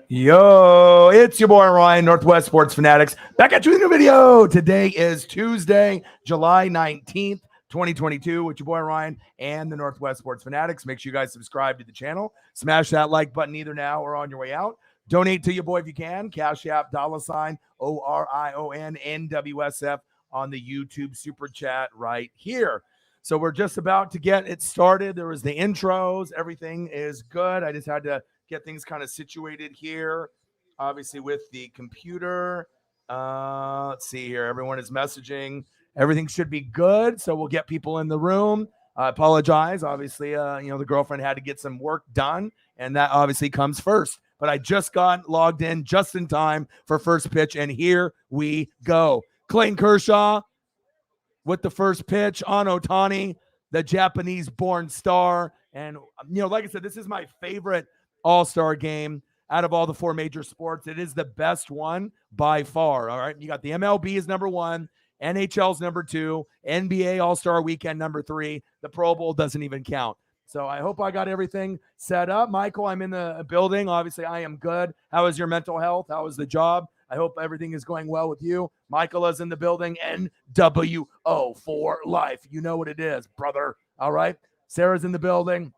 Yo, it's your boy Ryan, Northwest Sports Fanatics, back at you with a new video. Today is Tuesday, July 19th, 2022, with your boy Ryan and the Northwest Sports Fanatics. Make sure you guys subscribe to the channel. Smash that like button either now or on your way out. Donate to your boy if you can. Cash App, $ ORION on the YouTube Super Chat right here. So we're just about to get it started. There was the intros. Everything is good. I just had to get things kind of situated here, obviously with the computer. Let's see here. Everyone is messaging. Everything should be good. So we'll get people in the room. I apologize. Obviously, the girlfriend had to get some work done, and that obviously comes first. But I just got logged in just in time for first pitch, and here we go. Clayton Kershaw with the first pitch on Ohtani, the Japanese-born star. And, like I said, this is my favorite All-Star game out of all the four major sports. It is the best one by far, all right? You got the MLB is number one, NHL's number two, NBA All-Star Weekend number three. The Pro Bowl doesn't even count. So I hope I got everything set up. Michael, I'm in the building. Obviously, I am good. How is your mental health? How is the job? I hope everything is going well with you. Michael is in the building. NWO for life. You know what it is, brother. All right. Sarah's in the building.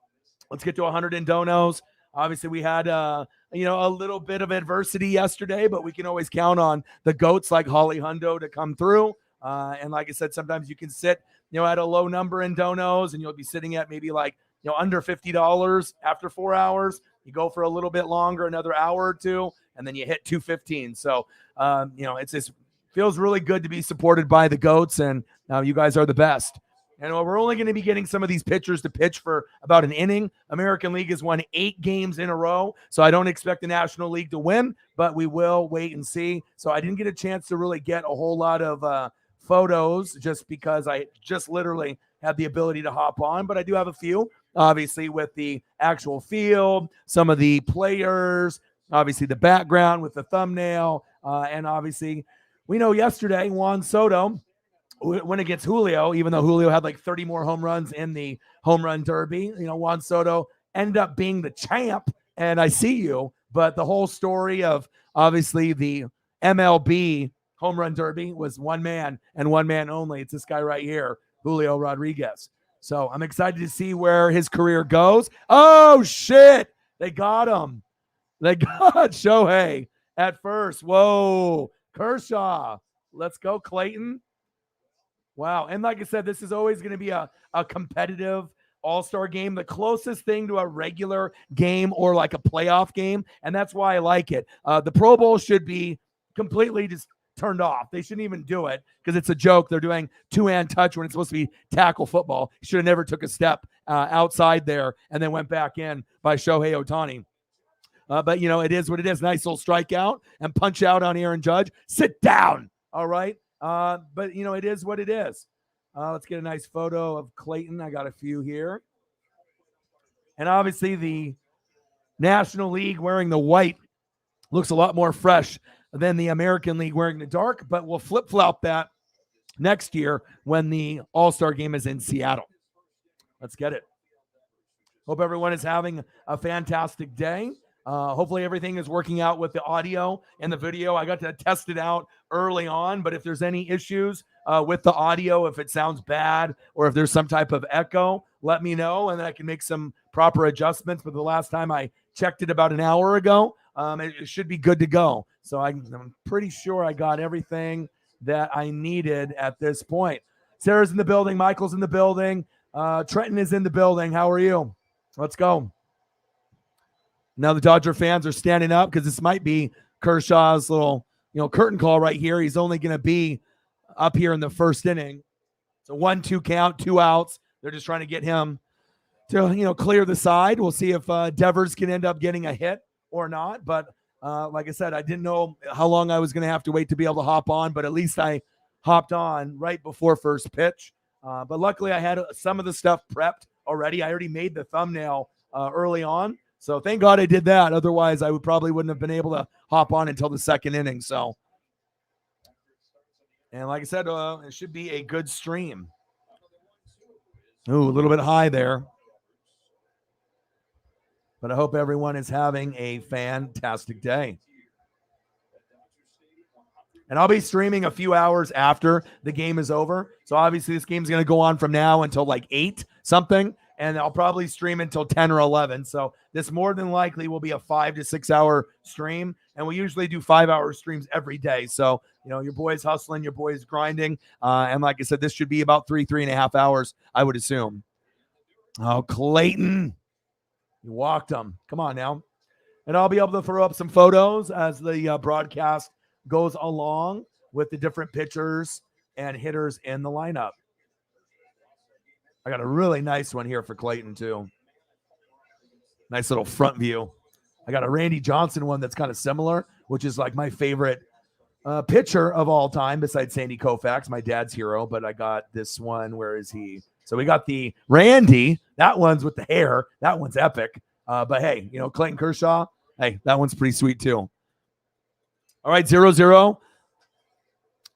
Let's get to 100 in donos. Obviously, we had a little bit of adversity yesterday, but we can always count on the goats like Holly Hundo to come through. And like I said, sometimes you can sit, at a low number in donos, and you'll be sitting at maybe under $50 after 4 hours. You go for a little bit longer, another hour or two, and then you hit 215. So, it's just feels really good to be supported by the GOATs, and you guys are the best. And we're only going to be getting some of these pitchers to pitch for about an inning. American League has won 8 games in a row, so I don't expect the National League to win, but we will wait and see. So I didn't get a chance to really get a whole lot of photos just because I just literally had the ability to hop on, but I do have a few, obviously, with the actual field, some of the players, obviously the background with the thumbnail, and obviously we know yesterday Juan Soto went against Julio, even though Julio had 30 more home runs in the home run derby. Juan Soto ended up being the champ, and I see you, but the whole story of obviously the MLB home run derby was one man and one man only. It's this guy right here, Julio Rodriguez. So I'm excited to see where his career goes. Oh, shit. They got him. They got Shohei at first. Whoa. Kershaw. Let's go, Clayton. Wow. And like I said, this is always going to be a competitive all-star game, the closest thing to a regular game or a playoff game. And that's why I like it. The Pro Bowl should be completely just turned off. They shouldn't even do it because it's a joke. They're doing two-hand touch when it's supposed to be tackle football. Should have never took a step outside there and then went back in by Shohei Ohtani. But, it is what it is. Nice little strikeout and punch out on Aaron Judge. Sit down. All right. But, it is what it is. Let's get a nice photo of Clayton. I got a few here. And obviously the National League wearing the white looks a lot more fresh than the American League wearing the dark, but we'll flip-flop that next year when the All-Star game is in Seattle. Let's get it. Hope everyone is having a fantastic day. Hopefully everything is working out with the audio and the video. I got to test it out early on, but if there's any issues with the audio, if it sounds bad or if there's some type of echo, let me know, and then I can make some proper adjustments. But the last time I checked it about an hour ago, it should be good to go. So I'm pretty sure I got everything that I needed at this point. Sarah's in the building. Michael's in the building. Trenton is in the building. How are you? Let's go. Now the Dodger fans are standing up because this might be Kershaw's little, curtain call right here. He's only going to be up here in the first inning. It's a 1-2 count, 2 outs. They're just trying to get him to, clear the side. We'll see if Devers can end up getting a hit or not. But like I said, I didn't know how long I was going to have to wait to be able to hop on, but at least I hopped on right before first pitch. But luckily I had some of the stuff prepped already. I already made the thumbnail early on. So thank God I did that. Otherwise, I probably wouldn't have been able to hop on until the second inning. So, and like I said, it should be a good stream. Ooh, a little bit high there. But I hope everyone is having a fantastic day. And I'll be streaming a few hours after the game is over. So obviously this game's going to go on from now until like 8 something. And I'll probably stream until 10 or 11. So this more than likely will be a 5 to 6 hour stream. And we usually do 5-hour streams every day. So, your boy's hustling, your boy's grinding. And like I said, this should be about 3.5 hours, I would assume. Oh, Clayton. You walked him. Come on now. And I'll be able to throw up some photos as the broadcast goes along with the different pitchers and hitters in the lineup. I got a really nice one here for Clayton, too. Nice little front view. I got a Randy Johnson one that's kind of similar, which is like my favorite pitcher of all time besides Sandy Koufax, my dad's hero. But I got this one. Where is he? So we got the Randy. That one's with the hair. That one's epic. But hey, Clayton Kershaw, hey, that one's pretty sweet too. All right, 0-0.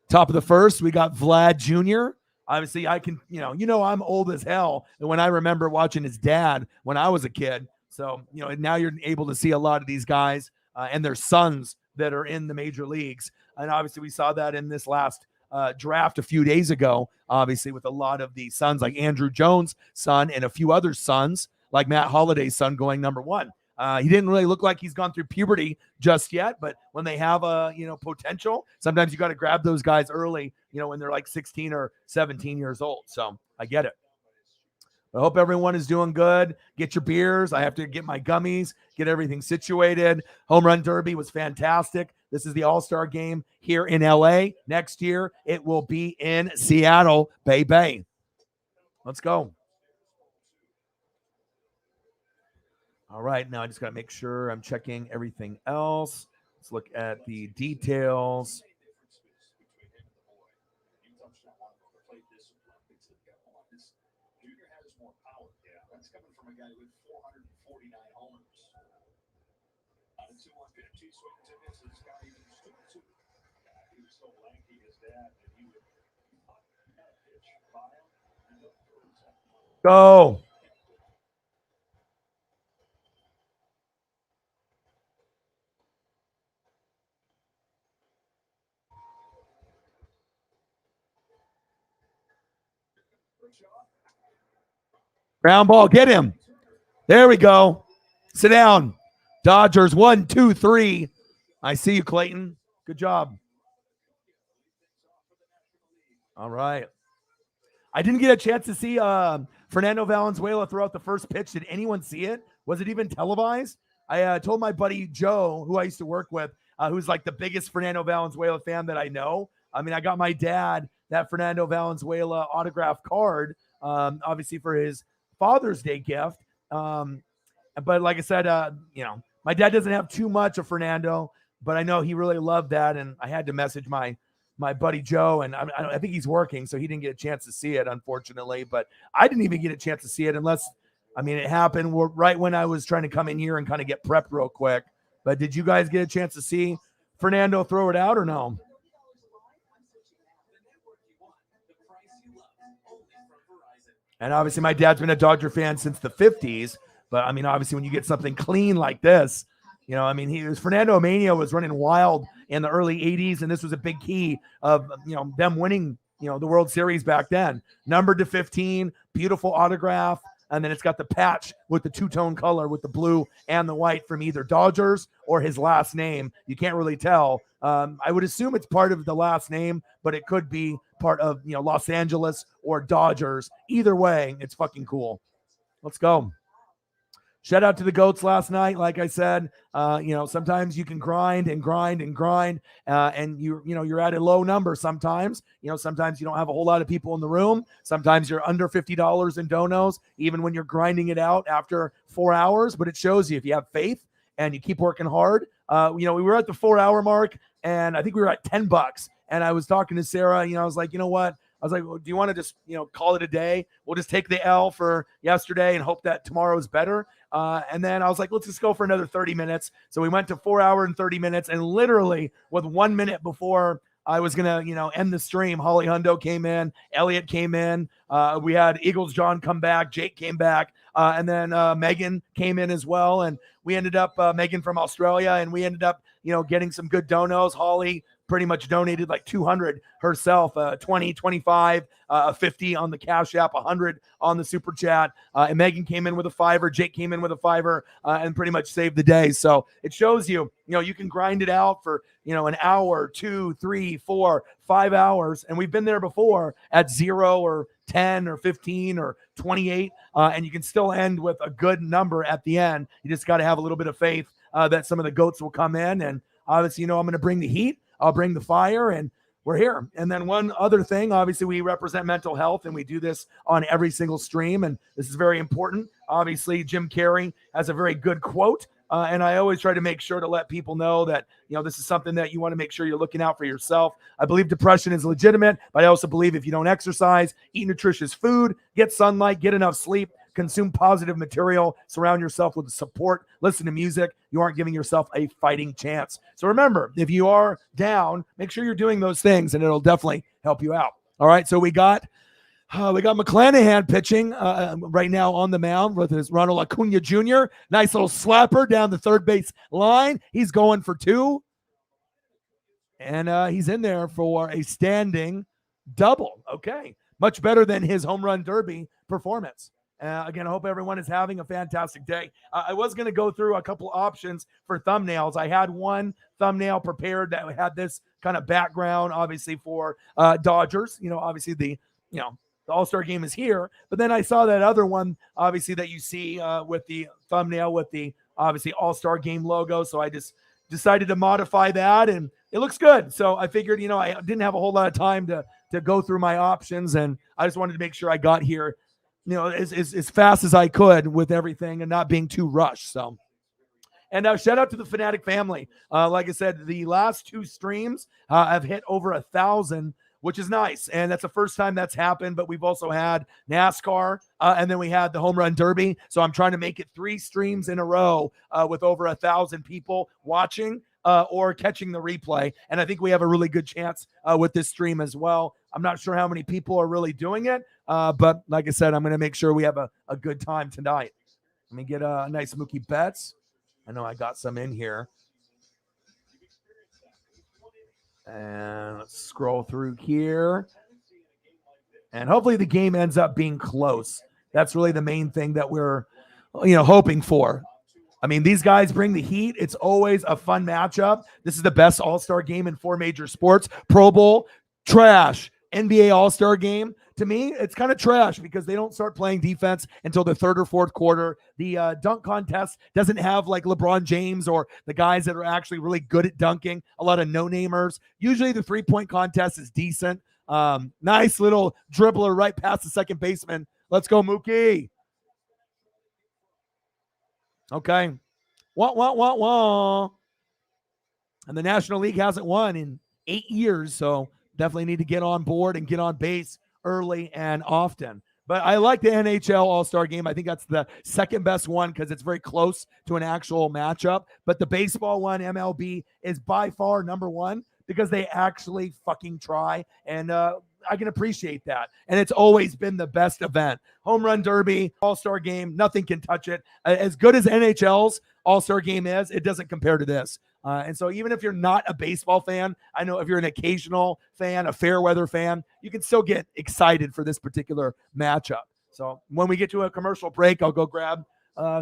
Top of the first, we got Vlad Jr. Obviously, I can, I'm old as hell. And when I remember watching his dad when I was a kid. So, now you're able to see a lot of these guys and their sons that are in the major leagues. And obviously, we saw that in this last draft a few days ago, obviously, with a lot of the sons like Andrew Jones' son and a few other sons like Matt Holliday's son going number 1. He didn't really look like he's gone through puberty just yet, but when they have potential, sometimes you got to grab those guys early, when they're like 16 or 17 years old. So I get it. I hope everyone is doing good. Get your beers. I have to get my gummies, get everything situated. Home Run Derby was fantastic. This is the All-Star game here in LA. Next year, it will be in Seattle, Bay. Let's go. All right, now I just got to make sure I'm checking everything else. Let's look at the details. Go. Ground ball, get him. There we go. Sit down. Dodgers, 1, 2, 3. I see you, Clayton. Good job. All right. I didn't get a chance to see Fernando Valenzuela throw out the first pitch. Did anyone see it? Was it even televised? I told my buddy Joe, who I used to work with, who's like the biggest Fernando Valenzuela fan that I know. I mean, I got my dad that Fernando Valenzuela autograph card, obviously for his Father's Day gift. But like I said, my dad doesn't have too much of Fernando, but I know he really loved that. And I had to message my buddy Joe, and I think he's working, so he didn't get a chance to see it, unfortunately. But I didn't even get a chance to see it it happened right when I was trying to come in here and kind of get prepped real quick. But did you guys get a chance to see Fernando throw it out or no? And obviously my dad's been a Dodger fan since the 50s. But, obviously when you get something clean like this, Fernando Mania was running wild in the early 80s, and this was a big key of, them winning, the World Series back then. Numbered to 15, beautiful autograph, and then it's got the patch with the two-tone color with the blue and the white from either Dodgers or his last name. You can't really tell. I would assume it's part of the last name, but it could be part of, Los Angeles or Dodgers. Either way, it's fucking cool. Let's go. Shout out to the GOATs last night. Like I said, sometimes you can grind, and you're at a low number sometimes. Sometimes you don't have a whole lot of people in the room. Sometimes you're under $50 in donos, even when you're grinding it out after 4 hours. But it shows you if you have faith and you keep working hard. We were at the 4-hour mark, and I think we were at $10. And I was talking to Sarah. I was like, you know what? I was like, well, do you want to just, call it a day? We'll just take the L for yesterday and hope that tomorrow's better. And then I was like, let's just go for another 30 minutes. So we went to 4 hours and 30 minutes. And literally with 1 minute before I was gonna, end the stream. Holly Hundo came in, Elliot came in. We had Eagles John come back, Jake came back, and then Megan came in as well. And we ended up Megan from Australia, and we ended up, getting some good donos. Holly pretty much donated like 200 herself, 20, 25, 50 on the Cash App, 100 on the Super Chat. And Megan came in with a $5, Jake came in with a $5, and pretty much saved the day. So it shows you, you can grind it out for, an hour, 2, 3, 4, 5 hours. And we've been there before at 0 or 10 or 15 or 28. And you can still end with a good number at the end. You just got to have a little bit of faith that some of the goats will come in. And obviously, I'm going to bring the heat. I'll bring the fire, and we're here. And then one other thing, obviously, we represent mental health, and we do this on every single stream, and this is very important. Obviously, Jim Carrey has a very good quote, and I always try to make sure to let people know that, this is something that you want to make sure you're looking out for yourself. I believe depression is legitimate, but I also believe if you don't exercise, eat nutritious food, get sunlight, get enough sleep, consume positive material, surround yourself with support, listen to music, you aren't giving yourself a fighting chance. So remember, if you are down, make sure you're doing those things, and it'll definitely help you out. All right, so we got McClanahan pitching right now on the mound with his Ronald Acuna Jr. Nice little slapper down the third base line. He's going for 2. And he's in there for a standing double. Okay, much better than his home run derby performance. Again, I hope everyone is having a fantastic day. I was going to go through a couple options for thumbnails. I had one thumbnail prepared that had this kind of background, obviously, for Dodgers. Obviously the All-Star game is here. But then I saw that other one, obviously, that you see with the thumbnail with the, obviously, All-Star game logo. So I just decided to modify that, and it looks good. So I figured, I didn't have a whole lot of time to go through my options, and I just wanted to make sure I got here as fast as I could with everything and not being too rushed. So, and shout out to the Fanatic family. Like I said, the last 2 streams have hit over 1,000, which is nice. And that's the first time that's happened, but we've also had NASCAR, and then we had the Home Run Derby. So I'm trying to make it 3 streams in a row with over 1,000 people watching or catching the replay. And I think we have a really good chance with this stream as well. I'm not sure how many people are really doing it, but like I said, I'm going to make sure we have a good time tonight. Let me get a nice Mookie Betts. I know I got some in here. And let's scroll through here. And hopefully the game ends up being close. That's really the main thing that we're, hoping for. I mean, these guys bring the heat. It's always a fun matchup. This is the best All-Star game in 4 major sports. Pro Bowl, trash. NBA All-Star game, to me, it's kind of trash because they don't start playing defense until the 3rd or 4th quarter. The dunk contest doesn't have like LeBron James or the guys that are actually really good at dunking, a lot of no-namers. Usually the 3-point contest is decent. Nice little dribbler right past the second baseman. Let's go, Mookie. Okay. Wah. And the National League hasn't won in 8 years, so definitely need to get on board and get on base early and often. But I like the NHL All-Star game. I think that's the second best one because it's very close to an actual matchup. But the baseball one, MLB, is by far number 1 because they actually fucking try. And I can appreciate that. And it's always been the best event. Home Run Derby, All-Star game, nothing can touch it. As good as NHL's All-Star game is, it doesn't compare to this. And so even if you're not a baseball fan, I know if you're an occasional fan, a fair weather fan, you can still get excited for this particular matchup. So when we get to a commercial break, I'll go grab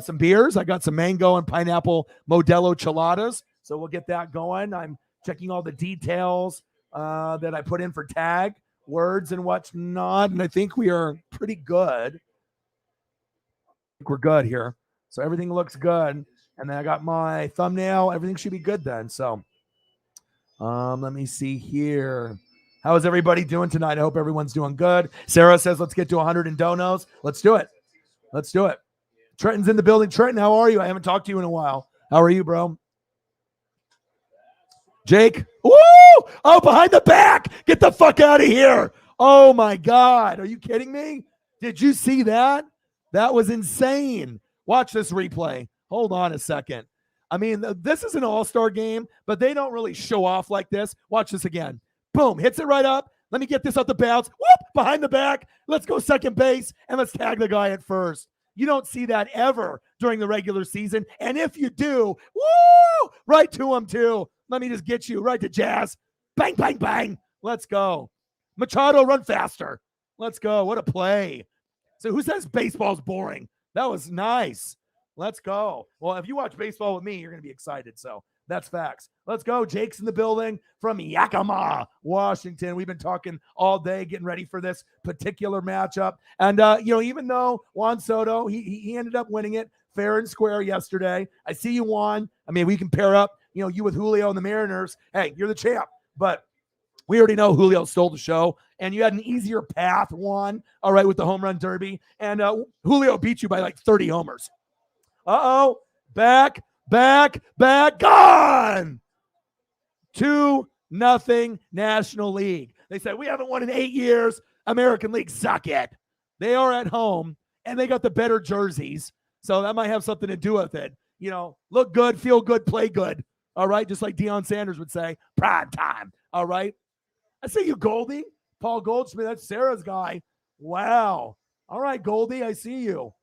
some beers. I got some mango and pineapple Modelo Cheladas. So we'll get that going. I'm checking all the details that I put in for tag, words and what's not. And I think we are pretty good. I think we're good here. So everything looks good. And then I got my thumbnail. Everything should be good then. So let me see here. How is everybody doing tonight? I hope everyone's doing good. Sarah says, let's get to 100 in donos. Let's do it. Let's do it. Trenton's in the building. Trenton, how are you? I haven't talked to you in a while. How are you, bro? Jake? Woo! Oh, behind the back. Get the fuck out of here. Oh, my God. Are you kidding me? Did you see that? That was insane. Watch this replay. Hold on a second. I mean, this is an all-star game, but they don't really show off like this. Watch this again. Boom, hits it right up. Let me get this up the bounce. Whoop, behind the back. Let's go second base, and let's tag the guy at first. You don't see that ever during the regular season. And if you do, woo, right to him too. Let me just get you right to Jazz. Bang, bang, bang. Let's go. Machado, run faster. Let's go. What a play. So who says baseball's boring? That was nice. Let's go. Well, if you watch baseball with me, you're going to be excited. So that's facts. Let's go. Jake's in the building from Yakima, Washington. We've been talking all day, getting ready for this particular matchup. And, even though Juan Soto, he ended up winning it fair and square yesterday. I see you, Juan. I mean, we can pair up, you with Julio and the Mariners. Hey, you're the champ. But we already know Julio stole the show, and you had an easier path, Juan, all right, with the home run derby. And Julio beat you by like 30 homers. Uh-oh. Back, gone. 2-0 National League. They said, we haven't won in 8 years. American League, suck it. They are at home, and they got the better jerseys, so that might have something to do with it. Look good, feel good, play good. All right, just like Deion Sanders would say, prime time. All right. I see you, Goldie. Paul Goldschmidt, that's Sarah's guy. Wow. All right, Goldie, I see you.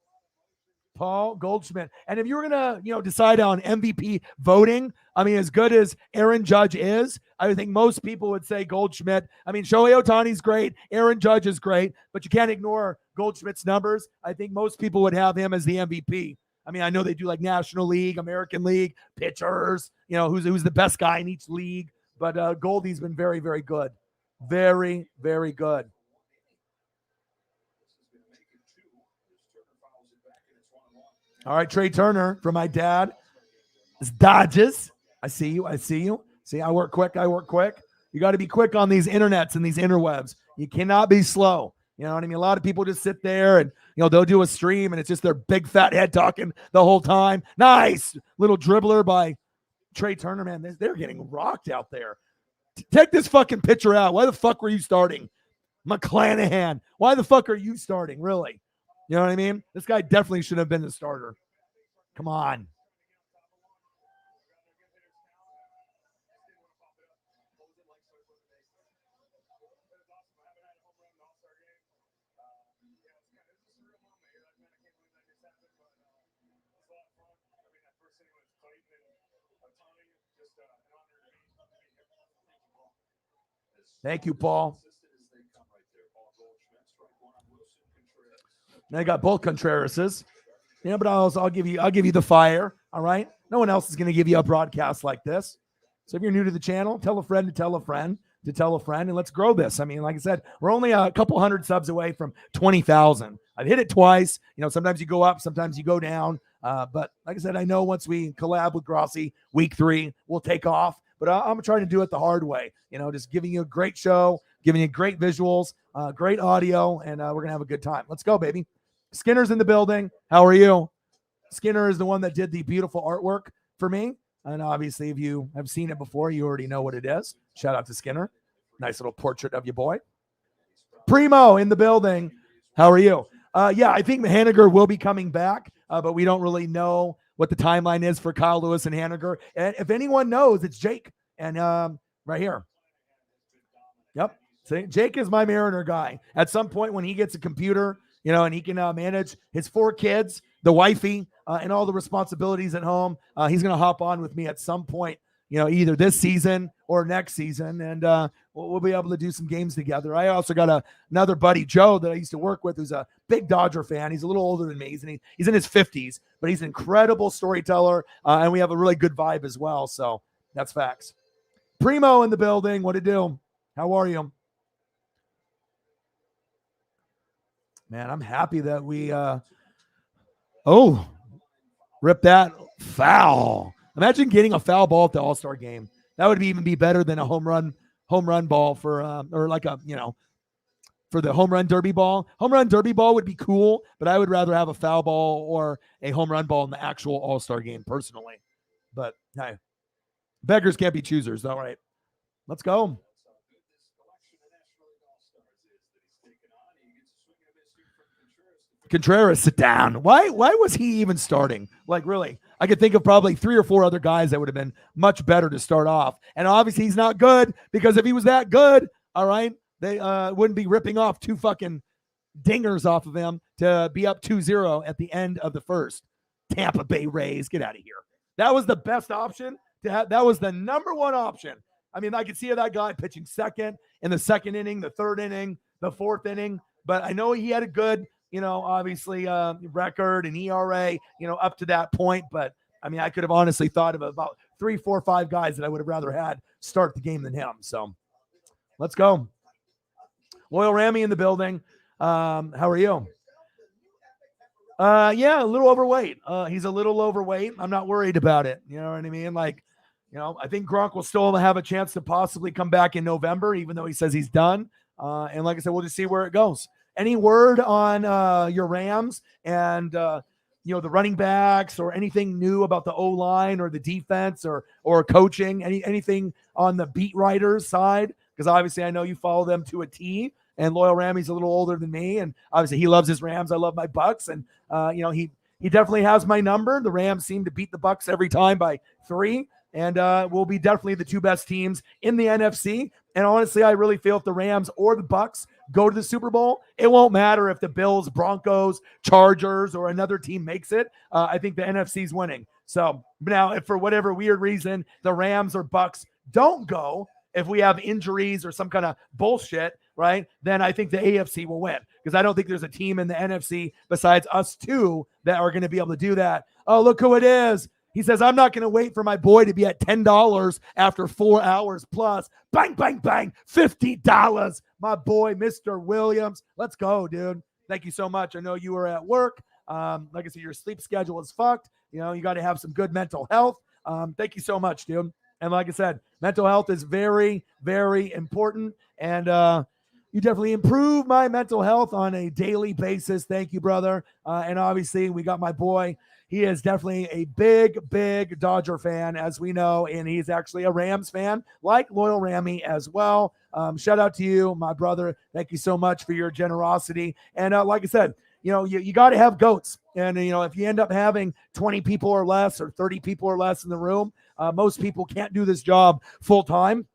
Paul Goldschmidt. And if you were going to, decide on MVP voting, I mean, as good as Aaron Judge is, I would think most people would say Goldschmidt. I mean, Shohei Ohtani's great. Aaron Judge is great, but you can't ignore Goldschmidt's numbers. I think most people would have him as the MVP. I mean, I know they do like National League, American League, pitchers, who's the best guy in each league. But Goldie's been very, very good. Very, very good. All right, Trey Turner from my dad. It's Dodges. I see you. See, I work quick. You got to be quick on these internets and these interwebs. You cannot be slow. You know what I mean? A lot of people just sit there and, they'll do a stream and it's just their big fat head talking the whole time. Nice little dribbler by Trey Turner, man. They're getting rocked out there. Take this fucking pitcher out. Why the fuck were you starting? McClanahan. Why the fuck are you starting? Really? You know what I mean? This guy definitely should have been the starter. Come on. Thank you, Paul. And I got both Contrerases. Yeah, but I'll give you the fire. All right. No one else is going to give you a broadcast like this. So if you're new to the channel, tell a friend to tell a friend to tell a friend, and let's grow this. I mean, like I said, we're only a couple hundred subs away from 20,000. I've hit it twice. Sometimes you go up, sometimes you go down. But like I said, I know once we collab with Grossi, week 3, we'll take off. But I'm trying to do it the hard way. Just giving you a great show, giving you great visuals, great audio, and we're going to have a good time. Let's go, baby. Skinner's in the building. How are you? Skinner is the one that did the beautiful artwork for me. And obviously, if you have seen it before, you already know what it is. Shout out to Skinner. Nice little portrait of your boy. Primo in the building. How are you? Yeah, I think Haniger will be coming back, but we don't really know what the timeline is for Kyle Lewis and Haniger. And if anyone knows, it's Jake. And right here. Yep. See, Jake is my Mariner guy. At some point when he gets a computer, and he can manage his 4 kids, the wifey, and all the responsibilities at home, he's going to hop on with me at some point, either this season or next season. And we'll be able to do some games together. I also got another buddy, Joe, that I used to work with, who's a big Dodger fan. He's a little older than me. He's in his 50s, but he's an incredible storyteller, and we have a really good vibe as well. So that's facts. Primo in the building. What to do? How are you? Man, I'm happy that we rip that foul. Imagine getting a foul ball at the All-Star game. That would even be better than a home run ball for or like a, for the home run derby ball. Home run derby ball would be cool, but I would rather have a foul ball or a home run ball in the actual All-Star game personally. But hey, beggars can't be choosers. All right. Let's go. Contreras, sit down. Why was he even starting? Like, really? I could think of probably 3 or 4 other guys that would have been much better to start off. And obviously he's not good, because if he was that good, all right, they wouldn't be ripping off 2 fucking dingers off of him to be up 2-0 at the end of the first. Tampa Bay Rays, get out of here. That was the best option. That was the number 1 option. I mean, I could see that guy pitching second in the second inning, the third inning, the fourth inning. But I know he had a good, obviously record and ERA, up to that point. But I mean, I could have honestly thought of about 3, 4, 5 guys that I would have rather had start the game than him. So let's go. Loyal Rammy in the building. How are you? Yeah, a little overweight. He's a little overweight. I'm not worried about it. You know what I mean? Like, I think Gronk will still have a chance to possibly come back in November, even though he says he's done. And like I said, we'll just see where it goes. Any word on your Rams and the running backs, or anything new about the O-line or the defense or coaching? Anything on the beat writers side? Because obviously I know you follow them to a T. And Loyal Rammy's a little older than me, and obviously he loves his Rams. I love my Bucks, and he definitely has my number. The Rams seem to beat the Bucks every time by 3. And will be definitely the 2 best teams in the NFC. And honestly, I really feel if the Rams or the Bucks go to the Super Bowl, it won't matter if the Bills, Broncos, Chargers, or another team makes it. I think the NFC's winning. So now, if for whatever weird reason the Rams or Bucks don't go, if we have injuries or some kind of bullshit, right, then I think the AFC will win, because I don't think there's a team in the NFC besides us 2 that are going to be able to do that. Oh, look who it is. He says, I'm not going to wait for my boy to be at $10 after 4 hours plus. Bang, bang, bang, $50. My boy, Mr. Williams. Let's go, dude. Thank you so much. I know you were at work. Like I said, your sleep schedule is fucked. You got to have some good mental health. Thank you so much, dude. And like I said, mental health is very, very important. And you definitely improve my mental health on a daily basis. Thank you, brother. And obviously, we got my boy. He is definitely a big, big Dodger fan, as we know, and he's actually a Rams fan, like Loyal Rammy as well. Shout out to you, my brother. Thank you so much for your generosity. And like I said, you got to have goats. And, if you end up having 20 people or less, or 30 people or less in the room, most people can't do this job full time.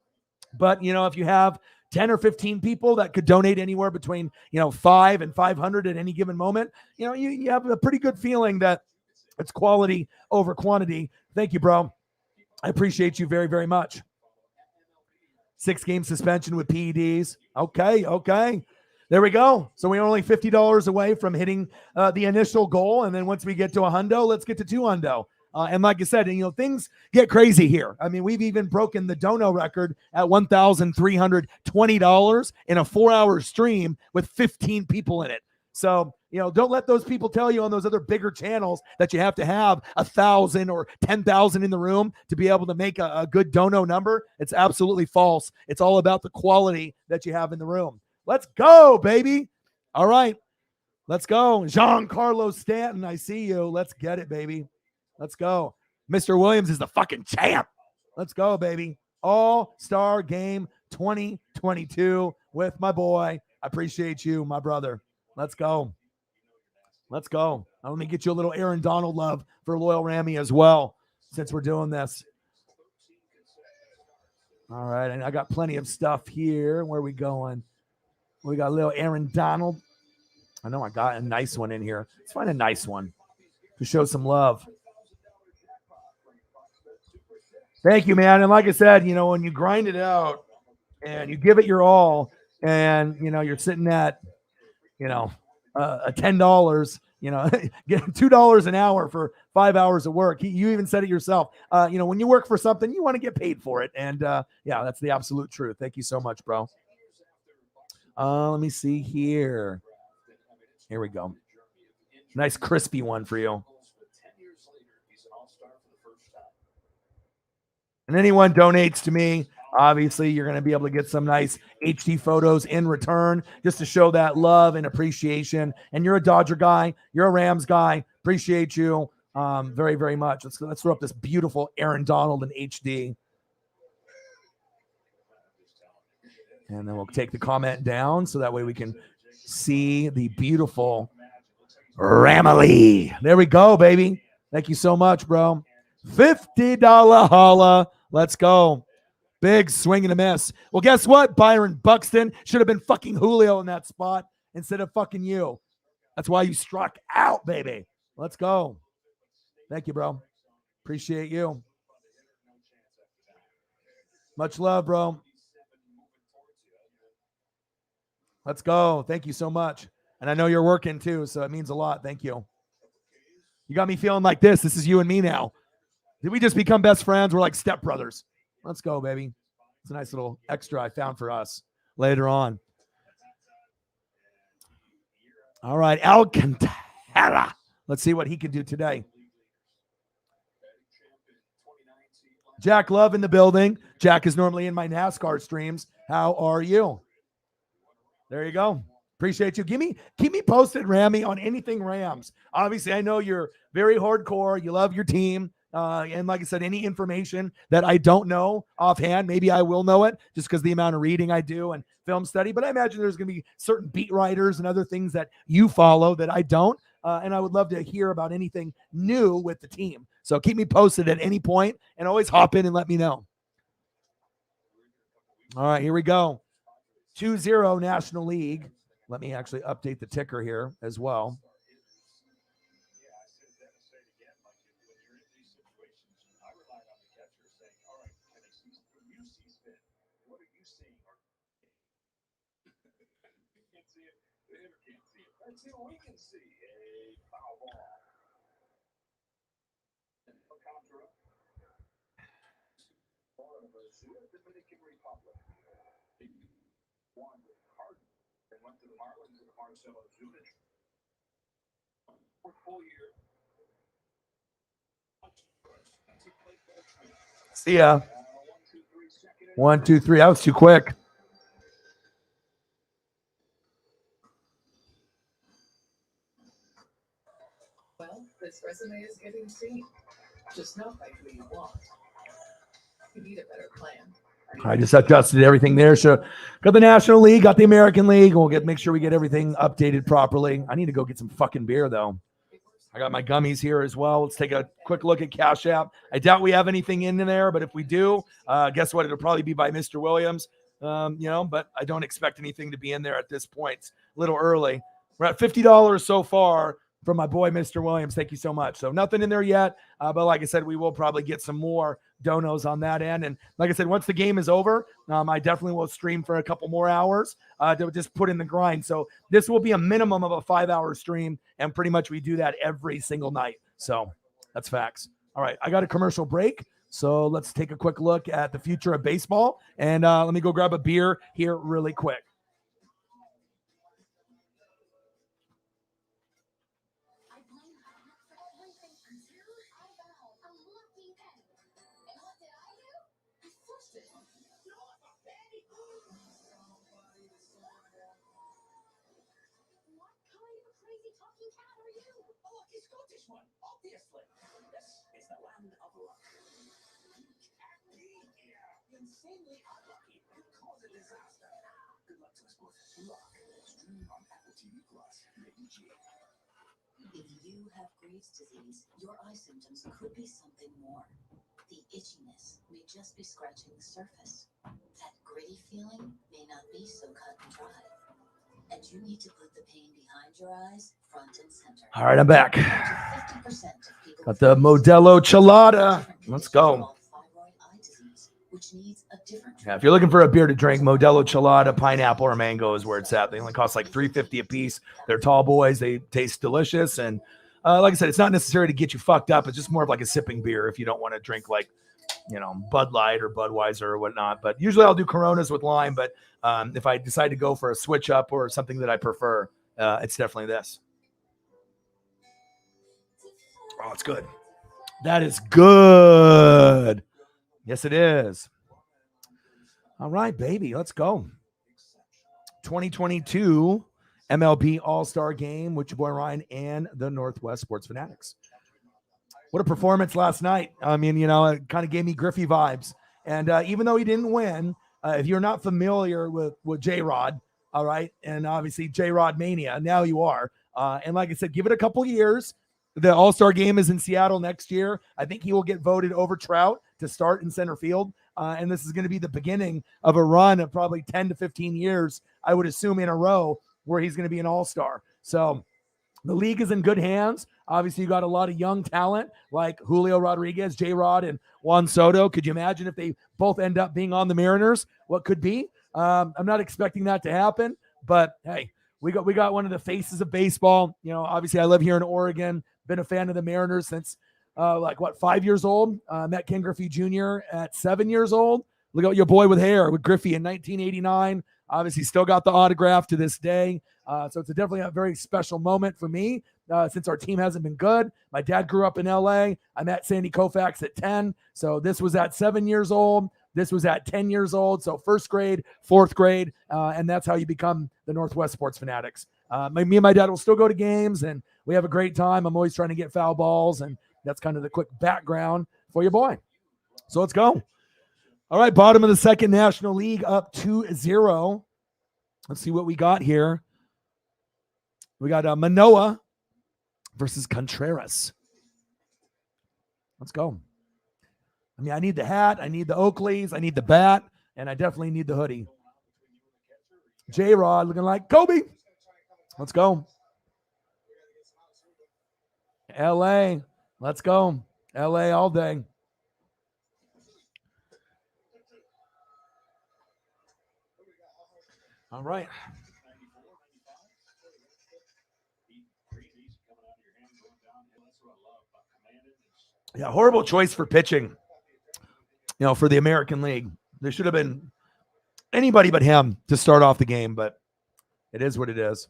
But, if you have 10 or 15 people that could donate anywhere between, 5 and 500 at any given moment, you have a pretty good feeling that it's quality over quantity. Thank you, bro. I appreciate you very, very much. 6-game suspension with PEDs. Okay. There we go. So we're only $50 away from hitting the initial goal. And then once we get to a hundo, let's get to 2 hundo. And like I said, things get crazy here. I mean, we've even broken the dono record at $1,320 in a 4-hour stream with 15 people in it. So, don't let those people tell you on those other bigger channels that you have to have 1,000 or 10,000 in the room to be able to make a good dono number. It's absolutely false. It's all about the quality that you have in the room. Let's go, baby. All right. Let's go. Giancarlo Stanton, I see you. Let's get it, baby. Let's go. Mr. Williams is the fucking champ. Let's go, baby. All-Star Game 2022 with my boy. I appreciate you, my brother. Let's go. Let's go. Now, let me get you a little Aaron Donald love for Loyal Rammy as well, since we're doing this. All right. And I got plenty of stuff here. Where are we going? We got a little Aaron Donald. I know I got a nice one in here. Let's find a nice one to show some love. Thank you, man. And like I said, when you grind it out and you give it your all, and, you're sitting at, $10, get $2 an hour for 5 hours of work. You even said it yourself. When you work for something, you want to get paid for it. And yeah, that's the absolute truth. Thank you so much, bro. Let me see here. Here we go. Nice crispy one for you. And anyone donates to me, obviously, you're going to be able to get some nice HD photos in return, just to show that love and appreciation. And you're a Dodger guy. You're a Rams guy. Appreciate you very, very much. Let's throw up this beautiful Aaron Donald in HD. And then we'll take the comment down so that way we can see the beautiful Ramily. There we go, baby. Thank you so much, bro. $50 holla. Let's go. Big swing and a miss. Well, guess what? Byron Buxton should have been fucking Julio in that spot instead of fucking you. That's why you struck out, baby. Let's go. Thank you, bro. Appreciate you. Much love, bro. Let's go. Thank you so much. And I know you're working too, so it means a lot. Thank you. You got me feeling like this. This is you and me now. Did we just become best friends? We're like stepbrothers. Let's go, baby. It's a nice little extra I found for us later on. All right, Alcantara. Let's see what he can do today. Jack Love in the building. Jack is normally in my NASCAR streams. How are you? There you go. Appreciate you. Keep me posted, Rammy, on anything Rams. Obviously, I know you're very hardcore. You love your team. And like I said, any information that I don't know offhand, maybe I will know it just because the amount of reading I do and film study. But I imagine there's going to be certain beat writers and other things that you follow that I don't. And I would love to hear about anything new with the team. So keep me posted at any point and always hop in and let me know. All right, here we go. 2-0 National League. Let me actually update the ticker here as well. See ya. 1, 2, 3. That was too quick. Well, this resume is getting seen. Just not by who you want. You need a better plan. I just adjusted everything there. So got the National League, got the American League. We'll make sure we get everything updated properly. I need to go get some fucking beer though. I got my gummies here as well. Let's take a quick look at Cash App. I doubt we have anything in there, but if we do, guess what? It'll probably be by Mr. Williams. But I don't expect anything to be in there at this point. It's a little early. We're at $50 so far from my boy, Mr. Williams. Thank you so much. So nothing in there yet. But like I said, we will probably get some more donos on that end. And like I said, once the game is over, I definitely will stream for a couple more hours to just put in the grind. So this will be a minimum of a 5-hour stream. And pretty much we do that every single night. So that's facts. All right. I got a commercial break. So let's take a quick look at the future of baseball. And let me go grab a beer here really quick. If you have Graves' disease, your eye symptoms could be something more. The itchiness may just be scratching the surface. That gritty feeling may not be so cut and dry. And you need to put the pain behind your eyes front and center. All right, I'm back. Got the Modelo Chelada. Let's go. Yeah, if you're looking for a beer to drink, Modelo Chelada, pineapple, or mango is where it's at. They only cost like $3.50 a piece. They're tall boys. They taste delicious. And like I said, it's not necessary to get you fucked up. It's just more of like a sipping beer if you don't want to drink like, Bud Light or Budweiser or whatnot. But usually I'll do Coronas with lime. But if I decide to go for a switch up or something that I prefer, it's definitely this. Oh, it's good. That is good. Yes, it is. All right, baby, let's go. 2022 MLB All-Star Game with your boy Ryan and the Northwest Sports Fanatics. What a performance last night. I mean, it kind of gave me Griffey vibes. And even though he didn't win, if you're not familiar with J-Rod, all right, and obviously J-Rod Mania, now you are. And like I said, give it a couple years. The All-Star game is in Seattle next year. I think he will get voted over Trout to start in center field. And this is going to be the beginning of a run of probably 10 to 15 years, I would assume, in a row where he's going to be an all-star. So the league is in good hands. Obviously, you got a lot of young talent like Julio Rodriguez, J-Rod, and Juan Soto. Could you imagine if they both end up being on the Mariners? What could be? I'm not expecting that to happen, but hey, we got one of the faces of baseball. You know, obviously, I live here in Oregon. Been a fan of the Mariners since 5 years old. Met Ken Griffey Jr. at 7 years old. Look at your boy with hair with Griffey in 1989. Obviously, still got the autograph to this day. So it's definitely a very special moment for me since our team hasn't been good. My dad grew up in LA. I met Sandy Koufax at 10. So this was at 7 years old. This was at 10 years old. So first grade, fourth grade. And that's how you become the Northwest Sports Fanatics. Me and my dad will still go to games and we have a great time. I'm always trying to get foul balls. And that's kind of the quick background for your boy. So let's go. All right, bottom of the second, National League up 2-0. Let's see what we got here. We got Manoah versus Contreras. Let's go. I mean, I need the hat. I need the Oakleys. I need the bat. And I definitely need the hoodie. J-Rod looking like Kobe. Let's go. L.A. Let's go. L.A. all day. All right. Yeah, horrible choice for pitching, for the American League. There should have been anybody but him to start off the game, but it is what it is.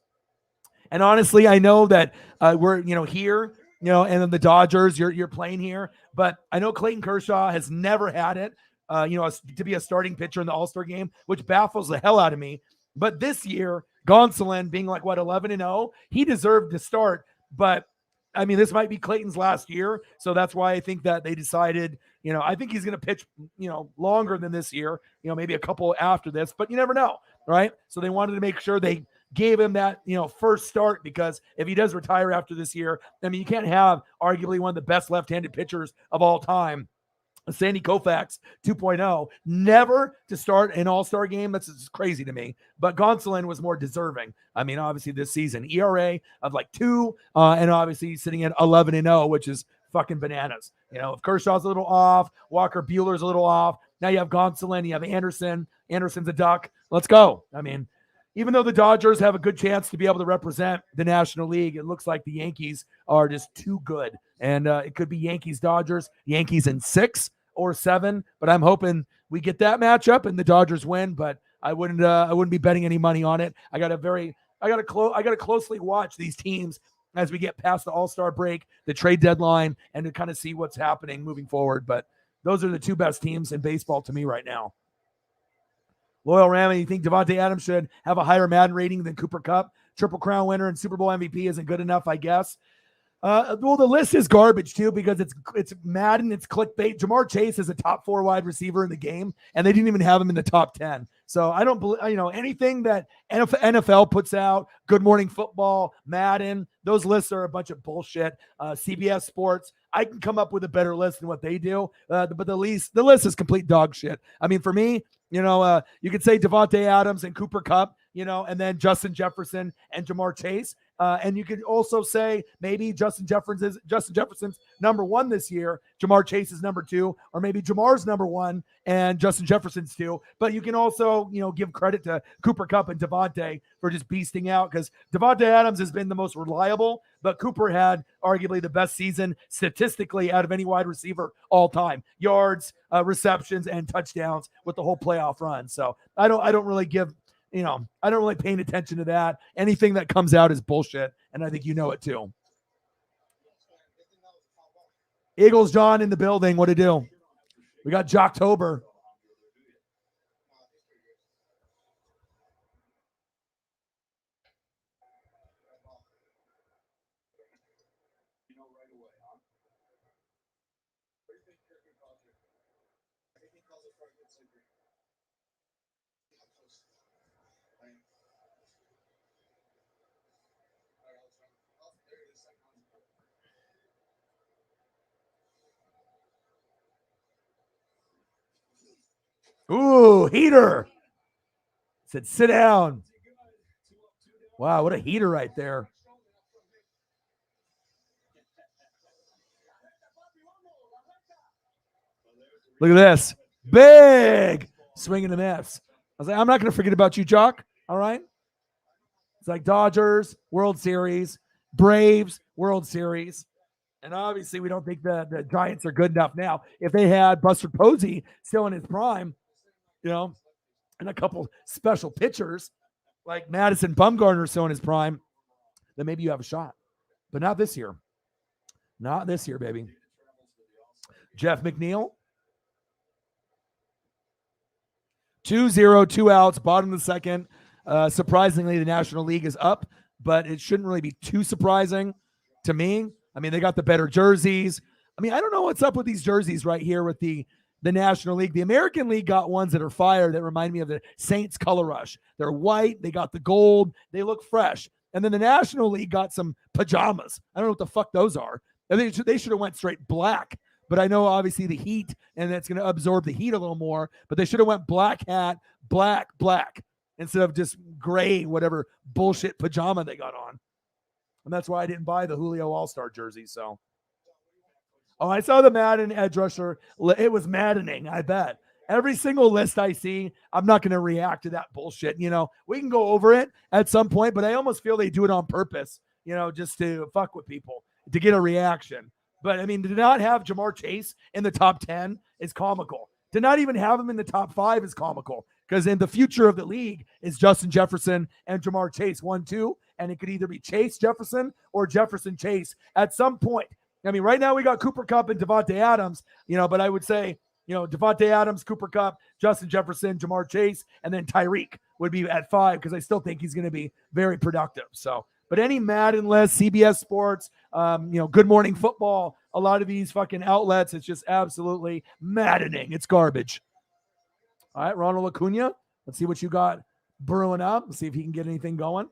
And honestly, I know that we're, here, and then the Dodgers, you're playing here, but I know Clayton Kershaw has never had it, to be a starting pitcher in the All-Star game, which baffles the hell out of me. But this year, Gonsolin being 11-0, he deserved to start. But I mean, this might be Clayton's last year, so that's why I think that they decided. I think he's going to pitch, longer than this year. Maybe a couple after this, but you never know, right? So they wanted to make sure they gave him that, first start, because if he does retire after this year, I mean, you can't have arguably one of the best left-handed pitchers of all time, Sandy Koufax 2.0, never to start an all-star game. That's crazy to me. But Gonsolin was more deserving. I mean, obviously this season, ERA of 2, and obviously sitting at 11-0, which is fucking bananas. If Kershaw's a little off, Walker Buehler's a little off, now you have Gonsolin, you have Anderson. Anderson's a duck. Let's go. I mean, even though the Dodgers have a good chance to be able to represent the National League, it looks like the Yankees are just too good. And it could be Yankees-Dodgers, Yankees in 6 or 7, but I'm hoping we get that matchup and the Dodgers win, but I wouldn't be betting any money on it. I got to closely watch these teams as we get past the All-Star break, the trade deadline, and to kind of see what's happening moving forward. But those are the two best teams in baseball to me right now. Loyal Ram, you think Devontae Adams should have a higher Madden rating than Cooper Kupp? Triple Crown winner and Super Bowl MVP isn't good enough, I guess. Well, the list is garbage too, because it's Madden, it's clickbait. Jamar Chase is a top 4 wide receiver in the game, and they didn't even have him in the top 10. So I don't believe, anything that NFL puts out, Good Morning Football, Madden, those lists are a bunch of bullshit. CBS Sports, I can come up with a better list than what they do, but the list is complete dog shit. I mean, for me, you could say Devontae Adams and Cooper Kupp, and then Justin Jefferson and Jamar Chase. And you could also say maybe Justin Jefferson's number 1 this year, Jamar Chase is number 2, or maybe Jamar's number 1 and Justin Jefferson's 2. But you can also, give credit to Cooper Kupp and Devontae for just beasting out, because Devontae Adams has been the most reliable, but Cooper had arguably the best season statistically out of any wide receiver all time. Yards, receptions, and touchdowns with the whole playoff run. So I don't really give. I don't really pay attention to that. Anything that comes out is bullshit, and I think you know it too. Eagles John in the building. What to do? We got Jocktober. Ooh, heater. Said, sit down. Wow, what a heater right there. Look at this. Big swing and a miss. I was like, I'm not going to forget about you, Jock. All right. It's like Dodgers, World Series, Braves, World Series. And obviously, we don't think the Giants are good enough now. If they had Buster Posey still in his prime, and a couple special pitchers like Madison Bumgarner still in his prime, then maybe you have a shot. But not this year. Not this year, baby. Jeff McNeil. 2-0, 2 outs, bottom of the second. Surprisingly, the National League is up, but it shouldn't really be too surprising to me. I mean, they got the better jerseys. I mean, I don't know what's up with these jerseys right here with the National League. The American League got ones that are fire that remind me of the Saints color rush. They're white. They got the gold. They look fresh. And then the National League got some pajamas. I don't know what the fuck those are. They should have went straight black. But I know obviously the heat, and that's going to absorb the heat a little more. But they should have went black hat, black, instead of just gray, whatever bullshit pajama they got on. And that's why I didn't buy the Julio All-Star jersey. So, I saw the Madden edge rusher. It was maddening, I bet. Every single list I see, I'm not going to react to that bullshit. We can go over it at some point, but I almost feel they do it on purpose, just to fuck with people, to get a reaction. But, I mean, to not have Jamar Chase in the top 10 is comical. To not even have him in the top 5 is comical. Because in the future of the league is Justin Jefferson and Jamar Chase, 1-2. And it could either be Chase Jefferson or Jefferson Chase at some point. I mean, right now we got Cooper Kupp and Devontae Adams, but I would say, Devontae Adams, Cooper Kupp, Justin Jefferson, Jamar Chase, and then Tyreek would be at 5 because I still think he's going to be very productive. So, but any Madden list, CBS Sports, Good Morning Football, a lot of these fucking outlets, it's just absolutely maddening. It's garbage. All right, Ronald Acuna, let's see what you got brewing up. Let's see if he can get anything going.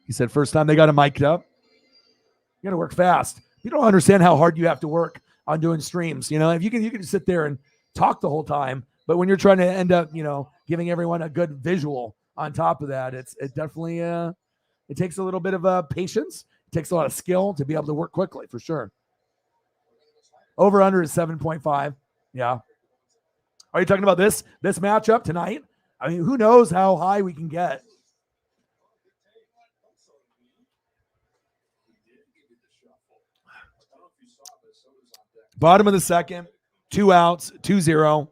He said first time they got him mic'd up. You got to work fast. You don't understand how hard you have to work on doing streams. If you can just sit there and talk the whole time, but when you're trying to end up, giving everyone a good visual on top of that, it definitely it takes a little bit of patience. It takes a lot of skill to be able to work quickly, for sure. Over under is 7.5. Yeah. Are you talking about this matchup tonight? I mean, who knows how high we can get? Bottom of the second, 2 outs, 2-0.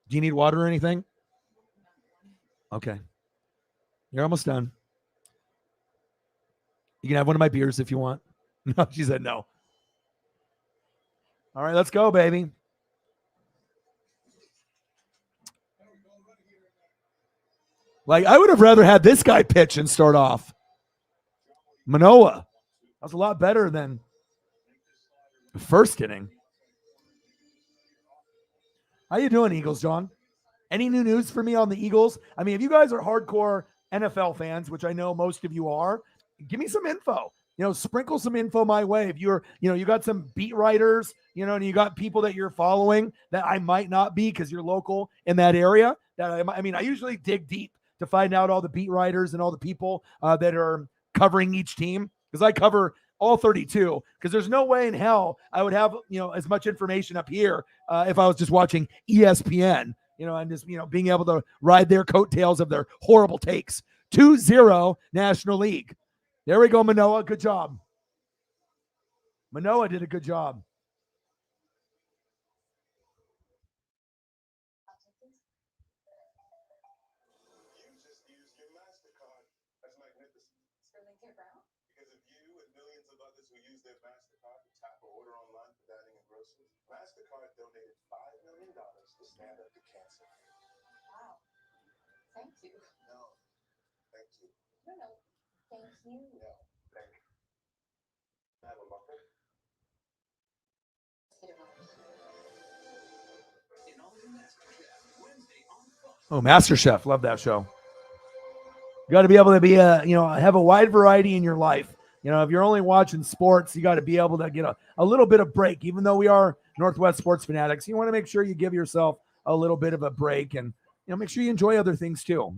Do you need water or anything? Okay. You're almost done. You can have one of my beers if you want. No, she said no. All right, let's go, baby. Like, I would have rather had this guy pitch and start off. Manoah. That's a lot better than the first inning. How you doing, Eagles, John? Any new news for me on the Eagles? I mean, if you guys are hardcore NFL fans, which I know most of you are, give me some info. Sprinkle some info my way. If you're, you got some beat writers, and you got people that you're following that I might not be because you're local in that area. I usually dig deep to find out all the beat writers and all the people that are covering each team, because I cover all 32, because there's no way in hell I would have, as much information up here if I was just watching ESPN, and just, being able to ride their coattails of their horrible takes. 2-0 National League. There we go, Manoah. Good job. Manoah did a good job. MasterCard donated $5 million to stand up to cancer. Wow. Thank you. No, thank you. No, thank you. No, thank you. Have a muffler? Oh, MasterChef. Love that show. got to be able to be have a wide variety in your life. If you're only watching sports, you got to be able to get a little bit of break. Even though we are Northwest Sports Fanatics, you want to make sure you give yourself a little bit of a break and make sure you enjoy other things too.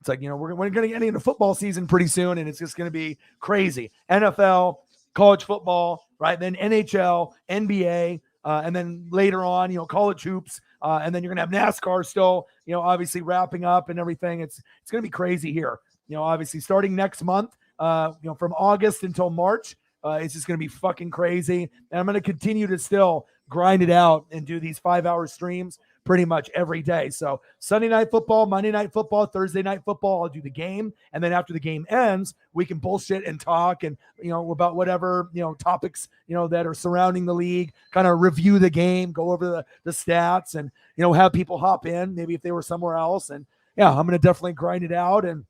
It's like, we're going to get into football season pretty soon, and it's just going to be crazy. NFL, college football, right? Then NHL, NBA, and then later on, college hoops, and then you're going to have NASCAR still, obviously wrapping up and everything. It's going to be crazy here. Obviously starting next month, from August until March, it's just going to be fucking crazy. And I'm going to continue to still grind it out and do these 5-hour streams pretty much every day. So Sunday night football, Monday night football, Thursday night football, I'll do the game. And then after the game ends, we can bullshit and talk and, about whatever, topics, that are surrounding the league, kind of review the game, go over the stats and, have people hop in, maybe if they were somewhere else. And yeah, I'm going to definitely grind it out. And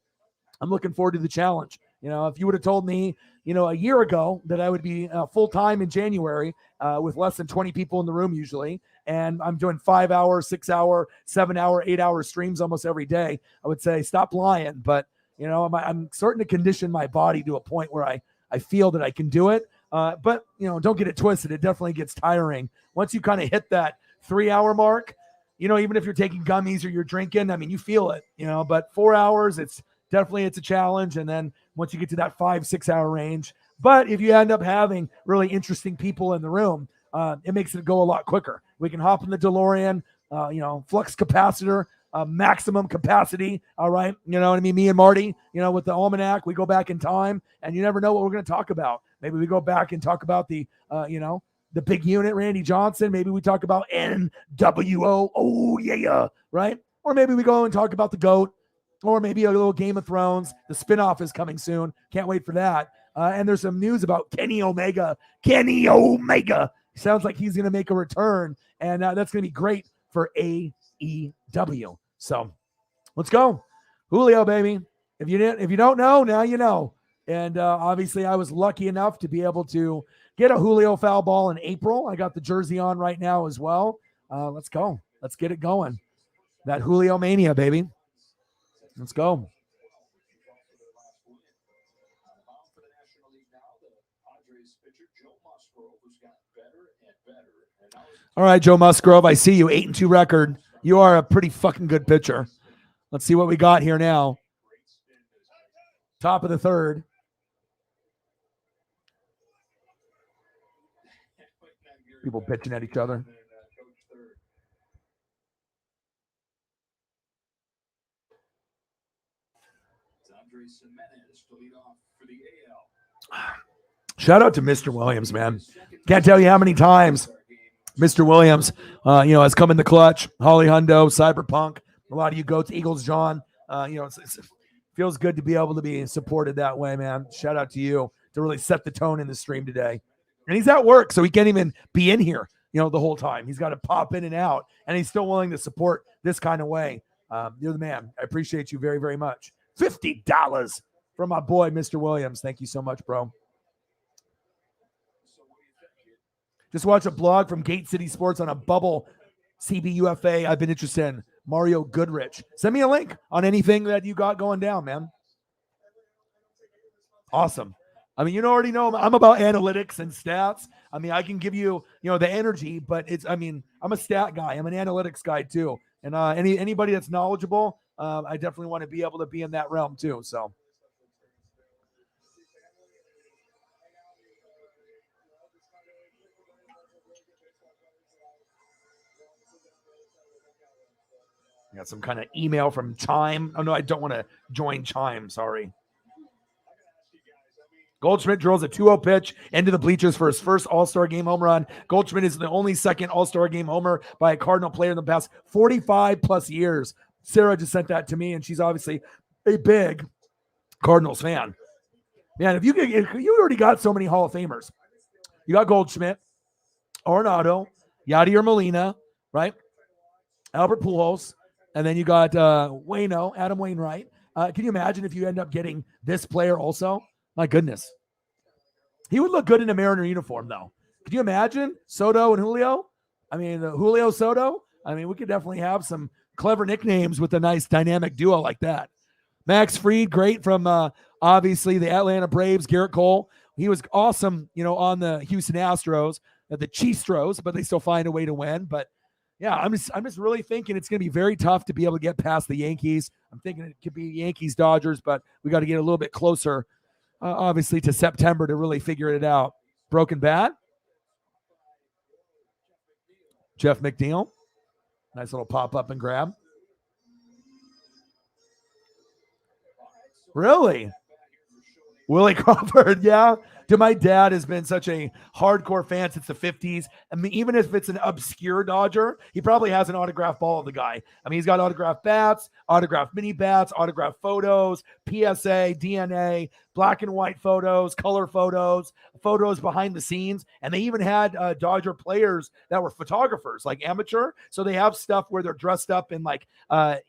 I'm looking forward to the challenge. If you would have told me, a year ago that I would be full-time in January with less than 20 people in the room usually, and I'm doing 5-hour, 6-hour, 7-hour, 8-hour streams almost every day, I would say, stop lying. But, I'm starting to condition my body to a point where I feel that I can do it. But, don't get it twisted. It definitely gets tiring. Once you kind of hit that 3-hour mark, even if you're taking gummies or you're drinking, I mean, you feel it, but 4 hours, it's a challenge. And then once you get to that 5-6 hour range, but if you end up having really interesting people in the room, it makes it go a lot quicker. We can hop in the DeLorean, flux capacitor, maximum capacity. All right. You know what I mean? Me and Marty, with the almanac, we go back in time and you never know what we're going to talk about. Maybe we go back and talk about the big unit, Randy Johnson. Maybe we talk about NWO. Oh yeah. Right. Or maybe we go and talk about the GOAT. Or maybe a little Game of Thrones. The spinoff is coming soon. Can't wait for that. And there's some news about Kenny Omega. Kenny Omega. Sounds like he's going to make a return. And that's going to be great for AEW. So let's go. Julio, baby. If you don't know, now you know. And obviously I was lucky enough to be able to get a Julio foul ball in April. I got the jersey on right now as well. Let's go. Let's get it going. That Julio mania, baby. Let's go. All right, Joe Musgrove, I see you, 8-2 record. You are a pretty fucking good pitcher. Let's see what we got here now. Top of the third. People pitching at each other. Shout out to Mr. Williams, man. Can't tell you how many times Mr. Williams, has come in the clutch. Holly Hundo, Cyberpunk, a lot of you goats, Eagles, John. It feels good to be able to be supported that way, man. Shout out to you to really set the tone in the stream today. And he's at work, so he can't even be in here, the whole time. He's got to pop in and out, and he's still willing to support this kind of way. You're the man. I appreciate you very, very much. $50 from my boy, Mr. Williams. Thank you so much, bro. Just watch a blog from Gate City Sports on a bubble CBUFA I've been interested in. Mario Goodrich. Send me a link on anything that you got going down, man. Awesome. I mean, you already know I'm about analytics and stats. I mean, I can give you, the energy, but I'm a stat guy. I'm an analytics guy too. And anybody that's knowledgeable, I definitely want to be able to be in that realm too. So. Got some kind of email from Chime. Oh, no, I don't want to join Chime. Sorry. Goldschmidt drills a 2-0 pitch into the bleachers for his first All-Star Game home run. Goldschmidt is the only second All-Star Game homer by a Cardinal player in the past 45 plus years. Sarah just sent that to me, and she's obviously a big Cardinals fan. Man, if you already got so many Hall of Famers. You got Goldschmidt, Arenado, Yadier Molina, right? Albert Pujols. And then you got Adam Wainwright. Can you imagine if you end up getting this player also? My goodness. He would look good in a Mariner uniform, though. Could you imagine Soto and Julio? I mean, Julio Soto. I mean, we could definitely have some clever nicknames with a nice dynamic duo like that. Max Fried, great from obviously the Atlanta Braves. Garrett Cole, he was awesome, on the Houston Astros, the Chiefstros, but they still find a way to win. But yeah, I'm just really thinking it's going to be very tough to be able to get past the Yankees. I'm thinking it could be Yankees Dodgers, but we got to get a little bit closer, obviously, to September to really figure it out. Broken bat. Jeff McNeil. Nice little pop up and grab. Really? Willie Crawford, yeah. Dude, my dad has been such a hardcore fan since the 50s. I mean, even if it's an obscure Dodger, he probably has an autographed ball of the guy. I mean, he's got autographed bats, autographed mini bats, autographed photos, PSA, DNA, black and white photos, color photos, photos behind the scenes. And they even had Dodger players that were photographers, like amateur. So they have stuff where they're dressed up in like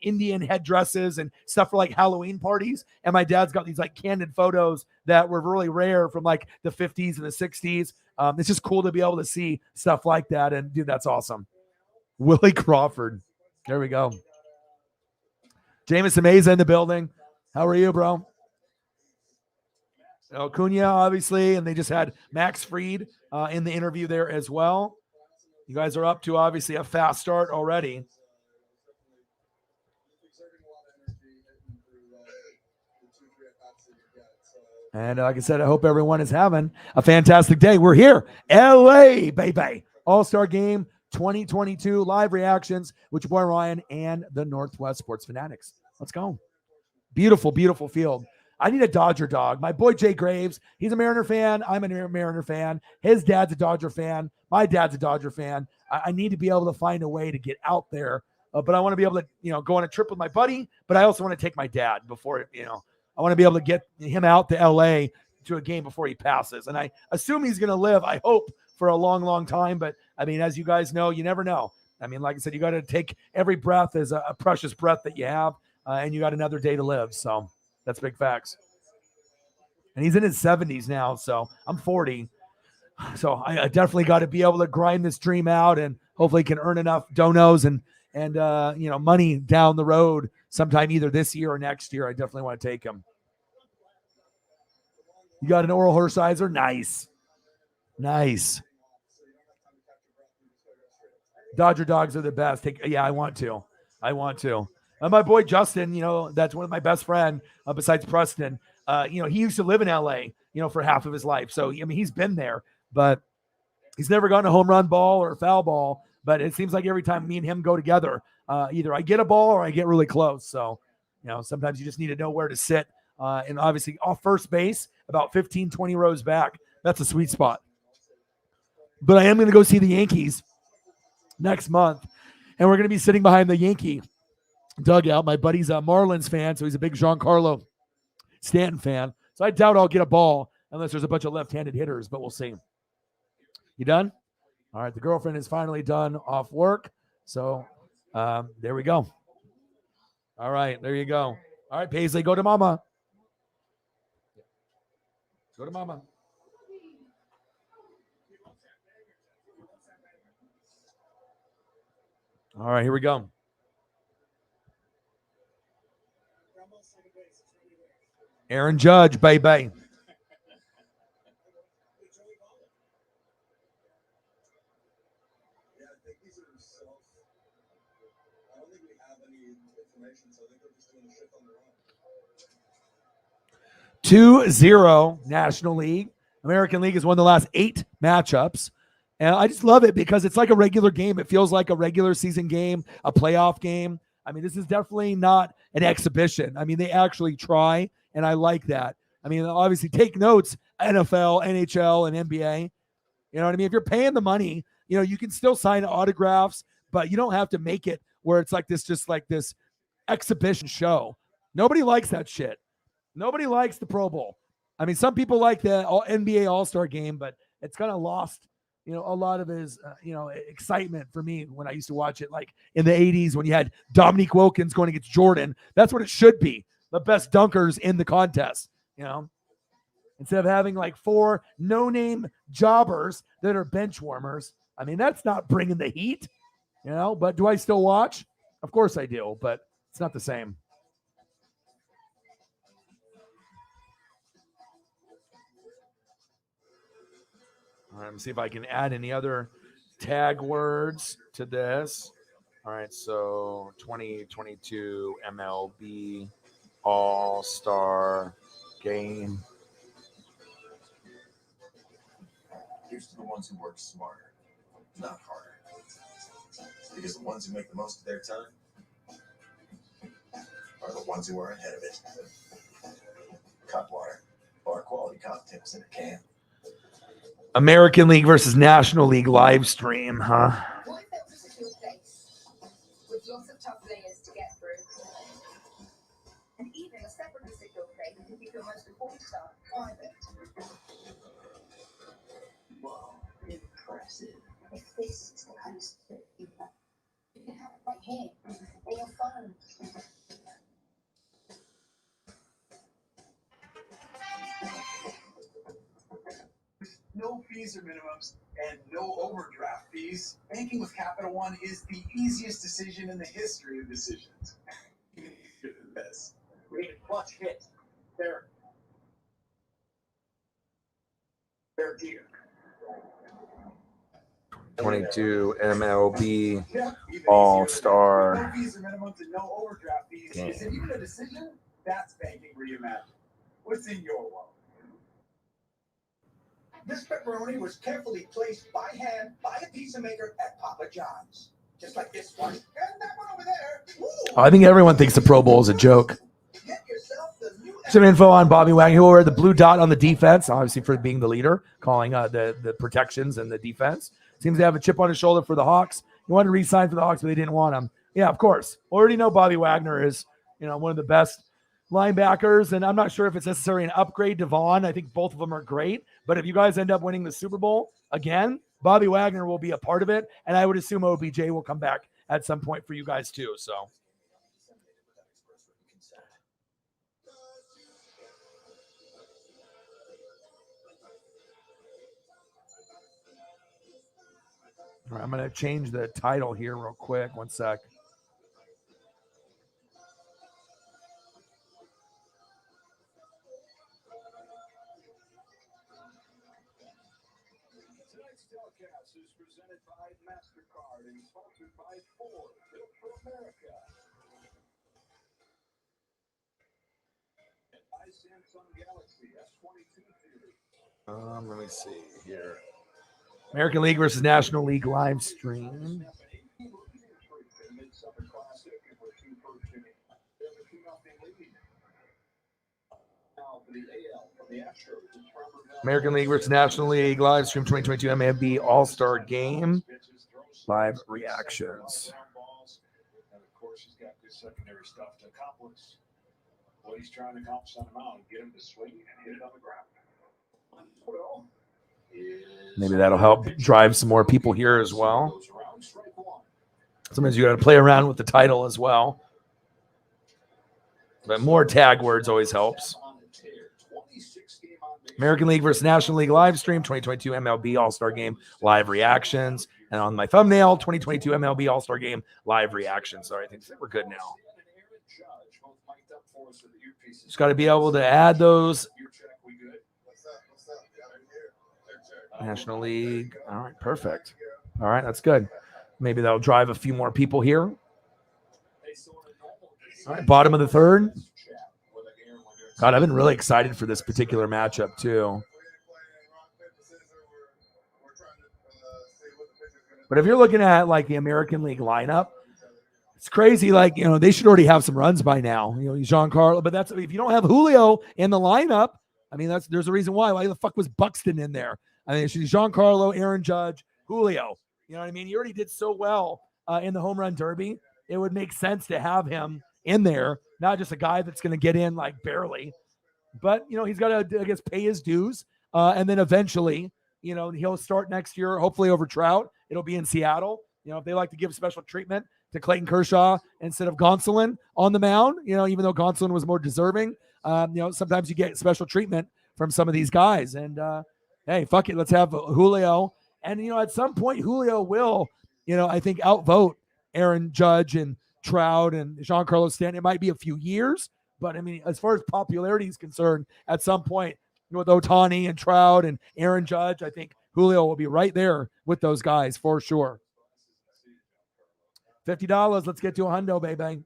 Indian headdresses and stuff for like Halloween parties. And my dad's got these like candid photos that were really rare from like the 50s and the 60s. It's just cool to be able to see stuff like that. And dude, that's awesome. Willie Crawford. There we go. Jameson Meza in the building. How are you, bro? Acuna, obviously, and they just had Max Fried in the interview there as well. You guys are up to obviously a fast start already. And like I said, I hope everyone is having a fantastic day. We're here, LA, baby. All-Star Game 2022 live reactions with your boy Ryan and the Northwest Sports Fanatics. Let's go. Beautiful, beautiful field. I need a Dodger dog. My boy Jay Graves, he's a Mariner fan. I'm a Mariner fan. His dad's a Dodger fan. My dad's a Dodger fan. I need to be able to find a way to get out there. But I want to be able to, go on a trip with my buddy. But I also want to take my dad before, I want to be able to get him out to LA to a game before he passes. And I assume he's going to live, I hope, for a long, long time. But, I mean, as you guys know, you never know. I mean, like I said, you got to take every breath as a precious breath that you have. And you got another day to live. So that's big facts. And he's in his 70s now. So I'm 40. So I definitely got to be able to grind this dream out and hopefully can earn enough donos and money down the road sometime either this year or next year. I definitely want to take him. You got an Oral Hershiser? Nice. Nice. Dodger dogs are the best. I want to. And my boy Justin, that's one of my best friend besides Preston. He used to live in LA, for half of his life. So, I mean, he's been there, but he's never gotten a home run ball or a foul ball. But it seems like every time me and him go together, either I get a ball or I get really close. So, sometimes you just need to know where to sit. And obviously off first base, about 15, 20 rows back. That's a sweet spot. But I am going to go see the Yankees next month. And we're going to be sitting behind the Yankee dugout. My buddy's a Marlins fan, so he's a big Giancarlo Stanton fan. So I doubt I'll get a ball unless there's a bunch of left-handed hitters, but we'll see. You done? All right, the girlfriend is finally done off work. So there we go. All right, there you go. All right, Paisley, go to mama. Go to mama. All right, here we go. Aaron Judge, baby. Yeah, I think these are self. I don't think we have any information, so I think they're just doing the shit on their own. 2-0 National League. American League has won the last 8 matchups. And I just love it because it's like a regular game. It feels like a regular season game, a playoff game. I mean, this is definitely not an exhibition. I mean, they actually try, and I like that. I mean, obviously take notes, NFL, NHL, and NBA. You know what I mean? If you're paying the money, you can still sign autographs, but you don't have to make it where it's like this, just like this exhibition show. Nobody likes that shit. Nobody likes the Pro Bowl. I mean, some people like the NBA All-Star game, but it's kind of lost, a lot of his, excitement for me when I used to watch it, like in the 80s when you had Dominique Wilkins going against Jordan. That's what it should be. The best dunkers in the contest, instead of having like 4 no-name jobbers that are bench warmers. I mean, that's not bringing the heat, but do I still watch? Of course I do, but it's not the same. All right, let me see if I can add any other tag words to this. All right, so 2022 MLB All-Star Game. Here's to the ones who work smarter, not harder. Because the ones who make the most of their time are the ones who are ahead of it. Cutwater, bar quality cocktails in a can. American League versus National League live stream, huh? What if there was a secure place with lots of tough layers to get through? And even a separately secure place could be your most important stuff private. Whoa, impressive. If this is the kind of stuff you can have it right here in your phone. No fees or minimums, and no overdraft fees. Banking with Capital One is the easiest decision in the history of decisions. Even easier than this. Great clutch hit. They're dear. 22 MLB Yeah, even All-Star easier. No fees or minimums and no overdraft fees. Game. Is it even a decision? That's banking reimagined. What's in your world? This pepperoni was carefully placed by hand by a pizza maker at Papa John's. Just like this one. And that one over there. Ooh. I think everyone thinks the Pro Bowl is a joke. Get yourself the new Some info on Bobby Wagner, who will wear the blue dot on the defense, obviously for being the leader, calling the protections and the defense. Seems to have a chip on his shoulder for the Hawks. He wanted to re-sign for the Hawks, but they didn't want him. Yeah, of course. Already know Bobby Wagner is, one of the best linebackers, and I'm not sure if it's necessarily an upgrade to Vaughn. I think both of them are great, but if you guys end up winning the Super Bowl again, Bobby Wagner will be a part of it, and I would assume OBJ will come back at some point for you guys too. So. All right, I'm going to change the title here real quick. One sec. Tonight's telecast is presented by MasterCard and sponsored by Ford, built for America. And by Samsung Galaxy S22 series. Let me see here. American League versus National League live stream. American League versus National League live stream 2022 MLB All-Star Game live reactions. And of course, he's got good secondary stuff to accomplish what he's trying to accomplish on the mound, get him to swing and hit it on the ground. Maybe that'll help drive some more people here as well. Sometimes you got to play around with the title as well. But more tag words always helps. American League versus National League live stream 2022 MLB All-Star Game live reactions. And on my thumbnail, 2022 MLB All-Star Game live reactions. All right, I think we're good now. Just got to be able to add those. National League. All right, perfect. All right, that's good. Maybe that'll drive a few more people here. All right, bottom of the third. God, I've been really excited for this particular matchup too. But if you're looking at like the American League lineup, it's crazy. Like, they should already have some runs by now. Giancarlo, but that's if you don't have Julio in the lineup. I mean, there's a reason why. Why the fuck was Buxton in there? I mean, it's Giancarlo, Aaron Judge, Julio. You know what I mean? He already did so well in the home run derby. It would make sense to have him in there, not just a guy that's going to get in like barely. But, he's got to, I guess, pay his dues. And then eventually, he'll start next year, hopefully over Trout. It'll be in Seattle. If they like to give special treatment to Clayton Kershaw instead of Gonsolin on the mound, even though Gonsolin was more deserving, sometimes you get special treatment from some of these guys. And, hey, fuck it. Let's have Julio. And, at some point, Julio will, I think outvote Aaron Judge and Trout and Giancarlo Stanton. It might be a few years, but I mean, as far as popularity is concerned, at some point, with Ohtani and Trout and Aaron Judge, I think Julio will be right there with those guys for sure. $50. Let's get to a hundo, baby.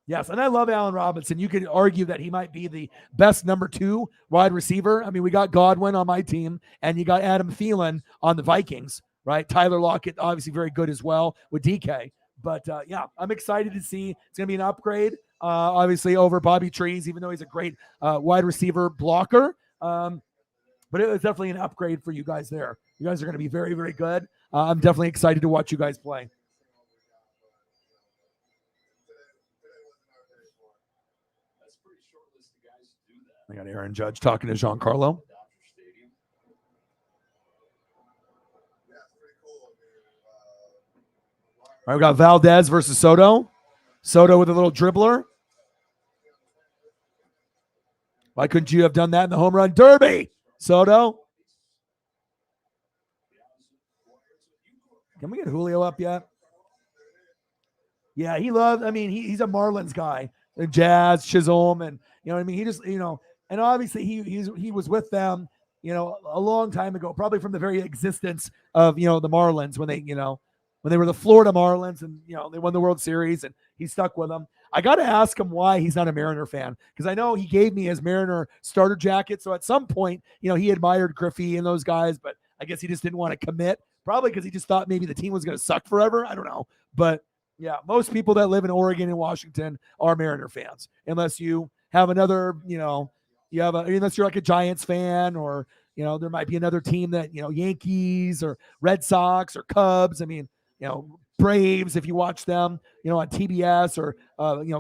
Yes, and I love Allen Robinson. You could argue that he might be the best number 2 wide receiver. I mean, we got Godwin on my team, and you got Adam Thielen on the Vikings, right? Tyler Lockett, obviously very good as well with DK. But, yeah, I'm excited to see. It's going to be an upgrade, obviously, over Bobby Trees, even though he's a great wide receiver blocker. But it was definitely an upgrade for you guys there. You guys are going to be very, very good. I'm definitely excited to watch you guys play. I got Aaron Judge talking to Giancarlo. All right, we got Valdez versus Soto. Soto with a little dribbler. Why couldn't you have done that in the home run derby, Soto? Can we get Julio up yet? Yeah, he's a Marlins guy. The Jazz, Chisholm, and you know what I mean? He just, and obviously he was with them, a long time ago, probably from the very existence of, the Marlins when they were the Florida Marlins and, they won the World Series and he stuck with them. I got to ask him why he's not a Mariner fan because I know he gave me his Mariner starter jacket. So at some point, he admired Griffey and those guys, but I guess he just didn't want to commit, probably because he just thought maybe the team was going to suck forever. I don't know. But yeah, most people that live in Oregon and Washington are Mariner fans, unless you have another, unless you're like a Giants fan or, there might be another team that, Yankees or Red Sox or Cubs. I mean, Braves, if you watch them, on TBS or,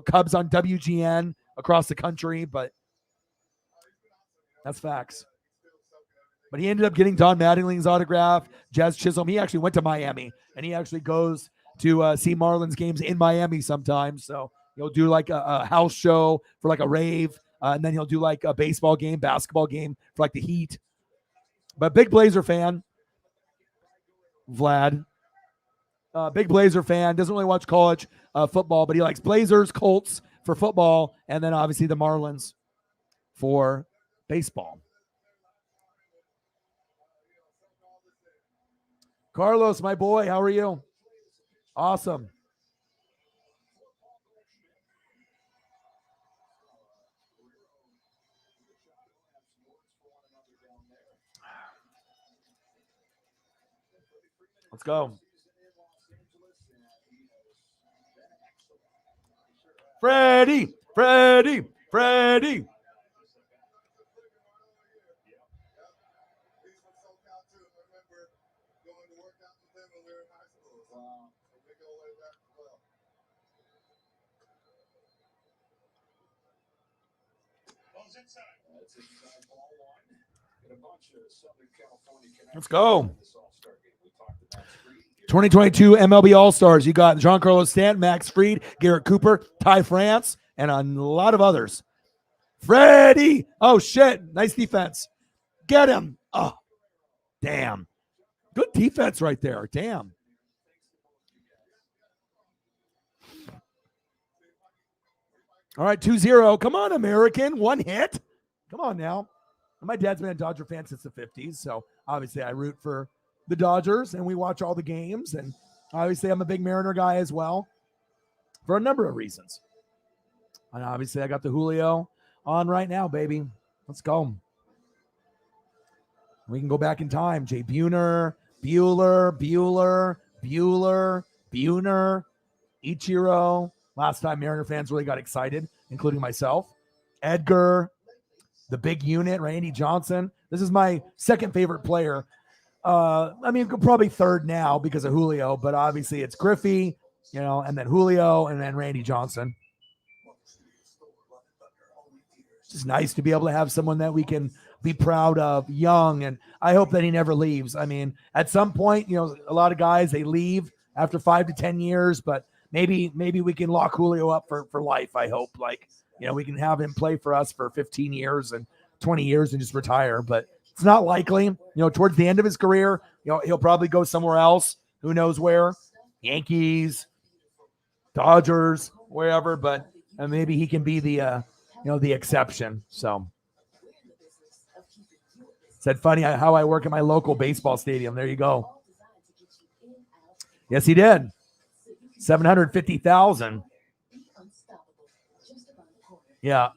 Cubs on WGN across the country, but that's facts. But he ended up getting Don Mattingly's autograph, Jazz Chisholm. He actually went to Miami and he actually goes to see Marlins games in Miami sometimes. So he'll do like a house show for like a rave. And then he'll do like a baseball game, basketball game for like the Heat. But big Blazer fan, Vlad. Big Blazer fan. Doesn't really watch college football, but he likes Blazers, Colts for football, and then obviously the Marlins for baseball. Carlos, my boy, how are you? Awesome. Let's go. Freddie. Let's go. 2022 MLB All-Stars. You got Giancarlo Stanton, Max Fried, Garrett Cooper, Ty France, and a lot of others. Freddie. Oh, shit. Nice defense. Get him. Oh, damn. Good defense right there. Damn. All right, 2-0. Come on, American. One hit. Come on now. My dad's been a Dodger fan since the 50s, so obviously I root for the Dodgers, and we watch all the games, and obviously I'm a big Mariner guy as well for a number of reasons. And obviously I got the Julio on right now, baby. Let's go. We can go back in time. Jay Buhner, Bueller, Ichiro. Last time Mariner fans really got excited, including myself. Edgar, the big unit, Randy Johnson. This is my second favorite player. Probably third now because of Julio, but obviously it's Griffey, and then Julio, and then Randy Johnson. It's just nice to be able to have someone that we can be proud of, young, and I hope that he never leaves. I mean, at some point, a lot of guys, they leave after 5 to 10 years, but maybe we can lock Julio up for life, I hope. We can have him play for us for 15 years and 20 years and just retire, but it's not likely. Towards the end of his career, he'll probably go somewhere else. Who knows where? Yankees, Dodgers, wherever. But maybe he can be the exception. So Said funny how I work at my local baseball stadium. There you go. Yes, he did. 750,000. Yeah.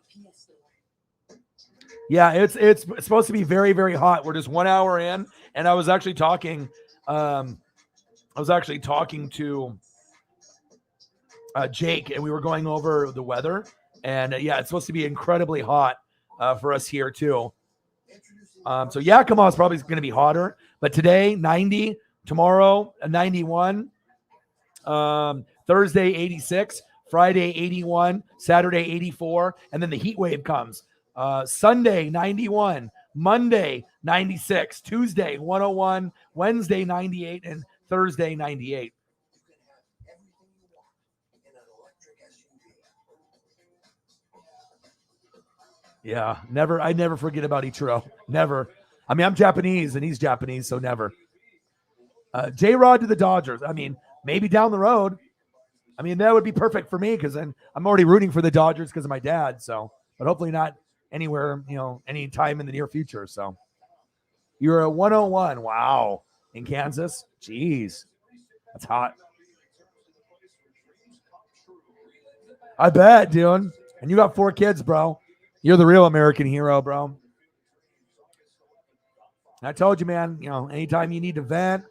Yeah, it's supposed to be very, very hot. We're just 1 hour in, and I was actually talking to Jake, and we were going over the weather, and yeah, it's supposed to be incredibly hot for us here too. So Yakima is probably going to be hotter, but today 90, tomorrow 91, Thursday 86, Friday 81, Saturday 84, and then the heat wave comes. Sunday 91, Monday 96, Tuesday 101, Wednesday 98, and Thursday 98. Yeah, never. I never forget about Ichiro. Never. I mean, I'm Japanese and he's Japanese, so never. J-Rod to the Dodgers. I mean, maybe down the road. I mean, that would be perfect for me because then I'm already rooting for the Dodgers because of my dad. So, but hopefully not anywhere, any time in the near future. So, you're a 101. Wow. In Kansas? Jeez. That's hot. I bet, dude. And you got 4 kids, bro. You're the real American hero, bro. I told you, man, anytime you need to vent,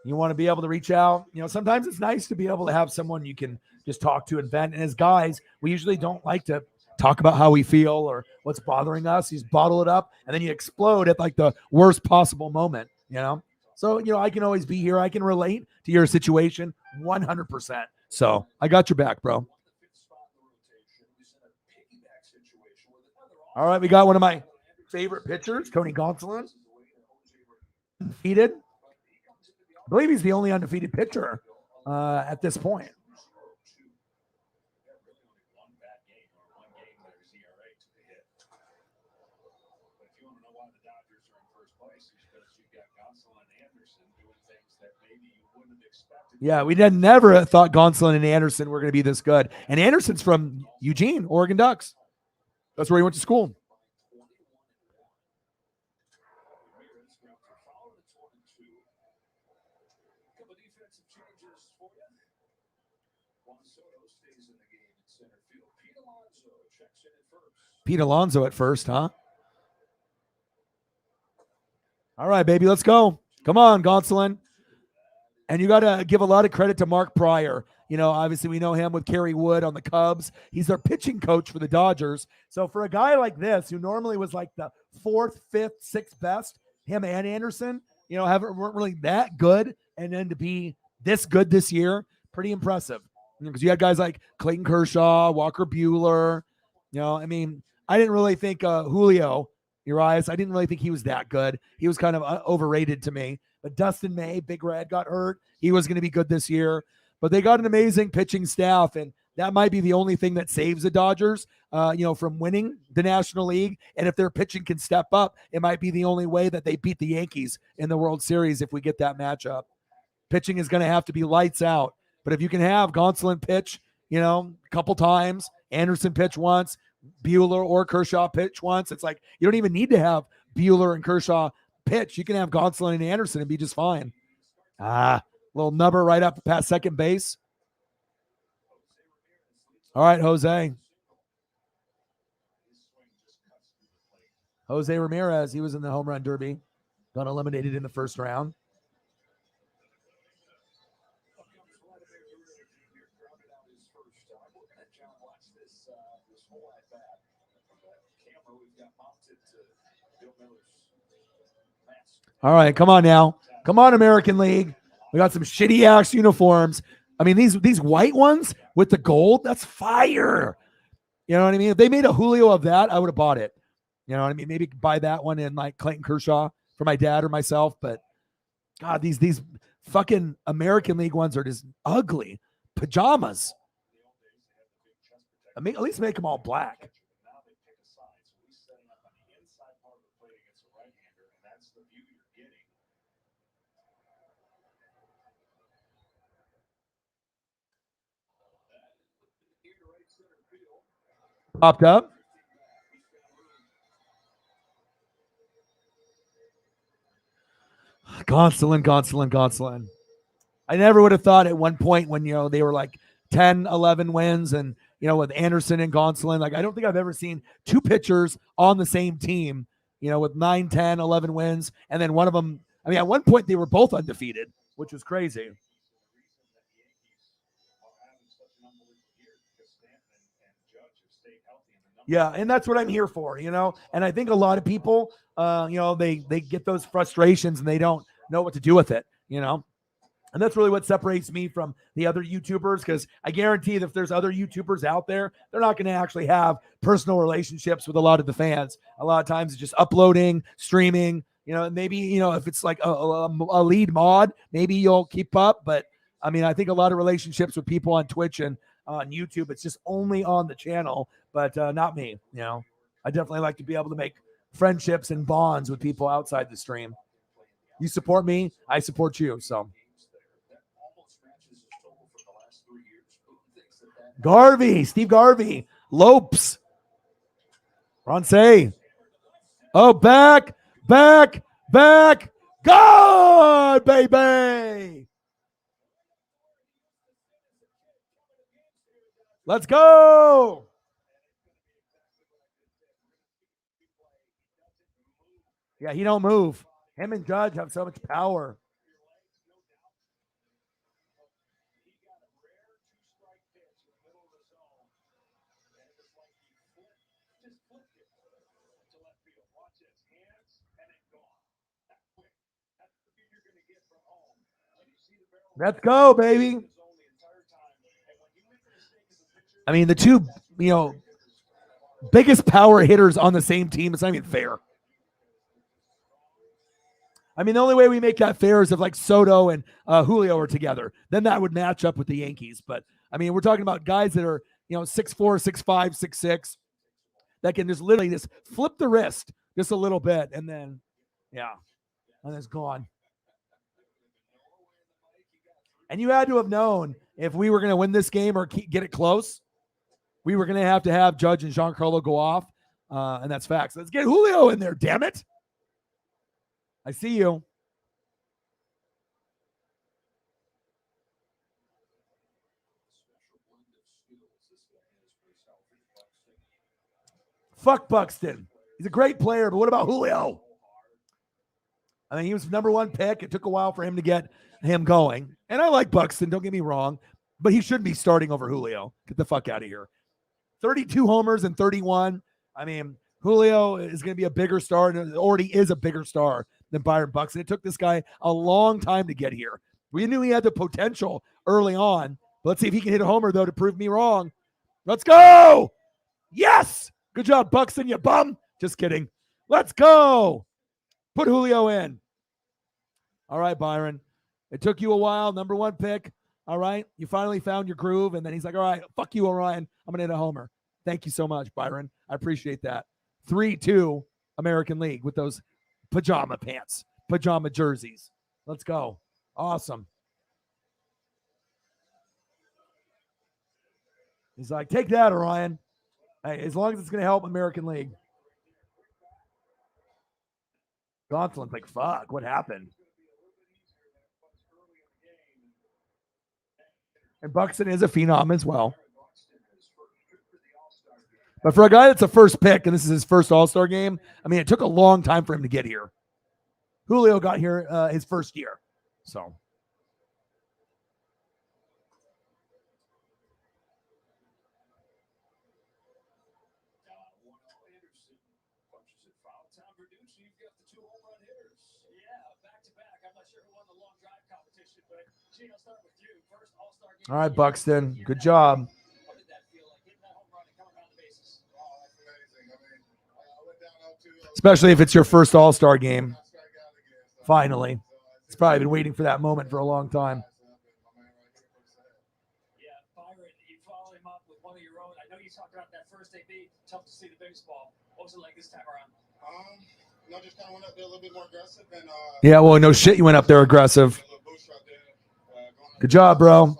you want to be able to reach out. Sometimes it's nice to be able to have someone you can just talk to and vent. And as guys, we usually don't like to talk about how we feel or what's bothering us. You just bottle it up and then you explode at like the worst possible moment, So, I can always be here. I can relate to your situation 100%. So I got your back, bro. All right, we got one of my favorite pitchers, Tony Gonsolin. Undefeated. I believe he's the only undefeated pitcher at this point. Yeah, we never thought Gonsolin and Anderson were going to be this good. And Anderson's from Eugene, Oregon Ducks. That's where he went to school. Pete Alonso at first, huh? All right, baby, let's go. Come on, Gonsolin. And you got to give a lot of credit to Mark Pryor. Obviously we know him with Kerry Wood on the Cubs. He's their pitching coach for the Dodgers. So for a guy like this, who normally was like the 4th, 5th, 6th best, him and Anderson, weren't really that good. And then to be this good this year, pretty impressive. Because you had guys like Clayton Kershaw, Walker Buehler. I didn't really think Julio Urias, I didn't really think he was that good. He was kind of overrated to me. But Dustin May, Big Red, got hurt. He was going to be good this year. But they got an amazing pitching staff, and that might be the only thing that saves the Dodgers, from winning the National League. And if their pitching can step up, it might be the only way that they beat the Yankees in the World Series if we get that matchup. Pitching is going to have to be lights out. But if you can have Gonsolin pitch, a couple times, Anderson pitch once, Buehler or Kershaw pitch once, it's like you don't even need to have Buehler and Kershaw pitch. You can have Gonsolin and Anderson and be just fine. Little number right up past second base. All right, Jose Ramirez, he was in the home run derby. Got eliminated in the first round. All right, come on now. Come on, American League. We got some shitty ass uniforms. I mean, these white ones with the gold, that's fire. You know what I mean? If they made a Julio of that, I would have bought it. You know what I mean? Maybe buy that one in like Clayton Kershaw for my dad or myself. But God, these fucking American League ones are just ugly. Pajamas. I mean, at least make them all black. Popped up. Gonsolin. I never would have thought at one point when, they were like 10, 11 wins and, with Anderson and Gonsolin, like I don't think I've ever seen two pitchers on the same team, with 9, 10, 11 wins. And then one of them, at one point they were both undefeated, which was crazy. Yeah, and that's what I'm here for, And I think a lot of people, they get those frustrations and they don't know what to do with it, And that's really what separates me from the other YouTubers, because I guarantee that if there's other YouTubers out there, they're not going to actually have personal relationships with a lot of the fans. A lot of times it's just uploading, streaming, maybe, if it's like a lead mod, maybe you'll keep up. But I think a lot of relationships with people on Twitch and on YouTube, it's just only on the channel, but not me. I definitely like to be able to make friendships and bonds with people outside the stream. You support me, I support you. So Steve Garvey, Lopes, Ronce. Oh, back, God, baby. Let's go. Yeah, he don't move. Him and Judge have so much power. Let's go, baby. The two, biggest power hitters on the same team, it's not even fair. The only way we make that fair is if like Soto and Julio are together. Then that would match up with the Yankees. But we're talking about guys that are 6'4", 6'5", 6'6", that can just literally just flip the wrist just a little bit, and then and it's gone. And you had to have known if we were going to win this game or get it close, we were going to have Judge and Giancarlo go off, and that's facts. Let's get Julio in there, damn it. I see you. Fuck Buxton. He's a great player, but what about Julio? He was number one pick. It took a while for him to get him going. And I like Buxton, don't get me wrong, but he shouldn't be starting over Julio. Get the fuck out of here. 32 homers and 31. Julio is going to be a bigger star, and already is a bigger star than Byron Buxton. It took this guy a long time to get here. We knew he had the potential early on. But let's see if he can hit a homer, though, to prove me wrong. Let's go. Yes. Good job, Buxton, you bum. Just kidding. Let's go. Put Julio in. All right, Byron. It took you a while. Number one pick. All right. You finally found your groove. And then he's like, all right, fuck you, Orion. I'm going to hit a homer. Thank you so much, Byron. I appreciate that. 3-2 American League with those pajama pants, pajama jerseys. Let's go. Awesome. He's like, take that, Orion. Hey, as long as it's going to help American League. Gonsolin's like, fuck, what happened? And Buxton is a phenom as well. But for a guy that's a first pick, and this is his first All-Star game, it took a long time for him to get here. Julio got here his first year. So. All right, Buxton. Good job. Especially if it's your first All-Star game. Finally. It's probably been waiting for that moment for a long time. Yeah, Byron, you follow him up with one of your own. I know you talked about that first AB. Tough to see the baseball. What was it like this time around? Just kind of went up there a little bit more aggressive. And, yeah, well, no shit, you went up there aggressive. Good job, bro.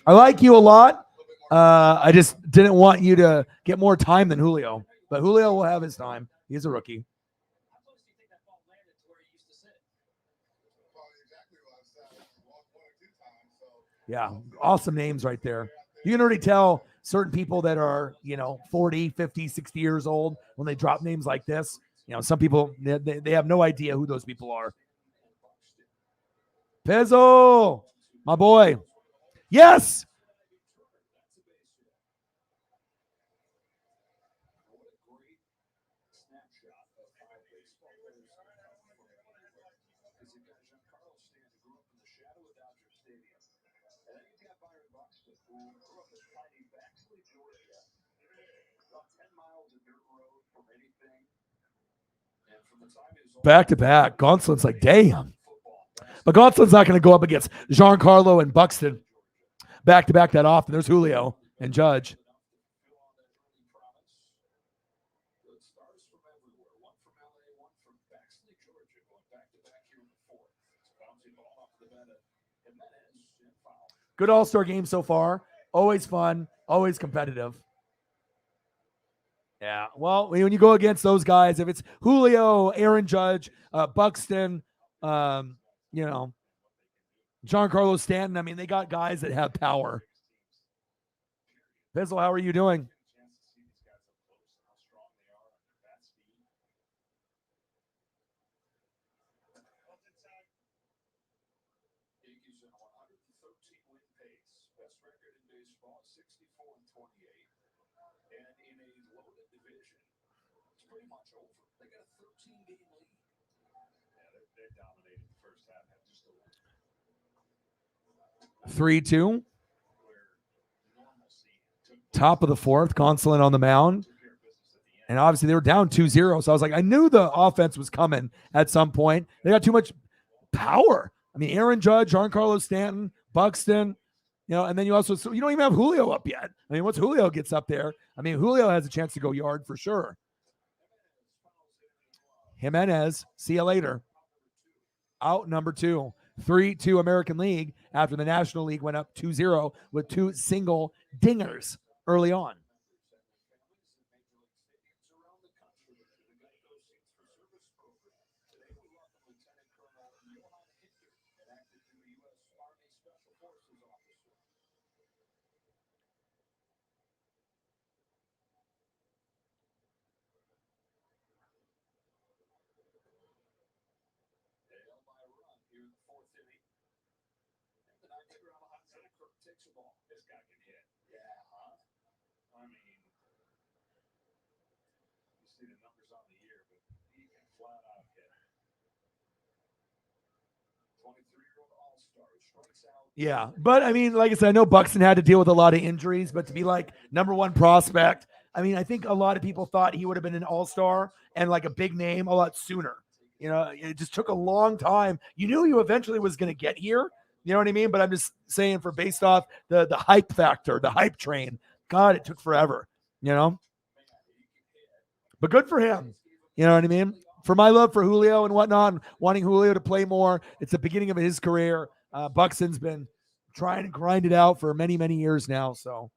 I like you a lot. I just didn't want you to get more time than Julio. But Julio will have his time. He's a rookie. Yeah, awesome names right there. You can already tell certain people that are, 40, 50, 60 years old when they drop names like this. Some people, they have no idea who those people are. Pizzo, my boy. Yes. Back to back. Gonsolin's like, damn. But Gonsolin's not going to go up against Giancarlo and Buxton back to back that often. There's Julio and Judge. Good All-Star game so far. Always fun. Always competitive. Yeah. Well, when you go against those guys, if it's Julio, Aaron Judge, Buxton, Giancarlo Stanton, I mean, they got guys that have power. Bizzle, how are you doing? Much over. They got a 13-game lead. Yeah, they dominated the first half. 3-2. Top of the fourth, Gonsolin on the mound. And obviously they were down 2-0. So I was like, I knew the offense was coming at some point. They got too much power. I mean, Aaron Judge, Giancarlo Stanton, Buxton, and then you don't even have Julio up yet. I mean, once Julio gets up there, Julio has a chance to go yard for sure. Jimenez, see you later. Out number 2. 3-2 American League after the National League went up 2-0 with 2 single dingers early on. This guy can hit. Yeah, huh? I mean, you see the numbers on the year, but he can flat out hit. 23-year-old all-star strikes out. Yeah, but like I said, I know Buxton had to deal with a lot of injuries, but to be like number 1 prospect, I think a lot of people thought he would have been an all-star and like a big name a lot sooner. It just took a long time. You knew he eventually was going to get here. You know what I mean? But I'm just saying based off the hype factor, the hype train. God, it took forever, But good for him. You know what I mean? For my love for Julio and whatnot, wanting Julio to play more, it's the beginning of his career. Buxton's been trying to grind it out for many, many years now. So.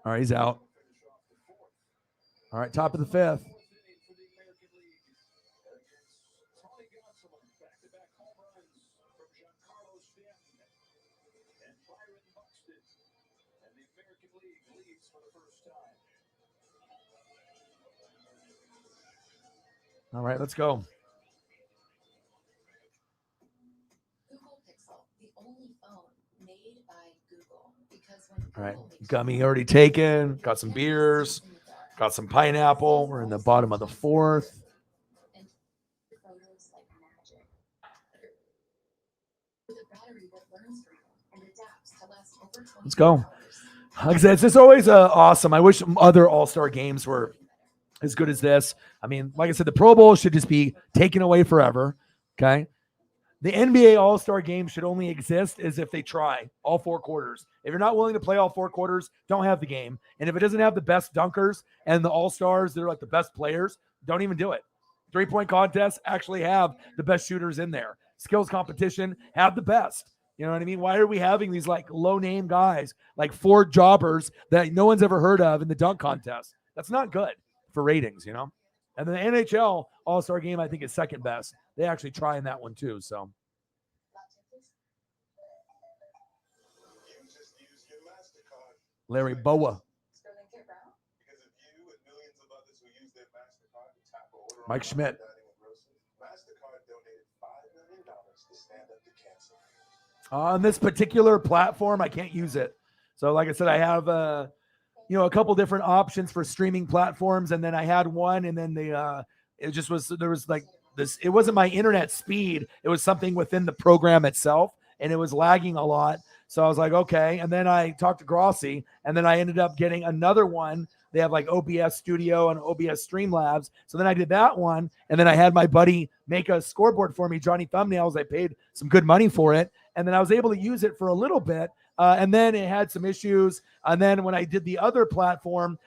All right, he's out. All right, top of the 5th. All right, let's go. Google Pixel, the only phone made by Google. Because when All right, Google makes gummy already taken. Got some beers. Got some pineapple. We're in the bottom of the 4th. and photos like magic. With a battery that learns from you and adapts to last over 20 Let's go. hours. Like I said, it's just always awesome. I wish other All-Star games were as good as this. Like I said, the Pro Bowl should just be taken away forever. Okay. The NBA All-Star game should only exist as if they try all 4 quarters. If you're not willing to play all 4 quarters, don't have the game. And if it doesn't have the best dunkers and the All-Stars that are like the best players, don't even do it. 3-point contests actually have the best shooters in there. Skills competition, have the best. You know what I mean? Why are we having these like low name guys, like 4 jobbers that no one's ever heard of in the dunk contest? That's not good for ratings, you know? And then the NHL All-Star game, I think, is second best. They actually try in that one too. So You just use your MasterCard. Larry Boa, Sterling K. Brown. Because of you and millions of others who use their MasterCard to tap or order Mike online Schmidt. dining with groceries, MasterCard donated $5 million to stand up to cancer. On this particular platform, I can't use it. So like I said, I have a couple different options for streaming platforms, and then I had one, and then it just was, there was like this, it wasn't my internet speed, it was something within the program itself, and it was lagging a lot. So I was like, okay. And then I talked to Grossi, and then I ended up getting another one. They have like OBS Studio and OBS Streamlabs. So then I did that one, and then I had my buddy make a scoreboard for me, Johnny Thumbnails. I paid some good money for it, and then I was able to use it for a little bit. And then it had some issues. And then when I did the other platform,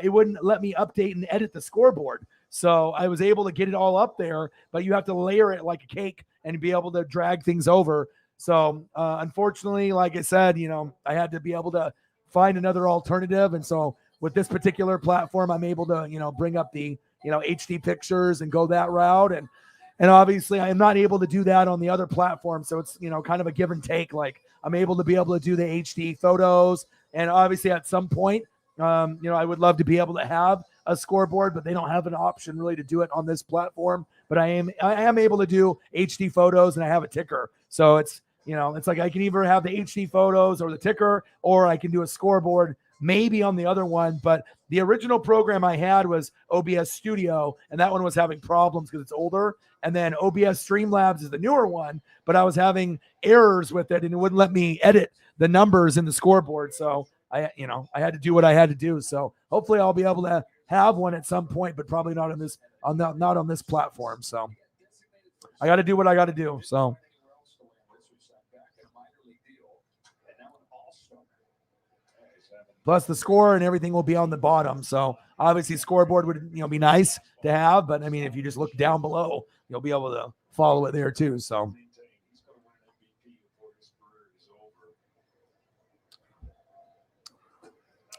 it wouldn't let me update and edit the scoreboard. So I was able to get it all up there, but you have to layer it like a cake and be able to drag things over. So unfortunately, like I said, I had to be able to find another alternative. And so with this particular platform, I'm able to, bring up the, HD pictures and go that route. And obviously I am not able to do that on the other platform. So it's, kind of a give and take. Like I'm able to do the HD photos. And obviously at some point, I would love to be able to have a scoreboard, but they don't have an option really to do it on this platform. But I am able to do HD photos, and I have a ticker. So it's, it's like I can either have the HD photos or the ticker, or I can do a scoreboard maybe on the other one. But the original program I had was OBS Studio, and that one was having problems because it's older. And then OBS Streamlabs is the newer one, but I was having errors with it, and it wouldn't let me edit the numbers in the scoreboard. So I had to do what I had to do. So hopefully I'll be able to have one at some point, but probably not on this platform. So I got to do what I got to do. So. Plus the score and everything will be on the bottom. So obviously scoreboard would, be nice to have, but I mean, if you just look down below, you'll be able to follow it there too. So.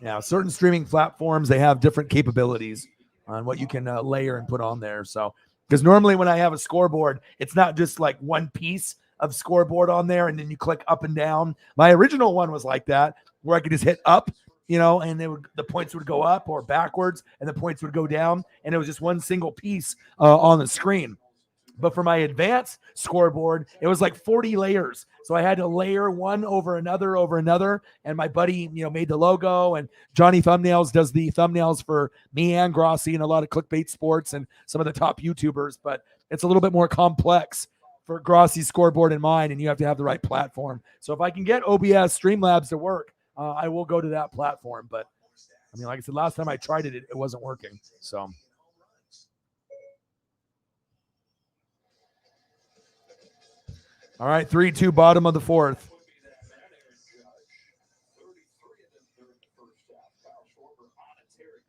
Yeah, certain streaming platforms, they have different capabilities on what you can layer and put on there. So, because normally when I have a scoreboard, it's not just like one piece of scoreboard on there and then you click up and down. My original one was like that, where I could just hit up, and the points would go up or backwards and the points would go down. And it was just one single piece on the screen. But for my advanced scoreboard, it was like 40 layers. So I had to layer one over another. And my buddy, made the logo, and Johnny Thumbnails does the thumbnails for me and Grossi and a lot of clickbait sports and some of the top YouTubers. But it's a little bit more complex for Grossi's scoreboard and mine, and you have to have the right platform. So if I can get OBS Streamlabs to work, I will go to that platform. But I mean, like I said, last time I tried it, it wasn't working. So. All right, 3-2, bottom of the fourth.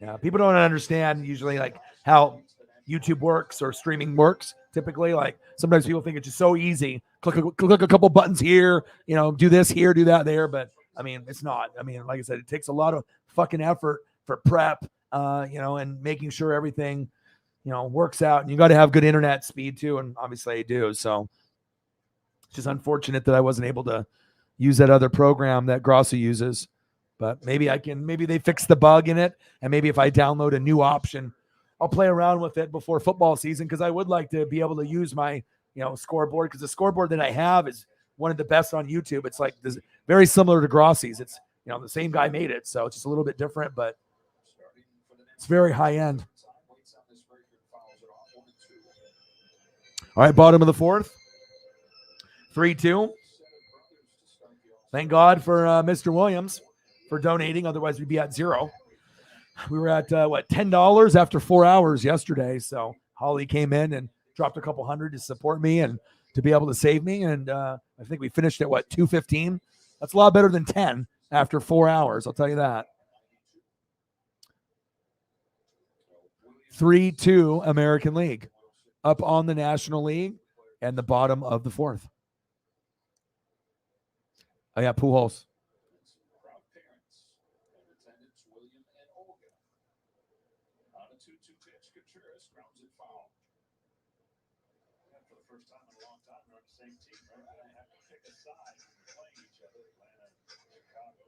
Yeah, people don't understand usually like how YouTube works or streaming works. Typically, like sometimes people think it's just so easy. Click a couple buttons here, do this here, do that there. But I mean, it's not. I mean, like I said, it takes a lot of fucking effort for prep, and making sure everything, works out. And you got to have good internet speed too. And obviously I do. So. It's just unfortunate that I wasn't able to use that other program that Grossi uses, but maybe they fix the bug in it. And maybe if I download a new option, I'll play around with it before football season. Cause I would like to be able to use my, scoreboard. Cause the scoreboard that I have is one of the best on YouTube. It's like this, very similar to Grossi's. It's, the same guy made it. So it's just a little bit different, but it's very high end. All right. Bottom of the fourth. 3-2. Thank God for Mr. Williams for donating. Otherwise, we'd be at zero. We were at, $10 after 4 hours yesterday. So Holly came in and dropped a couple hundred to support me and to be able to save me. And I think we finished at, $2.15. That's a lot better than 10 after 4 hours. I'll tell you that. 3-2 American League. Up on the National League and the bottom of the fourth. Oh yeah, Pujols. Proud parents in attendance, William and Olga. On a 2-2 pitch, Contreras grounds it foul. And for the first time in a long time, they're on the same team. Remember, they have to pick a side when they're playing each other. Atlanta and Chicago.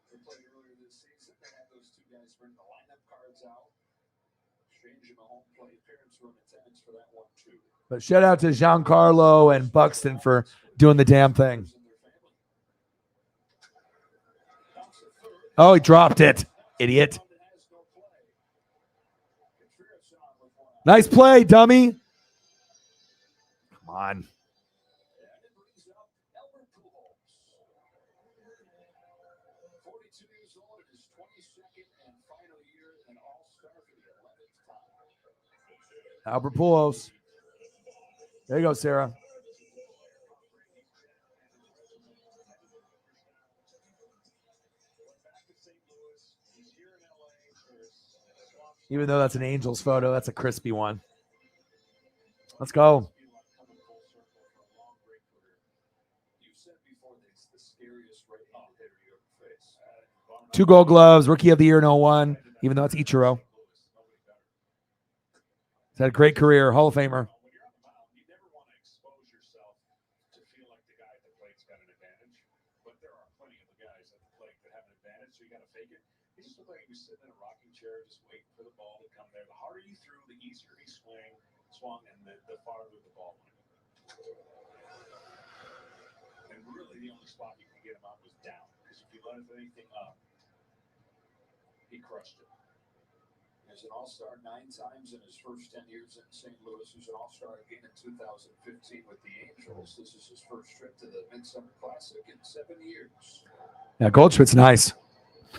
They played earlier this season. They had those two guys bring the lineup cards out. Exchanging the home plate appearance were in attendance for that one, too. But shout out to Giancarlo and Buxton for doing the damn thing. Oh, he dropped it. Idiot. Nice play, dummy. Come on. Albert Pujols. There you go, Sarah. Even though that's an Angels photo, that's a crispy one. Let's go. Two Gold Gloves, Rookie of the Year in 01, even though it's Ichiro. He's had a great career, Hall of Famer. Swung and the farther the ball went. And really the only spot you could get him out was down. Because if you let anything up, he crushed it. He's an all-star 9 times in his first 10 years in St. Louis. He's an all-star again in 2015 with the Angels. This is his first trip to the Midsummer Classic in 7 years. Yeah, Goldschmidt's nice.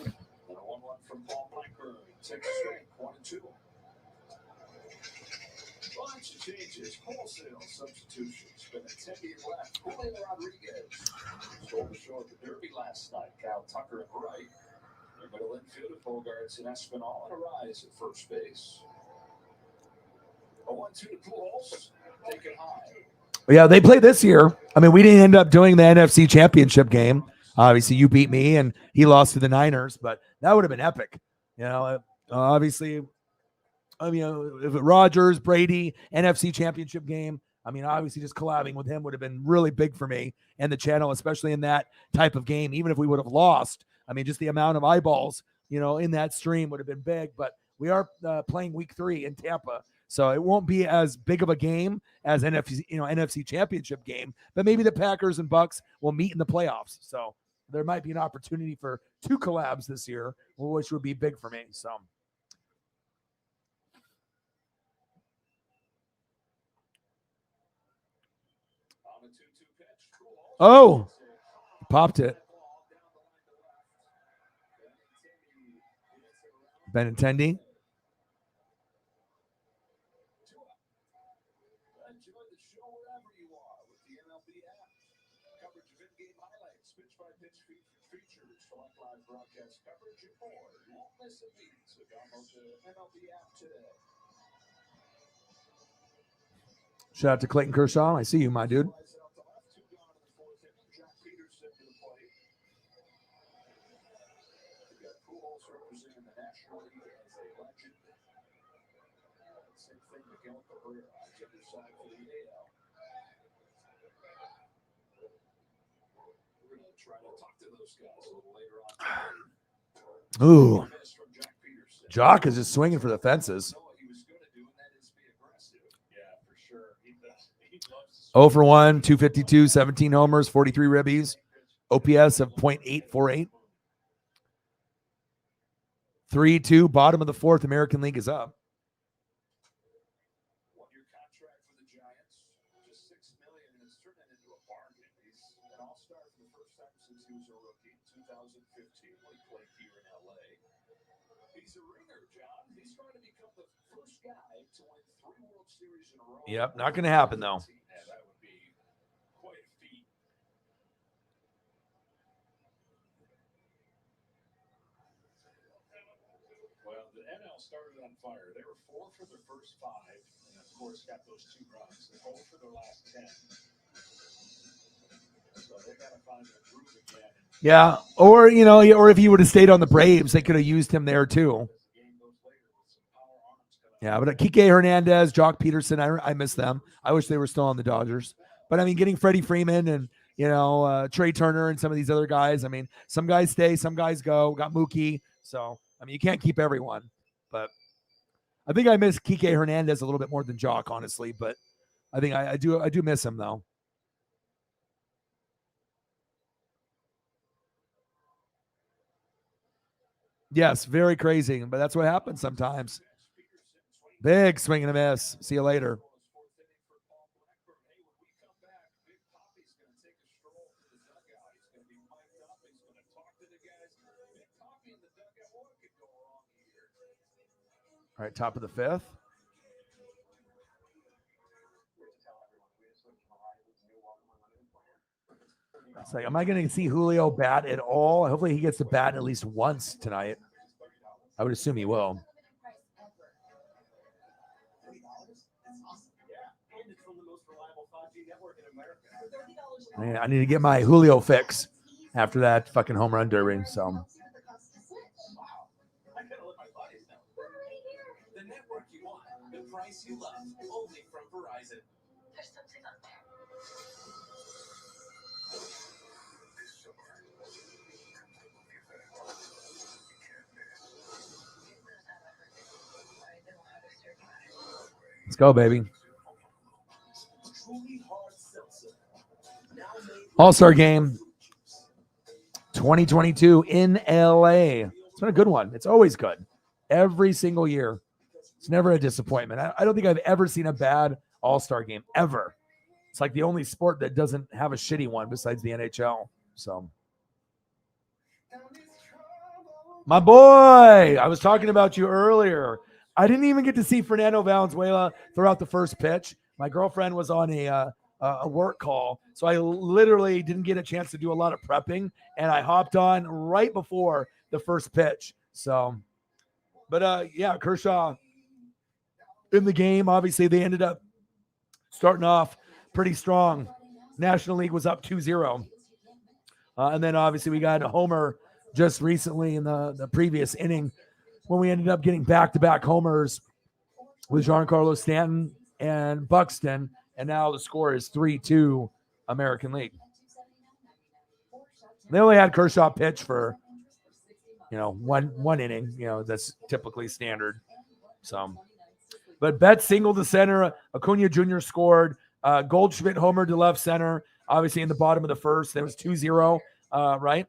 And a 1-1 from Paul Blackburn. Takes strike, 1-2. Bunch of changes, wholesale substitutions. Benintendi left. Julio Rodriguez stole the show at the Derby last night. Cal Tucker at right. Their middle infield of Bogarts and Espinal and a rise at first base. A 1-2 to Pujols. Take it high. Yeah, they played this year. I mean, we didn't end up doing the NFC Championship game. Obviously, you beat me, and he lost to the Niners, but that would have been epic. You know, obviously. I mean, if it Rodgers, Brady, NFC Championship game, I mean, obviously just collabing with him would have been really big for me and the channel, especially in that type of game. Even if we would have lost, I mean, just the amount of eyeballs, you know, in that stream would have been big. But we are playing week 3 in Tampa, so it won't be as big of a game as NFC Championship game. But maybe the Packers and Bucks will meet in the playoffs. So there might be an opportunity for 2 collabs this year, which would be big for me. So. Oh, popped it. Benintendi. Enjoy the show wherever you are with the MLB app. Coverage of in-game highlights, pitch-by-pitch features, select live broadcast coverage, and more. You won't miss a beat, so download the MLB app today. Shout out to Clayton Kershaw. I see you, my dude. Ooh. Jock is just swinging for the fences. 0 for 1, 252, 17 homers, 43 ribbies, OPS of .848. 3-2, bottom of the 4th, American League is up. One-year contract for the Giants, just $6 million, and it's turned into a bargain. He's an all-star for the first time since he was a rookie in 2015 when he played here in LA. He's a ringer, John. He's trying to become the first guy to win 3 World Series in a row. Yep, not going to happen though. Yeah, that would be quite a feat. Well, the NL started on fire. They were 4 for their first 5, and of course got those 2 runs. 0 for their last 10. So they got to find their groove again. Yeah, or or if he would have stayed on the Braves, they could have used him there too. Game goes later with some power arms coming. Yeah, but Kike Hernandez, Jock Peterson, I miss them. I wish they were still on the Dodgers. But I mean, getting Freddie Freeman and Trey Turner and some of these other guys. I mean, some guys stay, some guys go. Got Mookie, so I mean, you can't keep everyone. But I think I miss Kike Hernandez a little bit more than Jock, honestly. But I think I do miss him though. Yes, very crazy, but that's what happens sometimes. Big swing and a miss. See you later. All right, top of the fifth. It's like, am I going to see Julio bat at all? Hopefully he gets to bat at least once tonight. I would assume he will. Man, I need to get my Julio fix after that fucking home run derby. So. The network you want, the price you love, only from Verizon. There's something up there. Let's go, baby. All-Star Game 2022 in LA. It's been a good one. It's always good. Every single year. It's never a disappointment. I don't think I've ever seen a bad All-Star Game, ever. It's like the only sport that doesn't have a shitty one besides the NHL. So, my boy, I was talking about you earlier. I didn't even get to see Fernando Valenzuela throw out the first pitch. My girlfriend was on a work call, so I literally didn't get a chance to do a lot of prepping, and I hopped on right before the first pitch. So, but yeah, Kershaw in the game. Obviously, they ended up starting off pretty strong. National League was up 2-0. And then obviously we got a homer just recently in the previous inning when we ended up getting back-to-back homers with Giancarlo Stanton and Buxton. And now the score is 3-2 American League. They only had Kershaw pitch for, one inning. That's typically standard. So, but Betts singled to center. Acuna Jr. scored. Goldschmidt homered to left center. Obviously in the bottom of the first, there was 2-0, right?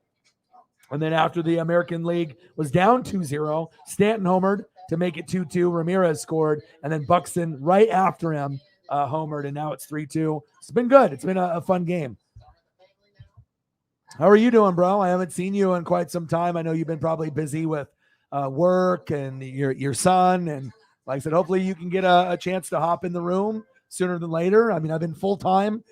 And then after the American League was down 2-0, Stanton homered to make it 2-2. Ramirez scored, and then Buxton right after him homered, and now it's 3-2. It's been good. It's been a fun game. How are you doing, bro? I haven't seen you in quite some time. I know you've been probably busy with work and your son, and like I said, hopefully you can get a chance to hop in the room sooner than later. I mean, I've been full-time,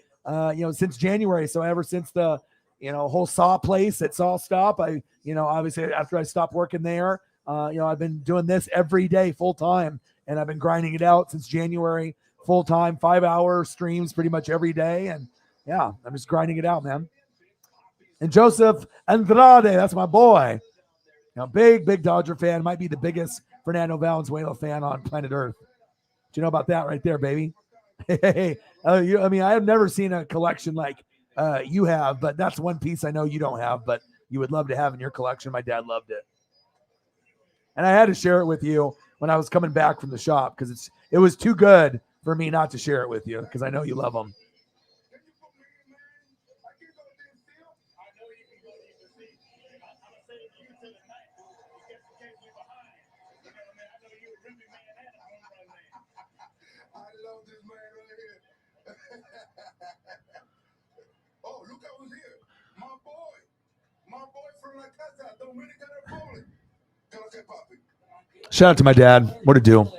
since January. So ever since the, whole saw place at Saw Stop, obviously after I stopped working there, I've been doing this every day full-time, and I've been grinding it out since January full-time, 5-hour streams pretty much every day. And yeah, I'm just grinding it out, man. And Joseph Andrade, that's my boy. Big Dodger fan, might be the biggest Fernando Valenzuela fan on planet Earth. Do you know about that right there, baby? Hey, I have never seen a collection like you have, but that's one piece I know you don't have, but you would love to have in your collection. My dad loved it. And I had to share it with you when I was coming back from the shop because it was too good for me not to share it with you because I know you love them. Oh, look, I was here. My boy from La Casa, Dominican Republic. Okay, Poppy. Shout out to my dad. What to do? My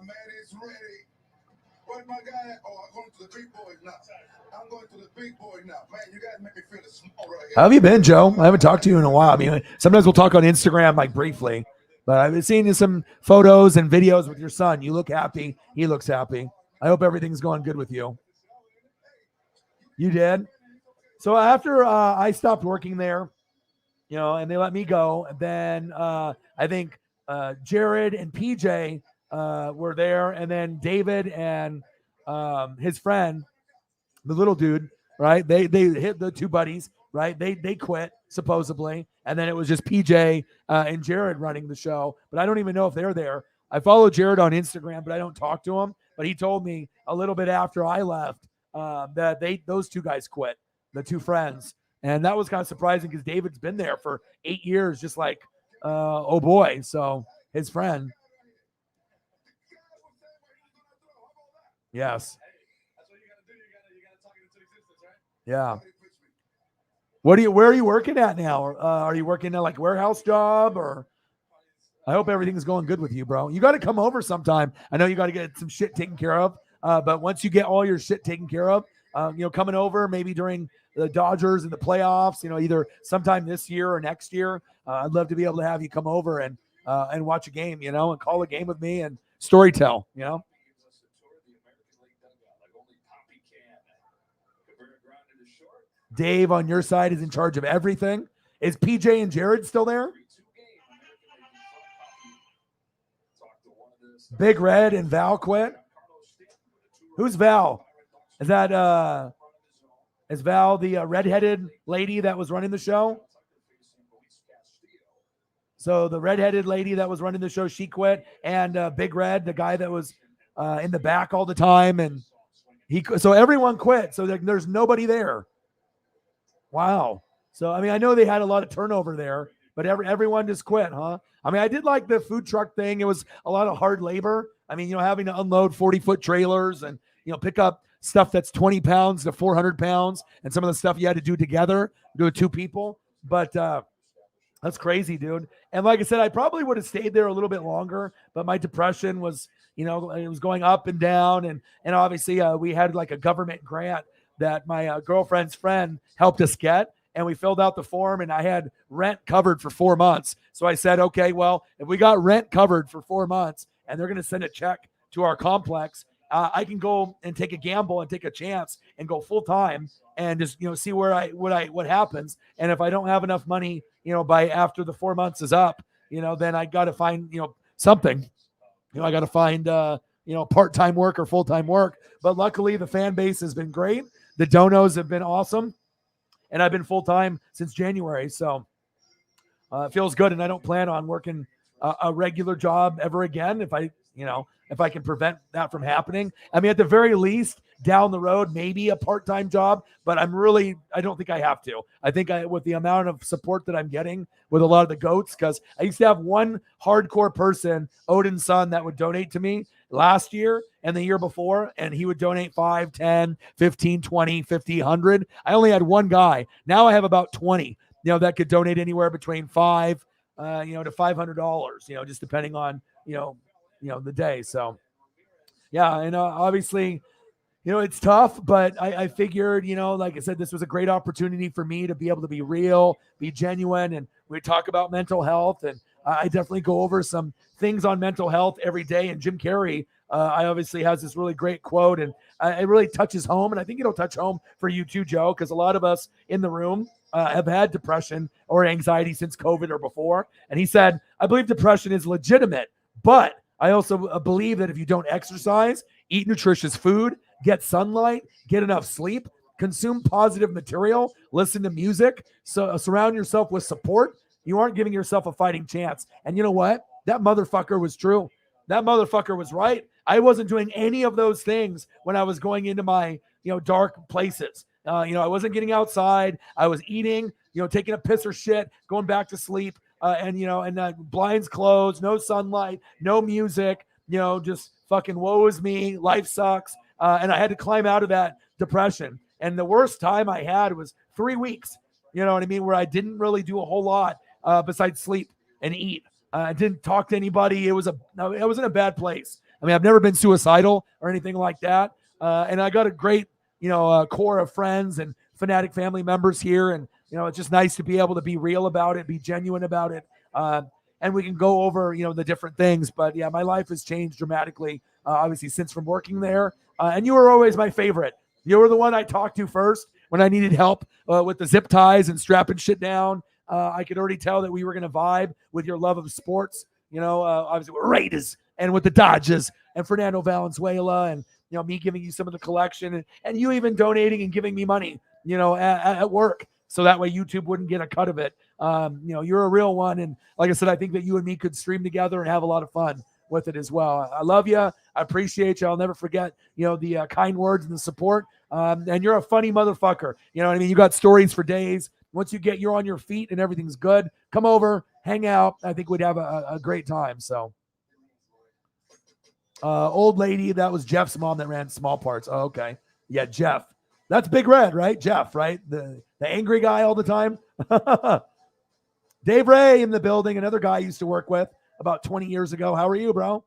man is ready. Where's my guy? Oh, I'm going to the big boys now. I'm going to the big boy now. Man, you guys make me feel small right here. How have you been, Joe? I haven't talked to you in a while. I mean, sometimes we'll talk on Instagram, like briefly, but I've been seeing you some photos and videos with your son. You look happy. He looks happy. I hope everything's going good with you. You did? So after I stopped working there, and they let me go, and then I think Jared and PJ were there, and then David and his friend, the little dude, right? They hit the two buddies, right? They quit supposedly, and then it was just PJ and Jared running the show. But I don't even know if they're there. I follow Jared on Instagram, but I don't talk to him. But he told me a little bit after I left that those two guys quit, the two friends, and that was kind of surprising because David's been there for 8 years, just like oh boy, so his friend. Yes. That's what you gotta do. You gotta talk it into existence, right? Yeah. Where are you working at now? Are you working at like a warehouse job, or I hope everything's going good with you, bro. You got to come over sometime. I know you got to get some shit taken care of. But once you get all your shit taken care of, coming over maybe during the Dodgers and the playoffs, either sometime this year or next year, I'd love to be able to have you come over and watch a game, and call a game with me and story tell, Dave on your side is in charge of everything. Is PJ and Jared still there? Big Red and Val quit. Who's Val? Is Val the redheaded lady that was running the show? So the redheaded lady that was running the show, she quit, and Big Red, the guy that was in the back all the time, and so everyone quit. So there's nobody there. Wow. So, I know they had a lot of turnover there, but everyone just quit, huh? I did like the food truck thing. It was a lot of hard labor. Having to unload 40-foot trailers and, pick up stuff that's 20 pounds to 400 pounds and some of the stuff you had to do together, do with two people. But that's crazy, dude. And like I said, I probably would have stayed there a little bit longer, but my depression was, it was going up and down. And obviously we had like a government grant that my girlfriend's friend helped us get, and we filled out the form, and I had rent covered for 4 months. So I said, okay, well, if we got rent covered for 4 months and they're going to send a check to our complex, I can go and take a gamble and take a chance and go full time and just, see what happens. And if I don't have enough money, by after the 4 months is up, then I got to find, something, I got to find, part-time work or full-time work. But luckily the fan base has been great. The donos have been awesome, and I've been full-time since January. So it feels good. And I don't plan on working a regular job ever again. If I can prevent that from happening, at the very least down the road, maybe a part-time job, but I don't think I have to. I think with the amount of support that I'm getting with a lot of the goats, because I used to have one hardcore person, Odin's son, that would donate to me last year and the year before, and he would donate 5, 10, 15, 20, 50, 100. I only had one guy. Now I have about 20, that could donate anywhere between $5 to $500, just depending on, the day. So yeah. And obviously, it's tough, but I figured, like I said, this was a great opportunity for me to be able to be real, be genuine. And we talk about mental health, and I definitely go over some things on mental health every day. And Jim Carrey, I obviously has this really great quote, and it really touches home. And I think it'll touch home for you too, Joe, because a lot of us in the room have had depression or anxiety since COVID or before. And he said, I believe depression is legitimate, but I also believe that if you don't exercise, eat nutritious food, get sunlight, get enough sleep, consume positive material, listen to music, so surround yourself with support, you aren't giving yourself a fighting chance. And you know what? That motherfucker was true. That motherfucker was right. I wasn't doing any of those things when I was going into my, dark places. I wasn't getting outside. I was eating, taking a piss or shit, going back to sleep, and blinds closed, no sunlight, no music, just fucking woe is me. Life sucks. And I had to climb out of that depression. And the worst time I had was 3 weeks, where I didn't really do a whole lot besides sleep and eat. I didn't talk to anybody. I was in a bad place. I've never been suicidal or anything like that. And I got a great, core of friends and Fanatic family members here. And, it's just nice to be able to be real about it, be genuine about it. And we can go over, the different things. But yeah, my life has changed dramatically, obviously, since from working there. And you were always my favorite. You were the one I talked to first when I needed help with the zip ties and strapping shit down. I could already tell that we were going to vibe with your love of sports. Obviously with Raiders and with the Dodgers and Fernando Valenzuela and, me giving you some of the collection and you even donating and giving me money, at work. So that way YouTube wouldn't get a cut of it. You're a real one. And like I said, I think that you and me could stream together and have a lot of fun with it as well. I love you. I appreciate you. I'll never forget, the kind words and the support. And you're a funny motherfucker. You know what I mean? You got stories for days. Once you're on your feet and everything's good, come over, hang out. I think we'd have a great time. So, old lady, that was Jeff's mom that ran Small Parts. Oh, okay. Yeah, Jeff. That's Big Red, right? Jeff, right? The angry guy all the time. Dave Ray in the building, another guy I used to work with about 20 years ago. How are you, bro?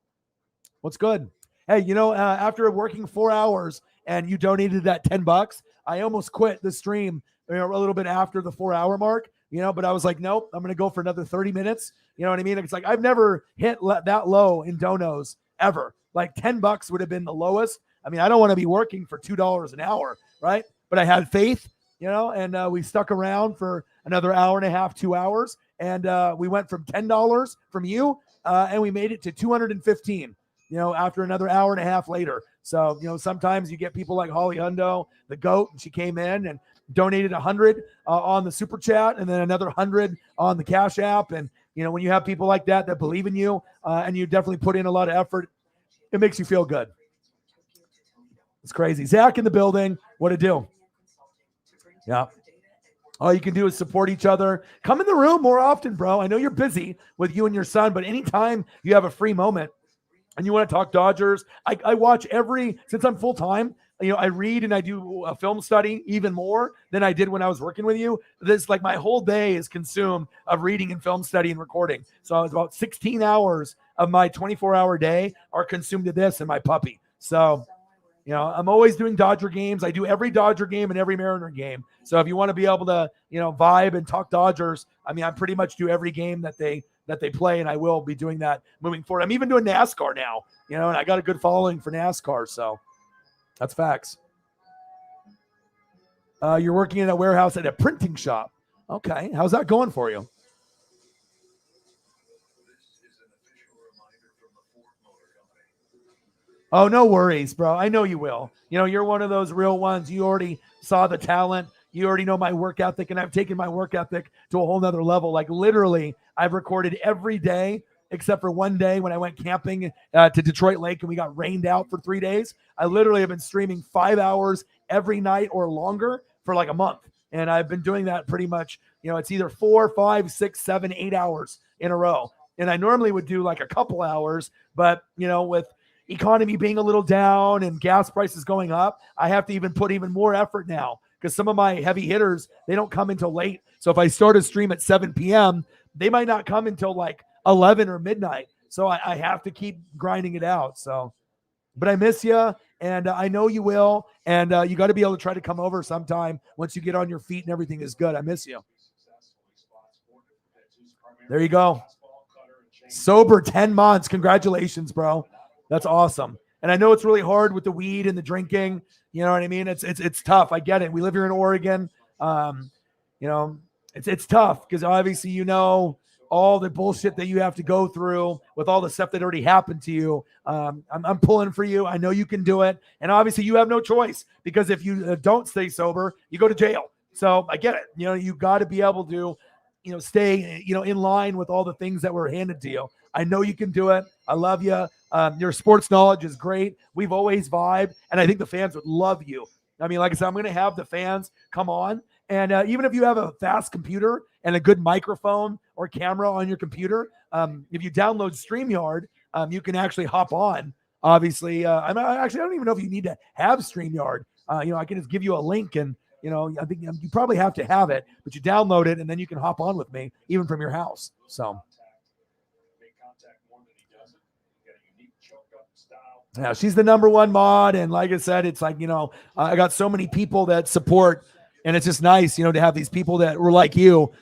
What's good? Hey, after working 4 hours and you donated that $10, I almost quit the stream a little bit after the 4 hour mark, but I was like, nope, I'm going to go for another 30 minutes. You know what I mean? It's like, I've never hit that low in donos ever. Like $10 would have been the lowest. I mean, I don't want to be working for $2 an hour, right? But I had faith, and we stuck around for another hour and a half, 2 hours. And we went from $10 from you, and we made it to $215, after another hour and a half later. So, sometimes you get people like Holly Hundo, the GOAT, and she came in and donated 100 on the super chat and then another 100 on the Cash App. And, when you have people like that believe in you and you definitely put in a lot of effort, it makes you feel good. It's crazy. Zach in the building. What to do? Yeah. All you can do is support each other. Come in the room more often, bro. I know you're busy with you and your son, but anytime you have a free moment and you want to talk Dodgers, I watch since I'm full-time, I read and I do a film study even more than I did when I was working with you. This, like, my whole day is consumed of reading and film study and recording. So I was about 16 hours of my 24-hour day are consumed to this and my puppy. So, I'm always doing Dodger games. I do every Dodger game and every Mariner game. So if you want to be able to, vibe and talk Dodgers, I mean, I pretty much do every game that they play, and I will be doing that moving forward. I'm even doing NASCAR now, and I got a good following for NASCAR. So that's facts. You're working in a warehouse at a printing shop. Okay. How's that going for you? Oh, no worries, bro. I know you will. You're one of those real ones. You already saw the talent. You already know my work ethic, and I've taken my work ethic to a whole nother level. Like, literally, I've recorded every day except for one day when I went camping to Detroit Lake and we got rained out for 3 days. I literally have been streaming 5 hours every night or longer for like a month. And I've been doing that pretty much, it's either 4, 5, 6, 7, 8 hours in a row. And I normally would do like a couple hours, but, with economy being a little down and gas prices going up, I have to even put even more effort now because some of my heavy hitters, they don't come until late. So if I start a stream at 7 p.m., they might not come until like 11 or midnight. So I have to keep grinding it out. So, but I miss you, and I know you will. And you got to be able to try to come over sometime once you get on your feet and everything is good. I miss you. There you go. Sober 10 months. Congratulations, bro. That's awesome. And I know it's really hard with the weed and the drinking. You know what I mean? It's tough. I get it. We live here in Oregon. It's tough because obviously, all the bullshit that you have to go through with all the stuff that already happened to you. I'm pulling for you. I know you can do it. And obviously you have no choice because if you don't stay sober, you go to jail. So I get it. You got to be able to, stay, in line with all the things that were handed to you. I know you can do it. I love you. Your sports knowledge is great. We've always vibed, and I think the fans would love you. I mean, like I said, I'm going to have the fans come on, and even if you have a fast computer and a good microphone or camera on your computer, if you download StreamYard, you can actually hop on. Obviously, I don't even know if you need to have StreamYard. I can just give you a link, and I think you probably have to have it, but you download it, and then you can hop on with me even from your house. So. Yeah, she's the number one mod. And like I said, it's like, I got so many people that support, and it's just nice, to have these people that were like you,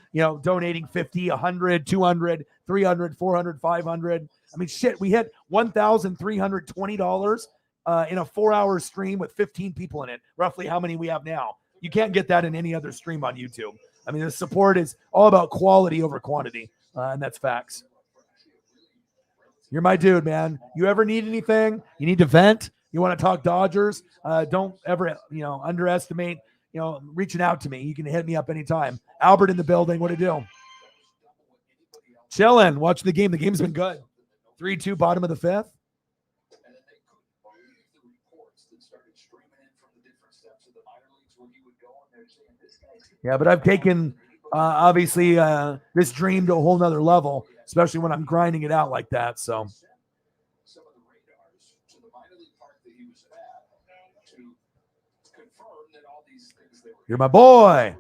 donating 50, 100, 200, 300, 400, 500. I mean, shit, we hit $1,320 in a 4-hour stream with 15 people in it. Roughly how many we have now? You can't get that in any other stream on YouTube. I mean, the support is all about quality over quantity, and that's facts. You're my dude, man. You ever need anything? You need to vent? You want to talk Dodgers? Don't ever, underestimate, reaching out to me. You can hit me up anytime. Albert in the building. What to do? Chilling, watching the game. The game's been good. 3-2, bottom of the fifth. And then they couldn't believe the reports that started streaming in from the different steps of the minor leagues where he would go and they're saying, this guy's. Yeah, but I've taken, obviously, this dream to a whole nother level, especially when I'm grinding it out like that. So. Some of the radars to the minor league park that he was at to confirm that all these things they were. You're my boy.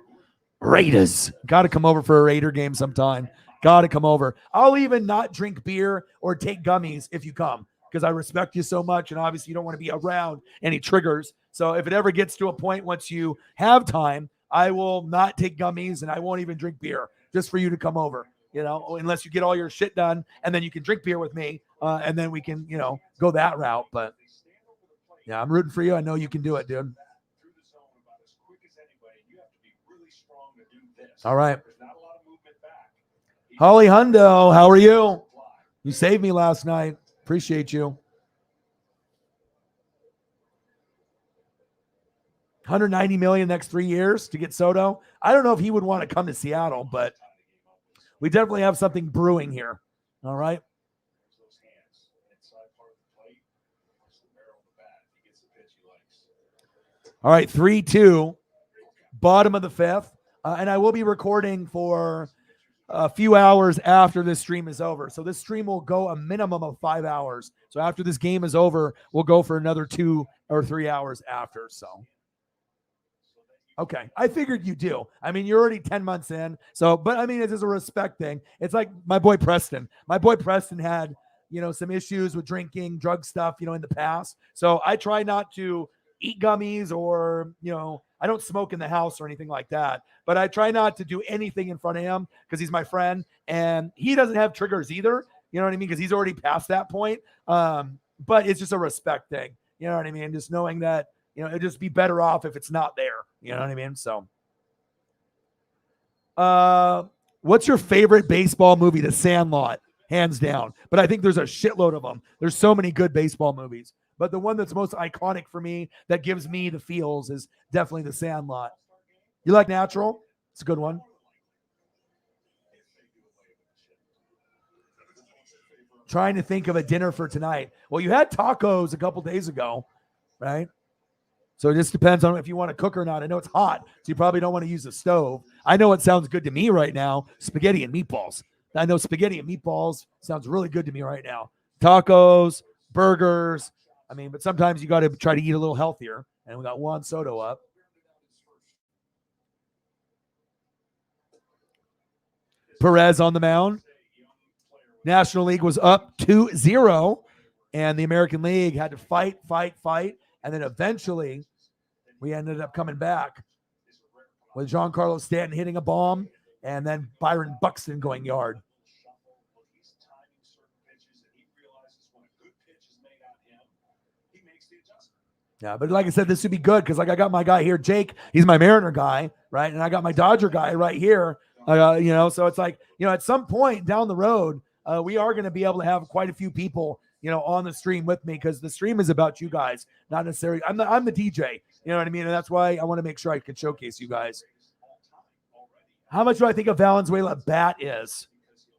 Raiders. Got to come over for a Raider game sometime. Got to come over. I'll even not drink beer or take gummies if you come because I respect you so much. And obviously, you don't want to be around any triggers. So if it ever gets to a point once you have time, I will not take gummies and I won't even drink beer just for you to come over, unless you get all your shit done and then you can drink beer with me and then we can, go that route. But yeah, I'm rooting for you. I know you can do it, dude. All right. Holly Hundo, how are you? You saved me last night. Appreciate you. 190 million next 3 years to get Soto. I don't know if he would want to come to Seattle, but we definitely have something brewing here. All right. All right, 3-2, bottom of the fifth. And I will be recording for a few hours after this stream is over. So this stream will go a minimum of 5 hours. So after this game is over, we'll go for another 2 or 3 hours after. So, okay. I figured you do. I mean, you're already 10 months in. So, but I mean, it's just a respect thing. It's like my boy Preston. My boy Preston had, some issues with drinking, drug stuff, in the past. So I try not to eat gummies or, I don't smoke in the house or anything like that, but I try not to do anything in front of him because he's my friend and he doesn't have triggers either. You know what I mean? Because he's already past that point. But it's just a respect thing. You know what I mean? Just knowing that, it'd just be better off if it's not there. You know what I mean? So, what's your favorite baseball movie? The Sandlot, hands down. But I think there's a shitload of them. There's so many good baseball movies. But the one that's most iconic for me that gives me the feels is definitely The Sandlot. You like Natural? It's a good one. Trying to think of a dinner for tonight. Well, you had tacos a couple days ago, right? So it just depends on if you want to cook or not. I know it's hot, so you probably don't want to use the stove. I know what sounds good to me right now, spaghetti and meatballs. I know spaghetti and meatballs sounds really good to me right now. Tacos, burgers. I mean, but sometimes you got to try to eat a little healthier. And we got Juan Soto up. Perez on the mound. National League was up 2-0. And the American League had to fight. And then eventually we ended up coming back with Giancarlo Stanton hitting a bomb and then Byron Buxton going yard. Yeah, but like I said, this would be good because like I got my guy here, Jake. He's my Mariner guy, right? And I got my Dodger guy right here. So it's like, at some point down the road, we are going to be able to have quite a few people, on the stream with me because the stream is about you guys, not necessarily. I'm the DJ, you know what I mean? And that's why I want to make sure I can showcase you guys. How much do I think a Valenzuela bat is?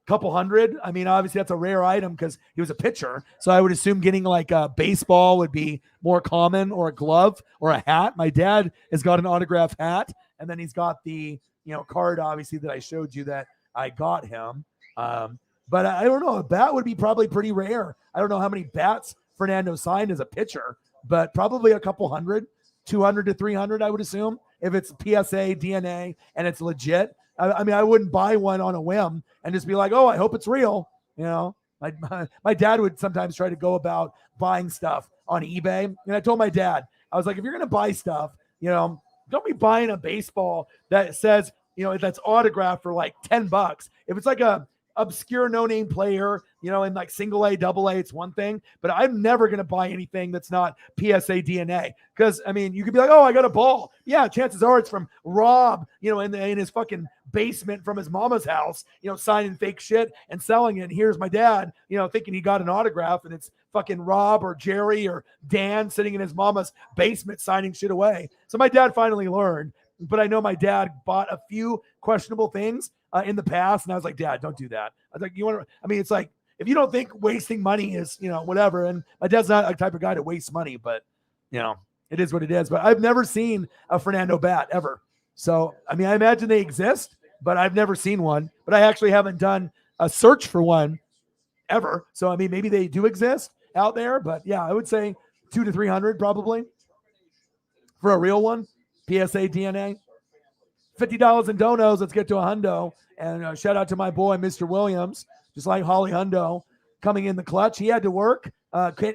Couple hundred. I mean, obviously that's a rare item because he was a pitcher. So I would assume getting like a baseball would be more common, or a glove or a hat. My dad has got an autograph hat, and then he's got the, card obviously that I showed you that I got him. But I don't know. A bat would be probably pretty rare. I don't know how many bats Fernando signed as a pitcher, but probably a couple hundred, 200 to 300, I would assume, if it's PSA, DNA, and it's legit. I mean, I wouldn't buy one on a whim and just be like, oh, I hope it's real. My dad would sometimes try to go about buying stuff on eBay. And I told my dad, I was like, if you're going to buy stuff, don't be buying a baseball that says, that's autographed for like $10. If it's like a obscure no-name player, in like single A, double A, it's one thing, but I'm never going to buy anything that's not PSA DNA. Because, I mean, you could be like, oh, I got a ball. Yeah, chances are it's from Rob, in his fucking basement from his mama's house, signing fake shit and selling it. And here's my dad, thinking he got an autograph, and it's fucking Rob or Jerry or Dan sitting in his mama's basement signing shit away. So my dad finally learned, but I know my dad bought a few questionable things in the past, and I was like, Dad, don't do that. I was like, it's like, if you don't think wasting money is, whatever, and my dad's not a type of guy to waste money, but, it is what it is. But I've never seen a Fernando bat ever. So, I mean, I imagine they exist, but I've never seen one. But I actually haven't done a search for one ever. So, I mean, maybe they do exist out there, but yeah, I would say 200 to 300 probably for a real one. PSA DNA. $50 in donos. Let's get to a hundo. And shout out to my boy, Mr. Williams, just like Holly Hundo, coming in the clutch. He had to work.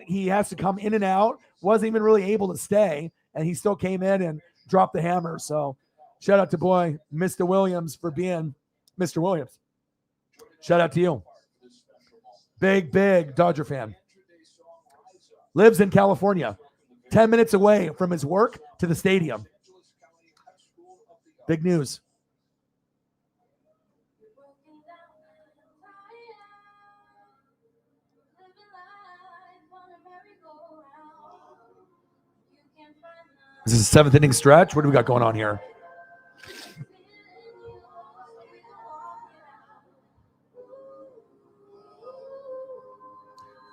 He has to come in and out. Wasn't even really able to stay, and he still came in and dropped the hammer. So shout out to boy, Mr. Williams, for being Mr. Williams. Shout out to you. Big Dodger fan. Lives in California. 10 minutes away from his work to the stadium. Big news. This is a seventh inning stretch. What do we got going on here?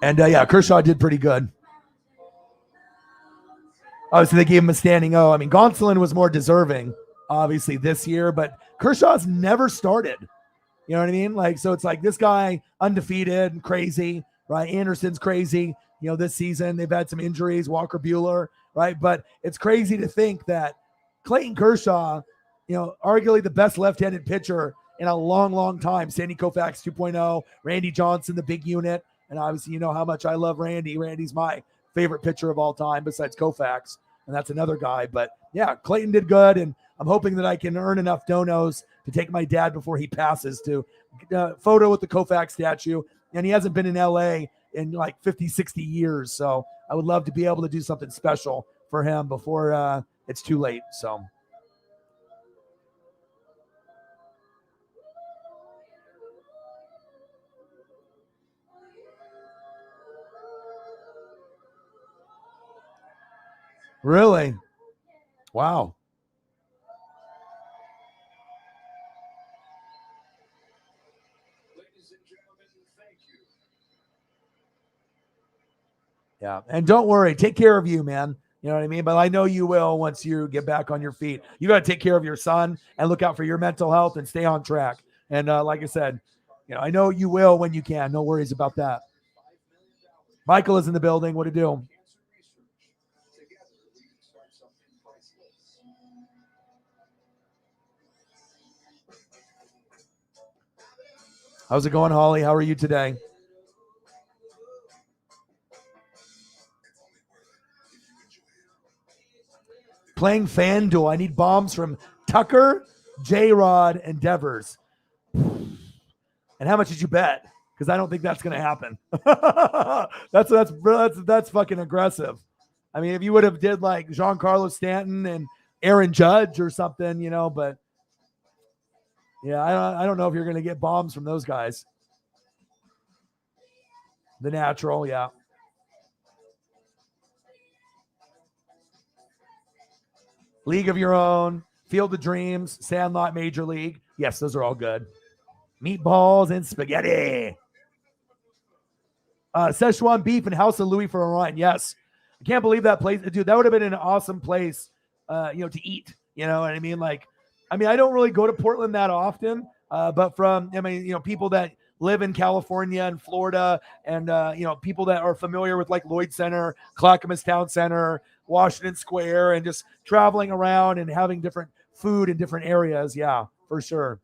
And yeah, Kershaw did pretty good. Obviously, they gave him a standing O. I mean, Gonsolin was more deserving, obviously, this year, but Kershaw's never started. You know what I mean? Like, so it's like this guy undefeated and crazy, right? Anderson's crazy. This season they've had some injuries, Walker Buehler, right? But it's crazy to think that Clayton Kershaw, arguably the best left-handed pitcher in a long time. Sandy Koufax 2.0, Randy Johnson, the big unit. And obviously, you know how much I love Randy. Randy's my favorite pitcher of all time besides Koufax. And that's another guy. But yeah, Clayton did good. And I'm hoping that I can earn enough donos to take my dad before he passes to photo with the Koufax statue. And he hasn't been in LA in like 50, 60 years. So I would love to be able to do something special for him before it's too late. So. Really? Wow. Ladies and gentlemen, thank you. Yeah. And don't worry. Take care of you, man. You know what I mean? But I know you will once you get back on your feet. You got to take care of your son and look out for your mental health and stay on track. And like I said, I know you will when you can. No worries about that. Michael is in the building. What to do? How's it going, Holly? How are you today? Playing FanDuel. I need bombs from Tucker, J-Rod, and Devers. And how much did you bet? Because I don't think that's going to happen. that's fucking aggressive. I mean, if you would have did like Giancarlo Stanton and Aaron Judge or something, but yeah, I don't know if you're going to get bombs from those guys. The natural, yeah. League of Your Own, Field of Dreams, Sandlot, Major League. Yes, those are all good. Meatballs and spaghetti. Szechuan beef and House of Louis for Orion. Yes. I can't believe that place. Dude, that would have been an awesome place, to eat. You know what I mean? Like, I don't really go to Portland that often, but from, people that live in California and Florida and, people that are familiar with like Lloyd Center, Clackamas Town Center, Washington Square, and just traveling around and having different food in different areas. Yeah, for sure.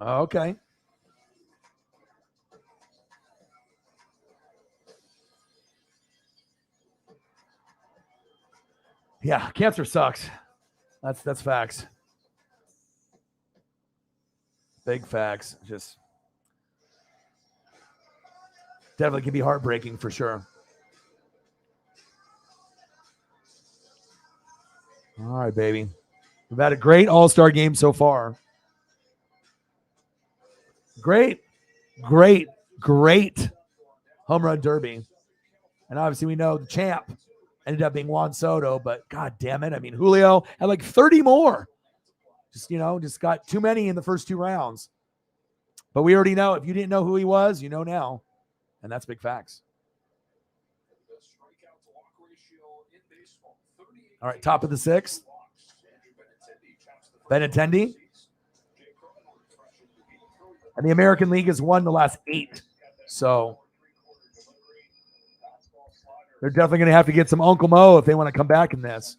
Okay. Yeah, cancer sucks. That's facts. Big facts. Just definitely can be heartbreaking for sure. All right, baby. We've had a great All-Star game so far. Great home run derby. And obviously we know the champ ended up being Juan Soto, but God damn it. I mean, Julio had like 30 more. Just got too many in the first 2 rounds. But we already know. If you didn't know who he was, you know now. And that's big facts. All right, top of the 6th. Benintendi. And the American League has won the last 8. So they're definitely going to have to get some Uncle Mo if they want to come back in this.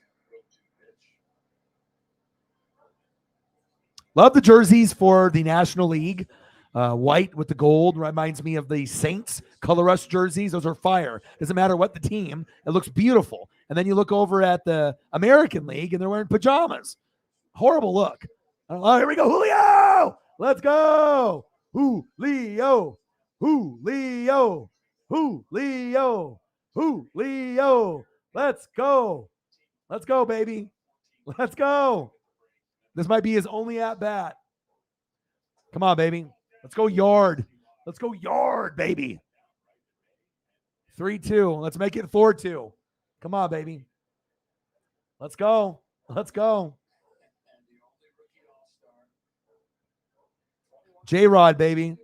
Love the jerseys for the National League. White with the gold reminds me of the Saints color rush jerseys. Those are fire. Doesn't matter what the team. It looks beautiful. And then you look over at the American League and they're wearing pajamas. Horrible look. Oh, here we go. Julio. Let's go. Julio. Julio. Julio. Julio. Let's go. Let's go, baby. Let's go. This might be his only at bat. Come on, baby. Let's go yard. Let's go yard, baby. 3-2. Let's make it 4-2. Come on, baby. Let's go. Let's go. J-Rod, baby.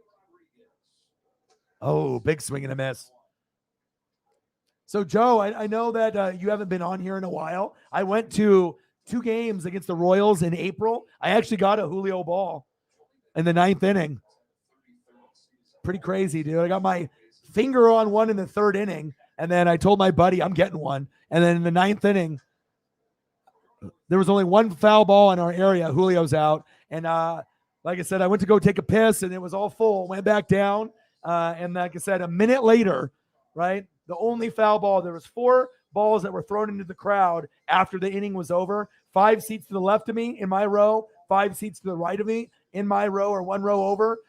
Oh, big swing and a miss. So, Joe, I know that you haven't been on here in a while. I went to 2 games against the Royals in April. I actually got a Julio ball in the 9th inning. Pretty crazy, dude. I got my finger on one in the 3rd inning, and then I told my buddy I'm getting one. And then in the 9th inning, there was only one foul ball in our area. Julio's out. And like I said, I went to go take a piss, and it was all full. Went back down. And like I said, a minute later, right, the only foul ball, there was 4 balls that were thrown into the crowd after the inning was over. 5 seats to the left of me in my row, 5 seats to the right of me in my row, or 1 row over.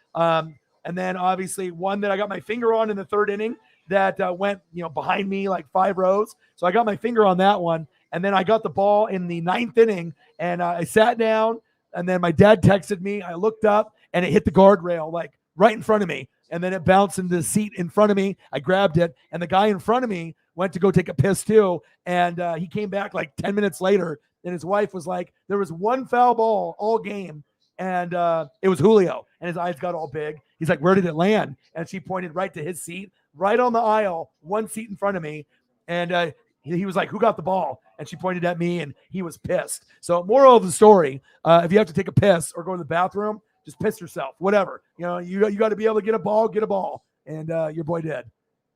And then obviously one that I got my finger on in the 3rd inning that went, behind me like 5 rows. So I got my finger on that one. And then I got the ball in the 9th inning, and I sat down, and then my dad texted me. I looked up, and it hit the guardrail like right in front of me. And then it bounced into the seat in front of me. I grabbed it, and the guy in front of me went to go take a piss too. And he came back like 10 minutes later, and his wife was like, there was 1 foul ball all game, and it was Julio. And his eyes got all big. He's like, where did it land? And she pointed right to his seat, right on the aisle, 1 seat in front of me. And he was like, who got the ball? And she pointed at me, and he was pissed. So moral of the story, if you have to take a piss or go to the bathroom, just piss yourself, whatever. You got to be able to get a ball. And your boy did.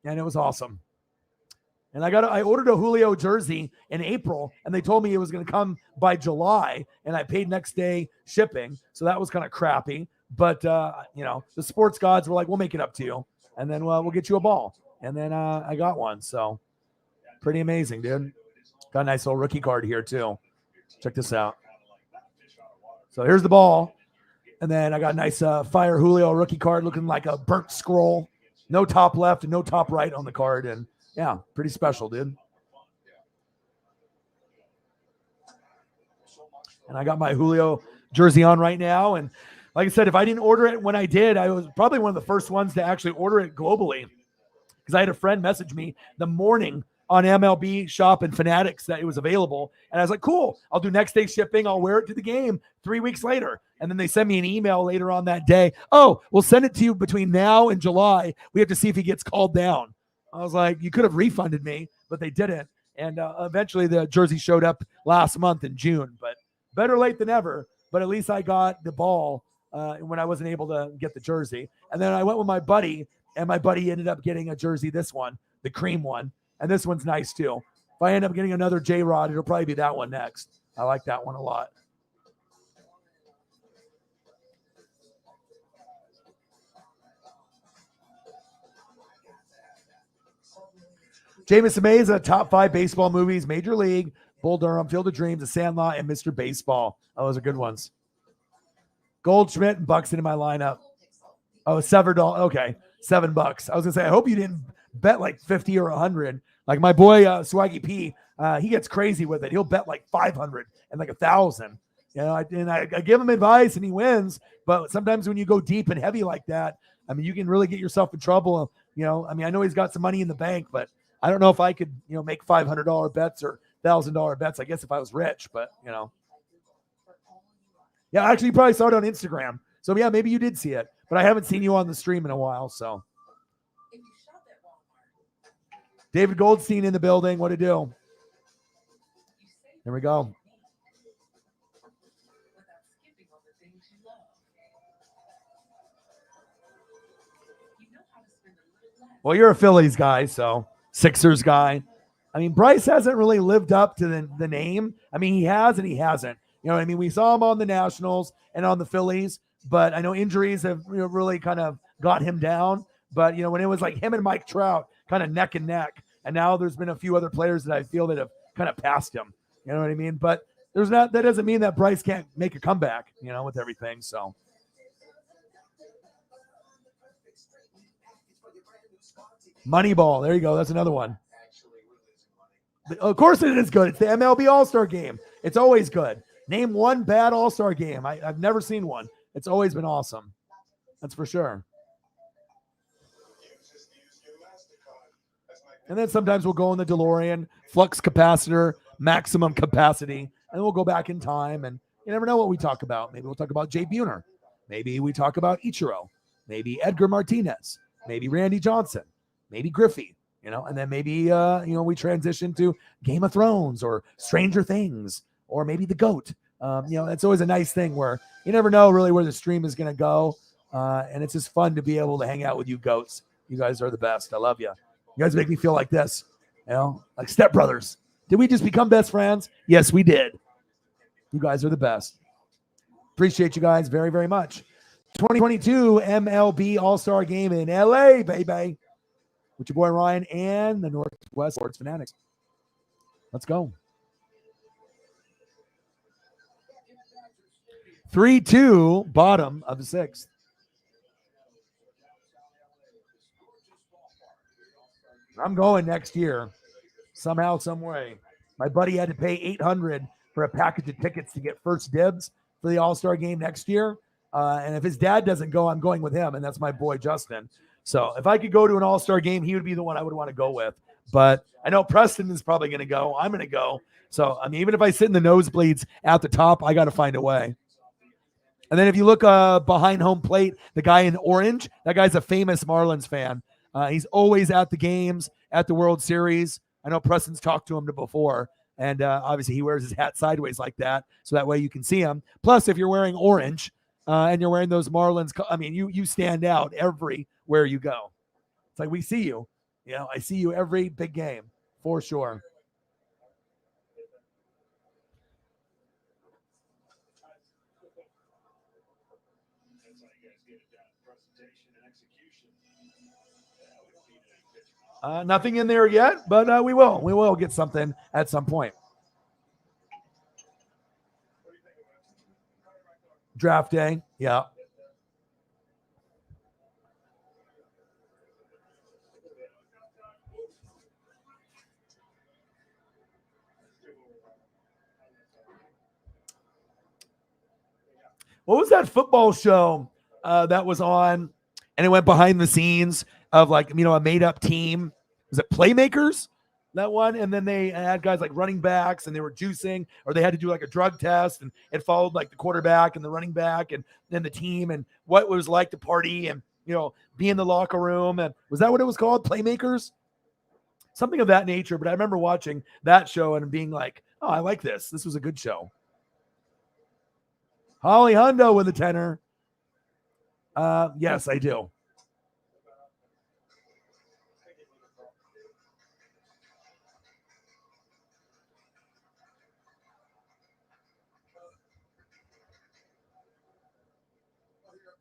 And it was awesome. And I ordered a Julio jersey in April, and they told me it was going to come by July, and I paid next day shipping. So that was kind of crappy. But, the sports gods were like, we'll make it up to you. And then we'll get you a ball. And then I got one. So pretty amazing, dude. Got a nice little rookie card here, too. Check this out. So here's the ball. And then I got a nice Fire Julio rookie card looking like a burnt scroll. No top left and no top right on the card. And, yeah, pretty special, dude. And I got my Julio jersey on right now. And like I said, if I didn't order it when I did, I was probably one of the first ones to actually order it globally. Because I had a friend message me the morning on MLB Shop and Fanatics that it was available. And I was like, cool, I'll do next day shipping. I'll wear it to the game 3 weeks later. And then they sent me an email later on that day. Oh, we'll send it to you between now and July. We have to see if he gets called down. I was like, you could have refunded me, but they didn't. And eventually the jersey showed up last month in June. But better late than ever. But at least I got the ball when I wasn't able to get the jersey. And then I went with my buddy, and my buddy ended up getting a jersey, this one, the cream one. And this one's nice too. If I end up getting another J-Rod, it'll probably be that one next. I like that one a lot. Jameis Meza, top 5 baseball movies, Major League, Bull Durham, Field of Dreams, The Sandlot, and Mr. Baseball. Oh, those are good ones. Goldschmidt and Buxton in my lineup. Oh, $7. Okay, $7. I was gonna say, I hope you didn't bet like 50 or 100. Like my boy Swaggy P, he gets crazy with it. He'll bet like 500 and like 1,000. You know, I give him advice and he wins. But sometimes when you go deep and heavy like that, I mean, you can really get yourself in trouble. You know, I mean, I know he's got some money in the bank, but I don't know if I could, make $500 bets or $1,000 bets. I guess if I was rich, but yeah, actually, you probably saw it on Instagram. So yeah, maybe you did see it, but I haven't seen you on the stream in a while. So David Goldstein in the building. What to do? There we go. Well, you're a Phillies guy, so Sixers guy. I mean, Bryce hasn't really lived up to the name. I mean, he has and he hasn't. You know what I mean? We saw him on the Nationals and on the Phillies, but I know injuries have really kind of got him down. But, when it was like him and Mike Trout kind of neck and neck, and now there's been a few other players that I feel that have kind of passed him. You know what I mean? But that doesn't mean that Bryce can't make a comeback, with everything. So. Moneyball. There you go. That's another one. Of course it is good. It's the MLB All-Star Game. It's always good. Name one bad All-Star Game. I've never seen one. It's always been awesome. That's for sure. And then sometimes we'll go in the DeLorean, flux capacitor, maximum capacity, and we'll go back in time. And you never know what we talk about. Maybe we'll talk about Jay Buhner. Maybe we talk about Ichiro. Maybe Edgar Martinez. Maybe Randy Johnson. Maybe Griffey. And then maybe, we transition to Game of Thrones or Stranger Things or maybe the GOAT. It's always a nice thing where you never know really where the stream is going to go. And it's just fun to be able to hang out with you goats. You guys are the best. I love you. You guys make me feel like this, like stepbrothers. Did we just become best friends? Yes, we did. You guys are the best. Appreciate you guys very, very much. 2022 MLB All-Star Game in LA, baby. With your boy Ryan and the Northwest Sports Fanatics. Let's go. 3-2, bottom of the sixth. I'm going next year, somehow, some way. My buddy had to pay $800 for a package of tickets to get first dibs for the All-Star Game next year. And if his dad doesn't go, I'm going with him, and that's my boy Justin. So if I could go to an All-Star Game, he would be the one I would want to go with. But I know Preston is probably going to go. I'm going to go. So, I mean, even if I sit in the nosebleeds at the top, I got to find a way. And then if you look behind home plate, the guy in orange, that guy's a famous Marlins fan. He's always at the games, at the World Series. I know Preston's talked to him before. And obviously he wears his hat sideways like that. So that way you can see him. Plus, if you're wearing orange and you're wearing those Marlins, I mean, you stand out everywhere you go. It's like we see you. I see you every big game for sure. Nothing in there yet, but we will. We will get something at some point. Draft day, yeah. What was that football show that was on, and it went behind the scenes of like, a made up team? Was it Playmakers? That one? And then they had guys like running backs and they were juicing, or they had to do like a drug test, and it followed like the quarterback and the running back and then the team and what it was like to party and, be in the locker room. And was that what it was called? Playmakers? Something of that nature. But I remember watching that show and being like, oh, I like this. This was a good show. Holly Hundo with a tenor. Yes, I do.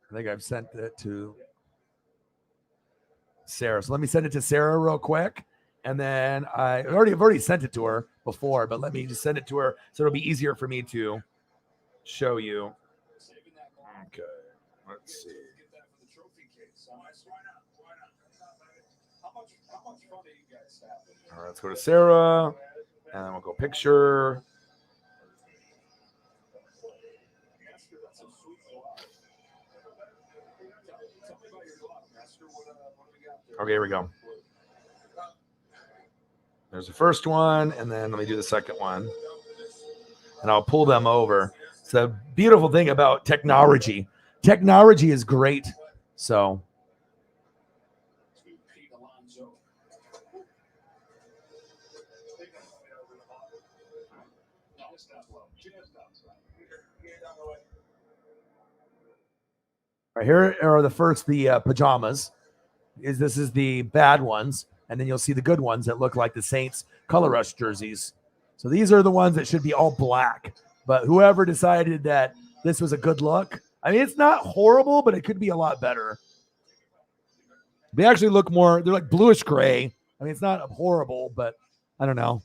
I think I've sent it to Sarah. So let me send it to Sarah real quick. And then I've already sent it to her before, but let me just send it to her so it'll be easier for me to show you. Okay, let's see. All right, let's go to Sarah, and then we'll go picture. Okay, here we go. There's the first one, and then let me do the second one. And I'll pull them over. It's a beautiful thing about technology. Technology is great. So right here are the pajamas. This is the bad ones, and then you'll see the good ones that look like the Saints color rush jerseys. So these are the ones that should be all black. But whoever decided that this was a good look, I mean, it's not horrible, but it could be a lot better. They actually look more, they're like bluish gray. I mean, it's not horrible, but I don't know.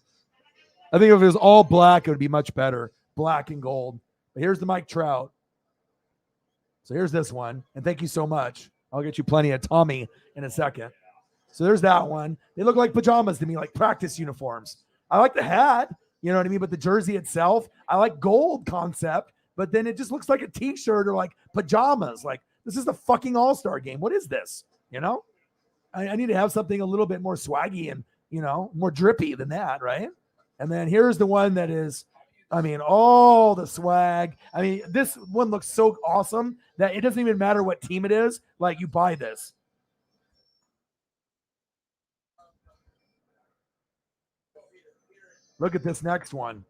I think if it was all black, it would be much better. Black and gold. But here's the Mike Trout. So here's this one. And thank you so much. I'll get you plenty of Tommy in a second. So there's that one. They look like pajamas to me, like practice uniforms. I like the hat, you know what I mean? But the jersey itself, I like gold concept, but then it just looks like a t-shirt or like pajamas. Like, this is the fucking All-Star game. What is this? You know? I need to have something a little bit more swaggy and, you know, more drippy than that, right? And then here's the one that is, I mean, all the swag. I mean, this one looks so awesome that it doesn't even matter what team it is. Like, you buy this. Look at this next one.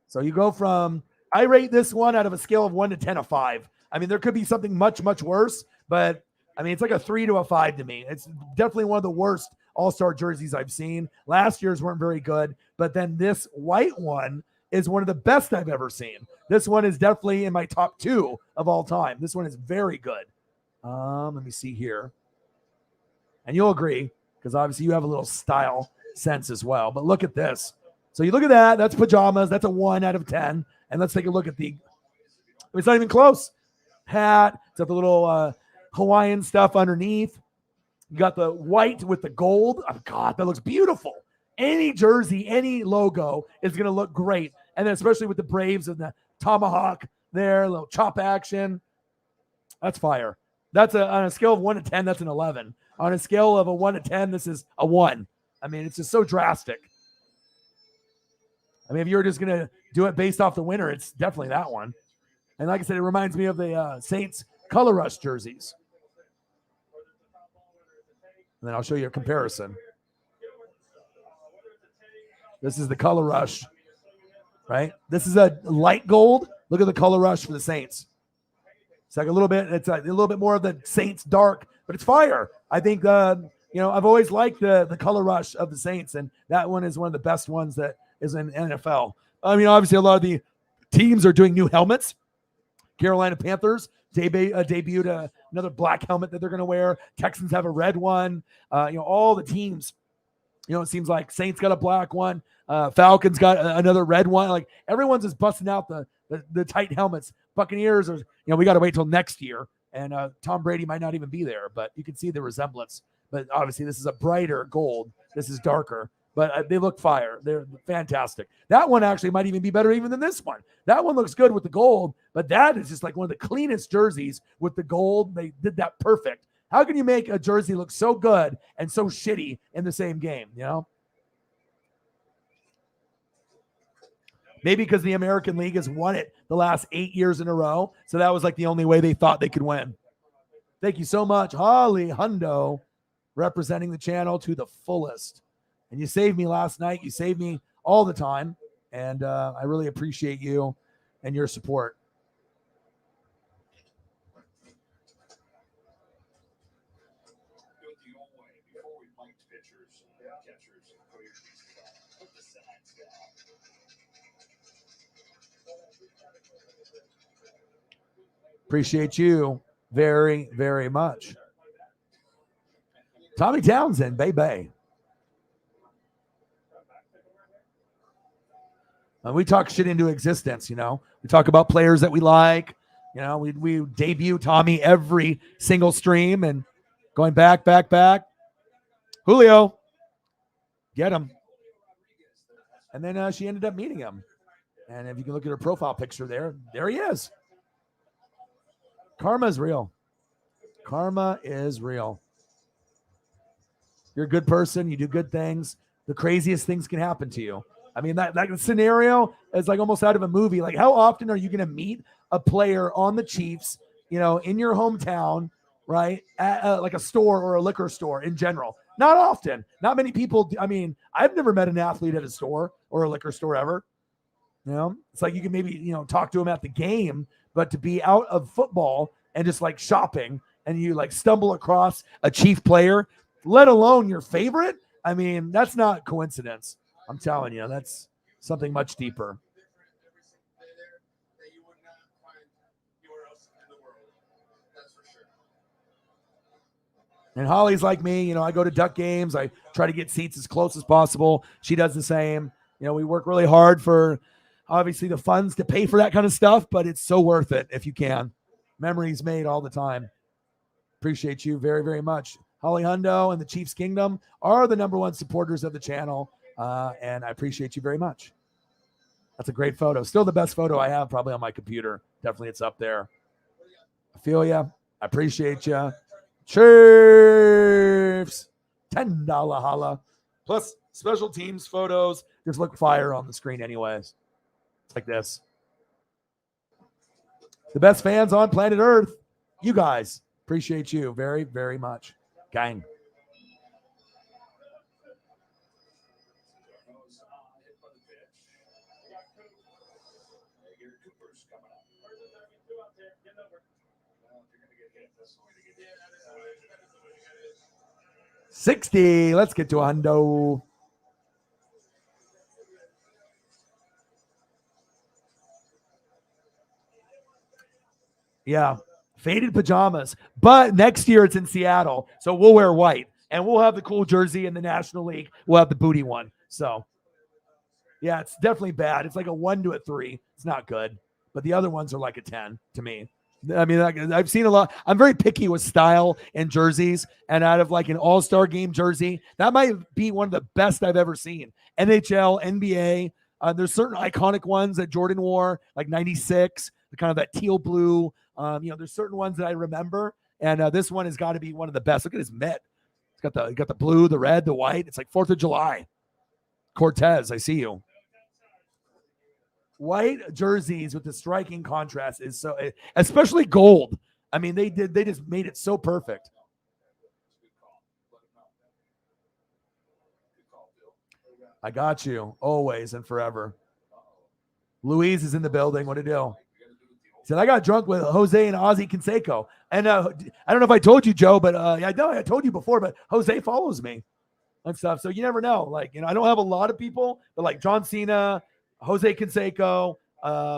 So you go from, I rate this one out of a scale of 1 to 10 of 5. I mean, there could be something much, much worse, but I mean, it's like a 3 to a 5 to me. It's definitely one of the worst All-Star jerseys I've seen. Last year's weren't very good, but then this white one is one of the best I've ever seen. This one is definitely in my top 2 of all time. This one is very good. Let me see here. And you'll agree, because obviously you have a little style sense as well. But look at this. So you look at that. That's pajamas. That's a 1 out of 10. And let's take a look at it's not even close. Hat. It's got the little Hawaiian stuff underneath. You got the white with the gold. Oh, God, that looks beautiful. Any jersey, any logo is going to look great. And then especially with the Braves and the tomahawk there, a little chop action. That's fire. That's on a scale of 1 to 10, that's an 11. On a scale of a 1 to 10, this is a 1. I mean, it's just so drastic. I mean, if you were just going to do it based off the winner, it's definitely that one. And like I said, it reminds me of the Saints color rush jerseys. And then I'll show you a comparison. This is the color rush, right? This is a light gold. Look at the color rush for the Saints. It's like a little bit more of the Saints dark, but it's fire. I think, I've always liked the color rush of the Saints, and that one is one of the best ones that is in NFL. I mean, obviously, a lot of the teams are doing new helmets. Carolina Panthers debuted another black helmet that they're going to wear. Texans have a red one. All the teams, it seems like Saints got a black one. Falcons got another red one. Like, everyone's just busting out the tight helmets. Buccaneers are, we got to wait till next year. And Tom Brady might not even be there, but you can see the resemblance. But obviously, this is a brighter gold. This is darker. But they look fire. They're fantastic. That one actually might even be better even than this one. That one looks good with the gold, but that is just like one of the cleanest jerseys with the gold. They did that perfect. How can you make a jersey look so good and so shitty in the same game, Maybe because the American League has won it the last 8 years in a row. So that was like the only way they thought they could win. Thank you so much, Holly Hundo, representing the channel to the fullest. And you saved me last night. You saved me all the time. And I really appreciate you and your support. Appreciate you very, very much. Tommy Townsend, baby. We talk shit into existence, you know. We talk about players that we like. You know, we debut Tommy every single stream and going back. Julio, get him. And then she ended up meeting him. And if you can look at her profile picture there he is. Karma is real. Karma is real. You're a good person. You do good things. The craziest things can happen to you. I mean, that scenario is like almost out of a movie. Like, how often are you going to meet a player on the Chiefs, you know, in your hometown, right? At like a store or a liquor store in general. Not often. Not many people. I mean, I've never met an athlete at a store or a liquor store ever. You know, it's like you can maybe, you know, talk to him at the game, but to be out of football and just like shopping and you like stumble across a Chief player, let alone your favorite. I mean, that's not coincidence. I'm telling you, that's something much deeper. And Holly's like me, you know, I go to Duck games. I try to get seats as close as possible. She does the same. You know, we work really hard for obviously the funds to pay for that kind of stuff, but it's so worth it if you can. Memories made all the time. Appreciate you very, very much. Holly Hundo and the Chiefs Kingdom are the #1 supporters of the channel, and I appreciate you very much. That's a great photo. Still the best photo I have probably on my computer. Definitely it's up there. I feel you. I appreciate you. Chiefs. $10 holla. Plus special teams photos. Just look fire on the screen anyways. It's like this. The best fans on planet Earth. You guys. Appreciate you very, very much. Gang. $60. Let's get to a hundo. Yeah. Faded pajamas. But next year it's in Seattle. So we'll wear white. And we'll have the cool jersey in the National League. We'll have the booty one. So, yeah, it's definitely bad. It's like a 1 to a 3. It's not good. But the other ones are like a 10 to me. I mean, I've seen a lot. I'm very picky with style and jerseys. And out of like an all-star game jersey, that might be one of the best I've ever seen. NHL, NBA. There's certain iconic ones that Jordan wore, like 96, the kind of that teal blue. You know, there's certain ones that I remember. And this one has got to be one of the best. Look at his mitt. It's got the blue, the red, the white. It's like 4th of July. Cortez, I see you. White jerseys with the striking contrast is so, especially gold. I mean, they just made it so perfect. I got you always and forever. Louise is in the building. What to do? He said, I got drunk with Jose and Ozzy Canseco. And I don't know if I told you, Joe, but I know I told you before, but Jose follows me and stuff. So you never know. Like, you know, I don't have a lot of people, but like John Cena, Jose Canseco,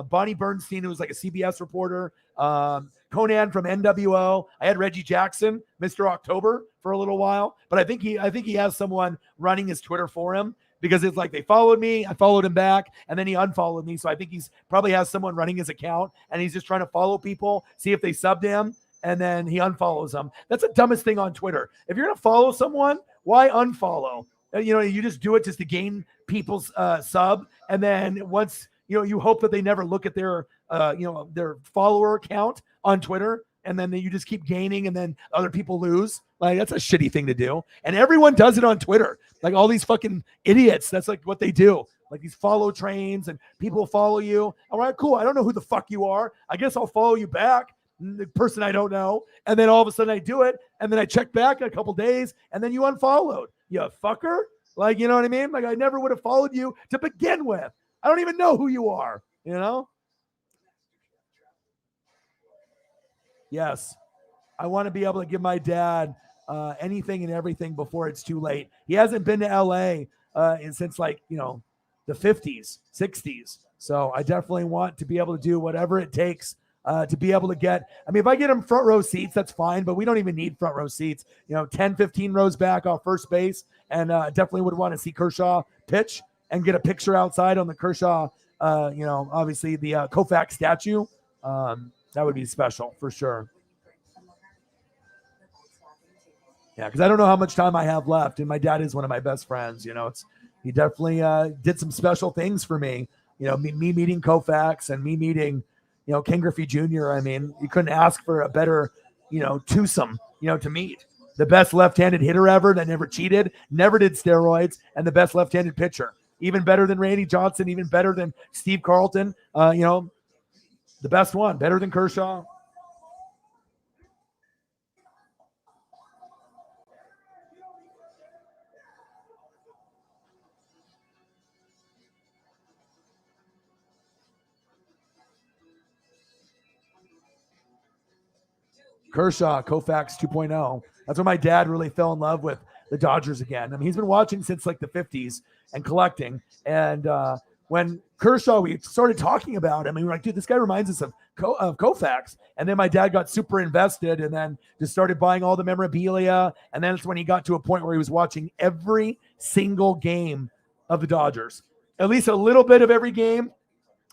Bonnie Bernstein, who was like a CBS reporter, Conan from NWO. I had Reggie Jackson, Mr. October, for a little while, but I think he has someone running his Twitter for him because it's like they followed me, I followed him back, and then he unfollowed me. So I think he's probably has someone running his account, and he's just trying to follow people, see if they subbed him, and then he unfollows them. That's the dumbest thing on Twitter. If you're gonna follow someone, why unfollow? You know, you just do it just to gain people's sub, and then once you know, you hope that they never look at their their follower count on Twitter, and then you just keep gaining, and then other people lose. Like, that's a shitty thing to do, and everyone does it on Twitter. Like, all these fucking idiots, that's like what they do. Like these follow trains, and people follow you. All right, cool. I don't know who the fuck you are. I guess I'll follow you back, the person I don't know, and then all of a sudden I do it, and then I check back in a couple days, and then you unfollowed. You fucker. Like, you know what I mean? Like, I never would have followed you to begin with. I don't even know who you are, you know? Yes. I want to be able to give my dad anything and everything before it's too late. He hasn't been to LA since like, you know, the 50s, 60s. So I definitely want to be able to do whatever it takes to be able to get, I mean, if I get him front row seats, that's fine, but we don't even need front row seats, you know, 10, 15 rows back off first base. And definitely would want to see Kershaw pitch and get a picture outside on the Kershaw obviously the Koufax statue. That would be special for sure. Yeah, because I don't know how much time I have left, and my dad is one of my best friends. He definitely did some special things for me. Me meeting Koufax and me meeting, Ken Griffey Jr. I mean, you couldn't ask for a better, twosome, to meet. The best left-handed hitter ever that never cheated, never did steroids, and the best left-handed pitcher. Even better than Randy Johnson, even better than Steve Carlton. The best one, better than Kershaw. Kershaw, Koufax 2.0. That's when my dad really fell in love with the Dodgers again. I mean, he's been watching since like the 50s and collecting. And when Kershaw, we started talking about him, and we were like, dude, this guy reminds us of Koufax. And then my dad got super invested and then just started buying all the memorabilia. And then it's when he got to a point where he was watching every single game of the Dodgers, at least a little bit of every game.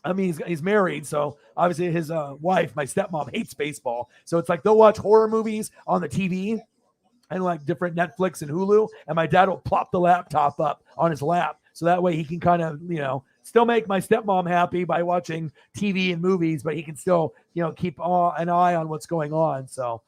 I mean, he's married, so obviously his wife, my stepmom, hates baseball. So it's like they'll watch horror movies on the TV and like different Netflix and Hulu, and my dad will plop the laptop up on his lap. So that way he can kind of, still make my stepmom happy by watching TV and movies, but he can still, keep an eye on what's going on. So,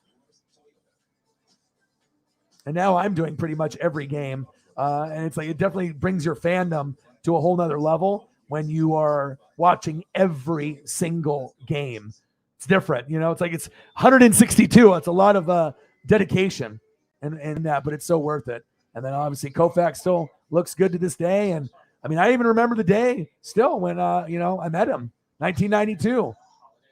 and now I'm doing pretty much every game. And it's like, it definitely brings your fandom to a whole nother level when you are watching every single game. It's different, it's like it's 162. It's a lot of dedication and that, but it's so worth it. And then obviously Koufax still looks good to this day. And I mean, I even remember the day still when, I met him, 1992,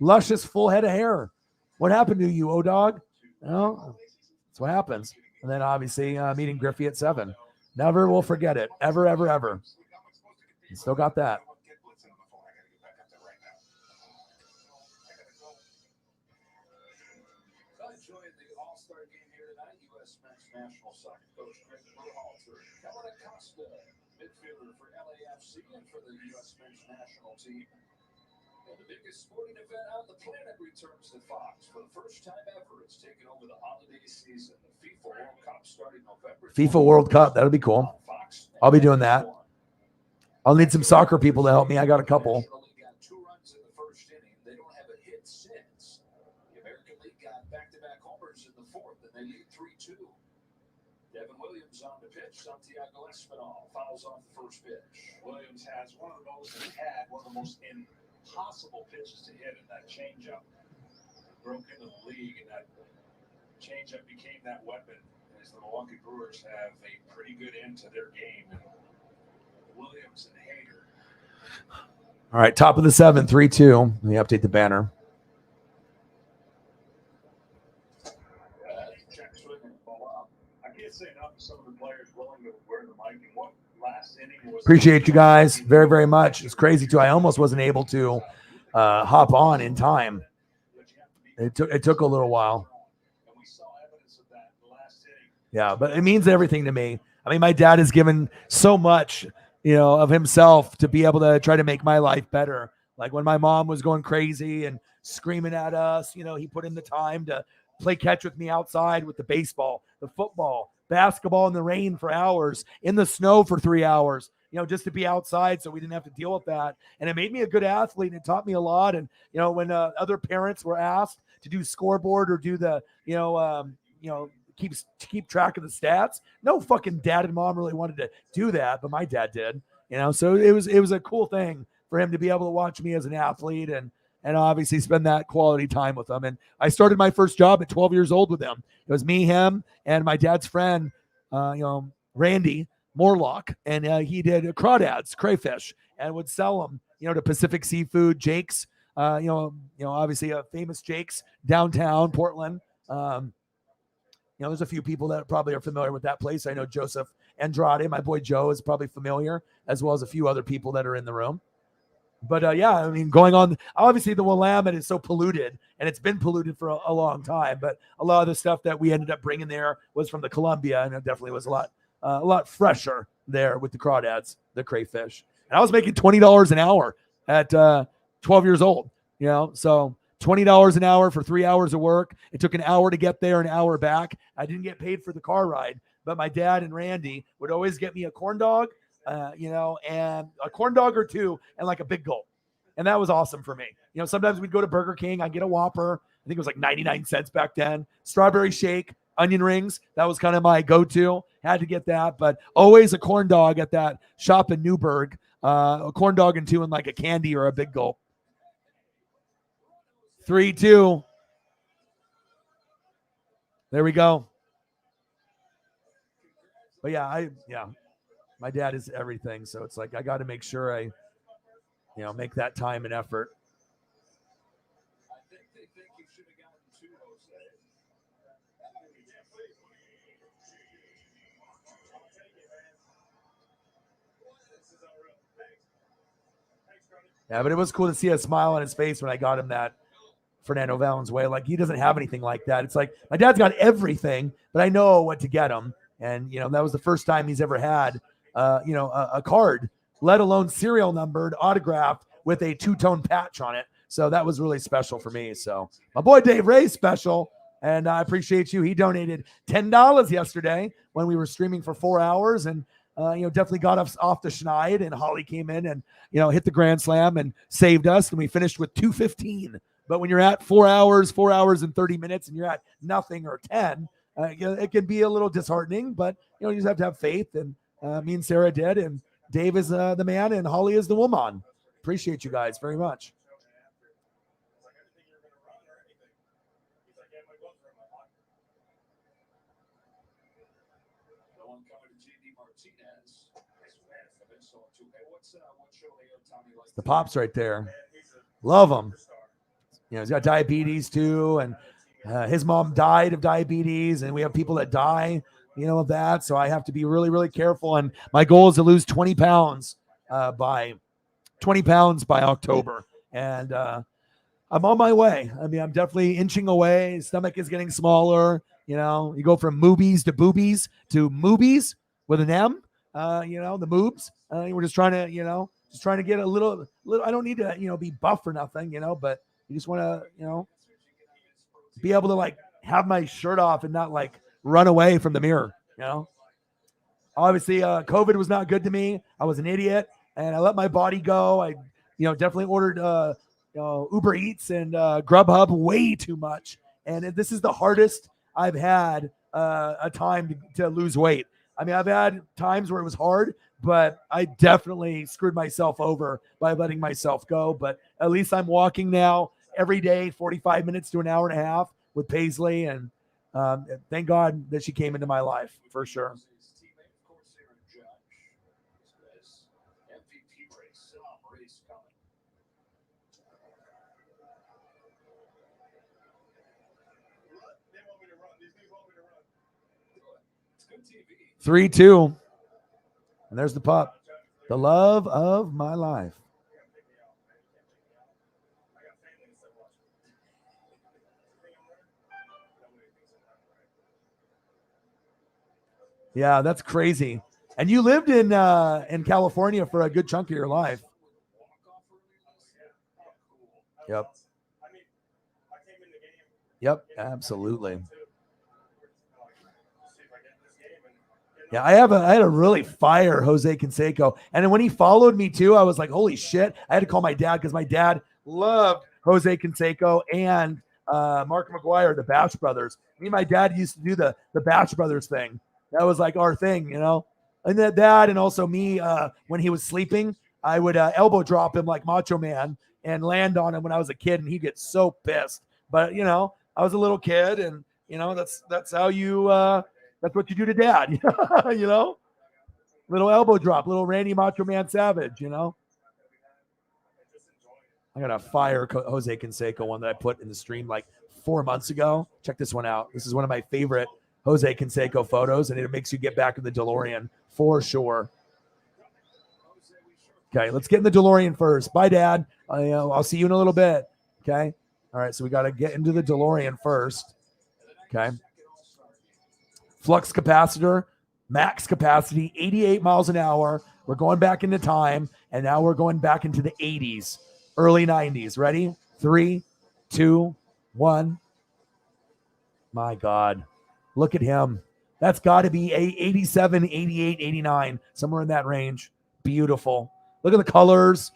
luscious full head of hair. What happened to you, O-Dog? That's what happens. And then obviously meeting Griffey at 7. Never will forget it. Ever, ever, ever. You still got that. Enjoying the All-Star game here tonight. U.S. men's national soccer coach Greg Berhalter, Kellen Acosta, midfielder for LAFC and for the U.S. men's national team. And the biggest sporting event on the planet returns to Fox for the first time ever. It's taken over the holiday season. The FIFA World Cup starting November. FIFA World Cup, that'll be cool. I'll be doing that. I'll need some soccer people to help me. I got a couple. Got 2 runs in the first inning. They don't have a hit since. The American League got back-to-back homers in the 4th, and they lead 3-2. Devin Williams on the pitch. Santiago Espinal fouls off the first pitch. Williams had one of the most impossible pitches to hit in that changeup. Broke into the league, and that changeup became that weapon. As the Milwaukee Brewers have a pretty good end to their game. Williams and Hader. All right, top of the 7, 3-2. Let me update the banner. I can't say enough to some of the players willing to wear the mic. And what last inning was. Appreciate you guys very, very much. It's crazy too. I almost wasn't able to hop on in time. It took a little while. And we saw evidence of that in the last inning. Yeah, but it means everything to me. I mean, my dad has given so much, of himself to be able to try to make my life better. Like when my mom was going crazy and screaming at us, he put in the time to play catch with me outside with the baseball, the football, basketball in the rain for hours, in the snow for 3 hours, just to be outside so we didn't have to deal with that. And it made me a good athlete and it taught me a lot. And, when other parents were asked to do scoreboard or do the, keep track of the stats, no fucking dad and mom really wanted to do that, but my dad did, so it was a cool thing for him to be able to watch me as an athlete and obviously spend that quality time with them. And I started my first job at 12 years old with them. It was me, him, and my dad's friend, Randy Morlock, and he did crawdads, crayfish, and would sell them, to Pacific Seafood, Jake's, obviously a famous Jake's downtown Portland. There's a few people that probably are familiar with that place. I know Joseph Andrade, my boy Joe, is probably familiar, as well as a few other people that are in the room. But I mean, going on, obviously the Willamette is so polluted, and it's been polluted for a long time. But a lot of the stuff that we ended up bringing there was from the Columbia, and it definitely was a lot fresher there with the crawdads, the crayfish. And I was making $20 an hour at 12 years old, so $20 an hour for 3 hours of work. It took an hour to get there, an hour back. I didn't get paid for the car ride, but my dad and Randy would always get me a corn dog, and a corn dog or two and like a big gulp. And that was awesome for me. Sometimes we'd go to Burger King. I'd get a Whopper. I think it was like 99 cents back then. Strawberry shake, onion rings. That was kind of my go-to. Had to get that, but always a corn dog at that shop in Newburgh. A corn dog and two and like a candy or a big gulp. 3-2. There we go. But yeah, my dad is everything. So it's like, I got to make sure I, make that time and effort. I think they think you should have gotten 2, Jose. Yeah, but it was cool to see a smile on his face when I got him that Fernando Valenzuela. Like, he doesn't have anything like that. It's like, my dad's got everything, but I know what to get him. And, that was the first time he's ever had, a card, let alone serial numbered, autographed with a 2-tone patch on it. So that was really special for me. So my boy Dave Ray's special, and I appreciate you. He donated $10 yesterday when we were streaming for 4 hours, and definitely got us off the schneid, and Holly came in and, hit the grand slam and saved us. And we finished with 2:15. But when you're at 4 hours and 30 minutes and you're at nothing or 10, it can be a little disheartening, but you just have to have faith. And me and Sarah did, and Dave is the man and Holly is the woman. Appreciate you guys very much. The Pops right there. Love him. He's got diabetes too, and his mom died of diabetes, and we have people that die, of that. So I have to be really, really careful. And my goal is to lose 20 pounds by October. And I'm on my way. I mean, I'm definitely inching away. Stomach is getting smaller. You go from moobies to boobies to moobies with an M. The moobs. We're just trying to, get a little. I don't need to, be buff or nothing, but you just want to, be able to like have my shirt off and not like run away from the mirror. Obviously, COVID was not good to me. I was an idiot, and I let my body go. I, definitely ordered Uber Eats and Grubhub way too much, and this is the hardest I've had a time to lose weight. I mean, I've had times where it was hard, but I definitely screwed myself over by letting myself go. But at least I'm walking now every day, 45 minutes to an hour and a half with Paisley. And thank God that she came into my life for sure. TV. 3-2. And there's the pup. The love of my life. Yeah, that's crazy. And you lived in California for a good chunk of your life. Yep. Yep, absolutely. Yeah, I had a really fire Jose Canseco. And then when he followed me too, I was like, holy shit. I had to call my dad because my dad loved Jose Canseco and Mark McGuire, the Bash Brothers. Me and my dad used to do the Bash Brothers thing. That was like our thing, And that and also me, when he was sleeping, I would elbow drop him like Macho Man and land on him when I was a kid, and he'd get so pissed. But, I was a little kid, and, that's how you that's what you do to dad, little elbow drop, little Randy Macho Man Savage, I got a fire Jose Canseco one that I put in the stream like 4 months ago. Check this one out. This is one of my favorite Jose Canseco photos, and it makes you get back in the DeLorean for sure. Okay, let's get in the DeLorean first. Bye, Dad. I'll see you in a little bit. Okay. All right, so we got to get into the DeLorean first. Okay. Flux capacitor, max capacity, 88 miles an hour, We're going back into time, and now we're going back into the 80s, early 90s. Ready? 3, 2, 1. My God. Look at him. That's got to be 87, 88, 89, somewhere in that range. Beautiful. Look at the colors.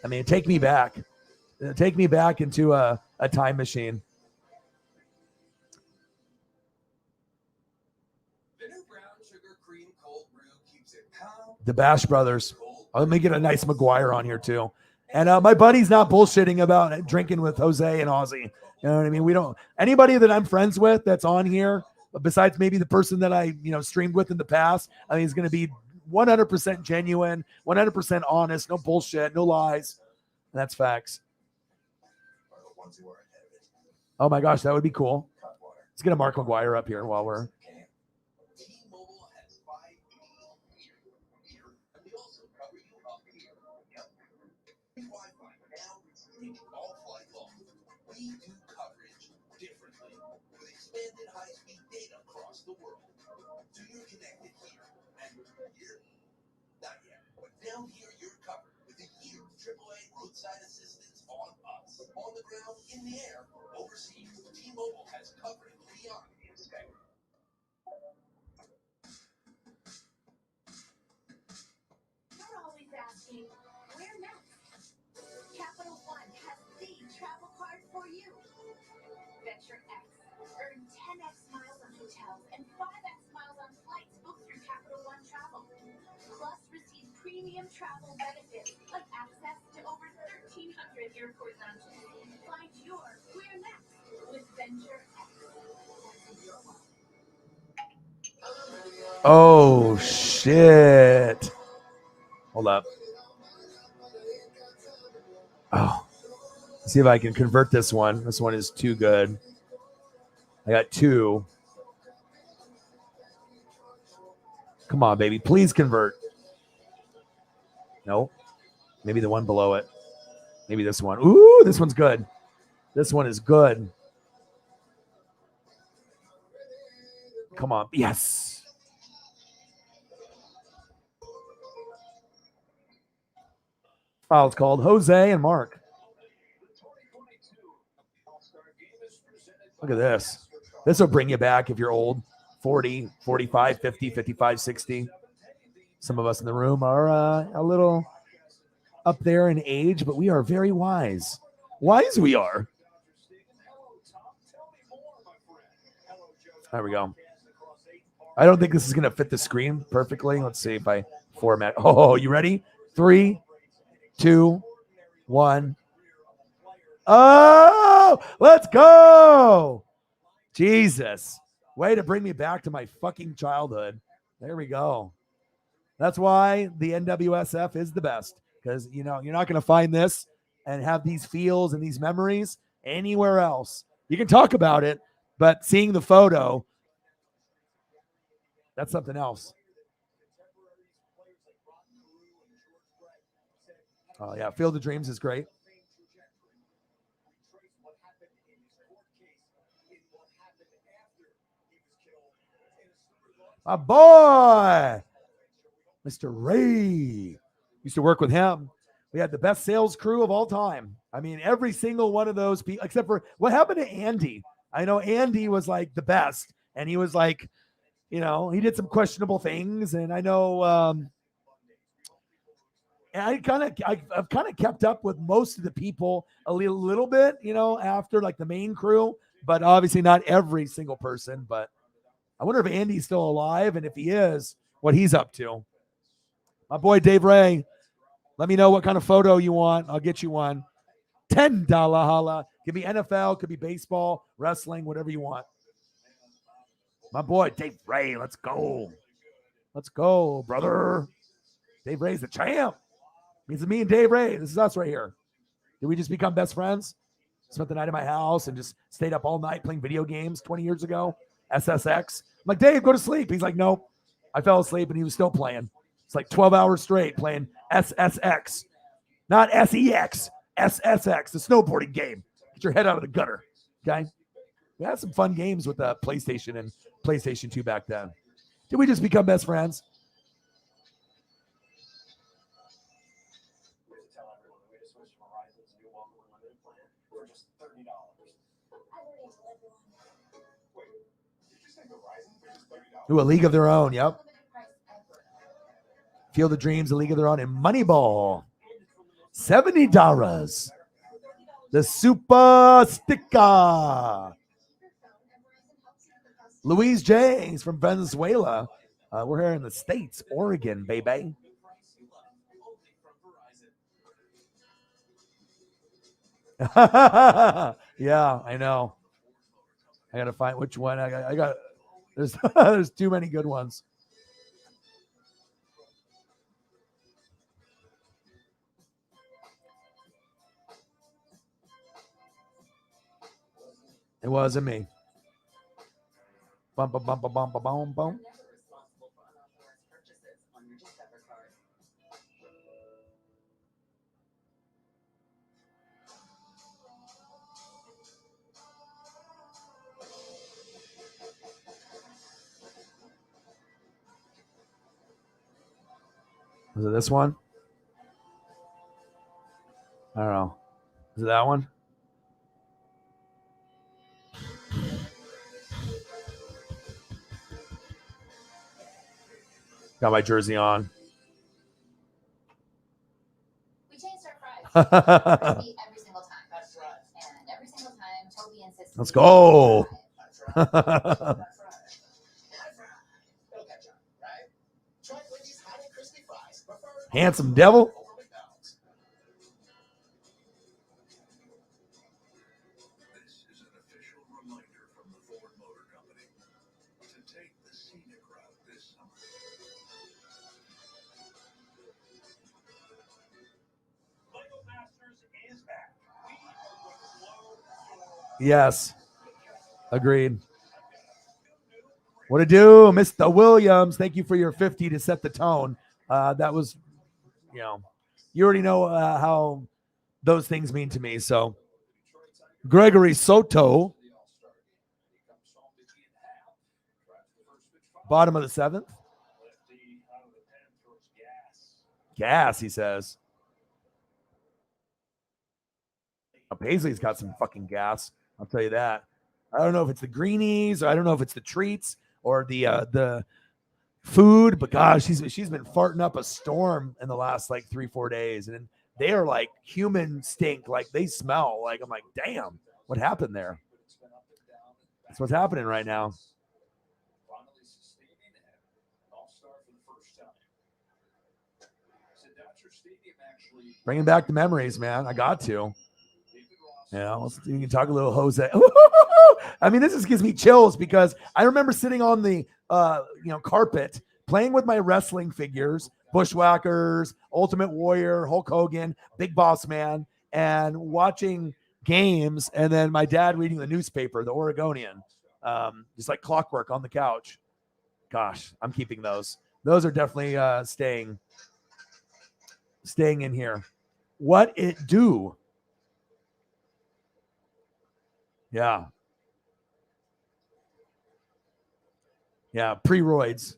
I mean, take me back. Take me back into a time machine. The new brown sugar cream cold brew keeps it calm. The Bash Brothers. Let me get a nice McGuire on here too. And my buddy's not bullshitting about drinking with Jose and Ozzy. You know what I mean? We don't. Anybody that I'm friends with that's on here, besides maybe the person that I streamed with in the past, I mean, it's going to be 100% genuine, 100% honest, no bullshit, no lies. And that's facts. Oh my gosh, that would be cool. Let's get a Mark McGuire up here while we're. T-Mobile has 5G here, and we also cover you up here. Yep. Wi-Fi now is taking all flight long. We do coverage differently with expanded high-speed data across the world. So you're connected here and here. Not yet, but down here you're covered with a year of AAA roadside assistance on us. On the ground, in the air, overseas, T-Mobile has coverage beyond the expected. You're always asking, where next? Capital One has the travel card for you. Venture X. Earn 10x miles on hotels and 5x miles on flights booked through Capital One Travel. Plus, receive premium travel benefits like access to over 1,300 airport lounges. Find your where next with Venture X. That's your one. Oh shit! Hold up. Oh, let's see if I can convert this one. This one is too good. I got 2. Come on, baby. Please convert. No. Maybe the one below it. Maybe this one. Ooh, this one's good. This one is good. Come on. Yes. Oh, it's called Jose and Mark. Look at this. This will bring you back if you're old. 40, 45, 50, 55, 60. Some of us in the room are a little up there in age, but we are very wise. Wise we are. There we go. I don't think this is going to fit the screen perfectly. Let's see if I format. Oh, you ready? 3, 2, 1. Oh, let's go. Jesus. Way to bring me back to my fucking childhood. There we go. That's why the NWSF is the best, because you're not going to find this and have these feels and these memories anywhere else. You can talk about it, but seeing the photo, that's something else. Oh yeah, Field of Dreams is great. My boy, Mr. Ray. Used to work with him. We had the best sales crew of all time. I mean, every single one of those people, except for what happened to Andy. I know Andy was like the best, and he was like, he did some questionable things, and I know I've kind of kept up with most of the people a little bit, after like the main crew, but obviously not every single person. But I wonder if Andy's still alive, and if he is, what he's up to. My boy Dave Ray, let me know what kind of photo you want. I'll get you one. $10 holla. Could be NFL, could be baseball, wrestling, whatever you want. My boy Dave Ray, let's go. Let's go, brother. Dave Ray's the champ. It's me and Dave Ray. This is us right here. Did we just become best friends? Spent the night at my house and just stayed up all night playing video games 20 years ago. SSX. I'm like, Dave, go to sleep. He's like, nope. I fell asleep and he was still playing. It's like 12 hours straight playing SSX. Not SEX. SSX, the snowboarding game. Get your head out of the gutter. Okay? We had some fun games with the PlayStation and PlayStation 2 back then. Did we just become best friends? Ooh, a League of Their Own. Yep. Field of Dreams, a League of Their Own, and Moneyball. $70. The Super Sticker. Louise James from Venezuela. We're here in the States, Oregon, baby. Yeah, I know. I gotta find which one. I got. There's there's too many good ones. It wasn't me. Bum bum bum bum bum bum bum bum. Was it this one? I don't know. Is it that one? Got my jersey on. We changed our fries. Crispy every single time. That's right. And every single time, Toby insists. Let's go. That's right. That's right. That's right. No ketchup, right? Try Wendy's hot and crispy fries. Handsome devil. This is an official reminder from the Ford Motor Company to take the scenic route this summer. Michael Masters is back. We are going to slow Yes. Agreed. What to do, Mr. Williams? Thank you for your 50 to set the tone. That was, you already know how those things mean to me. So, Gregory Soto, bottom of the seventh. Gas, he says. Paisley's got some fucking gas. I'll tell you that. I don't know if it's the greenies, or I don't know if it's the treats or the food, but gosh, she's been farting up a storm in the last like 3-4 days, and they are like human stink. Like they smell. Like I'm like, damn, what happened there? That's what's happening right now. Bringing back the memories, man. I got to. You can talk a little Jose. I mean, this just gives me chills because I remember sitting on the carpet playing with my wrestling figures, Bushwhackers, Ultimate Warrior, Hulk Hogan, Big Boss Man, and watching games, and then my dad reading the newspaper, the Oregonian, just like clockwork on the couch. Gosh, I'm keeping those. Those are definitely staying in here. What it do? Yeah. Yeah, pre-roids.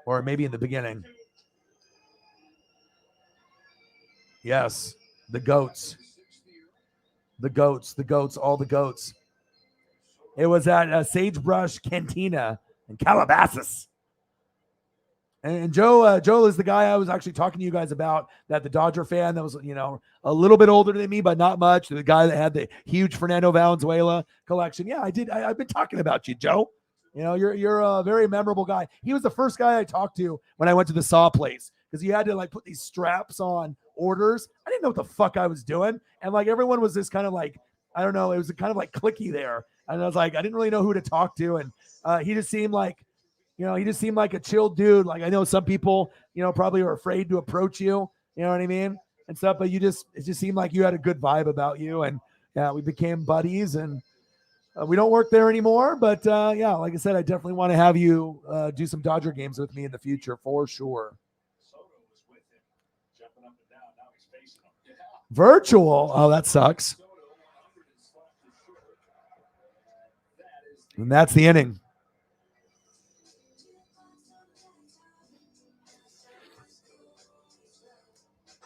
Or maybe in the beginning. Yes, the goats. The goats, all the goats. It was at Sagebrush Cantina in Calabasas. And Joe is the guy I was actually talking to you guys about, that the Dodger fan that was, a little bit older than me, but not much. The guy that had the huge Fernando Valenzuela collection. Yeah, I did. I've been talking about you, Joe. You're a very memorable guy. He was the first guy I talked to when I went to the saw place, because you had to like put these straps on orders. I didn't know what the fuck I was doing. And like everyone was this kind of like, I don't know, it was kind of like cliquey there. And I was like, I didn't really know who to talk to. And he just seemed like, a chill dude. Like I know some people, probably are afraid to approach you, you know what I mean? And stuff, but it just seemed like you had a good vibe about you. And yeah, we became buddies, and we don't work there anymore, but yeah, like I said, I definitely want to have you do some Dodger games with me in the future for sure. Virtual. Oh, that sucks. And that's the inning.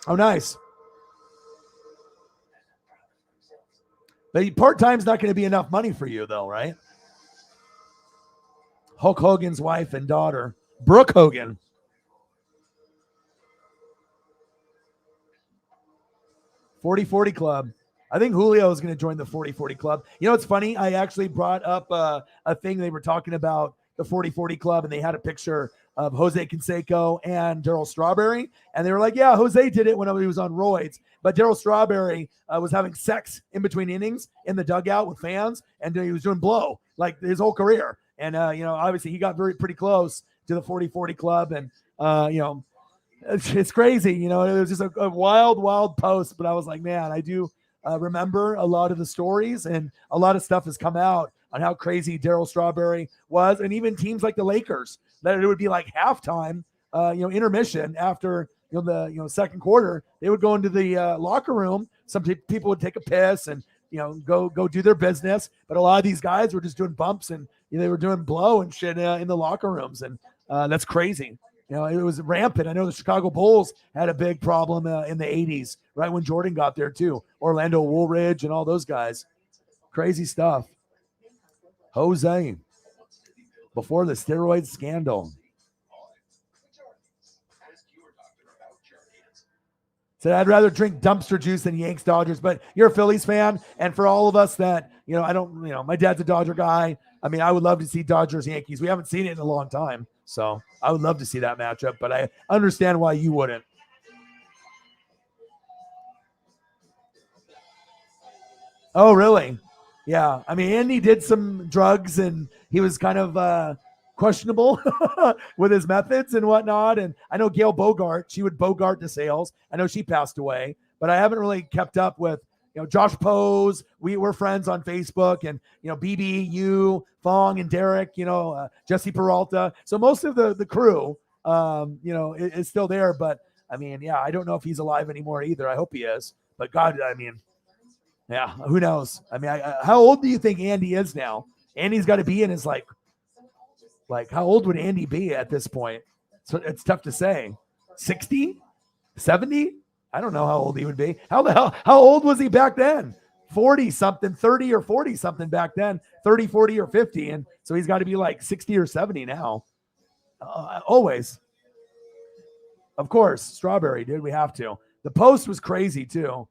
Oh, nice. But part-time's not going to be enough money for you, though, right? Hulk Hogan's wife and daughter, Brooke Hogan. "40-40 Club." I think Julio is going to join the 40-40 Club. You know, it's funny. I actually brought up a thing. They were talking about the 40-40 Club, and they had a picture of Jose Canseco and Darryl Strawberry. And they were like, yeah, Jose did it when he was on roids. But Darryl Strawberry was having sex in between innings in the dugout with fans, and he was doing blow like his whole career. And, obviously he got pretty close to the 40-40 Club. And, it's crazy. It was just a wild post. But I was like, man, I do remember a lot of the stories, and a lot of stuff has come out on how crazy Darryl Strawberry was. And even teams like the Lakers, that it would be like halftime, intermission after the second quarter, they would go into the locker room. Some people would take a piss and go do their business, but a lot of these guys were just doing bumps, and they were doing blow and shit in the locker rooms, and that's crazy. It was rampant. I know the Chicago Bulls had a big problem in the 80s, right when Jordan got there too. Orlando Woolridge and all those guys. Crazy stuff. Jose, before the steroid scandal. Said, I'd rather drink dumpster juice than Yanks Dodgers, but you're a Phillies fan. And for all of us that, my dad's a Dodger guy. I mean, I would love to see Dodgers Yankees. We haven't seen it in a long time. So I would love to see that matchup, but I understand why you wouldn't. Oh, really? Yeah. I mean, Andy did some drugs, and he was kind of questionable with his methods and whatnot. And I know Gail Bogart, she would Bogart the sales. I know she passed away, but I haven't really kept up with, Josh Pose. We're friends on Facebook, and, BB, you, Fong, and Derek, Jesse Peralta. So most of the crew, is still there. But I mean, yeah, I don't know if he's alive anymore either. I hope he is. But God, I mean, yeah, who knows? I mean, how old do you think Andy is now? Andy's got to be in his like how old would Andy be at this point? So it's tough to say. 60? 70? I don't know how old he would be. How old was he back then? 40 something, 30 or 40 something back then, 30, 40 or 50. And so he's got to be like 60 or 70 now. Always. Of course, Strawberry, dude, we have to. The post was crazy too.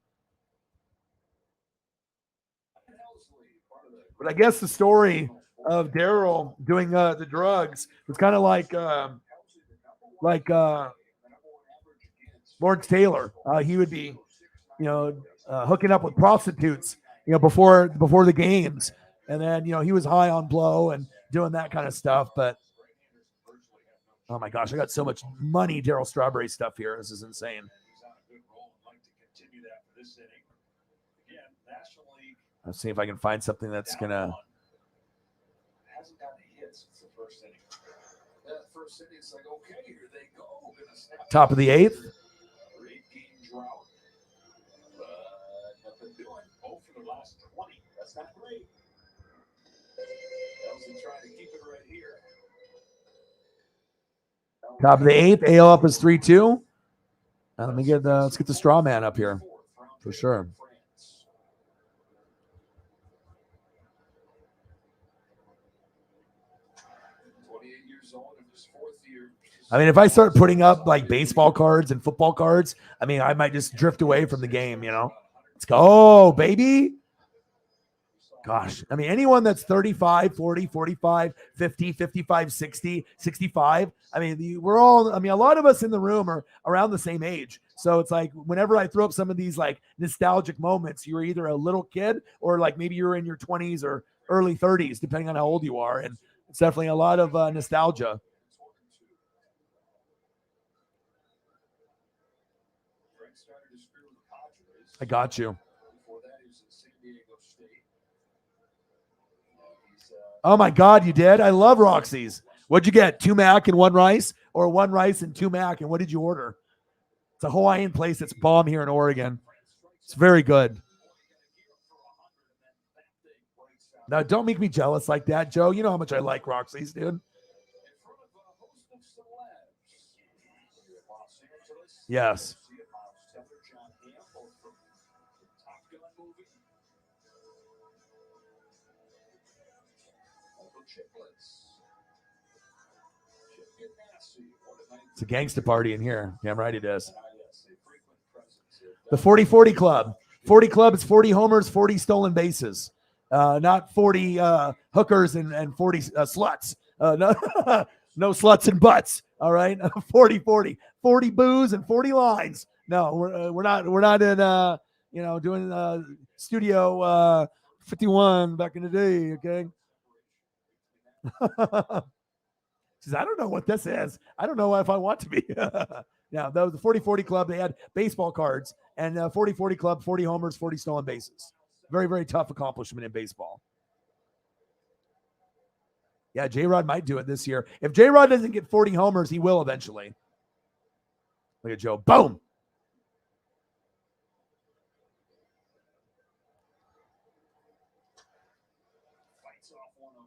But I guess the story of Darryl doing the drugs was kind of like Lawrence Taylor. He would be, hooking up with prostitutes, before the games, and then he was high on blow and doing that kind of stuff. But oh my gosh, I got so much money Darryl Strawberry stuff here. This is insane. Let's see if I can find something that's gonna. Hasn't gotten a hit since the first inning. That first inning, it's like, okay, here they go. Top of the eighth. 8-game drought. Nothing doing. 0 for the last 20. That's not great. Elsie trying to keep it right here. Top of the eighth. AL up is 3-2. Now let's get the straw man up here for sure. I mean, if I start putting up like baseball cards and football cards, I mean, I might just drift away from the game, Let's go, baby. Gosh, I mean, anyone that's 35, 40, 45, 50, 55, 60, 65, I mean, a lot of us in the room are around the same age. So it's like whenever I throw up some of these like nostalgic moments, you're either a little kid or like maybe you're in your 20s or early 30s, depending on how old you are. And it's definitely a lot of nostalgia. I got you. Oh my God, you did? I love Roxy's. What'd you get? 2 mac and 1 rice, or 1 rice and 2 mac? And what did you order? It's a Hawaiian place that's bomb here in Oregon. It's very good. Now, don't make me jealous like that, Joe. You know how much I like Roxy's, dude. Yes. It's a gangsta party in here. Damn right it is. The 40-40 Club. 40 Club is 40 homers, 40 stolen bases. Not 40 hookers and 40 sluts. No, no sluts and butts. All right, 40-40. 40 boos and 40 lines. No, we're not in doing Studio 51 back in the day. Okay. Says, I don't know what this is. I don't know if I want to be. Now, that was the 40-40 Club. They had baseball cards, and 40-40 Club, 40 homers, 40 stolen bases. Very, very tough accomplishment in baseball. Yeah, J-Rod might do it this year. If J-Rod doesn't get 40 homers, he will eventually. Look at Joe. Boom.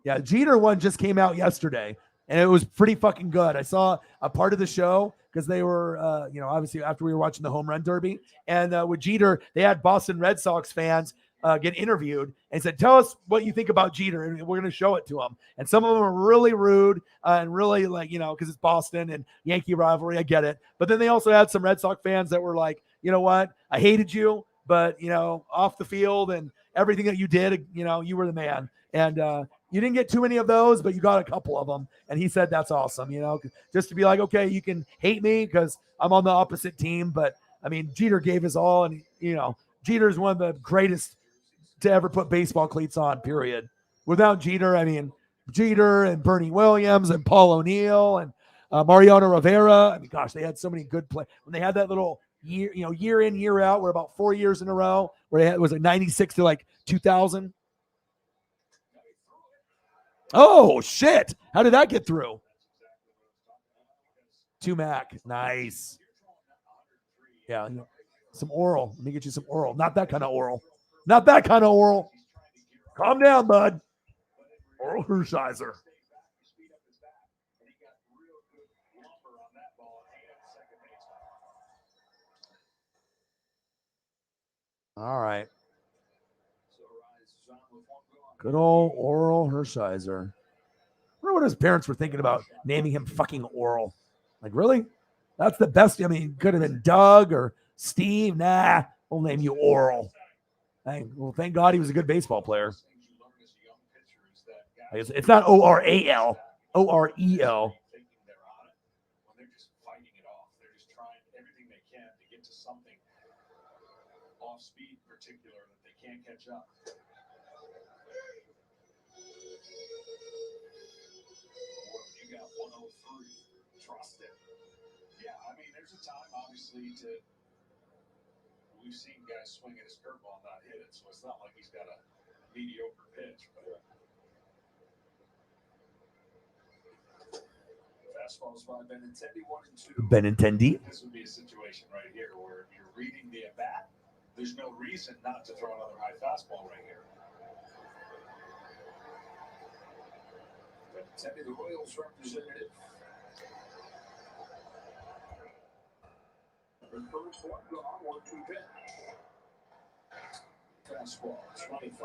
Yeah, Jeter one just came out yesterday, and it was pretty fucking good. I saw a part of the show because they were, obviously after we were watching the home run derby, and with Jeter, they had Boston Red Sox fans get interviewed and said, "Tell us what you think about Jeter," and we're going to show it to them. And some of them are really rude and really because it's Boston and Yankee rivalry. I get it, but then they also had some Red Sox fans that were like, "You know what? I hated you, but off the field and everything that you did, you were the man." And you didn't get too many of those, but you got a couple of them. And he said, that's awesome, just to be like, okay, you can hate me because I'm on the opposite team. But, I mean, Jeter gave his all. And, Jeter is one of the greatest to ever put baseball cleats on, period. Without Jeter, I mean, Jeter and Bernie Williams and Paul O'Neill and Mariano Rivera. I mean, gosh, they had so many good players. When they had that little year in, year out, we're about 4 years in a row, where it was like 96 to like 2000. Oh, shit. How did that get through? To Mac. Nice. Yeah. Some oral. Let me get you some oral. Not that kind of oral. Not that kind of oral. Calm down, bud. Oral Hershiser. All right. Good old Oral Hershiser. I wonder what his parents were thinking about naming him fucking Oral. Like, really? That's the best. I mean, could have been Doug or Steve. Nah, we'll name you Oral. Well, thank God he was a good baseball player. It's not O-R-A-L. O-R-E-L. Speed in particular that they can't catch up. You got 103. Trust it. Yeah, I mean, there's a time, obviously, we've seen guys swing at his curveball and not hit it, so it's not like he's got a mediocre pitch. But fastballs by Benintendi 1-2. Benintendi. This would be a situation right here where you're reading the at-bat. There's no reason not to throw another high fastball right here. Benintendi, the Royals representative. The first one gone, 1-2 pitch. Fastball, 25.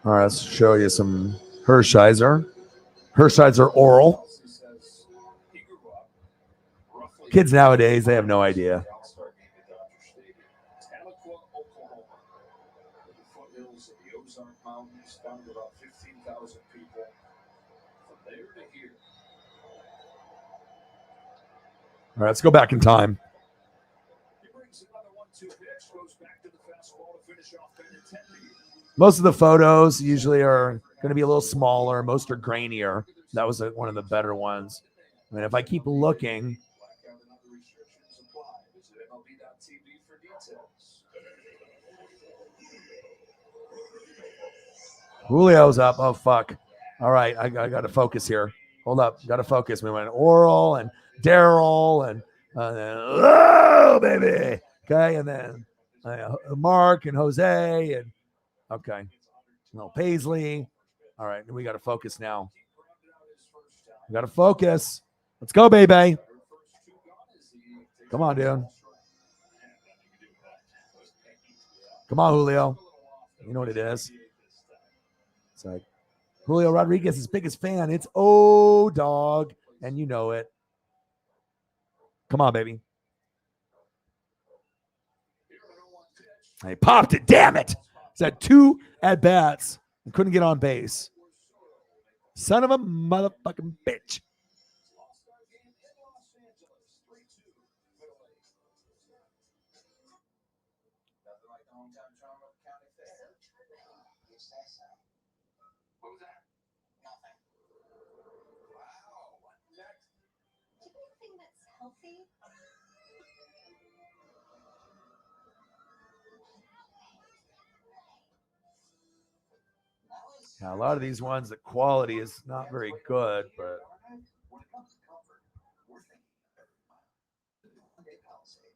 All right, let's show you some Hershiser. Hershiser Oral. Kids nowadays, they have no idea. Foothills of the Ozark Mountains, down to about 15,000 people. From there to here. All right, let's go back in time. He brings another 1-2 pitch, goes back to the fastball to finish off Benintendi. Most of the photos usually are going to be a little smaller. Most are grainier. That was one of the better ones. I mean, if I keep looking. Blackout and other restrictions apply. Visit MLB.tv for details. Julio's up. Oh, fuck. All right, I got to focus here. Hold up. Got to focus. We went Oral and Daryl and oh, baby. Okay, and then Mark and Jose and okay. No, Paisley. All right, we got to focus now. We got to focus. Let's go, baby. Come on, dude. Come on, Julio. You know what it is. It's like Julio Rodriguez's biggest fan. It's dog, and you know it. Come on, baby. He popped it. Damn it. He's had 2 at-bats and couldn't get on base. Son of a motherfucking bitch. Nothing like the hometown charm of county fair. You say so. What was that? Nothing. Wow. What next? Do you think that's healthy? Yeah, a lot of these ones, the quality is not very good, but When it comes to comfort, we're thinking of every mile. The Hyundai Palisade.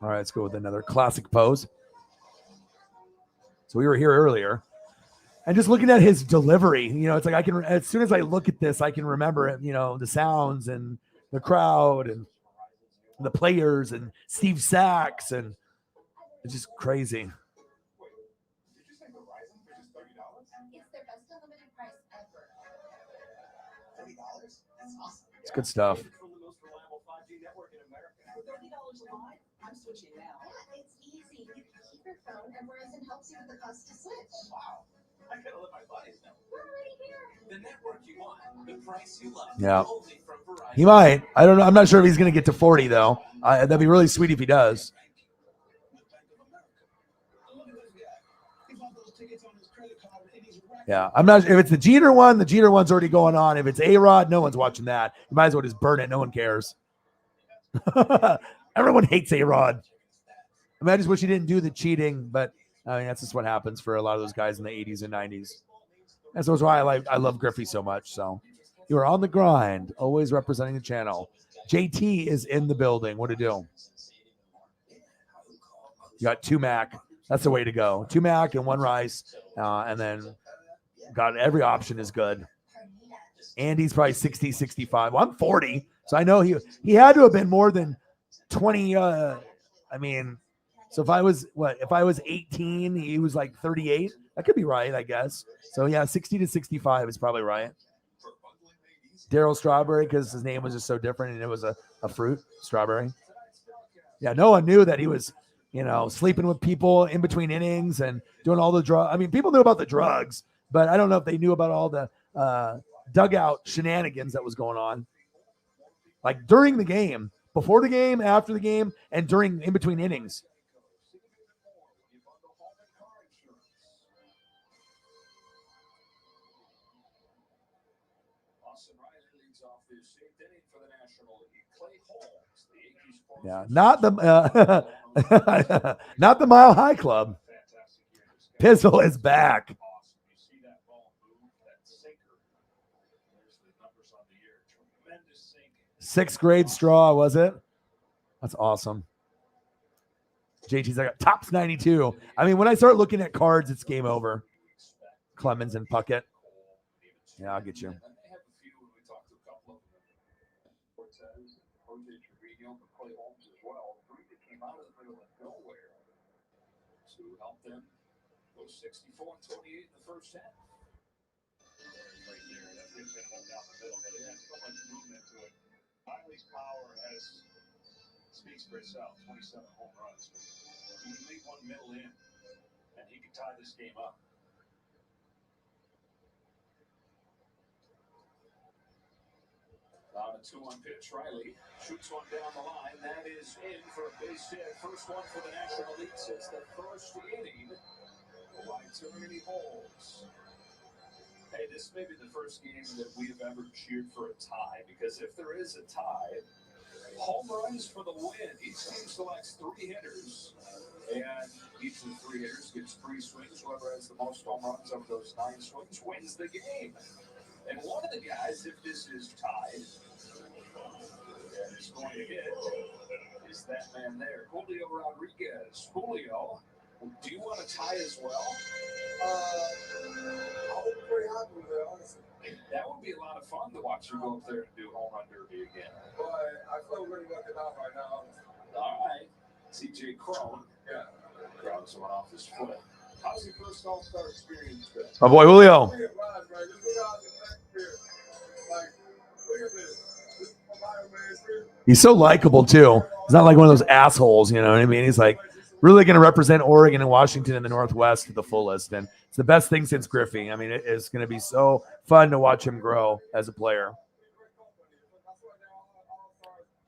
all right, let's go with another classic pose. So we were here earlier, and just looking at his delivery, it's like I can, as soon as I look at this, I can remember it, the sounds and the crowd and the players and Steve Sachs, and it's just crazy. It's their best unlimited price ever. $30? That's awesome. It's good stuff. From the most reliable 5G network in America. For $30 a month, I'm switching now. Yeah, it's easy. You can keep your phone, and Verizon helps you with the cost to switch. Wow. I gotta let my buddies know. We're already here. The network you want, the price you love. Yeah. Only from Verizon. He might. I don't know. I'm not sure if he's going to get to 40, though. That'd be really sweet if he does. Yeah, I'm not. If it's the Jeter one, the Jeter one's already going on. If it's A-Rod, no one's watching that. You might as well just burn it. No one cares. Everyone hates A-Rod. I mean, I just wish he didn't do the cheating, but I mean, that's just what happens for a lot of those guys in the 80s and 90s. And so that's why I love Griffey so much. So you are on the grind, always representing the channel. JT is in the building. What to do? You got 2 Mac. That's the way to go. 2 Mac and 1 rice, and then got every option is good. Andy's probably 60, 65. Well, I'm 40, so I know he had to have been more than 20. I mean, so if I was 18, he was like 38. That could be right, I guess. So yeah, 60 to 65 is probably right. Daryl Strawberry, because his name was just so different and it was a fruit, strawberry. Yeah, no one knew that he was, sleeping with people in between innings and doing all the drugs. I mean, people knew about the drugs, but I don't know if they knew about all the dugout shenanigans that was going on. Like during the game, before the game, after the game, and during in between innings. Yeah, not the not the Mile High Club. Pizzle is back. 6th grade straw, was it? That's awesome. JT's like tops 92. I mean, when I start looking at cards, it's game over. Clemens and Puckett. Yeah, I'll get you. To help them go 64-28 in the first half. Right there, that gives him one down the middle, but it has so much movement to it. Miley's power speaks for itself. 27 home runs. He can leave one middle in, and he can tie this game up. On a 2-1 pitch, Riley shoots one down the line. That is in for a base hit. First one for the National League since the first inning. Why too many holes? Hey, this may be the first game that we have ever cheered for a tie, because if there is a tie, home runs for the win. Each team selects 3 hitters, and each of the 3 hitters gets 3 swings. Whoever has the most home runs of those 9 swings wins the game. And one of the guys, if this is tied, and is going to hit, is that man there, Julio Rodriguez. Julio, do you want to tie as well? pretty happy with it, honestly. That would be a lot of fun to watch you go up there and do home run derby again. But I feel really lucky out right now, honestly. All right. CJ Crone. Yeah. Grabs one off his foot. How's your first All-Star experience been? My boy Julio. Look at Raj, man. Just look out the next year. Like, look at this. This is my man. He's so likable too. He's not like one of those assholes, you know what I mean? He's like really going to represent Oregon and Washington in the Northwest to the fullest, and it's the best thing since Griffey. I mean, it is going to be so fun to watch him grow as a player.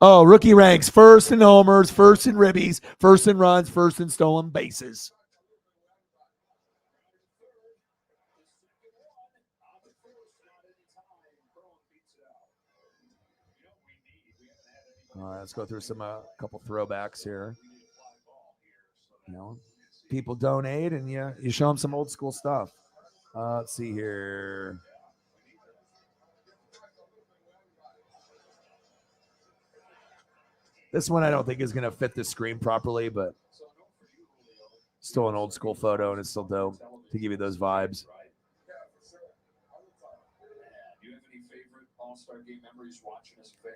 Oh, rookie ranks first in homers, first in ribbies, first in runs, first in stolen bases. All right, let's go through some couple throwbacks here. You know, people donate, and you show them some old school stuff. Let's see here. This one I don't think is going to fit the screen properly, but still an old school photo, and it's still dope to give you those vibes. Do you have any favorite All-Star game memories watching as a fan?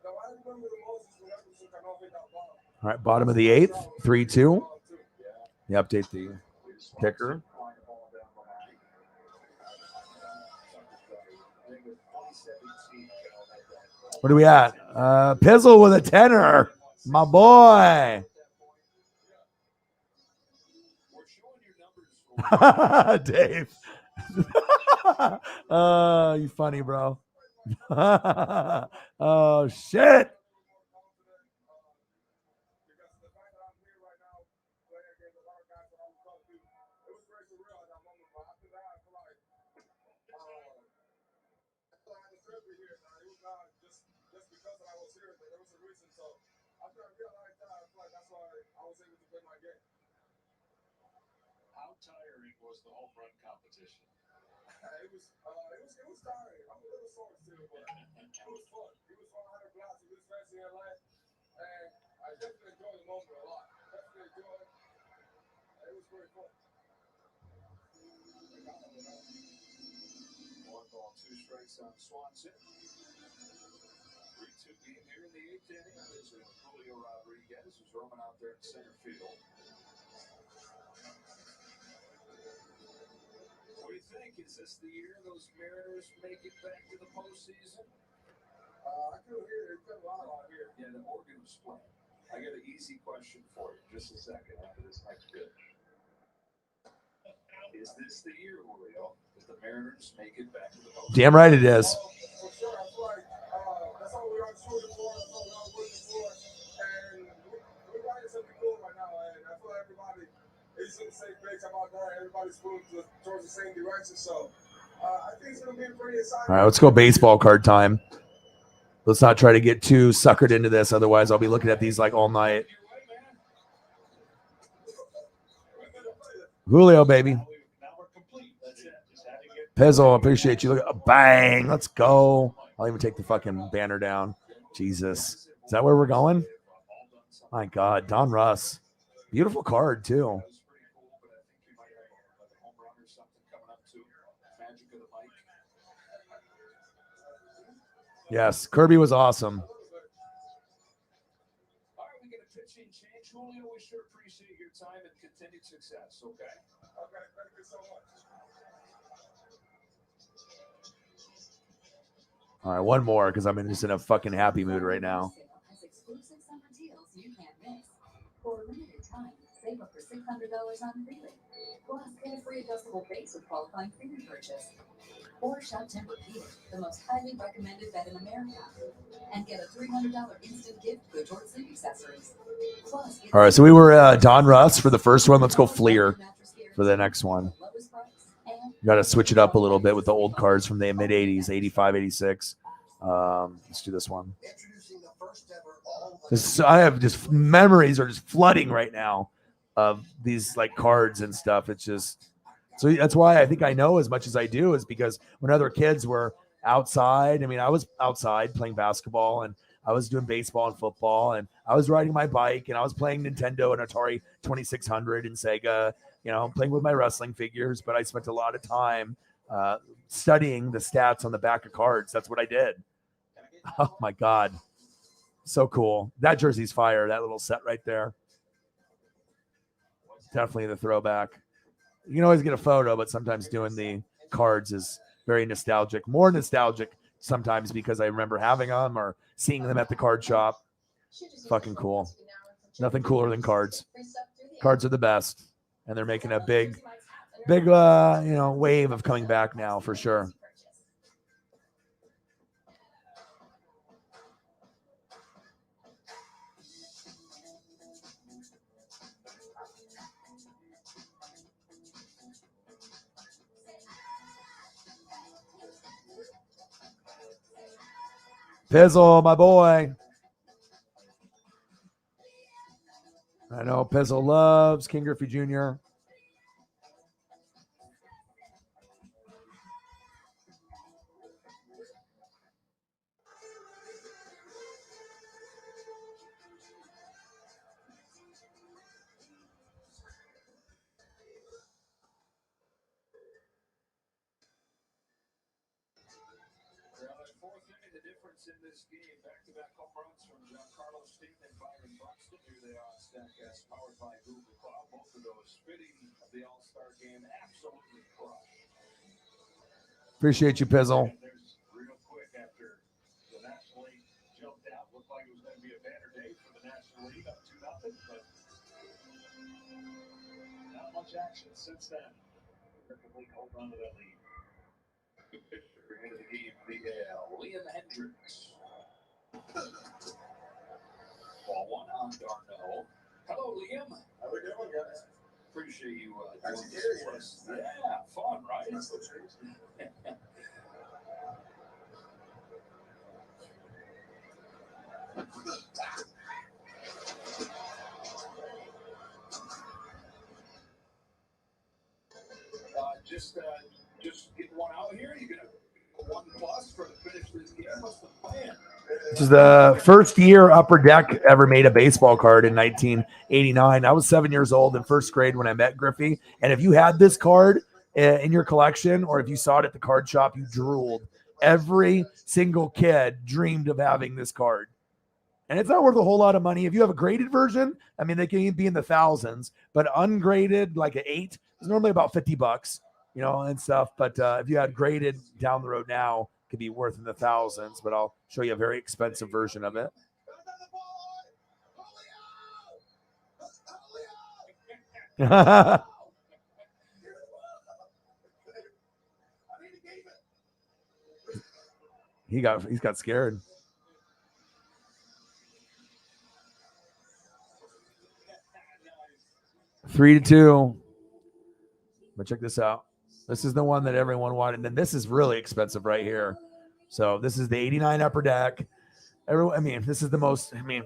No, I remember the most is whenever we took an off that ball. All right, bottom of the eighth, 3-2. You update the ticker. What are we at? Pizzle with a tenner. My boy. Dave. Oh, you funny, bro. Oh, shit. How tiring was the home run competition? It was tiring. I'm a little sore still, but it was fun. It was fun. I had a blast. It was fancy in LA, and I definitely enjoyed the moment a lot. Definitely enjoyed it. It was very fun. 1 ball, 2 strikes on Swanson. 3-2 game here in the 8th inning. This is Julio Rodriguez, who's roaming out there in center field. What do you think? Is this the year those Mariners make it back to the postseason? I couldn't hear it. It cut loud out here. Yeah, the Oregon was playing. I got an easy question for you. Just a second after this next pitch. Is this the year, Julio, that the Mariners make it back to the postseason? Damn right it is. For sure. I feel like that's all we're shooting for. That's all we're working for. And we're writing something cool right now. And I feel like everybody is in the same page about that. Everybody's moving towards the same direction. So I think it's going to be pretty exciting. All right, let's go baseball card time. Let's not try to get too suckered into this. Otherwise, I'll be looking at these like all night. Julio, baby. Pezzo, appreciate you. Look, bang. Let's go. I'll even take the fucking banner down. Jesus. Is that where we're going? My God. Don Russ. Beautiful card, too. Yes, Kirby was awesome. All right, we get a pitching change. Julio, we sure appreciate your time and continued success, okay? Okay, thank you so much. All right, one more because I'm just in a fucking happy mood right now. Has exclusive summer deals you can't miss. For a limited time, save up to $600 on Freely. Plus, get a free adjustable base with qualifying Freely purchase. Or shop Tempur-Pedic, the most highly recommended bed in America, and get a $300 instant gift good towards sleep accessories. Plus, All right, so we were Don Russ for the first one. Let's go Fleer for the next one. You got to switch it up a little bit with the old cards from the mid 80s, 85, 86. Let's do this one. I have just memories are just flooding right now of these like cards and stuff. It's just, so that's why I think I know as much as I do, is because when other kids were outside, I mean, I was outside playing basketball, and I was doing baseball and football, and I was riding my bike, and I was playing Nintendo and Atari 2600 and Sega, playing with my wrestling figures. But I spent a lot of time studying the stats on the back of cards. That's what I did. Oh my God. So cool. That jersey's fire. That little set right there. Definitely the throwback. You can always get a photo, but sometimes doing the cards is very nostalgic. More nostalgic sometimes because I remember having them or seeing them at the card shop. Fucking cool. Nothing cooler than cards. Cards are the best. And they're making a big wave of coming back now for sure. Pizzle, my boy. I know Pizzle loves King Griffey Jr. The difference in this game, back-to-back home runs from Giancarlo Stanton and Byron Buxton. Here they are, StatCast, powered by Google Cloud. Both of those fitting of the All-Star game, absolutely crushed. Appreciate you, Pizzle. Real quick after the National League jumped out, looked like it was going to be a banner day for the National League, up 2-0, but not much action since then. American League home run to that lead. Into the game, Liam Hendricks. Ball one on Darno. Hello, Liam. How we doing, guys? Appreciate you Nice doing to hear this you. for us. Yeah, fun, right? Nice little treat. Just get one out here. You're gonna one plus for the finish of this game. What's the plan? This is the first year Upper Deck ever made a baseball card in 1989. I was 7 years old in first grade when I met Griffey. And if you had this card in your collection, or if you saw it at the card shop, you drooled. Every single kid dreamed of having this card. And it's not worth a whole lot of money. If you have a graded version, I mean, they can be in the thousands, but ungraded, like an 8, is normally about $50, and stuff. But if you had graded down the road now, it could be worth in the thousands. But I'll show you a very expensive version of it. He's got scared. Nice. 3-2. But check this out. This is the one that everyone wanted. And then this is really expensive right here. So this is the 89 Upper Deck. This is the most, you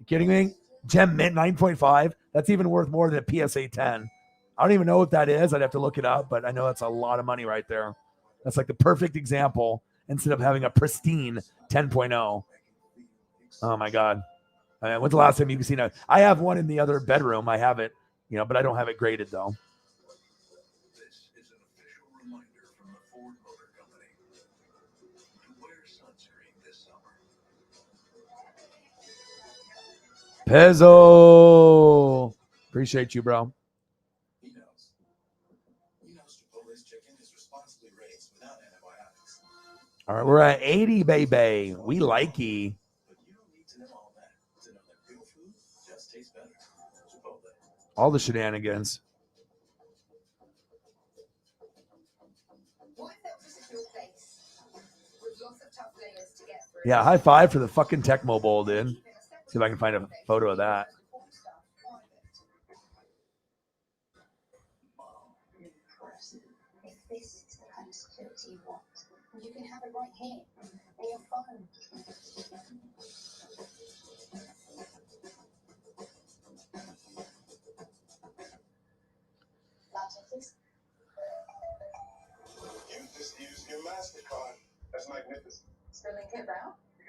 kidding me? Gem Mint 9.5. That's even worth more than a PSA 10. I don't even know what that is. I'd have to look it up, but I know that's a lot of money right there. That's like the perfect example instead of having a pristine 10.0. Oh my God. When's the last time you've seen I have one in the other bedroom. I have it, but I don't have it graded though. This is an official reminder from the Ford Motor Company to wear sunscreen this summer. Pezzo. Appreciate you, bro. He knows. He knows Chipotle's chicken is responsibly raised without antibiotics. All right, we're at 80, baby. We likey. But you don't need to know all that to know that real food just tastes better. Chipotle. All the shenanigans. What if that was just your face? With lots of tough layers to get through. Yeah, high five for the fucking Tecmo Bowl, dude. See if I can find a photo of that. Impressive. If this is the kind of security you want, you can have it right here on your phone. Latte, please. You just used your MasterCard. That's magnificent. Sterling K. Brown? You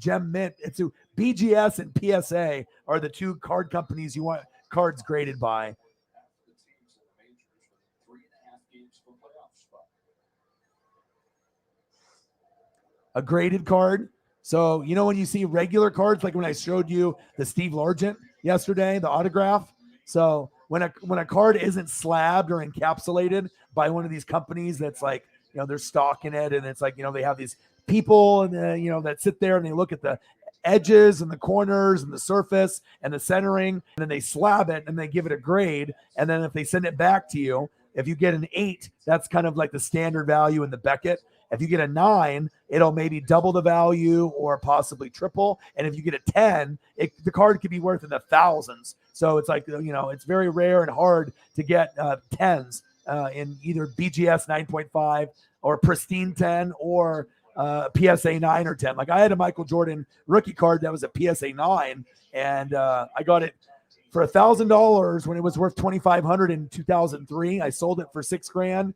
Gem Mint. It's BGS and PSA are the two card companies you want cards graded by. Half the teams in the majors with 3.5 games for playoff spot. A graded card. So, you know, when you see regular cards, like when I showed you the Steve Largent yesterday, the autograph. So when a card isn't slabbed or encapsulated by one of these companies that's like, you know, they're stocking it, and it's like, you know, they have these people and you know, that sit there and they look at the edges and the corners and the surface and the centering, and then they slab it and they give it a grade. And then if they send it back to you, if you get an 8, that's kind of like the standard value in the Beckett. If you get a 9, it'll maybe double the value or possibly triple. And if you get a 10, the card could be worth in the thousands. So it's like, you know, it's very rare and hard to get 10s in either BGS 9.5 or pristine 10 or PSA 9 or 10. Like I had a Michael Jordan rookie card that was a PSA 9, and I got it for $1,000 when it was worth $2,500 in 2003. I sold it for $6,000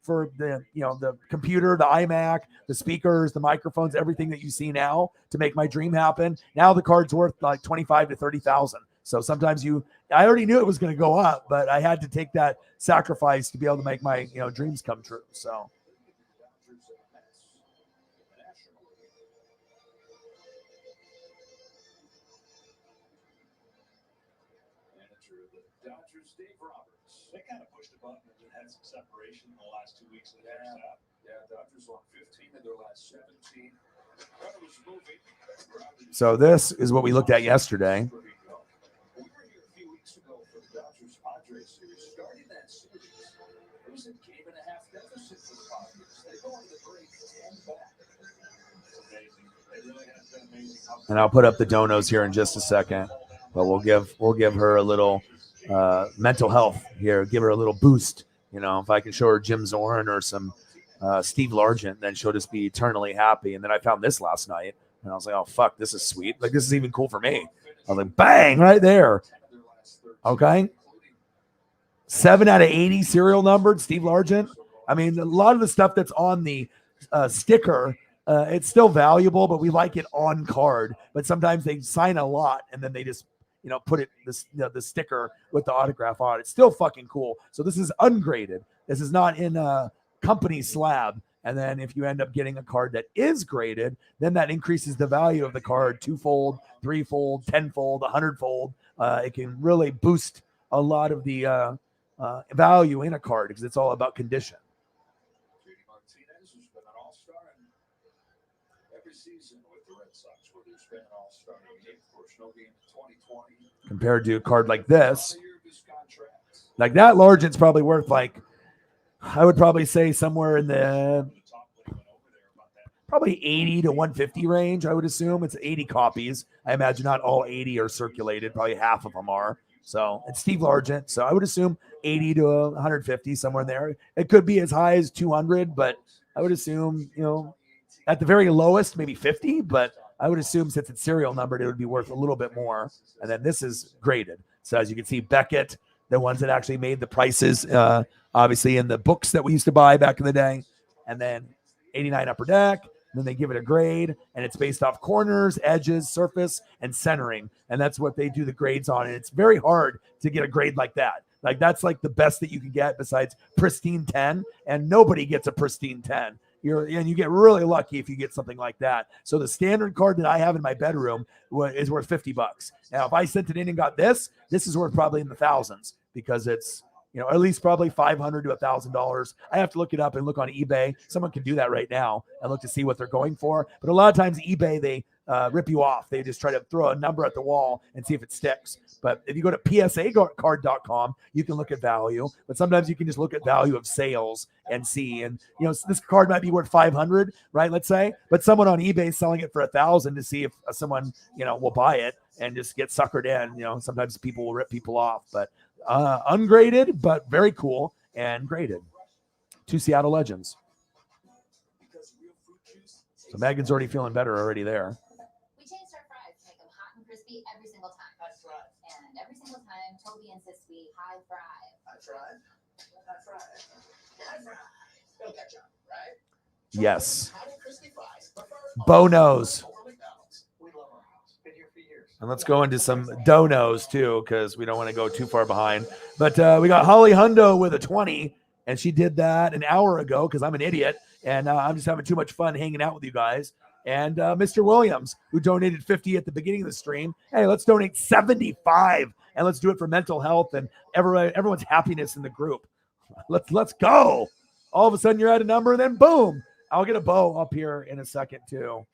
for the, you know, the computer, the iMac, the speakers, the microphones, everything that you see now to make my dream happen. Now the card's worth like 25 to 30,000. So sometimes I already knew it was going to go up, but I had to take that sacrifice to be able to make my, you know, dreams come true. So. Dodgers, Dave Roberts. They kind of pushed a button and had some separation in the last 2 weeks of the first half. Yeah, Dodgers won 15 of their last 17. Runner was moving. So this is what we looked at yesterday. We were here a few weeks ago for the Dodgers Padres series. Starting that series, it was a game and a half deficit for the Padres. They go on the break 10 back. It's amazing. It really has been amazing. And I'll put up the donos here in just a second, but we'll give her a little mental health here, give her a little boost. You know, if I can show her Jim Zorn or some Steve Largent, then she'll just be eternally happy. And then I found this last night, and I was like, oh fuck, this is sweet. Like this is even cool for me. I was like, bang, right there. Okay, 7 out of 80 serial numbered Steve Largent. I mean, a lot of the stuff that's on the sticker, it's still valuable, but we like it on card. But sometimes they sign a lot and then they just, you know, put it this, you know, the sticker with the autograph on it. It's still fucking cool. So this is ungraded. This is not in a company slab. And then if you end up getting a card that is graded, then that increases the value of the card 2-fold, 3-fold, 10-fold, 100-fold. It can really boost a lot of the value in a card because it's all about condition. JD Martinez has been an all-star in every season with the Red Sox, where there's been an all-star game. Of course, no game in 2020. Compared to a card like this, like that Largent's probably worth like, I would probably say somewhere in the probably 80 to 150 range. I would assume it's 80 copies. I imagine not all 80 are circulated. Probably half of them are. So it's Steve Largent. So I would assume 80 to 150, somewhere in there. It could be as high as 200, but I would assume, you know, at the very lowest, maybe 50, but I would assume since it's serial numbered, it would be worth a little bit more. And then this is graded. So as you can see, Beckett, the ones that actually made the prices, obviously in the books that we used to buy back in the day, and then 89 Upper Deck. Then they give it a grade, and it's based off corners, edges, surface, and centering. And that's what they do the grades on. And it's very hard to get a grade like that. Like that's like the best that you can get besides pristine 10, and nobody gets a pristine 10. You get really lucky if you get something like that. So the standard card that I have in my bedroom is worth $50. Now, if I sent it in and got this is worth probably in the thousands because it's, you know, at least probably $500 to $1,000. I have to look it up and look on eBay. Someone can do that right now and look to see what they're going for. But a lot of times eBay, they rip you off. They just try to throw a number at the wall and see if it sticks. But if you go to psacard.com, you can look at value. But sometimes you can just look at value of sales and see. And, you know, this card might be worth 500, right? Let's say. But someone on eBay is selling it for 1,000 to see if someone, you know, will buy it and just get suckered in. You know, sometimes people will rip people off. But ungraded, but very cool, and graded. 2 Seattle Legends. So Megan's already feeling better already there. We changed our fries to make them hot and crispy every single time. High five. And every single time, Toby insists we high fry. High five. High five. High five. No ketchup, right? Yes. Hot and crispy fries. Bonos. Overly balanced. And let's go into some donos too, because we don't want to go too far behind. But we got Holly Hundo with a 20, and she did that an hour ago because I'm an idiot and I'm just having too much fun hanging out with you guys. And Mr. Williams, who donated 50 at the beginning of the stream. Hey, let's donate 75, and let's do it for mental health and everyone's happiness in the group. Let's go. All of a sudden, you're at a number, and then boom, I'll get a bow up here in a second too.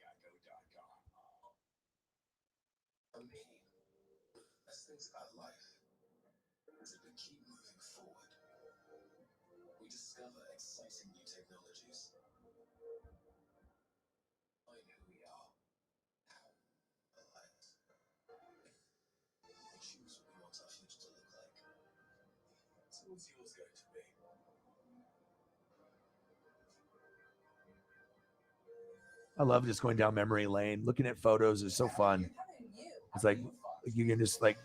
Best things about life is that we keep moving forward. We discover exciting new technologies. Find who we are, how we act. We choose what we want our future to look like. So what's yours going to be? I love just going down memory lane. Looking at photos is so fun. It's like you can just like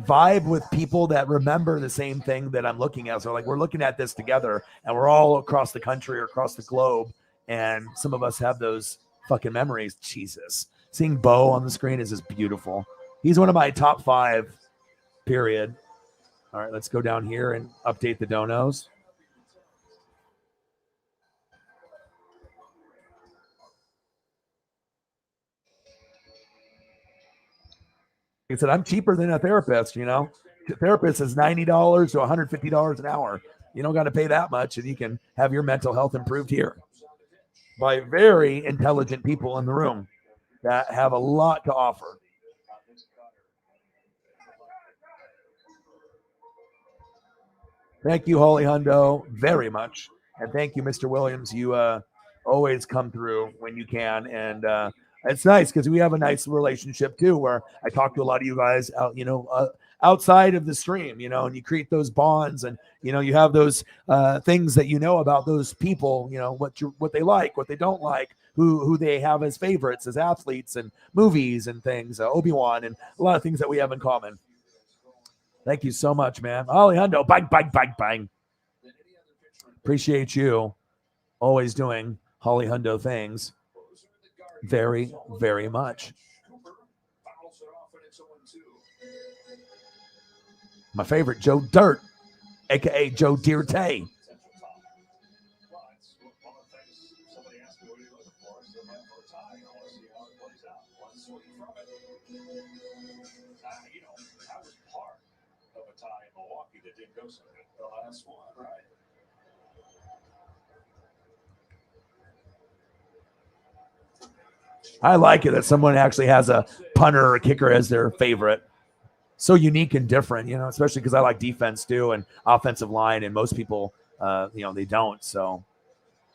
vibe with people that remember the same thing that I'm looking at. So like we're looking at this together, and we're all across the country or across the globe, and some of us have those fucking memories. Jesus, seeing Bo on the screen is just beautiful. He's one of my top 5. Period. All right, let's go down here and update the donos. Like I said, I'm cheaper than a therapist, A therapist is $90 to $150 an hour. You don't got to pay that much, and you can have your mental health improved here by very intelligent people in the room that have a lot to offer. Thank you, Holly Hundo, very much. And thank you, Mr. Williams. You always come through when you can. And it's nice because we have a nice relationship too, where I talk to a lot of you guys out, outside of the stream, and you create those bonds, and you have those things that about those people, what they like, what they don't like, who they have as favorites as athletes and movies and things, Obi-Wan, and a lot of things that we have in common. Thank you so much, man. Holly Hundo, bang, bang, bang, bang. Appreciate you always doing Holly Hundo things very, very much. My favorite, Joe Dirt, a.k.a. Joe Dirte. I like it that someone actually has a punter or a kicker as their favorite. So unique and different, especially because I like defense too and offensive line, and most people, they don't. So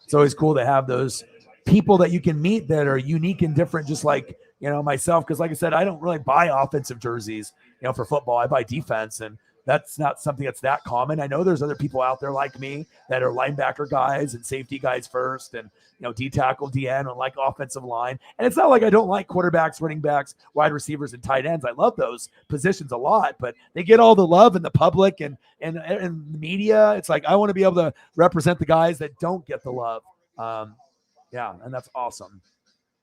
it's always cool to have those people that you can meet that are unique and different, just like, myself. Because like I said, I don't really buy offensive jerseys, for football. I buy defense, and that's not something that's that common. I know there's other people out there like me that are linebacker guys and safety guys first, and D tackle, DN, and like offensive line. And it's not like I don't like quarterbacks, running backs, wide receivers, and tight ends. I love those positions a lot, but they get all the love in the public and the media. It's like I want to be able to represent the guys that don't get the love. Yeah, and that's awesome.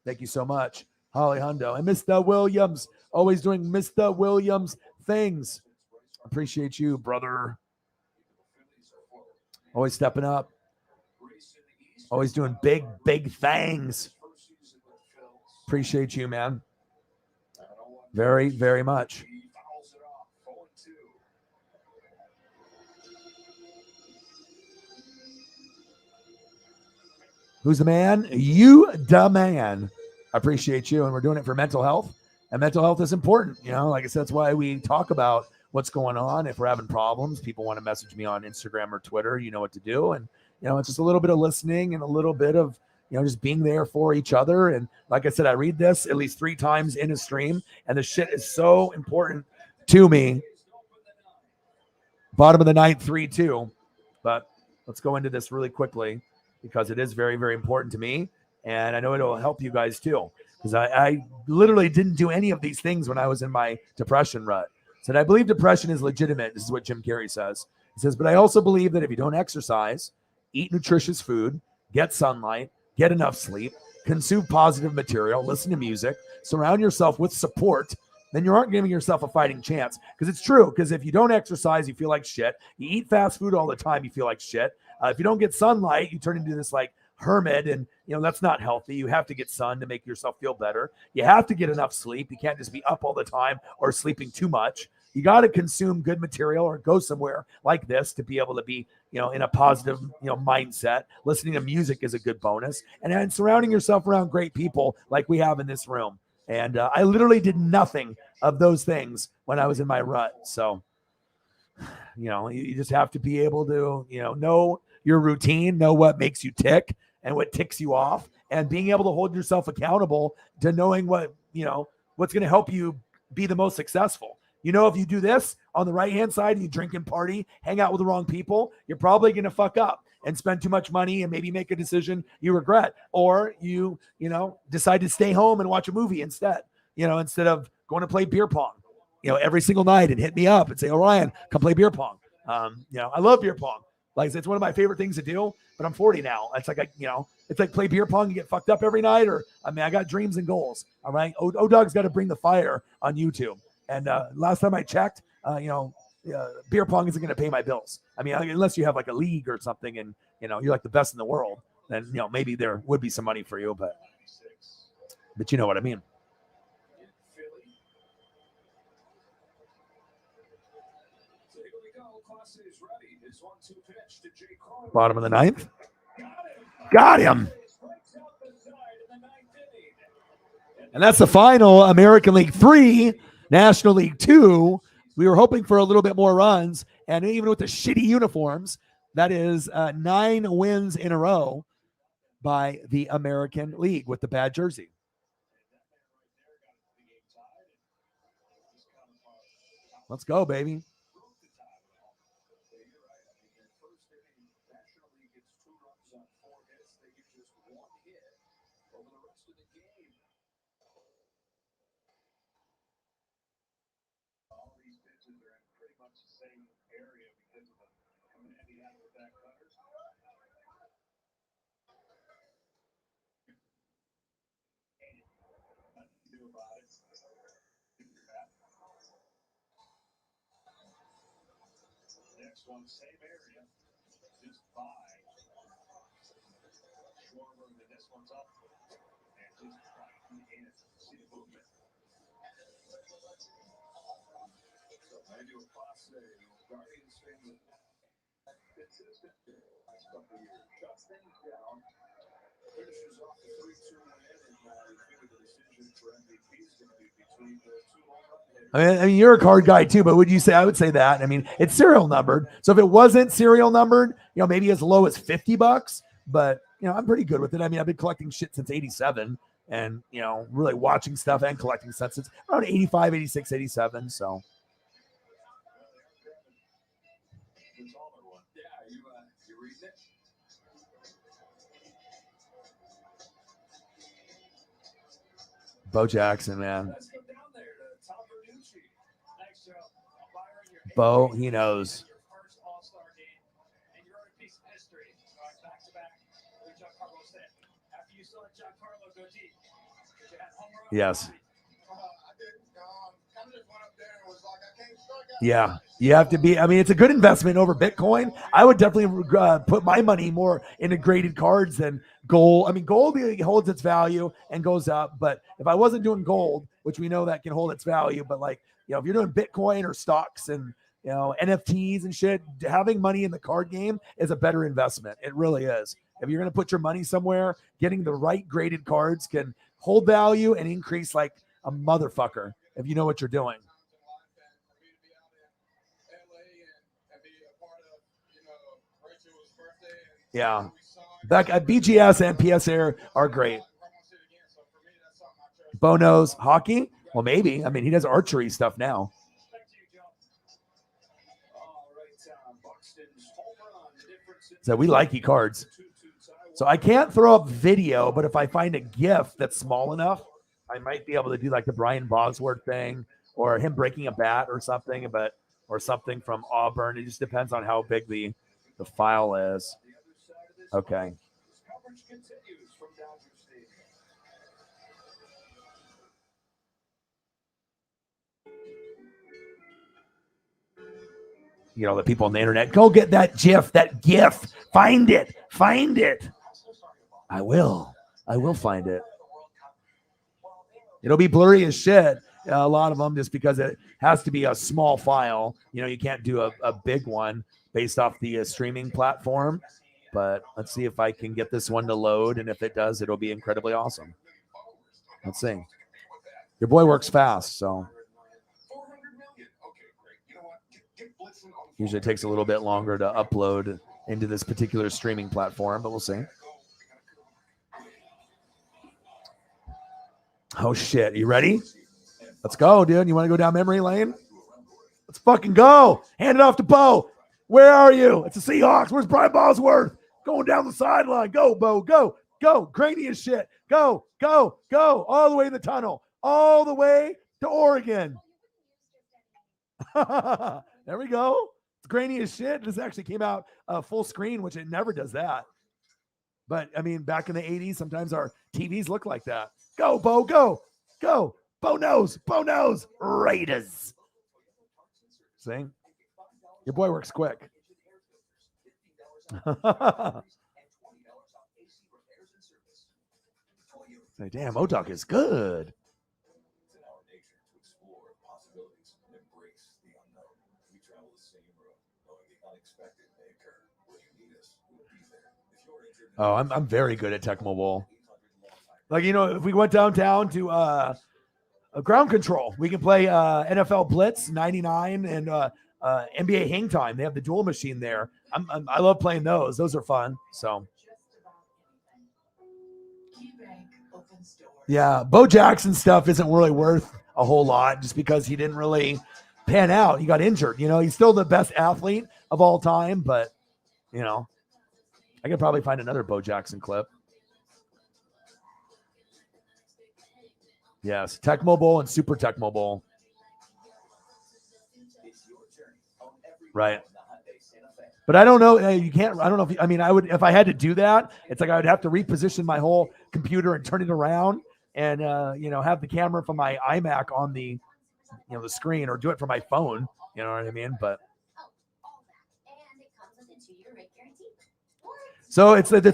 Thank you so much, Holly Hundo. And Mr. Williams, always doing Mr. Williams things. Appreciate you, brother. Always stepping up. Always doing big, big things. Appreciate you, man. Very, very much. Who's the man? You the man. I appreciate you. And we're doing it for mental health. And mental health is important. Like I said, that's why we talk about what's going on. If we're having problems, people want to message me on Instagram or Twitter, you know what to do. And, it's just a little bit of listening and a little bit of, just being there for each other. And like I said, I read this at least 3 times in a stream, and the shit is so important to me. Bottom of the 9th, 3-2. But let's go into this really quickly because it is very, very important to me. And I know it'll help you guys too. Because I literally didn't do any of these things when I was in my depression rut. Said, I believe depression is legitimate. This is what Jim Carrey says. He says, but I also believe that if you don't exercise, eat nutritious food, get sunlight, get enough sleep, consume positive material, listen to music, surround yourself with support, then you aren't giving yourself a fighting chance. Because it's true. Because if you don't exercise, you feel like shit. You eat fast food all the time, you feel like shit. If you don't get sunlight, you turn into this like hermit, and that's not healthy. You have to get sun to make yourself feel better. You have to get enough sleep. You can't just be up all the time or sleeping too much. You got to consume good material or go somewhere like this to be able to be, in a positive, mindset. Listening to music is a good bonus, and then surrounding yourself around great people like we have in this room. And I literally did nothing of those things when I was in my rut. So, you just have to be able to, know your routine, know what makes you tick and what ticks you off, and being able to hold yourself accountable to knowing what, what's going to help you be the most successful. If you do this on the right-hand side, you drink and party, hang out with the wrong people, you're probably going to fuck up and spend too much money and maybe make a decision you regret, or you decide to stay home and watch a movie instead, instead of going to play beer pong, every single night and hit me up and say, "Oh, Ryan, come play beer pong." I love beer pong. Like, it's one of my favorite things to do, but I'm 40 now. It's like, it's like play beer pong and get fucked up every night, or, I got dreams and goals. All right. O-Dog's got to bring the fire on YouTube. And last time I checked, beer pong isn't going to pay my bills. Unless you have like a league or something and, you're like the best in the world, then, maybe there would be some money for you, but you know what I mean? Bottom of the ninth. Got him. And that's the final. American League 3, National League 2. We were hoping for a little bit more runs. And even with the shitty uniforms, that is 9 wins in a row by the American League with the bad jersey. Let's go, baby. You're a card guy too, but would you say, I would say that, it's serial numbered. So if it wasn't serial numbered, maybe as low as $50, but I'm pretty good with it. I've been collecting shit since 87 and, really watching stuff and collecting stuff since around 85, 86, 87. So. Bo Jackson, man. Bo, he knows. Yes. Yeah, you have to be. It's a good investment over Bitcoin. I would definitely put my money more into graded cards than gold. Gold holds its value and goes up. But if I wasn't doing gold, which we know that can hold its value, but if you're doing Bitcoin or stocks and NFTs and shit, having money in the card game is a better investment. It really is. If you're going to put your money somewhere, getting the right graded cards can hold value and increase like a motherfucker if you know what you're doing. Yeah. Back at BGS and PSA are great. Bo knows hockey? Well, maybe. He does archery stuff now. So we like e-cards. So I can't throw up video, but if I find a GIF that's small enough, I might be able to do like the Brian Bosworth thing or him breaking a bat or something, or something from Auburn. It just depends on how big the file is. Okay. the people on the internet, go get that GIF, that GIF. Find it. I will find it. It'll be blurry as shit. A lot of them, just because it has to be a small file. You can't do a big one based off the streaming platform. But let's see if I can get this one to load. And if it does, it'll be incredibly awesome. Let's see. Your boy works fast, so usually it takes a little bit longer to upload into this particular streaming platform, but we'll see. Oh, shit. You ready? Let's go, dude. You want to go down memory lane? Let's fucking go. Hand it off to Bo. Where are you? It's the Seahawks. Where's Brian Bosworth? Going down the sideline. Go, Bo. Go. Grainy as shit. Go. All the way in the tunnel. All the way to Oregon. There we go. It's grainy as shit. This actually came out full screen, which it never does that. But, I mean, back in the 80s, sometimes our TVs look like that. Go, Bo. Go. Bo knows. Raiders. See? Your boy works quick. Say, damn, O-Dog is good. Oh, I'm very good at Tech Mobile. Like, if we went downtown to a ground control, we can play NFL Blitz 99 and NBA Hang Time. They have the dual machine there. I love playing those. Those are fun. So, yeah, Bo Jackson stuff isn't really worth a whole lot just because he didn't really pan out. He got injured. He's still the best athlete of all time, but I could probably find another Bo Jackson clip. Yes, Tech Mobile and Super Tech Mobile. Right. But I don't know. You can't. I don't know if. I would if I had to do that. It's like I would have to reposition my whole computer and turn it around, and have the camera from my iMac on the the screen, or do it from my phone. You know what I mean? But so it's like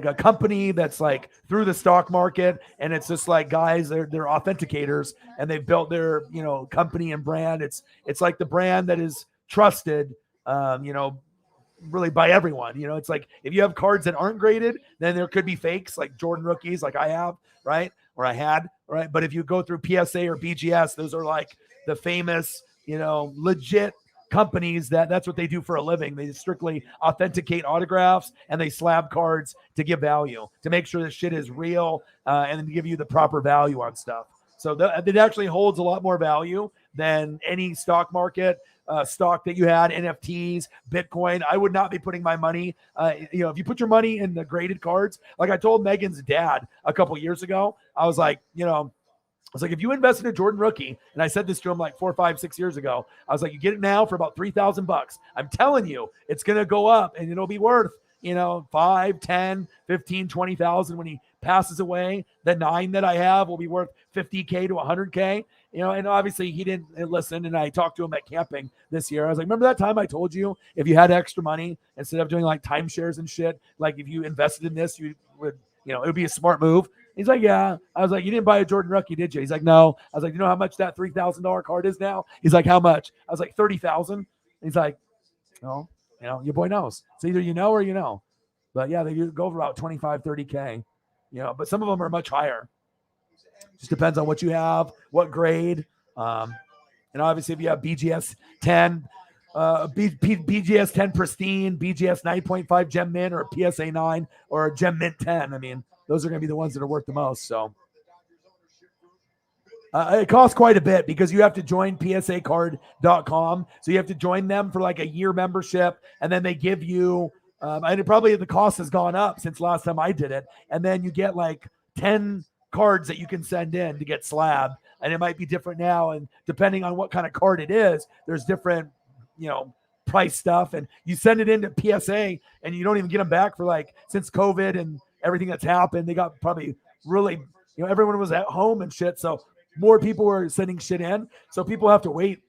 a company that's like through the stock market, and it's just like guys, they're authenticators, and they've built their company and brand. It's like the brand that is trusted, really by everyone. It's like if you have cards that aren't graded, then there could be fakes like Jordan rookies, like I have, right, or I had, right. But if you go through PSA or BGS, those are like the famous, legit companies that's what they do for a living. They strictly authenticate autographs, and they slab cards to give value, to make sure the shit is real, and then to give you the proper value on stuff. So it actually holds a lot more value than any stock market stock that you had, NFTs, Bitcoin. I would not be putting my money, if you put your money in the graded cards, like I told Megan's dad a couple years ago, I was like, if you invested in a Jordan rookie, and I said this to him like 4, 5, 6 years ago, I was like, you get it now for about $3,000. I'm telling you, it's going to go up, and it'll be worth, 5, 10, 15, 20,000 when he passes away. The 9 that I have will be worth $50K to $100K, and obviously he didn't listen. And I talked to him at camping this year. I was like, remember that time I told you, if you had extra money, instead of doing like timeshares and shit, like if you invested in this, you would, it would be a smart move. He's like, yeah. I was like, you didn't buy a Jordan rookie, did you? He's like, no. I was like, you know how much that $3,000 card is now? He's like, how much? I was like, 30,000. He's like, no, your boy knows. It's either you know or you know. But yeah, they go for about 25, 30K, but some of them are much higher. Just depends on what you have, what grade. And obviously if you have BGS 10, BGS 10 pristine, BGS 9.5 gem mint, or PSA 9 or a gem mint 10, those are going to be the ones that are worth the most. So it costs quite a bit because you have to join psacard.com. So you have to join them for like a year membership, and then they give you, and probably the cost has gone up since last time I did it. And then you get like 10 cards that you can send in to get slabbed. And it might be different now. And depending on what kind of card it is, there's different, price stuff. And you send it into PSA and you don't even get them back for like, since COVID and everything that's happened, they got probably really, everyone was at home and shit. So more people were sending shit in. So people have to wait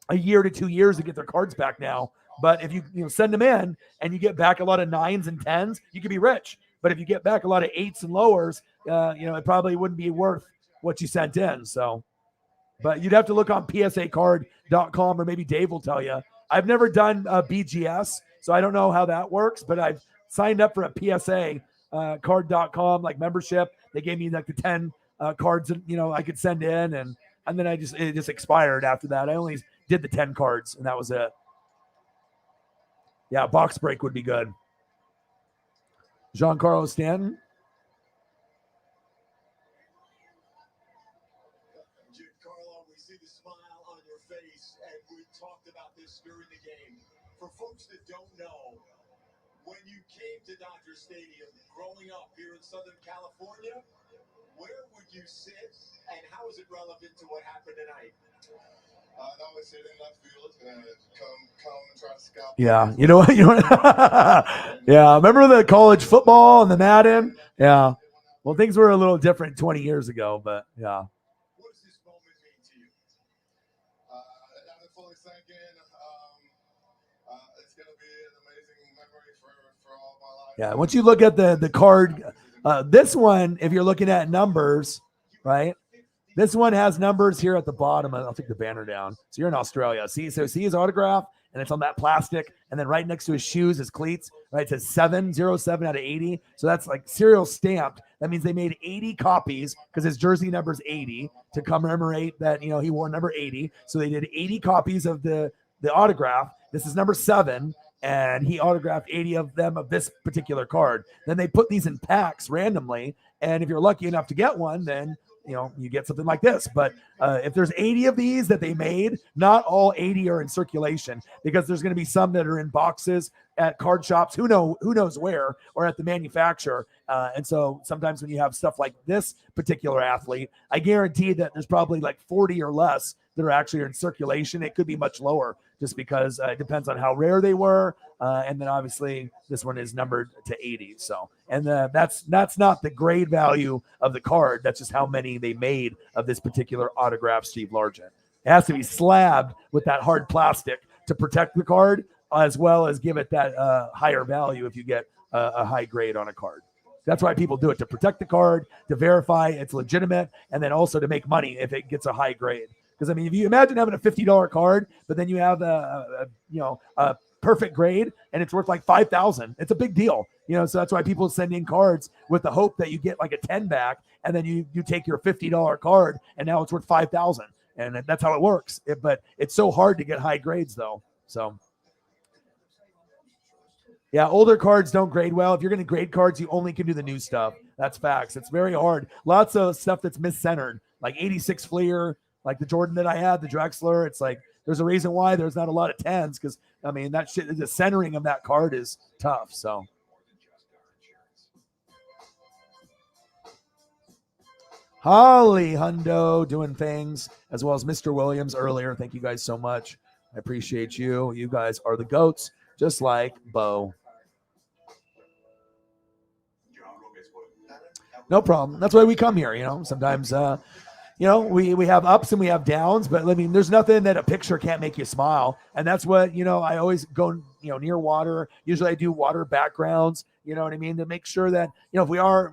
a year to 2 years to get their cards back now. But if you send them in and you get back a lot of 9s and 10s, you could be rich. But if you get back a lot of 8s and lowers, it probably wouldn't be worth what you sent in. So, but you'd have to look on psacard.com, or maybe Dave will tell you. I've never done BGS, so I don't know how that works, but I've signed up for a PSA card.com like membership. They gave me like the 10 cards, I could send in, and then it just expired after that. I only did the 10 cards, and that was it. Yeah, box break would be good. Giancarlo Stanton. Giancarlo, we see the smile on your face, and we talked about this during the game. For folks that don't know, when you came to Dodger Stadium, growing up here in Southern California, where would you sit, and how is it relevant to what happened tonight? I'd always sit in left field and come and try to scout. Yeah, you know what? Yeah, remember the college football and the Madden? Yeah. Well, things were a little different 20 years ago, but yeah. What does this moment mean to you? I haven't fully sank in. It's going to be an amazing memory for all my life. Yeah, once you look at the card, this one, if you're looking at numbers, right? This one has numbers here at the bottom. I'll take the banner down. So you're in Australia. See his autograph, and it's on that plastic. And then right next to his shoes, his cleats, right? It says 707 out of 80. So that's like serial stamped. That means they made 80 copies because his jersey number is 80 to commemorate that, he wore number 80. So they did 80 copies of the autograph. This is number 7. And he autographed 80 of them of this particular card. Then they put these in packs randomly. And if you're lucky enough to get one, then you get something like this. But if there's 80 of these that they made, not all 80 are in circulation, because there's going to be some that are in boxes at card shops, who knows where, or at the manufacturer. And so sometimes when you have stuff like this particular athlete, I guarantee that there's probably like 40 or less that are actually in circulation. It could be much lower just because it depends on how rare they were. And then obviously this one is numbered to 80. So, and that's not the grade value of the card. That's just how many they made of this particular autograph Steve Largent. It has to be slabbed with that hard plastic to protect the card, as well as give it that higher value if you get a high grade on a card. That's why people do it, to protect the card, to verify it's legitimate, and then also to make money if it gets a high grade. Because, I mean, if you imagine having a $50 card, but then you have a perfect grade and it's worth like $5,000, it's a big deal. So that's why people send in cards with the hope that you get like a 10 back, and then you take your $50 card and now it's worth $5,000. And that's how it works. But it's so hard to get high grades though. So yeah, older cards don't grade well. If you're going to grade cards, you only can do the new stuff. That's facts. It's very hard. Lots of stuff that's miscentered, like 86 Fleer, like the Jordan that I had, the Drexler. It's like there's a reason why there's not a lot of 10s, because, I mean, that shit, the centering of that card is tough. So Holly Hundo doing things, as well as Mr. Williams earlier. Thank you guys so much. I appreciate you. You guys are the GOATs, just like Bo. No problem. That's why we come here. Sometimes, we have ups and we have downs, but I mean, there's nothing that a picture can't make you smile. And that's what, I always go, near water. Usually I do water backgrounds, you know what I mean? To make sure that, if we are,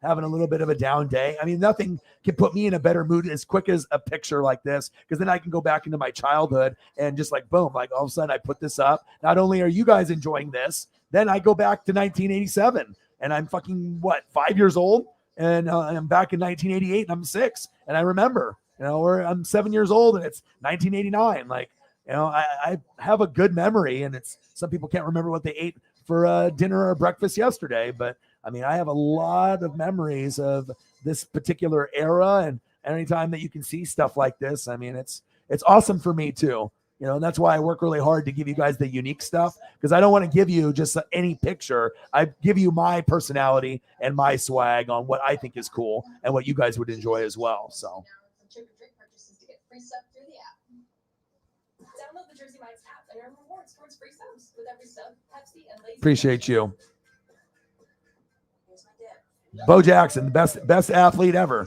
having a little bit of a down day, I mean, nothing can put me in a better mood as quick as a picture like this, because then I can go back into my childhood and just like, boom, like all of a sudden I put this up. Not only are you guys enjoying this, then I go back to 1987 and I'm fucking 5 years old, and I'm back in 1988 and I'm 6, and I remember, or I'm 7 years old and it's 1989. Like, I have a good memory, and it's, some people can't remember what they ate for dinner or breakfast yesterday, but I mean, I have a lot of memories of this particular era, and anytime that you can see stuff like this, I mean, it's awesome for me too. And that's why I work really hard to give you guys the unique stuff, because I don't want to give you just any picture. I give you my personality and my swag on what I think is cool and what you guys would enjoy as well. So Download the Jersey Mike's app and earn rewards towards free subs with every sub, Pepsi, and Lazy. Appreciate you. Bo Jackson, the best athlete ever.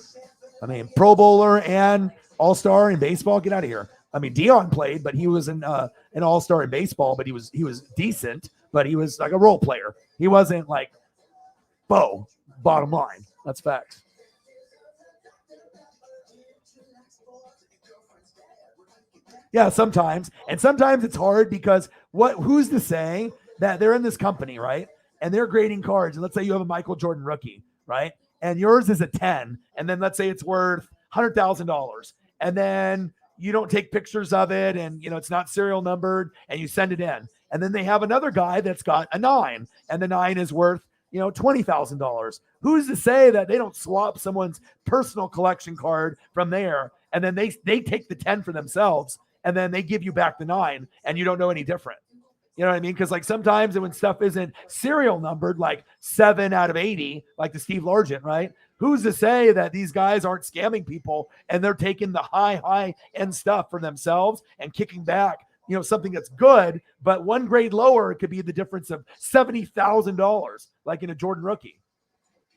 I mean, Pro Bowler and All-Star in baseball. Get out of here. I mean, Dion played, but he was an all-star in baseball, but he was decent, but he was like a role player. He wasn't like Bo, bottom line. That's facts. Yeah, sometimes. And sometimes it's hard because who's to say that they're in this company, right? And they're grading cards. And let's say you have a Michael Jordan rookie, right? And yours is a 10. And then let's say it's worth $100,000. And then you don't take pictures of it and, it's not serial numbered and you send it in. And then they have another guy that's got a 9 and the 9 is worth, $20,000. Who's to say that they don't swap someone's personal collection card from there and then they take the 10 for themselves and then they give you back the 9 and you don't know any different. You know what I mean? Because like sometimes when stuff isn't serial numbered, like 7 out of 80, like the Steve Largent, right? Who's to say that these guys aren't scamming people and they're taking the high end stuff for themselves and kicking back, something that's good, but one grade lower, it could be the difference of $70,000, like in a Jordan rookie.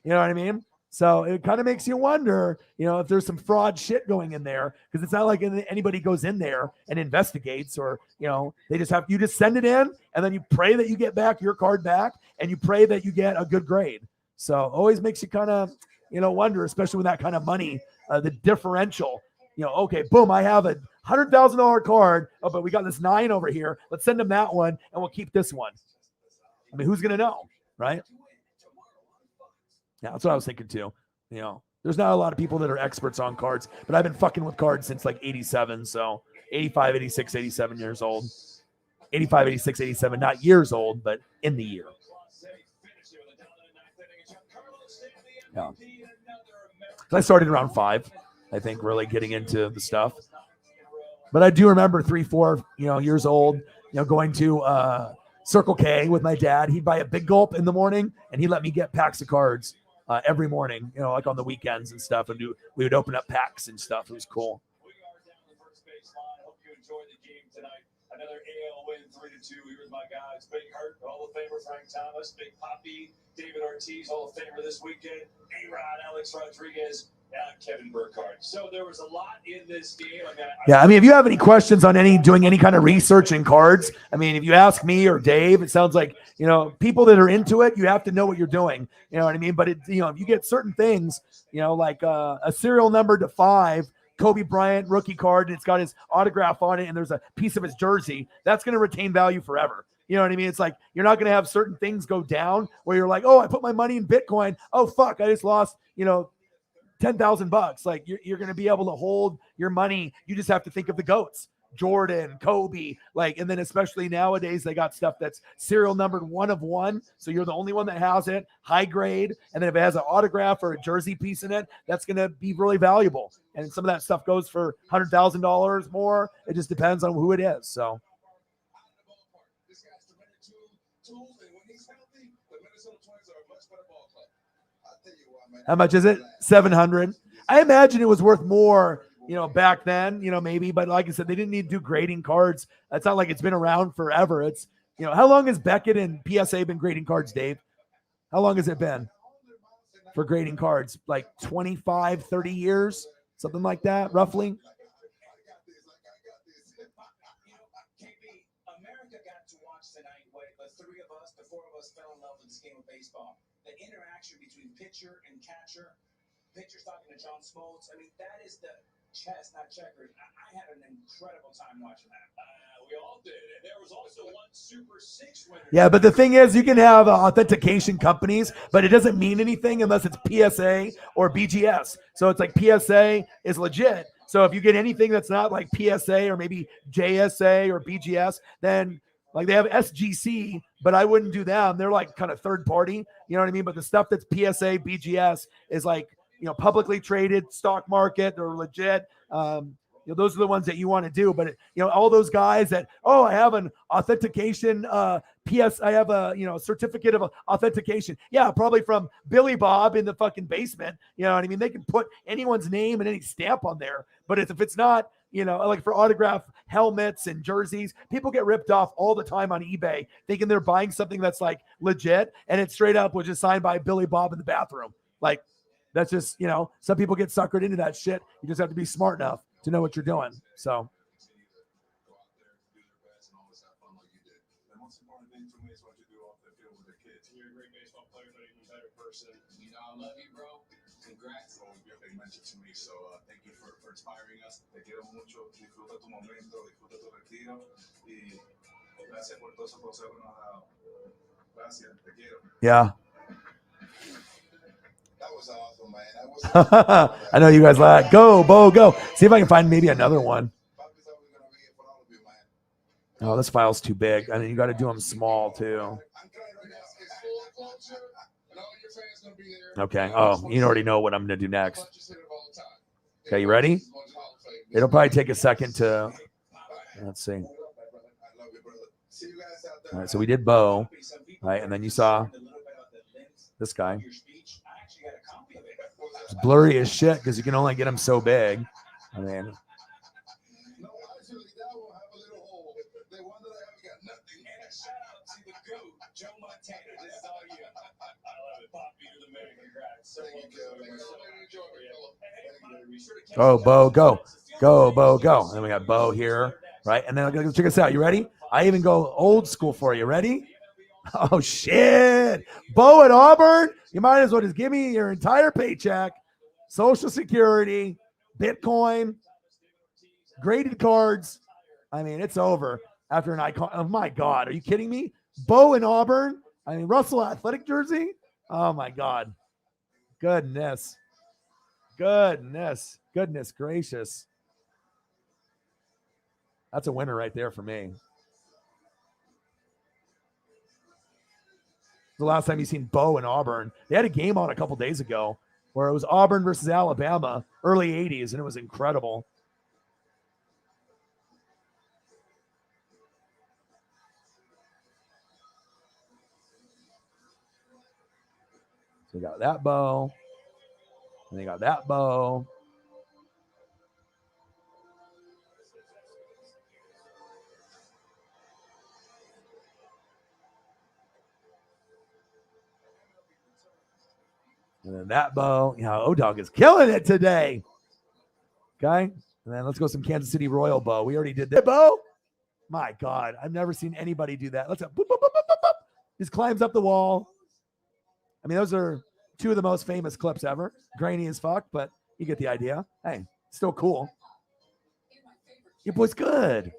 You know what I mean? So it kind of makes you wonder, if there's some fraud shit going in there, because it's not like anybody goes in there and investigates or, they just you just send it in and then you pray that you get back your card back and you pray that you get a good grade. So always makes you kind of, wonder, especially with that kind of money, the differential, okay, boom, I have a $100,000 card. Oh, but we got this 9 over here. Let's send them that one and we'll keep this one. I mean, who's going to know, right? Yeah, that's what I was thinking too. There's not a lot of people that are experts on cards, but I've been fucking with cards since like 87. So 85, 86, 87 years old. 85, 86, 87, not years old, but in the year. Yeah. I started around 5, I think, really getting into the stuff. But I do remember 3, 4, years old, going to Circle K with my dad. He'd buy a Big Gulp in the morning, and he'd let me get packs of cards every morning, like on the weekends and stuff. And we would open up packs and stuff. It was cool. We are down the first baseline. I hope you enjoyed the game tonight. Another AL win, 3-2. Here's my guys: Big Hurt, Hall of Famer Frank Thomas, Big Poppy, David Ortiz, Hall of Famer this weekend, A-Rod, Alex Rodriguez, and Kevin Burkhardt. So there was a lot in this game. I mean, if you have any questions on doing any kind of research in cards, I mean, if you ask me or Dave, it sounds like, people that are into it, you have to know what you're doing. You know what I mean? But if you get certain things, like a serial number to 5, Kobe Bryant rookie card, and it's got his autograph on it, and there's a piece of his jersey, that's going to retain value forever. You know what I mean? It's like you're not going to have certain things go down where you're like, oh, I put my money in Bitcoin. Oh, fuck, I just lost, $10,000. Like you're going to be able to hold your money. You just have to think of the GOATs, Jordan, Kobe, and then especially nowadays they got stuff that's serial numbered 1 of 1. So you're the only one that has it, high grade. And then if it has an autograph or a jersey piece in it, that's going to be really valuable. And some of that stuff goes for $100,000 more. It just depends on who it is. So. How much is it? 700. I imagine it was worth more, back then, maybe. But like I said, they didn't need to do grading cards. It's not like it's been around forever. It's, how long has Beckett and PSA been grading cards, Dave? How long has it been for grading cards? Like 25, 30 years, something like that, roughly? America got to watch tonight what the 4 of us fell in love with this game of baseball. The interaction between pitcher and catcher, pitcher's talking to John Smoltz. I mean, that is the chess, not checkers. I had an incredible time watching that. We all did. And there was also one Super 6 winner. Yeah, but the thing is, you can have authentication companies, but it doesn't mean anything unless it's PSA or BGS. So it's like PSA is legit. So if you get anything that's not like PSA or maybe JSA or BGS, then like they have SGC, but I wouldn't do them. They're like kind of third party, you know what I mean? But the stuff that's PSA, BGS is like, publicly traded stock market. They're legit. Those are the ones that you want to do. But, all those guys that, I have an authentication, I have a, certificate of authentication. Yeah, probably from Billy Bob in the fucking basement. You know what I mean? They can put anyone's name and any stamp on there. But if it's not, like for autograph helmets and jerseys, people get ripped off all the time on eBay thinking they're buying something that's like legit. And it straight up was just signed by Billy Bob in the bathroom. Like, that's just, some people get suckered into that shit. You just have to be smart enough to know what you're doing. So, you're a great baseball player, but even better person. You know, I love you, bro. Congrats. So your big mention to me. So thank you for inspiring us. Te quiero mucho. Disfruta tu momento, disfruta tu retiro. Y gracias por todos esos consejos que nos has dado. Gracias. Te quiero. Yeah. That was awesome, man. That was I know you guys like go, Bo, go. See if I can find maybe another one. Oh, this file's too big. I mean, you got to do them small too. Okay. Oh, you already know what I'm going to do next. Okay, you ready? It'll probably take a second to. Let's see. All right, so we did Bo, right, and then you saw this guy. It's blurry as shit because you can only get them so big. I mean, oh, Bo, go. Go, Bo, go. And then we got Bo here, right? And then check this out. You ready? I even go old school for you. Ready? Oh, shit. Bo at Auburn, you might as well just give me your entire paycheck, Social Security, Bitcoin, graded cards. I mean, it's over after an icon. Oh, my God. Are you kidding me? Bo in Auburn. I mean, Russell athletic jersey. Oh, my God. Goodness. Goodness gracious. That's a winner right there for me. The last time you seen Bo in Auburn. They had a game on a couple days ago where it was Auburn versus Alabama, early 80s, and it was incredible. So we got that Bo. And they got that Bo. And then that Bo. You know, O-Dog is killing it today. Okay. And then let's go some Kansas City Royal Bo. We already did that. Bo. My God. I've never seen anybody do that. Let's go. Boop, boop, boop, boop, boop, boop. Just climbs up the wall. I mean, those are two of the most famous clips ever. Grainy as fuck, but you get the idea. Hey, still cool. Your boy's good.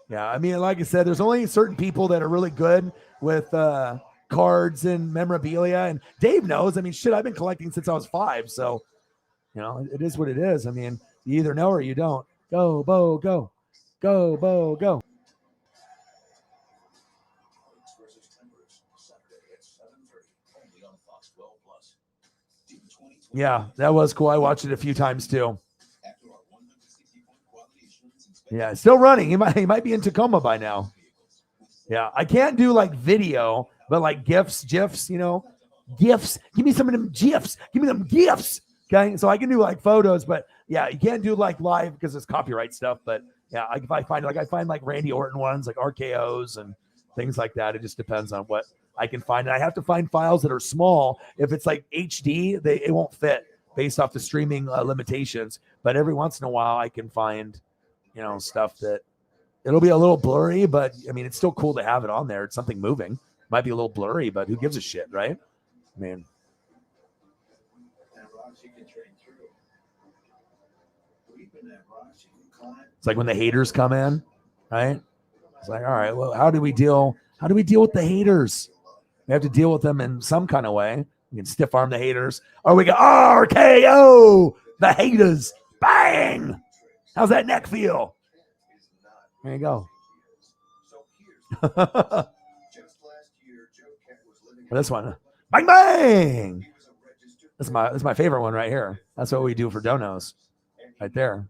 Yeah, I mean, like I said, there's only certain people that are really good with cards and memorabilia. And Dave knows. I mean, shit, I've been collecting since I was 5. So, you know, it is what it is. I mean, you either know or you don't. Go, Bo, go. Go, Bo, go. Yeah, that was cool. I watched it a few times too. Yeah, still running. He might be in Tacoma by now. Yeah, I can't do like video, but like GIFs, you know, GIFs. Give me some of them GIFs. Give me them GIFs. Okay, so I can do like photos, but yeah, you can't do like live because it's copyright stuff. But yeah, if I find like Randy Orton ones, like RKOs and things like that. It just depends on what I can find. And I have to find files that are small. If it's like HD, it won't fit based off the streaming limitations. But every once in a while, I can find, you know, stuff that it'll be a little blurry, but I mean, it's still cool to have it on there. It's something moving. Might be a little blurry, but who gives a shit, right? I mean, it's like when the haters come in, right? It's like, all right, well, how do we deal with the haters? We have to deal with them in some kind of way. We can stiff arm the haters, or we go RKO the haters. Bang! How's that neck feel? There you go. This one, bang bang. That's my favorite one right here. That's what we do for donos, right there.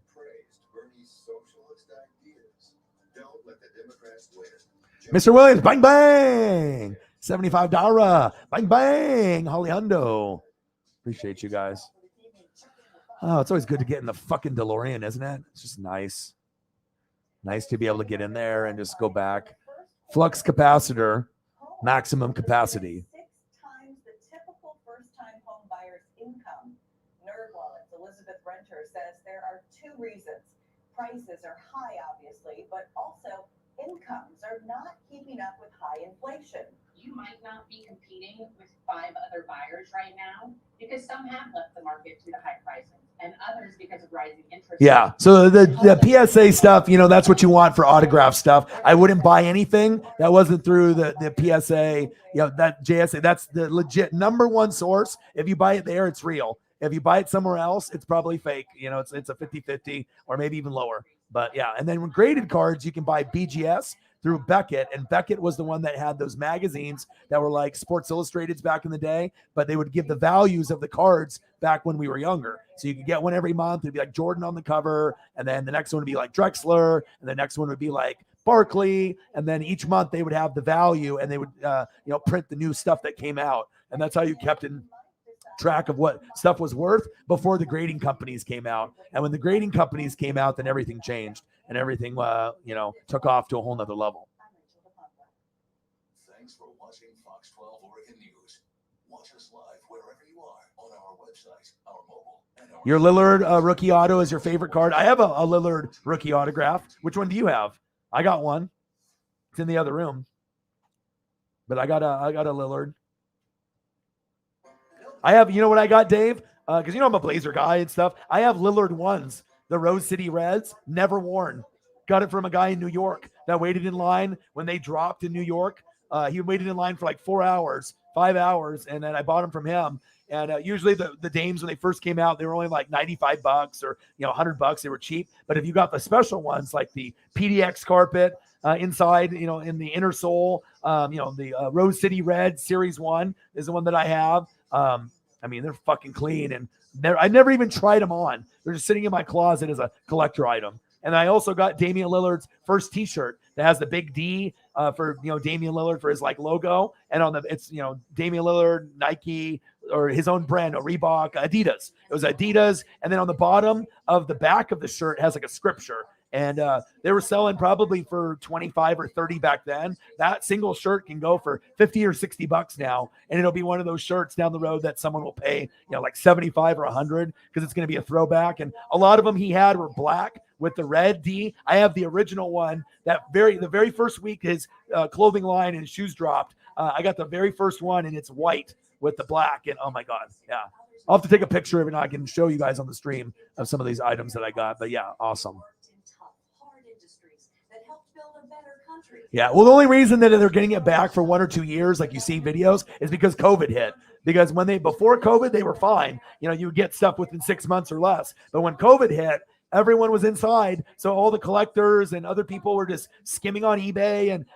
Mr. Williams, bang bang. $75. Bang bang. Holly Hundo. Appreciate you guys. Oh, it's always good to get in the fucking DeLorean, isn't it? It's just nice. Nice to be able to get in there and just go back. Flux capacitor, maximum capacity. 6 times the typical first-time home buyer's income. NerdWallet's Elizabeth Renter says there are reasons. Prices are high, obviously, but also incomes are not keeping up with high inflation. You might not be competing with 5 other buyers right now because some have left the market due to high pricing and others because of rising interest Yeah. rates. So the PSA stuff, you know, that's what you want for autograph stuff. I wouldn't buy anything that wasn't through the PSA, you know, that JSA. That's the legit number one source. If you buy it there, it's real. If you buy it somewhere else, it's probably fake. You know, it's a 50-50 or maybe even lower. But yeah, and then when graded cards, you can buy BGS through Beckett, and Beckett was the one that had those magazines that were like Sports Illustrateds back in the day, but they would give the values of the cards back when we were younger. So you could get one every month. It'd be like Jordan on the cover, and then the next one would be like Drexler, and the next one would be like Barkley, and then each month they would have the value, and they would print the new stuff that came out, and that's how you kept in track of what stuff was worth before the grading companies came out. And when the grading companies came out, then everything changed and everything took off to a whole nother level. Thanks for watching Fox 12 Oregon News. Watch us live wherever you are on our website, our mobile, and our Your Lillard rookie auto is your favorite card. I have a Lillard rookie autograph. Which one do you have? I got one. It's in the other room. But I got a Lillard. I have, you know what I got, Dave? Because I'm a Blazer guy and stuff. I have Lillard ones, the Rose City Reds, never worn. Got it from a guy in New York that waited in line when they dropped in New York. He waited in line for like 4 hours, 5 hours, and then I bought them from him. And usually the Dames, when they first came out, they were only like $95 or $100. They were cheap. But if you got the special ones like the PDX carpet inside, in the inner sole, the Rose City Red Series 1 is the one that I have. They're fucking clean, and I never even tried them on. They're just sitting in my closet as a collector item. And I also got Damian Lillard's first T-shirt that has the big D for Damian Lillard for his like logo, and on it's Damian Lillard, Nike, or his own brand, Reebok, Adidas. It was Adidas, and then on the bottom of the back of the shirt has like a scripture. And they were selling probably for 25 or 30 back then. That single shirt can go for 50 or 60 bucks now. And it'll be one of those shirts down the road that someone will pay, like 75 or 100 because it's going to be a throwback. And a lot of them he had were black with the red D. I have the original one the very first week his clothing line and shoes dropped. I got the very first one, and it's white with the black. And oh my God. Yeah. I'll have to take a picture of it and I can show you guys on the stream of some of these items that I got. But yeah, awesome. Yeah, well, the only reason that they're getting it back for 1 or 2 years, like you see videos, is because COVID hit. Because before COVID, they were fine. You would get stuff within 6 months or less. But when COVID hit, everyone was inside, so all the collectors and other people were just skimming on eBay. And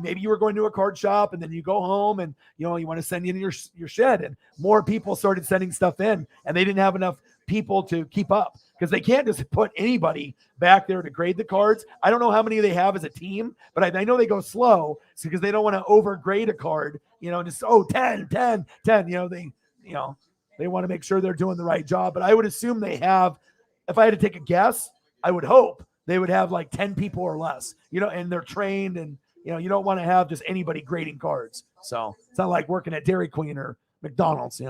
maybe you were going to a card shop, and then you go home, and you want to send in your shed, and more people started sending stuff in, and they didn't have enough people to keep up because they can't just put anybody back there to grade the cards. I don't know how many they have as a team, but I know they go slow because they don't want to overgrade a card, just 10, 10, 10. They want to make sure they're doing the right job. But I would assume they have, if I had to take a guess, I would hope they would have like 10 people or less, and they're trained, and you don't want to have just anybody grading cards. So it's not like working at Dairy Queen or McDonald's,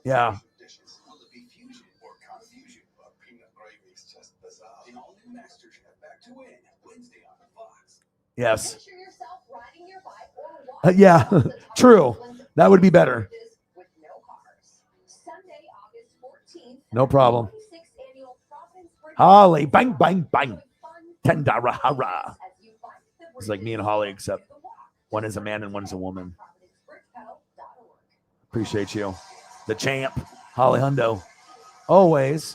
Yeah. Will it be fusion or confusion? But peanut gravy is just bizarre. The all-new Master Chef back to win Wednesday on Fox. Yes. Picture yourself riding your bike or walking Yeah, across the top true. of England's That would be better. with no cars. Sunday, August 14th. No problem. 26th annual Providence Bridge Holly, bang, bang, bang. Enjoy fun Tendara hara. as you bike the It's like me and bridges Holly, along except the walk. one is a man and one is a woman. ProvidenceBridgePedal.org. Appreciate you. The champ, Holly Hundo. Always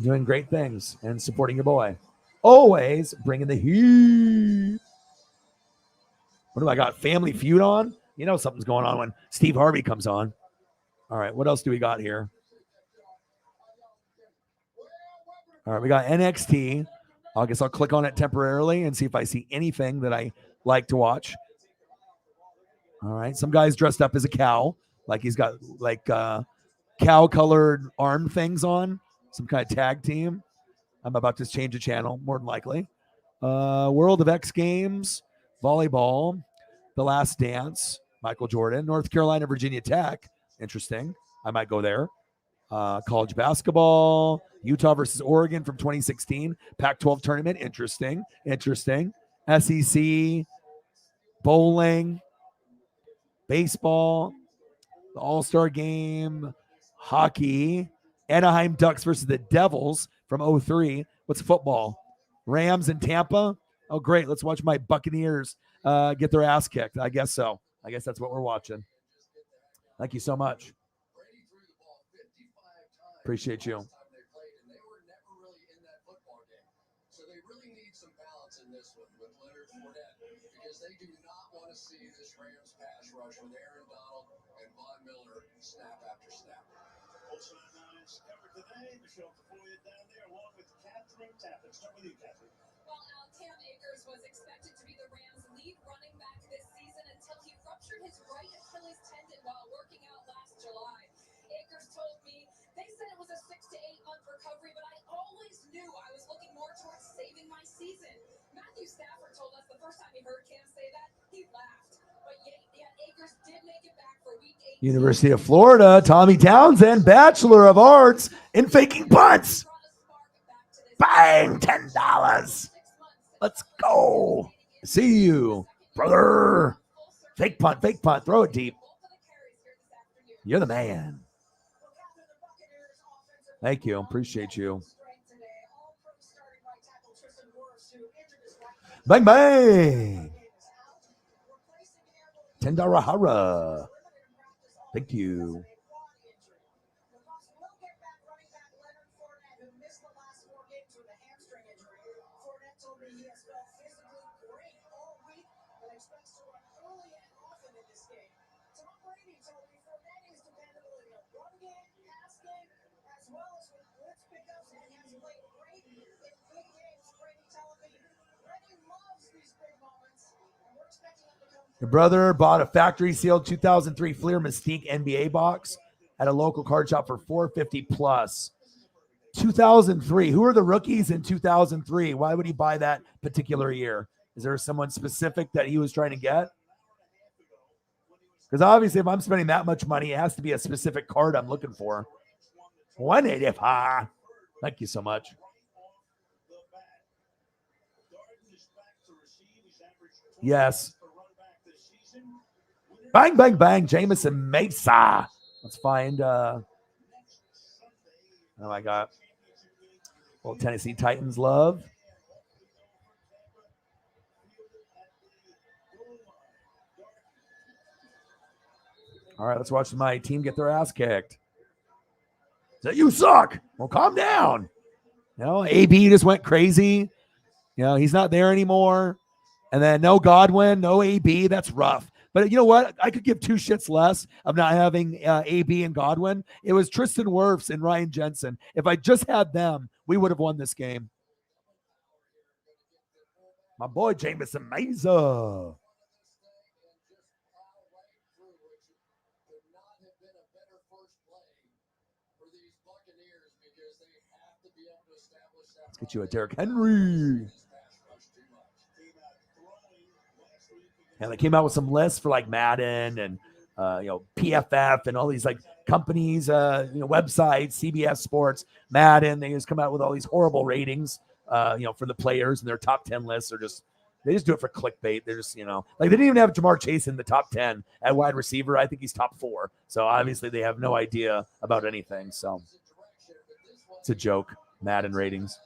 doing great things and supporting your boy. Always bringing the heat. What do I got? Family Feud on? Something's going on when Steve Harvey comes on. All right, what else do we got here? All right, we got NXT. I guess I'll click on it temporarily and see if I see anything that I like to watch. All right, some guy's dressed up as a cow. Like he's got like cow-colored arm things on. Some kind of tag team. I'm about to change the channel, more than likely. World of X Games, volleyball, The Last Dance. Michael Jordan. North Carolina, Virginia Tech. Interesting. I might go there. College basketball. Utah versus Oregon from 2016. Pac-12 tournament. Interesting. SEC. Bowling. Baseball. The All-Star game. Hockey. Anaheim Ducks versus the Devils from 03. What's football? Rams and Tampa. Oh, great. Let's watch my Buccaneers get their ass kicked. I guess so. I guess that's what we're watching. Thank you so much. Appreciate you. So they really need some balance in this one with Leonard Fournette because they do not want to see this Rams pass rush with Aaron Donald and Von Miller snap after snap. Also covered today. Michelle Tafoya down there along with Catherine Tappan. Start with you, Catherine. Well, Cam Akers was expected to be the Rams' lead running back this season until he ruptured his right Achilles tendon while working out last July. Akers told me they said it was a 6 to 8 month recovery, but I always knew I was looking more towards saving my season. Matthew Stafford told us the first time he heard Cam say that, he laughed. But yet Akers did make it back for week 8. University of Florida, Tommy Townsend, Bachelor of Arts in faking punts. Bang, $10. Let's go. See you, brother. Fake punt, throw it deep. You're the man. Thank you. Appreciate you. Bang, bang. $10 Thank you. Your brother bought a factory sealed 2003 Fleer Mystique NBA box at a local card shop for $450 plus. 2003. Who are the rookies in 2003? Why would he buy that particular year? Is there someone specific that he was trying to get? Because obviously, if I'm spending that much money, it has to be a specific card I'm looking for. 185. Thank you so much. Yes. Bang, bang, bang. Jameson Mesa. Let's find oh my God. Well, Tennessee Titans love. All right, let's watch my team get their ass kicked. That you suck. Well, calm down. You know, AB just went crazy. You know, he's not there anymore. And then no Godwin, no AB. That's rough. But you know what? I could give two shits less of not having AB and Godwin. It was Tristan Wirfs and Ryan Jensen. If I just had them, we would have won this game. My boy Jameson Mesa. Let's get you a Derrick Henry. And they came out with some lists for like Madden and PFF and all these like companies, websites, CBS Sports, Madden. They just come out with all these horrible ratings, for the players, and their top 10 lists are they just do it for clickbait. They're just, like they didn't even have Jamar Chase in the top 10 at wide receiver. I think he's top 4. So obviously they have no idea about anything. So it's a joke. Madden ratings.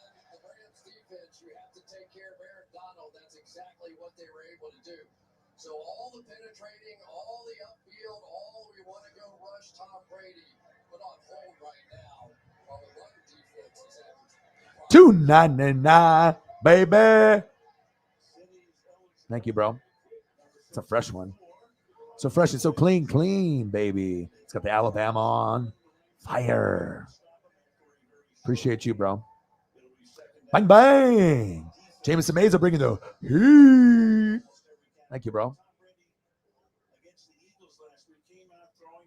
So all the penetrating, all the upfield, all we want to go rush Tom Brady, but on hold right now while the run defense is $2.99, baby. Thank you, bro. It's a fresh one. So fresh and so clean, baby. It's got the Alabama on fire. Appreciate you, bro. Bang, bang. Jameson Mesa bringing the heat. Thank you, bro.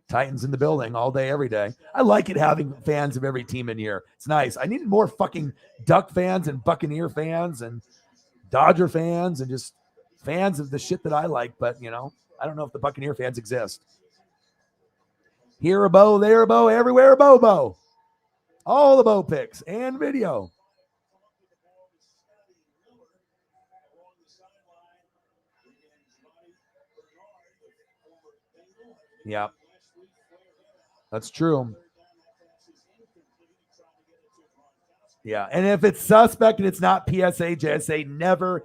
Titans in the building all day, every day. I like it having fans of every team in here. It's nice. I needed more fucking Duck fans and Buccaneer fans and Dodger fans and just fans of the shit that I like. But, I don't know if the Buccaneer fans exist. Here a Bo, there a Bo, everywhere a Bo. All the Bo picks and video. Yeah. That's true. Yeah, and if it's suspect and it's not PSA, JSA, never.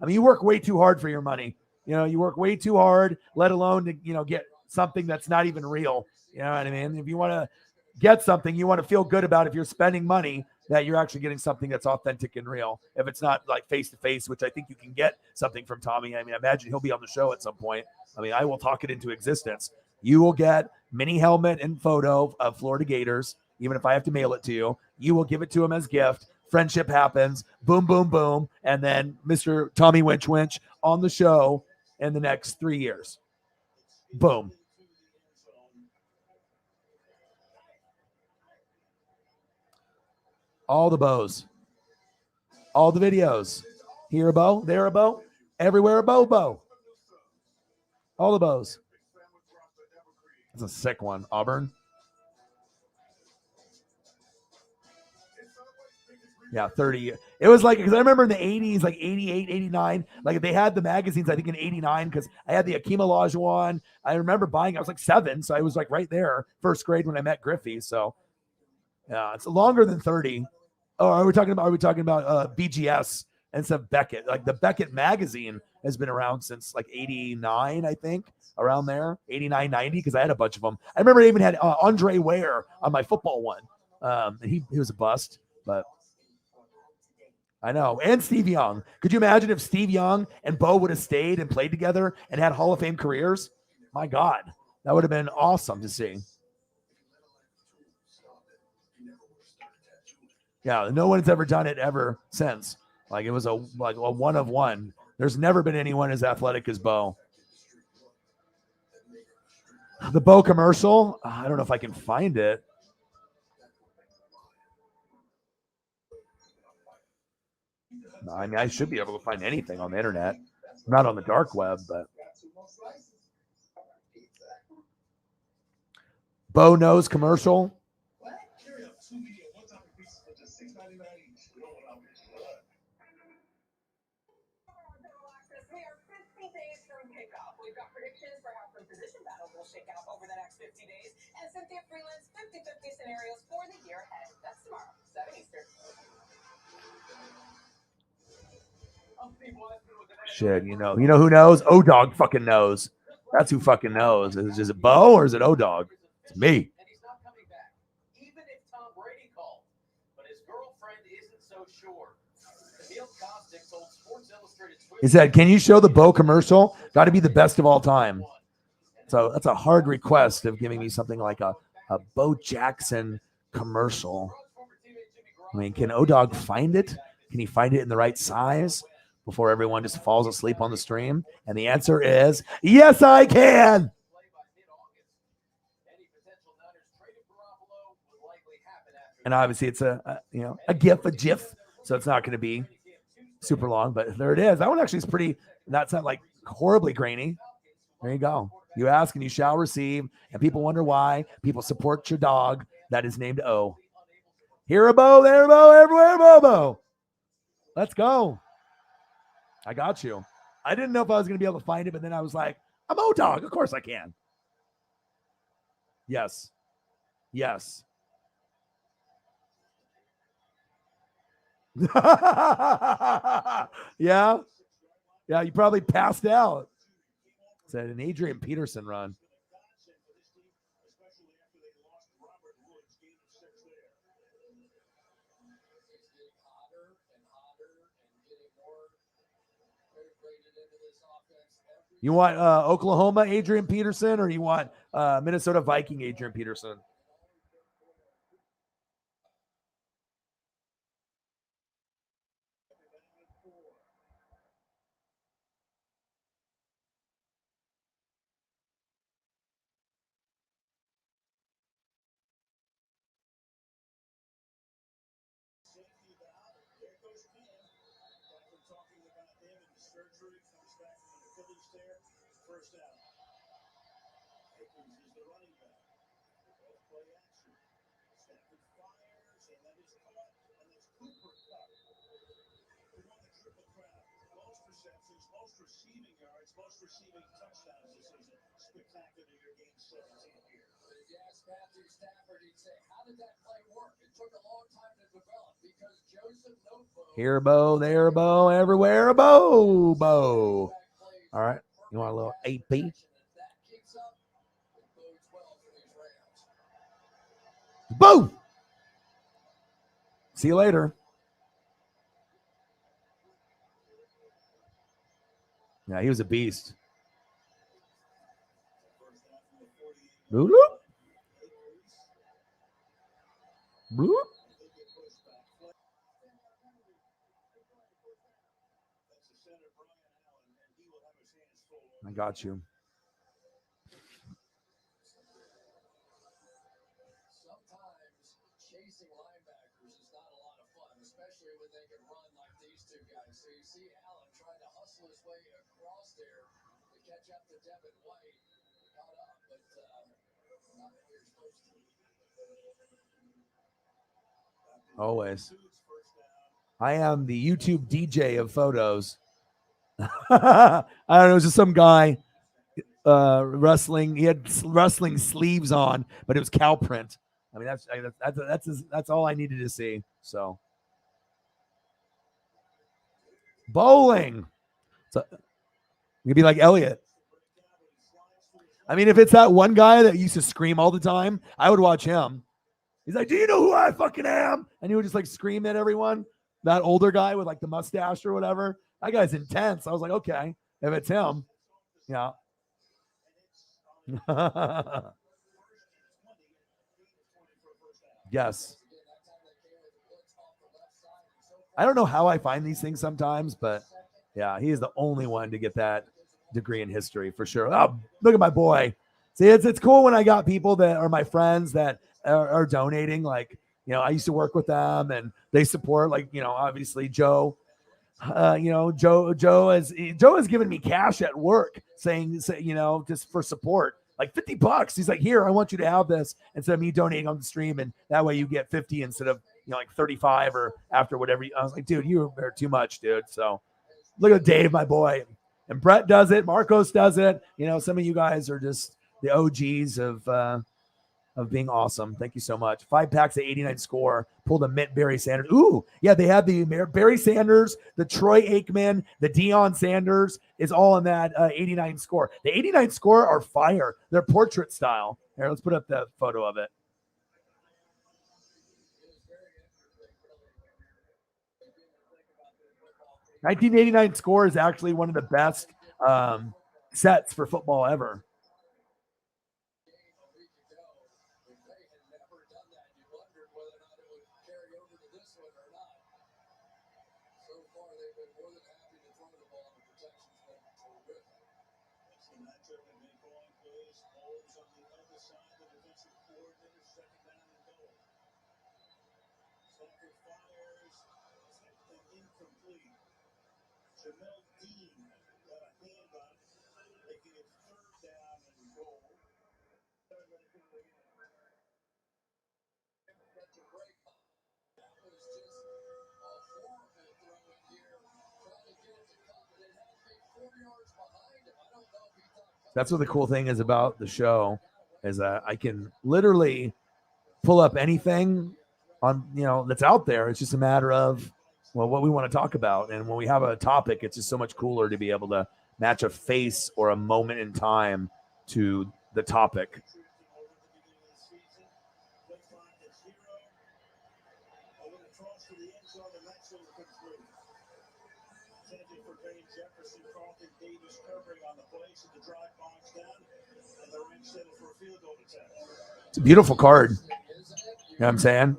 I mean, you work way too hard for your money. You work way too hard, let alone to, get something that's not even real. You know what I mean? If you want to get something, you want to feel good about if you're spending money that you're actually getting something that's authentic and real. If it's not like face to face, which I think you can get something from Tommy. I mean, I imagine he'll be on the show at some point. I mean, I will talk it into existence. You will get mini helmet and photo of Florida Gators, even if I have to mail it to you. You will give it to him as gift. Friendship happens. Boom, boom, boom. And then Mr. Tommy Winch on the show in the next 3 years. Boom. All the bows. All the videos. Here a bow, there a bow, everywhere a bow. All the bows. That's a sick one. Auburn. Yeah, 30. It was like, because I remember in the 80s, like 88, 89, like they had the magazines, I think in 89, because I had the Akeem Olajuwon. I remember buying, I was like 7, so I was like right there, first grade when I met Griffey. So yeah, it's longer than 30. Oh, are we talking about BGS instead of Beckett? Like the Beckett magazine has been around since like 89, I think, around there, 89, 90, because I had a bunch of them. I remember I even had Andre Ware on my football one. He was a bust, but I know. And Steve Young. Could you imagine if Steve Young and Bo would have stayed and played together and had Hall of Fame careers? My God, that would have been awesome to see. Yeah, no one's ever done it ever since. Like it was a one of one. There's never been anyone as athletic as Bo. The Bo commercial, I don't know if I can find it. I mean, I should be able to find anything on the internet. Not on the dark web, but Bo knows commercial. We are 50 days from kickoff. We've got predictions for how some position battles will shake out over the next 50 days, and Cynthia Freeland's 50-50 scenarios for the year ahead. That's tomorrow, 7 Eastern. Shit, you know who knows? O-Dog fucking knows. That's who fucking knows. Is it Bo or is it O-Dog? It's me. And he's not coming back, even if Tom Brady called. But his girlfriend isn't so sure. Camille Kostick told Sports Illustrated He said, "Can you show the Bo commercial? Got to be the best of all time." So that's a hard request of giving me something like a Bo Jackson commercial. I mean, can O-Dog find it? Can he find it in the right size before everyone just falls asleep on the stream? And the answer is, yes, I can. And obviously it's a GIF, so it's not going to be super long, but there it is. That one actually is pretty, that's not like horribly grainy. There you go. You ask and you shall receive, and people wonder why. People support your dog that is named O. Here a Bo, there a Bo, everywhere a Bo. Let's go. I got you. I didn't know if I was going to be able to find it, but then I was like, I'm O-Dog. Of course I can. Yes. Yes. Yeah. Yeah, you probably passed out. Said an Adrian Peterson run. You want Oklahoma Adrian Peterson, or you want Minnesota Viking Adrian Peterson? First down. Akers is the running back. Off play action. Stafford fires, and that is caught, and it's Cooper Cup. Who won the triple crown. Most receptions, most receiving yards, most receiving touchdowns this season. Spectacular year, game 17 here. If you ask Matthew Stafford, he'd say, how did that play work? It took a long time to develop because Joseph Noteboom. Here, Bo, there, Bo, everywhere, Bo, Bo. All right. You want a little AP? Boo! See you later. Yeah, he was a beast. Bloop. Bloop. I got you. Sometimes chasing linebackers is not a lot of fun, especially when they can run like these two guys. So you see Allen trying to hustle his way across there to catch up to Devin White. Caught up, but not where you're supposed to. Always. I am the YouTube DJ of photos. I don't know, it was just some guy wrestling. He had wrestling sleeves on, but it was cow print. I mean, that's all I needed to see. So bowling. So you'd be like Elliot. I mean, if it's that one guy that used to scream all the time, I would watch him. He's like, "Do you know who I fucking am?" And he would just like scream at everyone. That older guy with like the mustache or whatever. That guy's intense. I was like, okay, if it's him, yeah. Yes. I don't know how I find these things sometimes, but yeah, he is the only one to get that degree in history for sure. Oh, look at my boy. See, it's cool when I got people that are my friends that are donating. Like, you know, I used to work with them and they support, like, you know, obviously Joe. Joe has given me cash at work saying, you know, just for support, like $50. He's like, here, I want you to have this instead of me donating on the stream. And that way you get 50 instead of, you know, like 35 or after whatever. I was like, dude, you are too much, dude. So look at Dave, my boy. And Brett does it. Marcos does it. You know, some of you guys are just the OGs of being awesome. Thank you so much. 5 packs at 89 score. Pulled a mint Barry Sanders. Ooh, yeah, they had the Barry Sanders, the Troy Aikman, the Deion Sanders is all in that 89 score. The 89 score are fire. They're portrait style. Here, let's put up the photo of it. $1989 score is actually one of the best sets for football ever. Jamel Dean got a hand on, making it 3rd down and goal. That's what the cool thing is about the show is that I can literally pull up anything on, you know, that's out there. It's just a matter of, well, what we want to talk about. And when we have a topic, it's just so much cooler to be able to match a face or a moment in time to the topic. It's a beautiful card. You know what I'm saying?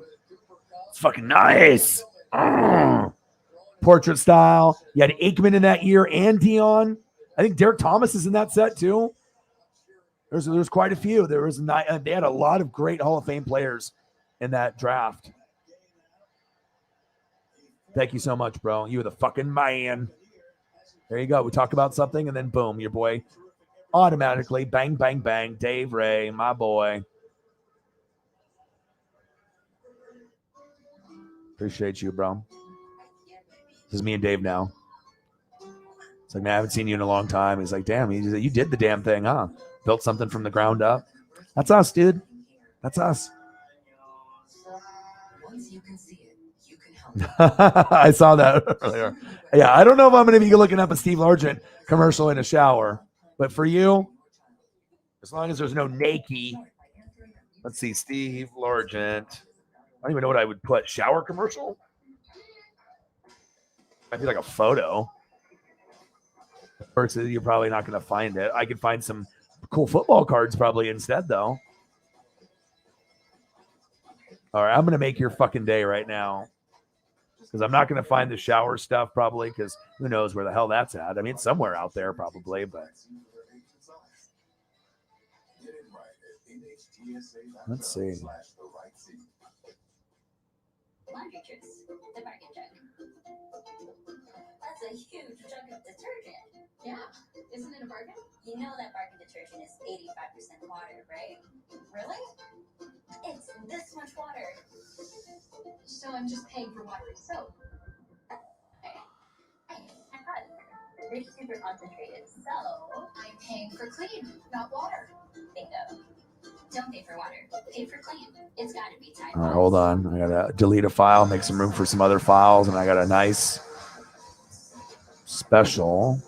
It's fucking nice. Portrait style. You had Aikman in that year and Deion. I think Derek Thomas is in that set too. There's quite a few. They had a lot of great Hall of Fame players in that draft. Thank you so much, bro. You were the fucking man. There you go. We talk about something and then boom, your boy automatically. Bang, bang, bang. Dave Ray, my boy. Appreciate you, bro. This is me and Dave now. It's like, man, I haven't seen you in a long time. He's like, damn, you did the damn thing, huh? Built something from the ground up. That's us, dude. That's us. Once you can see it, you can help. I saw that earlier. Yeah, I don't know if I'm going to be looking up a Steve Largent commercial in a shower, but for you, as long as there's no naked. Let's see, Steve Largent. I don't even know what I would put. Shower commercial? Might be like a photo. Of course, you're probably not going to find it. I could find some cool football cards probably instead, though. All right, I'm going to make your fucking day right now. Because I'm not going to find the shower stuff probably, because who knows where the hell that's at. I mean, it's somewhere out there probably, but let's see. Laundry Juice, the bargain jug. That's a huge jug of detergent. Yeah, isn't it a bargain? You know that bargain detergent is 85% water, right? Really? It's this much water. So I'm just paying for water and soap. They're super concentrated, so I'm paying for clean, not water. bingo. Don't pay for water. Pay for clean. It's got to be Tide All right, Pods. hold on. I got to delete a file, make some room for some other files, and I got a nice, special,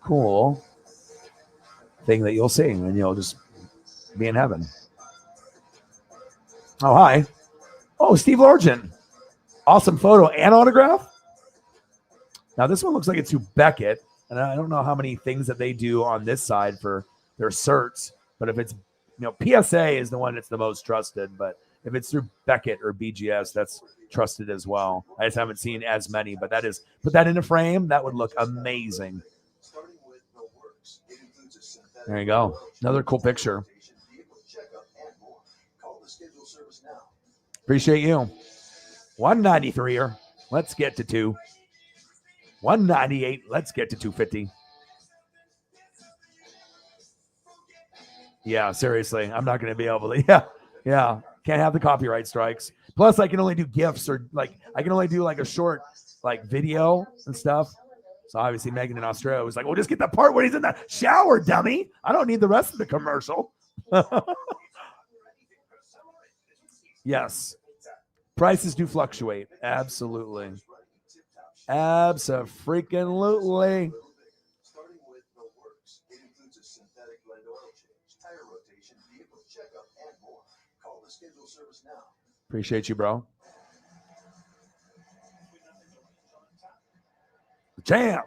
cool thing that you'll see, and you'll just be in heaven. Oh, hi. Oh, Steve Largent. Awesome photo and autograph. Now, this one looks like it's through Beckett, and I don't know how many things that they do on this side for their certs, but if it's, PSA is the one that's the most trusted, but if it's through Beckett or BGS, that's trusted as well. I just haven't seen as many, but put that in a frame. That would look amazing. There you go. Another cool picture. Appreciate you. 193er. Let's get to 2. 198. Let's get to 250. Yeah, seriously. I'm not going to be able to. Yeah. Can't have the copyright strikes. Plus, I can only do GIFs or I can only do a short video and stuff. So obviously Megan in Australia was like, well, just get the part where he's in the shower, dummy. I don't need the rest of the commercial. Yes. Prices do fluctuate. Absolutely. Abso-freaking-lutely. Starting with the works, it includes a synthetic blend oil change, tire rotation, vehicle checkup, and more. Call the schedule service now. Appreciate you, bro. Jam.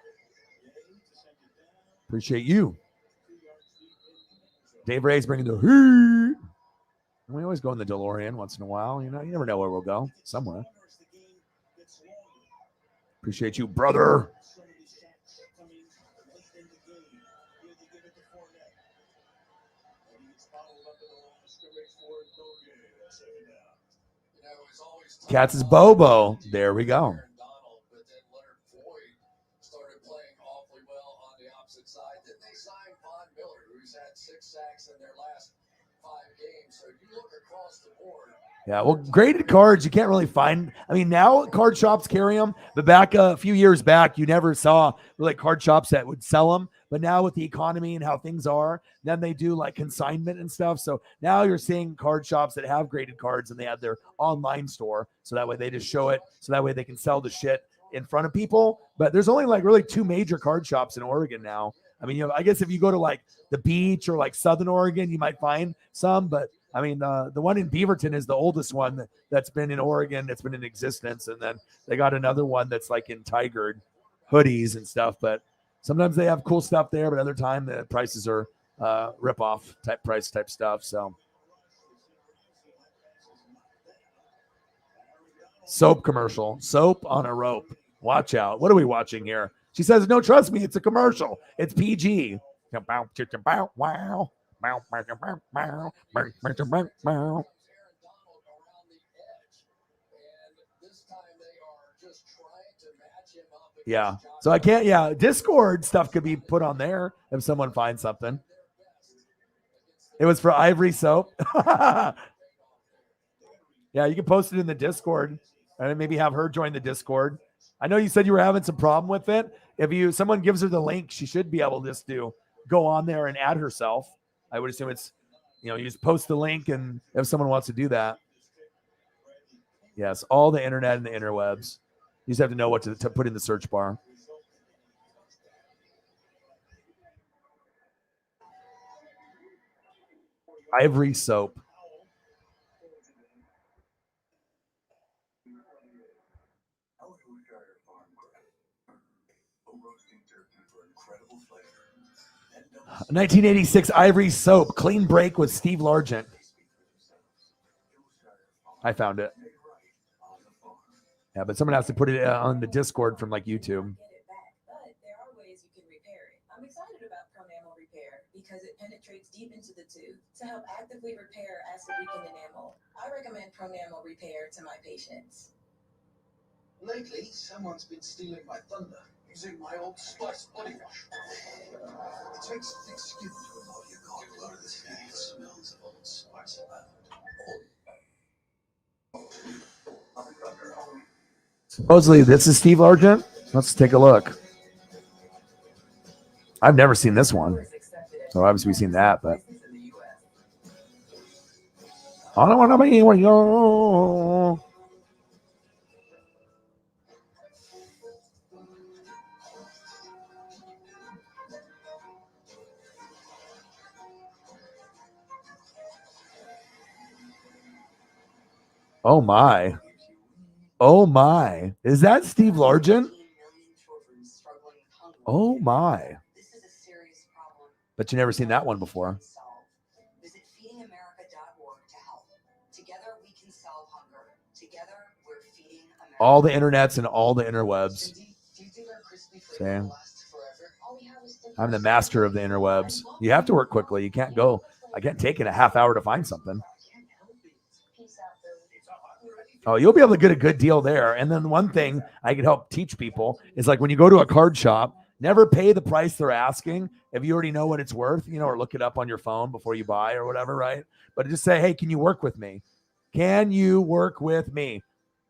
Appreciate you. Dave Ray's bringing the heat. We always go in the DeLorean once in a while. You never know where we'll go. Somewhere. Appreciate you, brother. Cats is Bobo. There we go. But then Leonard Floyd started playing awfully well on the opposite side. Then they signed Von Miller, who's had 6 sacks in their last 5 games. So you look across the board. Yeah, well, graded cards you can't really find. I mean, now card shops carry them, but back a few years back, you never saw really card shops that would sell them. But now with the economy and how things are, then they do consignment and stuff. So now you're seeing card shops that have graded cards and they have their online store. So that way they just show it. So that way they can sell the shit in front of people. But there's only really 2 major card shops in Oregon now. I mean, I guess if you go to the beach or Southern Oregon, you might find some, but I mean, the one in Beaverton is the oldest one that's been in Oregon, that's been in existence. And then they got another one that's in Tigard, hoodies and stuff. But sometimes they have cool stuff there, but other time the prices are rip-off type stuff. So soap commercial, soap on a rope. Watch out. What are we watching here? She says, no, trust me, it's a commercial. It's PG. Wow. Aaron Donald around the edge. And this time they are just trying to match him up Yeah. So I can't, yeah, Discord stuff could be put on there if someone finds something. It was for Ivory Soap. Yeah, you can post it in the Discord and maybe have her join the Discord. I know you said you were having some problem with it. If someone gives her the link, she should be able just to go on there and add herself. I would assume it's, you just post the link, and if someone wants to do that. Yes, all the internet and the interwebs. You just have to know what to put in the search bar. Ivory Soap. A 1986 Ivory Soap clean break with Steve Largent. I found it. Yeah, but someone has to put it on the Discord from like YouTube. But there are ways you can repair it. I'm excited about Pronamel Repair because it penetrates deep into the tooth to help actively repair acid-weakened enamel. I recommend Pronamel Repair to my patients. Lately, someone's been stealing my thunder using my old Spice body wash. It takes thick skin to embody a god of the skin. It smells of old Spice around. Supposedly, this is Steve Largent. Let's take a look. I've never seen this one. So obviously we've seen that, but I don't want to be with you. Oh my. Oh my. Is that Steve Largent? Oh my. But you never seen that one before. Visit feedingamerica.org to help. Together we can solve hunger. Together we're feeding America. All the internets and all the interwebs. Same. I'm the master of the interwebs. You have to work quickly. You can't go. I can't take it a half hour to find something. Oh, you'll be able to get a good deal there. And then one thing I could help teach people is like when you go to a card shop, never pay the price they're asking if you already know what it's worth, or look it up on your phone before you buy or whatever, right? But just say, hey, can you work with me? Can you work with me?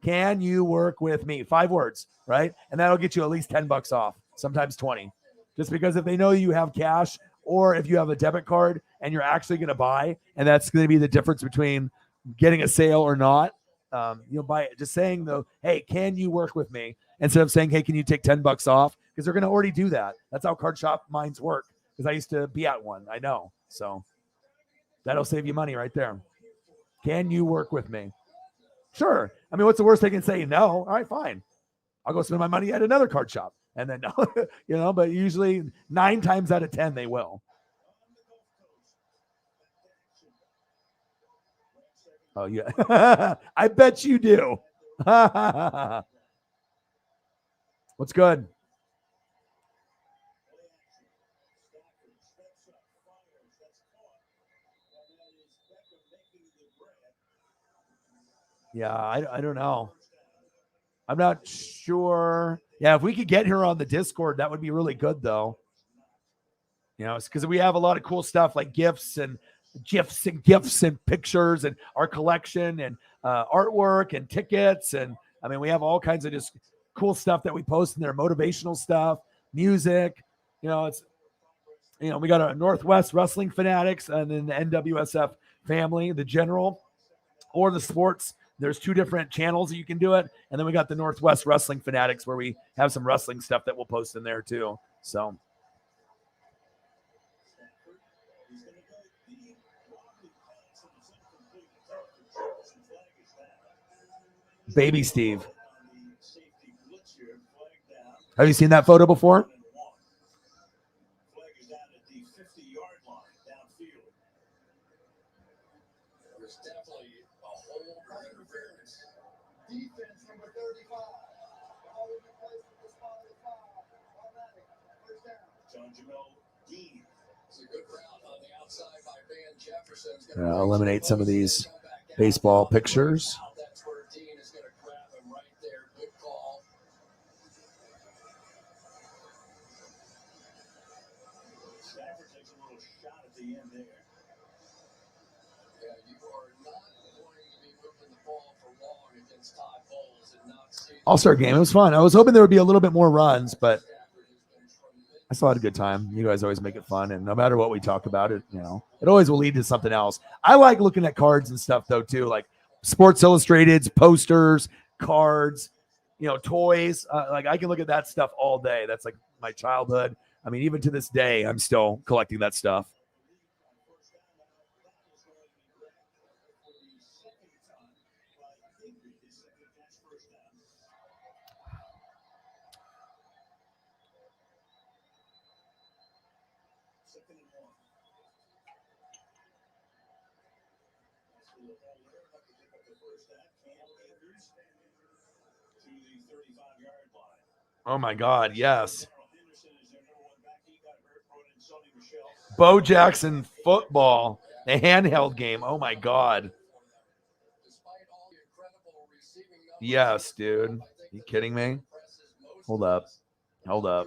Can you work with me? 5 words, right? And that'll get you at least $10 off, sometimes 20. Just because if they know you have cash or if you have a debit card and you're actually going to buy, and that's going to be the difference between getting a sale or not, you'll buy it. Just saying though, hey, can you work with me? Instead of saying, hey, can you take $10 off? Because they're going to already do that. That's how card shop minds work. Because I used to be at one. I know. So that'll save you money right there. Can you work with me? Sure. I mean, what's the worst they can say? No. All right, fine. I'll go spend my money at another card shop. And then, no, but usually 9 times out of 10, they will. Oh, yeah. I bet you do. What's good? Yeah, I don't know. I'm not sure. Yeah, if we could get her on the Discord, that would be really good, though. It's because we have a lot of cool stuff like gifts and gifs and gifts and pictures and our collection and artwork and tickets. And I mean, we have all kinds of just cool stuff that we post in there, motivational stuff, music. It's we got a Northwest Wrestling Fanatics and then the NWSF family, the general or the sports. There's 2 different channels that you can do it. And then we got the Northwest Wrestling Fanatics where we have some wrestling stuff that we'll post in there too. So Baby Steve. Have you seen that photo before? There's definitely a whole interference. Defense number 35. John Jamel Dean. It's a good route on the outside by Van Jefferson. Eliminate some of these baseball pictures. That's where Dean is going to grab him right there. Good call. All-Star game. It was fun. I was hoping there would be a little bit more runs, but I still had a good time. You guys always make it fun, and no matter what we talk about, it it always will lead to something else. I like looking at cards and stuff though too, like Sports Illustrated's posters, cards, toys. Like I can look at that stuff all day. That's like my childhood. I mean, even to this day, I'm still collecting that stuff. Oh my God, yes. Bo Jackson football, the handheld game. Oh my God. Yes, dude. You kidding me? Hold up. Hold up.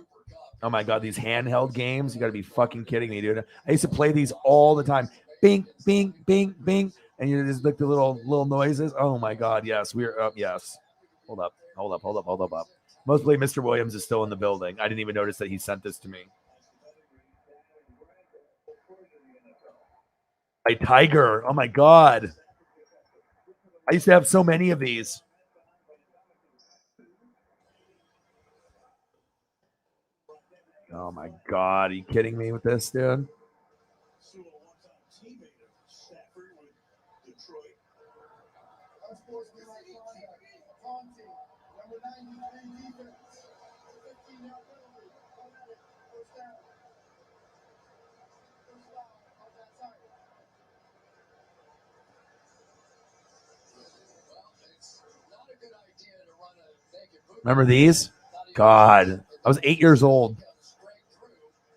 Oh my God, these handheld games. You got to be fucking kidding me, dude. I used to play these all the time. Bing, bing, bing, bing. And you just like the little noises. Oh my God, yes. We're up. Yes. Hold up. Hold up. Hold up. Hold up. Mostly Mr. Williams is still in the building. I didn't even notice that he sent this to me. My Tiger. Oh my God. I used to have so many of these. Oh my God. Are you kidding me with this, dude? Remember these? God, I was 8 years old.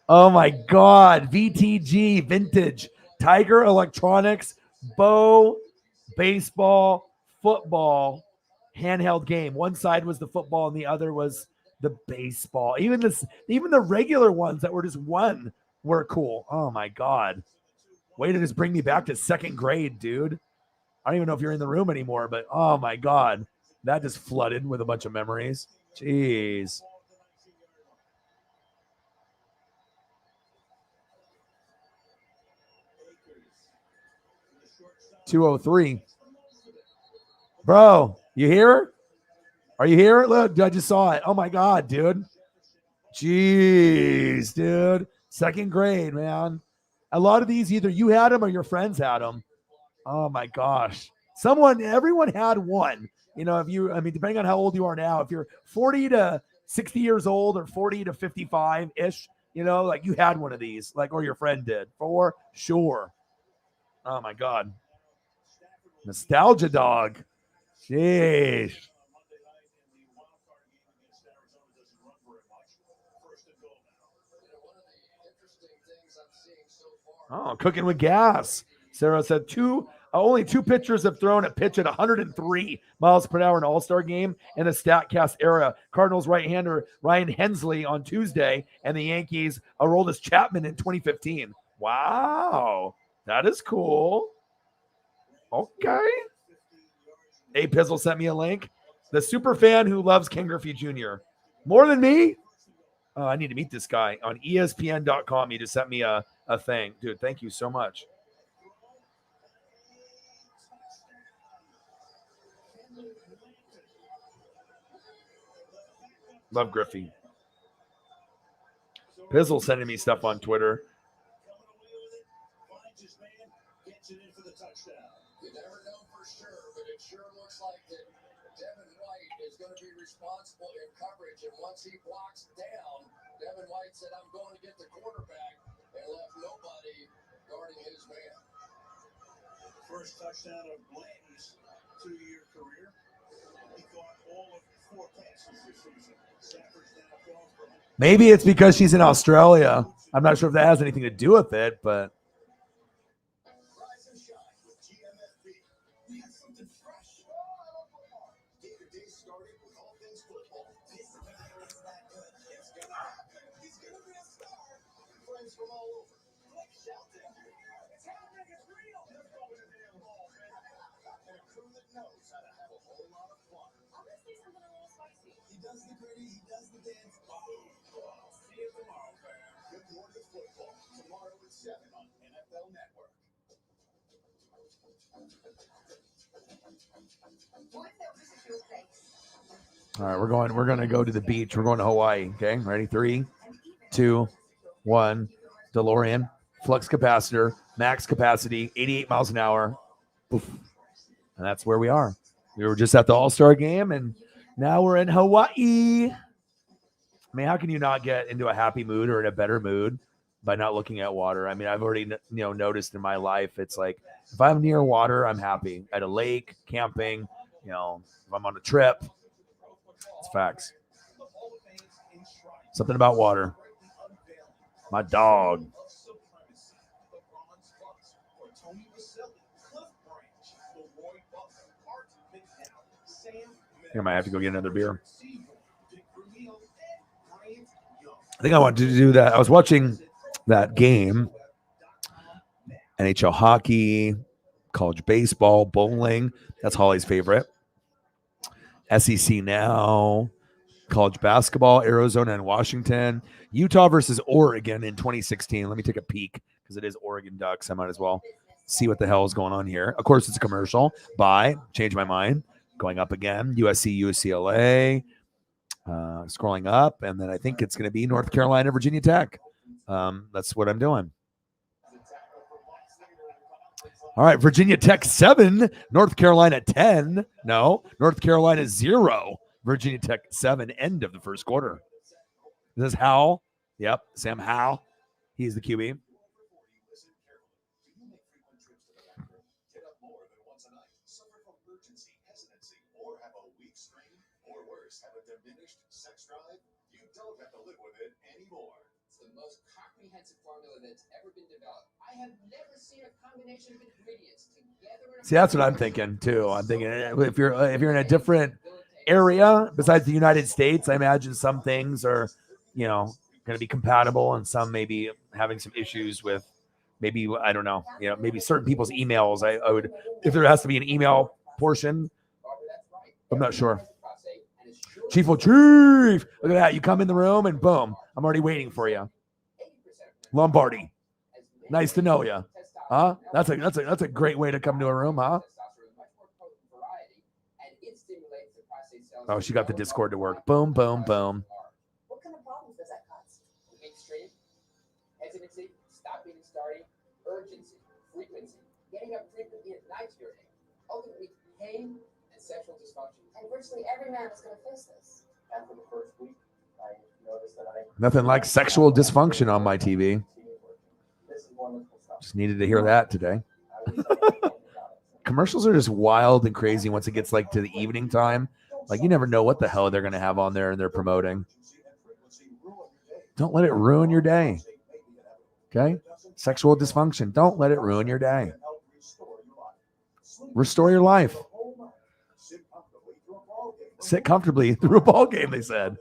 Oh my God, VTG, vintage, Tiger Electronics, Bo, baseball, football, handheld game. One side was the football and the other was the baseball. Even the regular ones that were just one were cool. Oh my God. Way to just bring me back to second grade, dude. I don't even know if you're in the room anymore, but oh my God. That just flooded with a bunch of memories. Jeez. $203. Bro, you here? Are you here? Look, I just saw it. Oh my God, dude. Jeez, dude. Second grade, man. A lot of these, either you had them or your friends had them. Oh my gosh. Everyone had one. Depending on how old you are now, if you're 40 to 60 years old or 40 to 55 ish, like you had one of these, like, or your friend did for sure. Oh my God. Nostalgia dog. Jeez. Oh, cooking with gas. Sarah said only two pitchers have thrown a pitch at 103 miles per hour in an All-Star game in the StatCast era. Cardinals right-hander Ryan Hensley on Tuesday, and the Yankees Aroldis Chapman in 2015. Wow, that is cool. Okay. A Pizzle sent me a link. The super fan who loves Ken Griffey Jr. more than me. Oh, I need to meet this guy on ESPN.com. He just sent me a thing. Dude, thank you so much. Love Griffey. Pizzle sending me stuff on Twitter. You never know for sure, but it sure looks like that Devin White is going to be responsible in coverage. And once he blocks down, Devin White said, I'm going to get the quarterback, and left nobody guarding his man. First touchdown of Blanton's 2-year career. He caught all of 4 passes this season. Stafford's now gone for him. Maybe it's because she's in Australia. I'm not sure if that has anything to do with it, but. Rise and shine with GMFB. We have something fresh. Get your day started with all things football. This guy is that good. It's gonna happen. He's gonna be a star. Friends from all over. Blake Shelton. It's happening. It's real. Let's go with the damn ball, man. And a crew that knows how to have a whole lot of fun. I'm gonna say something a little does the gritty, he does the dance. Oh, see you tomorrow, fam. Good morning football. Tomorrow at 7 on NFL Network. What if there was a real place? All right, we're going to go to the beach. We're going to Hawaii. Okay, ready? 3, 2, 1. DeLorean, flux capacitor, max capacity, 88 miles an hour. Oof. And that's where we are. We were just at the All-Star game, and now we're in Hawaii. I mean, how can you not get into a happy mood or in a better mood by not looking at water? I mean, I've already noticed in my life, it's like if I'm near water, I'm happy. At a lake, camping, if I'm on a trip, it's facts. Something about water. My dog. I think I might have to go get another beer. I think I wanted to do that. I was watching that game, NHL hockey, college baseball, bowling. That's Holly's favorite. SEC now, college basketball, Arizona and Washington, Utah versus Oregon in 2016. Let me take a peek because it is Oregon Ducks. I might as well see what the hell is going on here. Of course, it's a commercial. Bye. Change my mind. Going up again. USC, UCLA. Scrolling up, and then I think it's going to be North Carolina, Virginia Tech. That's what I'm doing. All right, Virginia Tech 7, North Carolina 10. No, North Carolina 0, Virginia Tech 7. End of the first quarter. This is Howell. Yep, Sam Howell. He's the QB. Have a diminished sex drive? You don't have to live with it anymore. It's the most comprehensive formula that's ever been developed. I have never seen a combination of ingredients together. See, that's what I'm thinking too. I'm thinking if you're in a different area besides the United States, I imagine some things are, going to be compatible, and some maybe having some issues with. Maybe I don't know. Maybe certain people's emails. I would, if there has to be an email portion. I'm not sure. Chief, look at that. You come in the room and boom, I'm already waiting for you. Lombardi, nice to know you. Huh? That's a great way to come to a room, huh? Oh, she got the Discord to work. Boom, boom, boom. What kind of problems does that cause? Extreme hesitancy, stopping and starting, urgency, frequency, getting up frequently at night to urinate, ultimately pain and sexual dysfunction. And virtually every man is going to face this. After the first week, I noticed that Nothing like sexual dysfunction on my TV. Just needed to hear that today. Commercials are just wild and crazy once it gets like to the evening time. Like you never know what the hell they're going to have on there and they're promoting. Don't let it ruin your day. Okay? Sexual dysfunction. Don't let it ruin your day. Restore your life. Sit comfortably through a ball game, they said.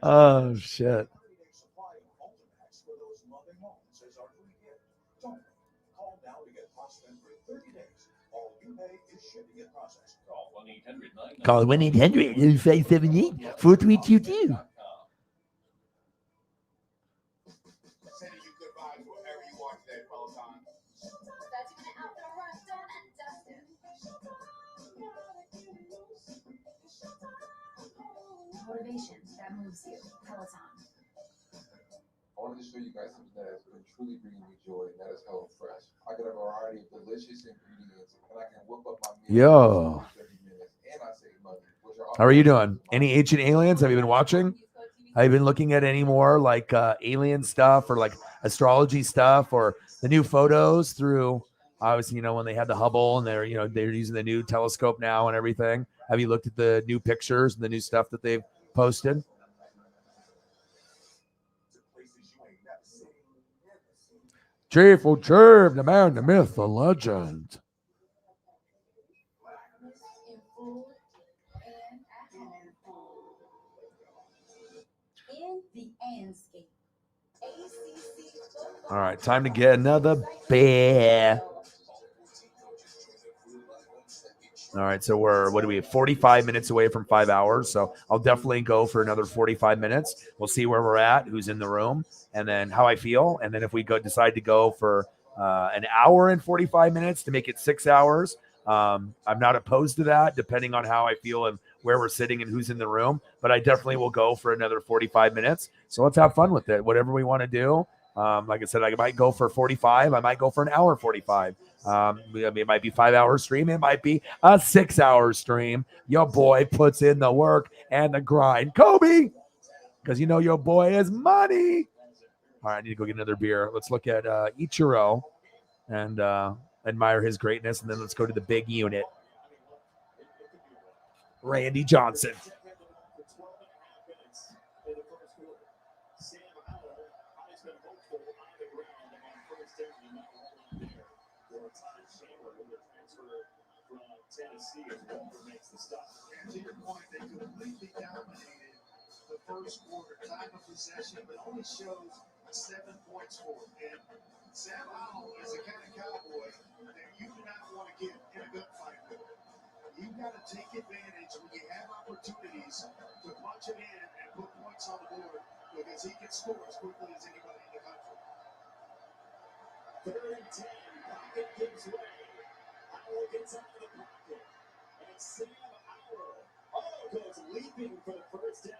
Oh, shit. Call 1-800-578-4322. Motivation that moves you. Peloton. I wanted to show you guys something that has been truly bringing me joy, and that is HelloFresh. I get a variety of delicious ingredients, and I can whip up my meal Yo. in 30 minutes, and I save money. How are you doing? Any Ancient Aliens? Have you been watching? Have you been looking at any more like alien stuff or like astrology stuff or the new photos through, obviously, when they had the Hubble and they're using the new telescope now and everything. Have you looked at the new pictures and the new stuff that they've posted? Chief will chirp, the man, the myth, the legend. In the landscape. All right, time to get another beer. All right, so we're 45 minutes away from 5 hours. So I'll definitely go for another 45 minutes. We'll see where we're at, who's in the room, and then how I feel. And then if we decide to go for an hour and 45 minutes to make it 6 hours, I'm not opposed to that, depending on how I feel and where we're sitting and who's in the room. But I definitely will go for another 45 minutes. So let's have fun with it. Whatever we want to do. Like I said, I might go for 45. I might go for an hour 45. It might be 5 hour stream. It might be a 6 hour stream. Your boy puts in the work and the grind. Kobe, because you know your boy is money. All right, I need to go get another beer. Let's look at Ichiro and admire his greatness. And then let's go to the big unit. Randy Johnson. Tennessee as Walker makes the stop. And to your point, they completely dominated the first quarter. Time of possession, but only shows 7 points for it. And Sam Howell is the kind of cowboy that you do not want to get in a gunfight with. You've got to take advantage when you have opportunities to punch it in and put points on the board because he can score as quickly as anybody in the country. 3rd and 10, pocket gives way. Howell gets out of the pocket. And Sam Howell, goes leaping for the first down.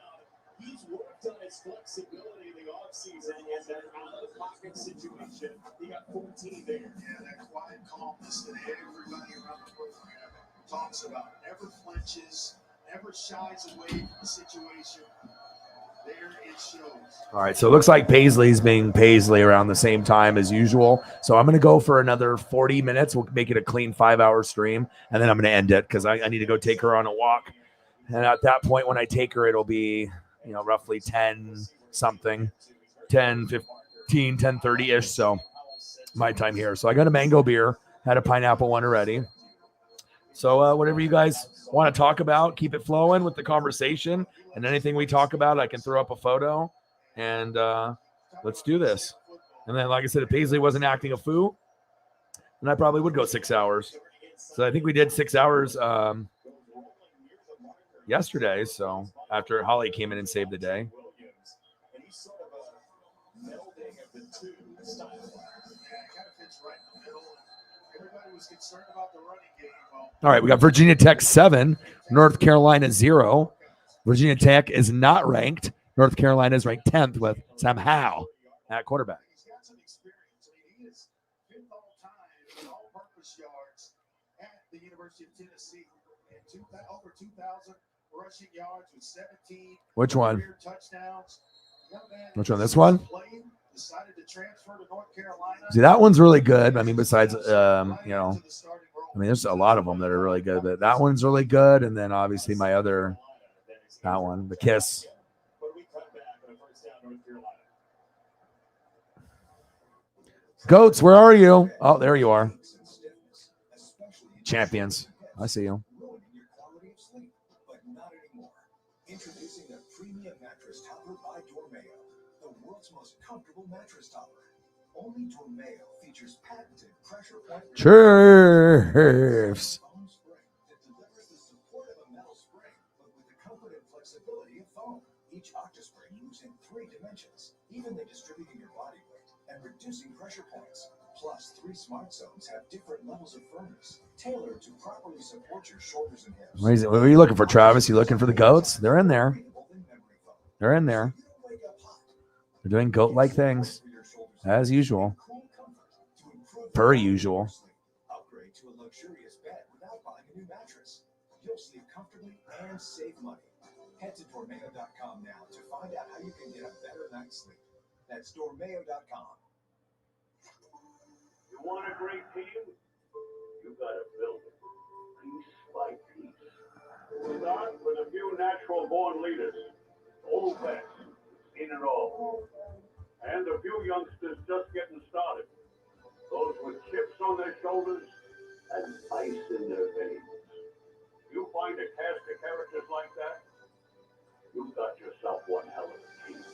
He's worked on his flexibility in the offseason and that out-of-the-pocket situation. He got 14 there. Yeah, that quiet calmness that everybody around the program talks about. Never flinches, never shies away from the situation. There it shows. All right, so it looks like Paisley's being Paisley around the same time as usual. So I'm going to go for another 40 minutes. We'll make it a clean 5 hour stream, and then I'm going to end it because I need to go take her on a walk. And at that point, when I take her, it'll be, roughly 10 something, 10, 15, 10:30-ish. So my time here. So I got a mango beer, had a pineapple one already. So whatever you guys want to talk about, keep it flowing with the conversation. And anything we talk about, I can throw up a photo. And let's do this. And then, like I said, if Paisley wasn't acting a fool, then I probably would go 6 hours. So I think we did 6 hours yesterday. So after Holly came in and saved the day. All right, we got Virginia Tech 7, North Carolina 0. Virginia Tech is not ranked. North Carolina is ranked 10th with Sam Howell at quarterback. He's got some experience. He is 5th all-time in all-purpose yards at the University of Tennessee. And over 2,000 rushing yards with 17 Which one? touchdowns. Which one? This one? Decided to transfer to North Carolina. See, that one's really good. I mean, besides, there's a lot of them that are really good, but that one's really good. And then obviously that one, the Kiss. Goats, where are you? Oh, there you are. Champions. I see you. Introducing the premium mattress topper by Dormeo, the world's most comfortable mattress topper. Only Dormeo features patented pressure point Cheers. foam spring that delivers the support of a metal spring, but with the comfort and flexibility of foam. Each octaspring moves in 3 dimensions, evenly distributing your body weight and reducing pressure points. Plus, 3 smart zones have different levels of firmness, tailored to properly support your shoulders and hips. What are you looking for, Travis? You looking for the goats? They're in there. They're in there. They're doing goat-like things, as usual. Per usual. Upgrade to a luxurious bed without buying a new mattress. You'll sleep comfortably and save money. Head to Dormeo.com now to find out how you can get a better night's sleep. That's Dormeo.com. You want a great team? You gotta build it piece by piece. Start with a few natural-born leaders, old vets, seen it all, and a few youngsters just getting started. Those with chips on their shoulders and ice in their veins. You find a cast of characters like that, you've got yourself one hell of a team.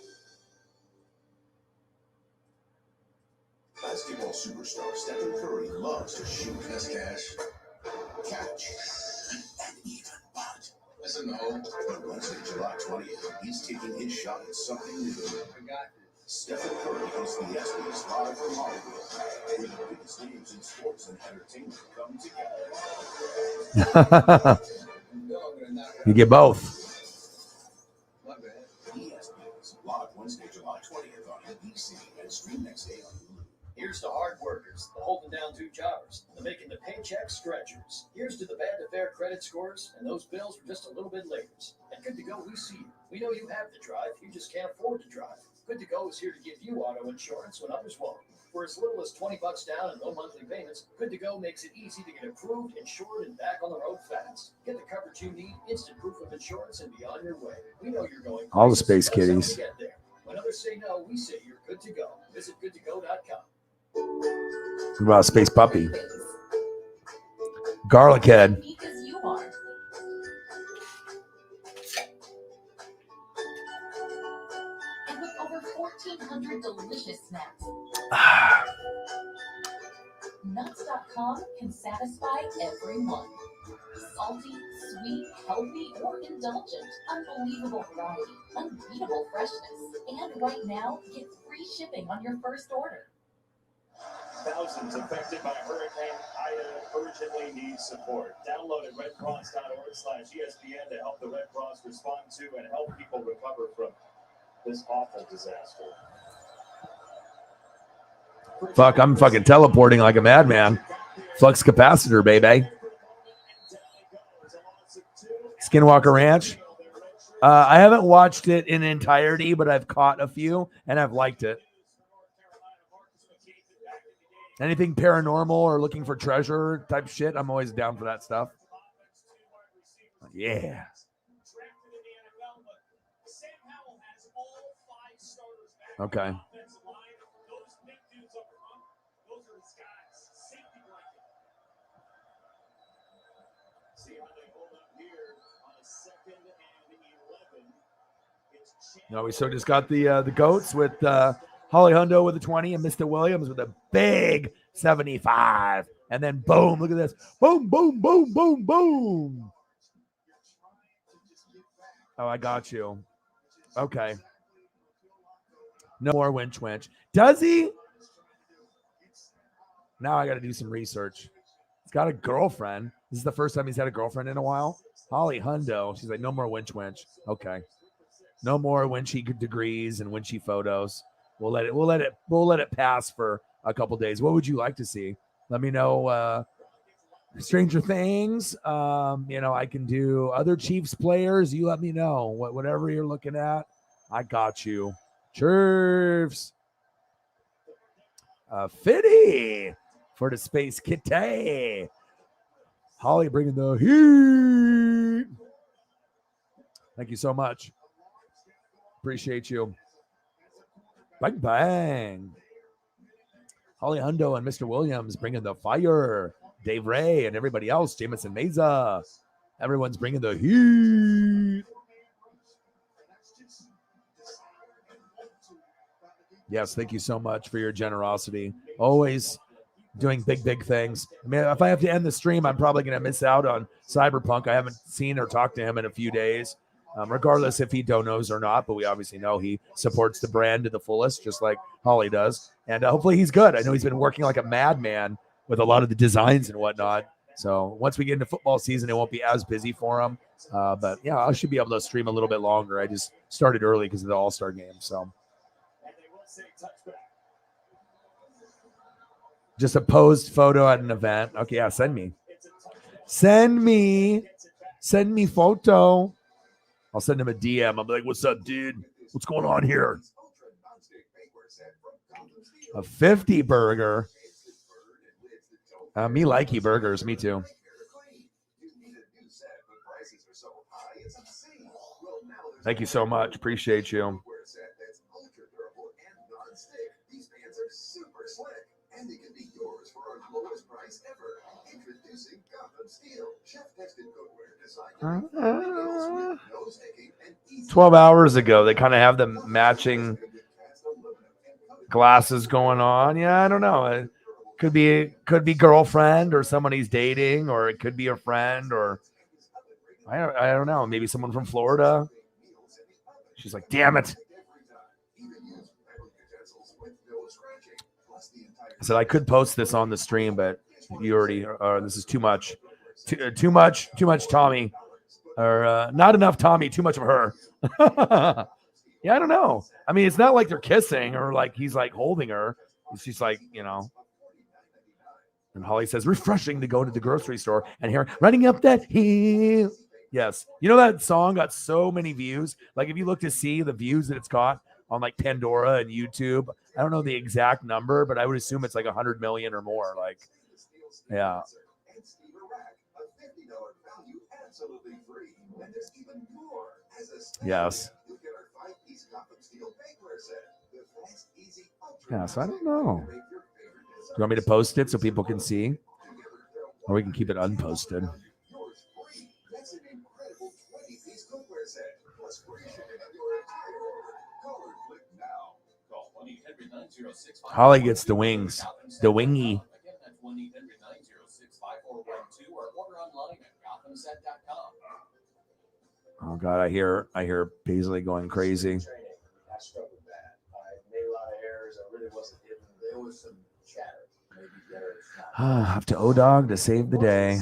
Basketball superstar Stephen Curry loves to shoot. That's cash. Catch. Yes and no. But Wednesday, July 20th, he's taking his shot at something new. I got this. Stephen Curry hosts the ESPYs live from Hollywood, where the biggest names in sports and entertainment come together. You get both. ESPYs live Wednesday, July 20th on NBC and stream next day on Hulu. Here's to hard workers, the holding down two jobbers, the making the paycheck stretchers. Here's to the bad to fair credit scores, and those bills are just a little bit later. And Good to Go, we see you. We know you have the drive, you just can't afford to drive. Good to Go is here to give you auto insurance when others won't. For as little as $20 down and no monthly payments, Good to Go makes it easy to get approved, insured, and back on the road fast. Get the coverage you need, instant proof of insurance, and be on your way. We know you're going All the places, space that's how we kitties. get there. When others say no, we say you're good to go. Visit goodtogo.com. What about Space Puppy? Garlic head. Unique as you are. And with over 1,400 delicious snacks, nuts.com can satisfy everyone. Salty, sweet, healthy, or indulgent. Unbelievable variety, unbeatable freshness. And right now, get free shipping on your first order. Thousands affected by Hurricane Ida urgently need support. Download at redcross.org/ESPN to help the Red Cross respond to and help people recover from this awful disaster. Fuck, I'm fucking teleporting like a madman. Flux capacitor, baby. Skinwalker Ranch. I haven't watched it in entirety, but I've caught a few and I've liked it. Anything paranormal or looking for treasure type shit, I'm always down for that stuff. Yeah. Okay. No, we so just got the goats with Holly Hundo with a 20 and Mr. Williams with a big 75. And then boom, look at this. Boom, boom, boom, boom, boom. Oh, I got you. Okay. No more winch. Does he? Now I got to do some research. He's got a girlfriend. This is the first time he's had a girlfriend in a while. Holly Hundo. She's like, no more winch. Okay. No more winchy degrees and winchy photos. We'll let it pass for a couple days. What would you like to see? Let me know. Stranger Things. I can do other Chiefs players. You let me know. Whatever you're looking at, I got you. Chiefs. Fitty for the Space Kitty. Holly bringing the heat. Thank you so much. Appreciate you. Bang, bang. Holly Hundo and Mr. Williams bringing the fire. Dave Ray and everybody else. Jameson Meza. Everyone's bringing the heat. Yes, thank you so much for your generosity. Always doing big things. I mean, if I have to end the stream, I'm probably going to miss out on Cyberpunk. I haven't seen or talked to him in a few days. Regardless if he donos or not, but we obviously know he supports the brand to the fullest, just like Holly does. And hopefully he's good. I know he's been working like a madman with a lot of the designs and whatnot. So once we get into football season, it won't be as busy for him. But yeah, I should be able to stream a little bit longer. I just started early because of the All-Star game. So just a posed photo at an event. Okay, yeah, send me photo. I'll send him a DM. I'm like, what's up, dude? What's going on here? A 50 burger. Me likey burgers. Me too. Thank you so much. Appreciate you. These pants are super slick, and they can be yours for our lowest price ever. Introducing Gotham Steel, chef-tested cookware designed to 12 hours ago, they kind of have the matching glasses going on. Yeah, I don't know. It could be girlfriend or someone he's dating, or it could be a friend, or I don't know. Maybe someone from Florida. She's like, damn it. I said I could post this on the stream, but you already this is too much. Too much Tommy. Or not enough Tommy, too much of her. Yeah, I don't know. I mean, it's not like they're kissing or like he's like holding her. She's like, you know. And Holly says, refreshing to go to the grocery store and hear running up that hill. Yes. You know that song got so many views. Like if you look to see the views that it's got on like Pandora and YouTube, I don't know the exact number, but I would assume it's like 100 million or more. Like, yeah. Yes. Yeah, so I don't know. Do you want me to post it so people can see? Or we can keep it unposted. Holly gets the wings. The wingy. Oh God, I hear Paisley going crazy. Up to O-Dog to save the day.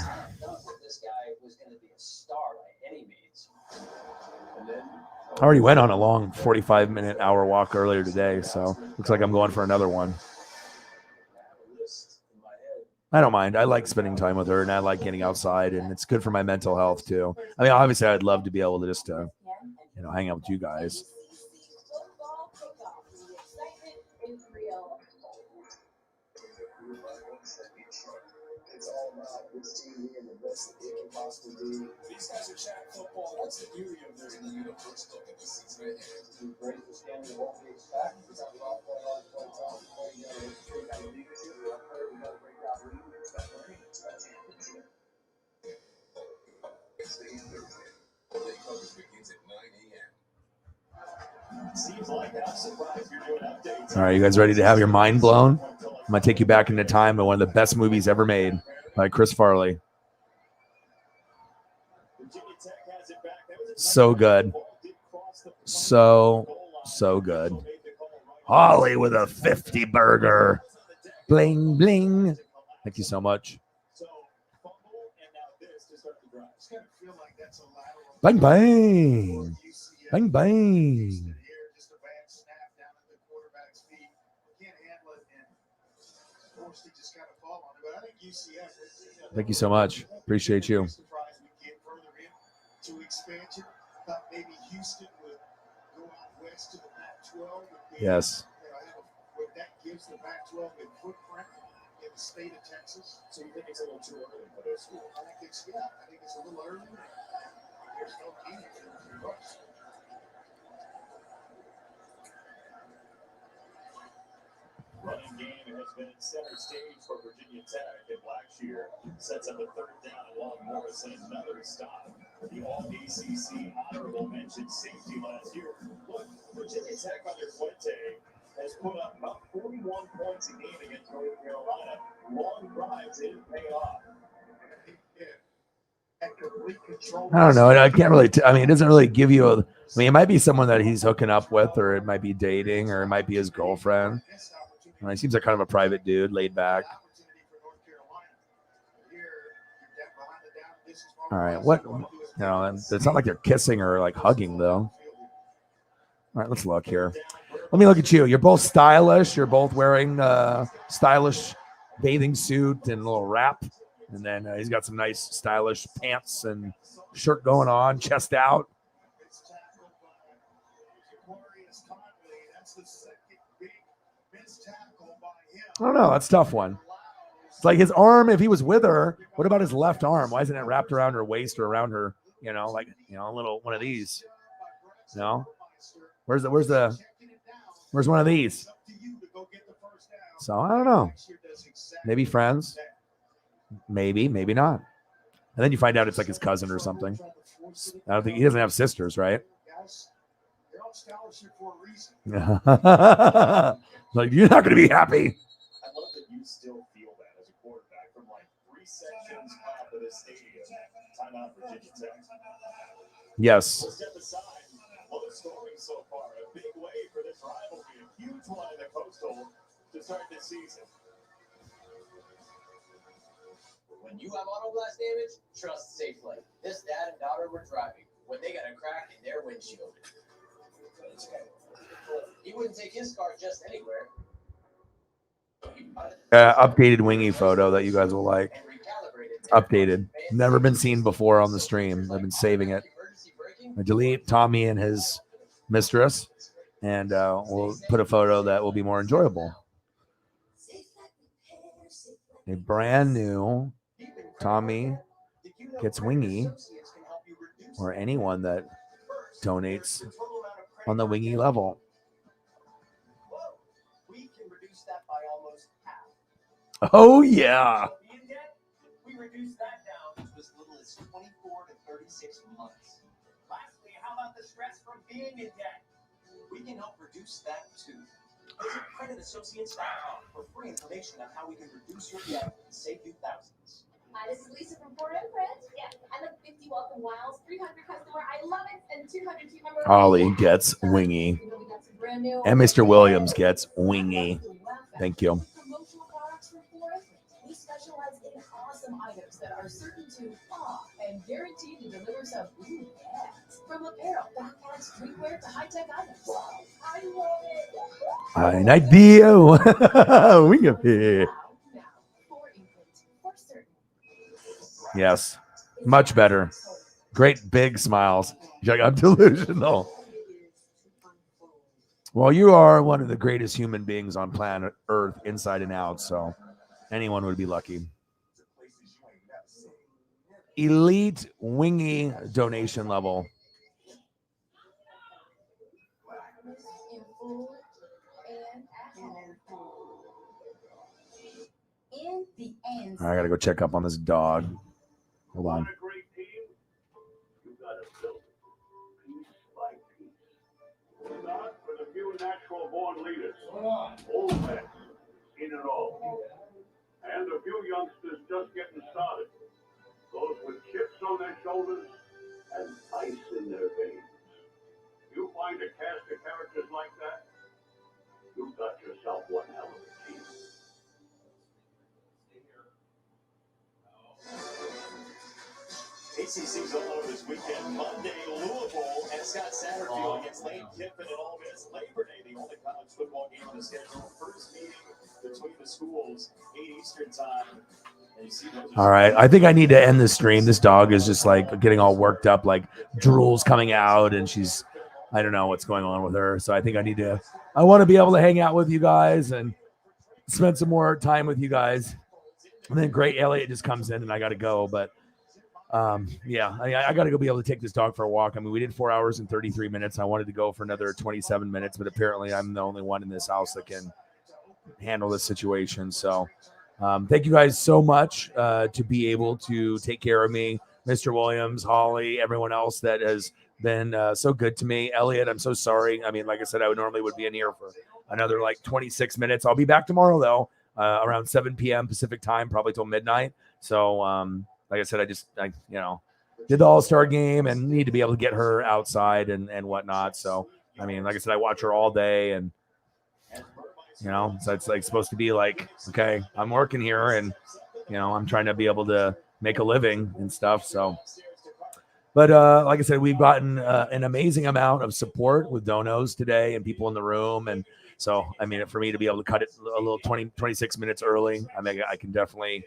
I already went on a long 45-minute hour walk earlier today, so looks like I'm going for another one. I don't mind. I like spending time with her, and I like getting outside, and it's good for my mental health too. I mean, obviously, I'd love to be able to just hang out with you guys. It's all about this TV and the best that it can possibly be. These guys are chatting football. That's the beauty of this. And then you first look at this season right here. The greatest game of what we expect. We got rough play on play top. We got leadership. We got great job leading. That's learning. That's championship. It's the end of it. The day coverage begins at 9 a.m. Seems like I'm surprised you're doing updates. All right, you guys ready to have your mind blown? I'm going to take you back into time to one of the best movies ever made by Chris Farley. So good. So good. Holly with a 50 burger. Bling, bling. Thank you so much. Bang, bang. Bang, bang. Thank you so much. Appreciate you. Yes. That gives the Pac-12 a footprint in the state of Texas. So you think it's a little too early for those schools? I think it's a little early. There's no need to rush. Running game has been center stage for Virginia Tech, and Blackshear sets up a third down along Morris and another stop. The All-ACC honorable mention safety last year. Look, Virginia Tech under Fuente has put up about 41 points a game against North Carolina. Long drives didn't pay off. I don't know. I can't really. I mean, it doesn't really give you a. I mean, it might be someone that he's hooking up with, or it might be dating, or it might be his girlfriend. He seems like kind of a private dude, laid back. All right, what? No, it's not like they're kissing or like hugging, though. All right, let's look here. Let me look at you. You're both stylish. You're both wearing stylish bathing suit and a little wrap. And then he's got some nice stylish pants and shirt going on, chest out. I don't know. That's a tough one. It's like his arm, if he was with her, what about his left arm? Why isn't it wrapped around her waist or around her, like, a little one of these? Where's one of these? So I don't know. Maybe friends. Maybe not. And then you find out it's like his cousin or something. I don't think he doesn't have sisters, right? Like, you're not going to be happy. I love that you still feel that as a quarterback from like 3 sections out of the stadium. timeout for Virginia Tech. Yes. We'll step aside. Low scoring so far. A big way for this rivalry. A huge one in the Coastal to start this season. When you have auto blast damage, trust Safely. This dad and daughter were driving when they got a crack in their windshield. He wouldn't take his car just anywhere. Updated wingy photo that you guys will like. Updated. Never been seen before on the stream. I've been saving it. I delete Tommy and his mistress, and we'll put a photo that will be more enjoyable. A brand new Tommy gets wingy, or anyone that donates on the wingy level. We can reduce that by almost half. Oh yeah. We reduced that down to as little as 24 to 36 months. Lastly, how about the stress from being in debt? We can help reduce that too. Visit creditassociates.com for free information on how we can reduce your debt and save you thousands. This is Lisa from Ford and Print. Yeah, I love 50 welcome miles, 300 customer. I love it, and 200 team member. Holly gets wingy, and Mr. Williams gets wingy. Thank you. Promotional products from Ford. We specialize in awesome items that are certain to awe and guaranteed to deliver some ooh yes. From apparel, backpacks, drinkware to high-tech items. Wow, I love it. An idea. Wing up here. Yes, much better. Great big smiles. You're like, I'm delusional. Well, you are one of the greatest human beings on planet Earth, inside and out. So anyone would be lucky. Elite wingy donation level. I gotta go check up on this dog. Hold on. Not for the few natural born leaders, old men, seen it all, and a few youngsters just getting started. Those with chips on their shoulders and ice in their veins. You find a cast of characters like that, you've got yourself one hell of a team. ACC's all over this weekend. Monday, Louisville and Scott Satterfield against Lane Kiffin and Ole Miss. Labor Day, the only college football game on the schedule. First meeting between the schools, 8 Eastern time. And you see those. All right, I think I need to end the stream. This dog is just like getting all worked up, like drool's coming out, and she's, I don't know what's going on with her. So I think I want to be able to hang out with you guys and spend some more time with you guys. And then great Elliot just comes in and I got to go, but yeah, I got to go be able to take this dog for a walk. I mean, we did 4 hours and 33 minutes. I wanted to go for another 27 minutes, but apparently I'm the only one in this house that can handle this situation. So thank you guys so much to be able to take care of me, Mr. Williams, Holly, everyone else that has been so good to me. Elliot, I'm so sorry. I mean, like I said, I would be in here for another like 26 minutes. I'll be back tomorrow though, around 7 p.m. Pacific time, probably till midnight. So, like I said, I did the All-Star game and need to be able to get her outside and whatnot. So, I mean, like I said, I watch her all day and, so it's like supposed to be like, okay, I'm working here and, I'm trying to be able to make a living and stuff. So, but like I said, we've gotten an amazing amount of support with donos today and people in the room. And so, I mean, for me to be able to cut it a little 26 minutes early, I mean, I can definitely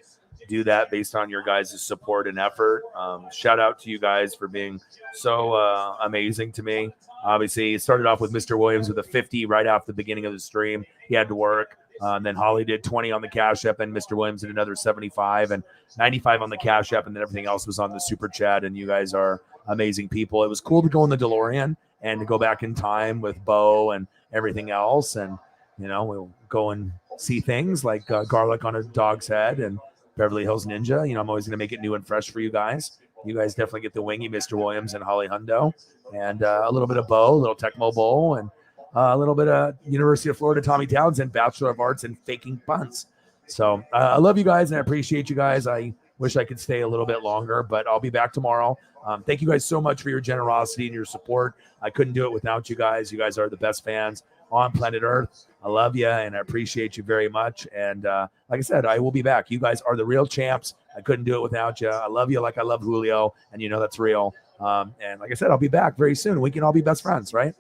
do that based on your guys' support and effort. Shout out to you guys for being so amazing to me. Obviously, it started off with Mr. Williams with a 50 right off the beginning of the stream. He had to work. Then Holly did 20 on the Cash App, and Mr. Williams did another 75 and 95 on the Cash App, and then everything else was on the Super Chat, and you guys are amazing people. It was cool to go in the DeLorean and to go back in time with Bo and everything else, and, we'll go and see things like garlic on a dog's head and Beverly Hills Ninja. I'm always going to make it new and fresh for you guys. You guys definitely get the wingy, Mr. Williams and Holly Hundo, and a little bit of Bo, a little Tecmo Bowl, and a little bit of University of Florida Tommy Townsend, Bachelor of Arts in Faking Punts. So I love you guys and I appreciate you guys. I Wish I could stay a little bit longer, but I'll be back tomorrow. Thank you guys so much for your generosity and your support. I couldn't do it without you guys. You guys are the best fans on planet Earth. I love you and I appreciate you very much. And like I said, I will be back. You guys are the real champs. I couldn't do it without you. I love you like I love Julio, and you know that's real. And like I said, I'll be back very soon. We can all be best friends, right?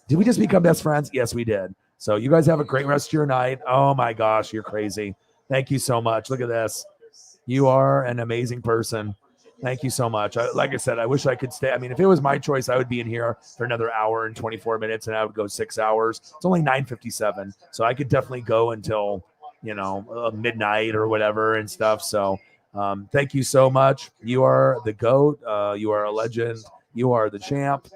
Did we just become best friends? Yes, we did. So you guys have a great rest of your night. Oh my gosh, you're crazy. Thank you so much. Look at this. You are an amazing person. Thank you so much. Like I said, I wish I could stay. I mean, if it was my choice, I would be in here for another hour and 24 minutes, and I would go 6 hours. It's only 9:57, so I could definitely go until, midnight or whatever and stuff. So thank you so much. You are the GOAT. You are a legend. You are the champ.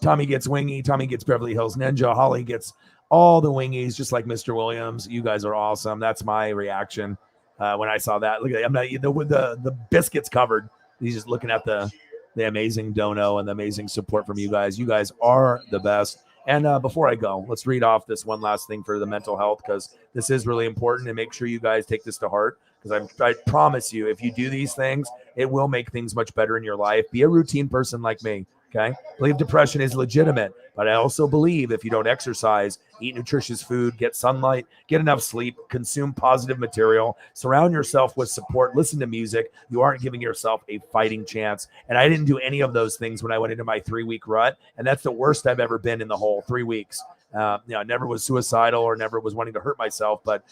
Tommy gets Wingy. Tommy gets Beverly Hills Ninja. Holly gets all the wingies, just like Mr. Williams. You guys are awesome. That's my reaction when I saw that. Look at I'm not the biscuits covered. He's just looking at the amazing dono and the amazing support from you guys. You guys are the best. And before I go, let's read off this one last thing for the mental health, because this is really important, and make sure you guys take this to heart, because I promise you, if you do these things, it will make things much better in your life. Be a routine person like me. Okay. I believe depression is legitimate, but I also believe if you don't exercise, eat nutritious food, get sunlight, get enough sleep, consume positive material, surround yourself with support, listen to music, you aren't giving yourself a fighting chance. And I didn't do any of those things when I went into my 3-week rut. And that's the worst I've ever been in the whole 3 weeks. I never was suicidal or never was wanting to hurt myself, but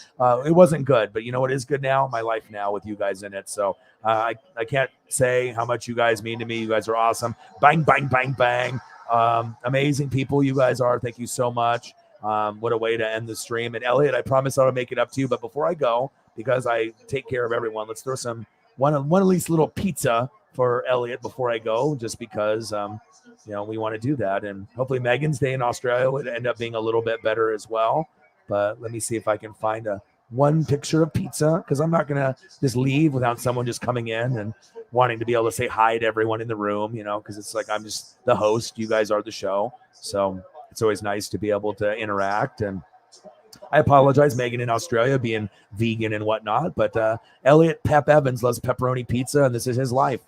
it wasn't good. But you know what is good now? My life now with you guys in it. So I can't say how much you guys mean to me. You guys are awesome. Bang, bang, bang, bang. Amazing people you guys are. Thank you so much. What a way to end the stream. And Elliot, I promise I'll make it up to you. But before I go, because I take care of everyone, let's throw one at least little pizza for Elliot before I go, just because we want to do that. And hopefully Megan's day in Australia would end up being a little bit better as well. But let me see if I can find one picture of pizza, because I'm not going to just leave without someone just coming in and wanting to be able to say hi to everyone in the room, because it's like I'm just the host. You guys are the show. So it's always nice to be able to interact. And I apologize, Megan in Australia being vegan and whatnot, but Elliot Pep Evans loves pepperoni pizza, and this is his life.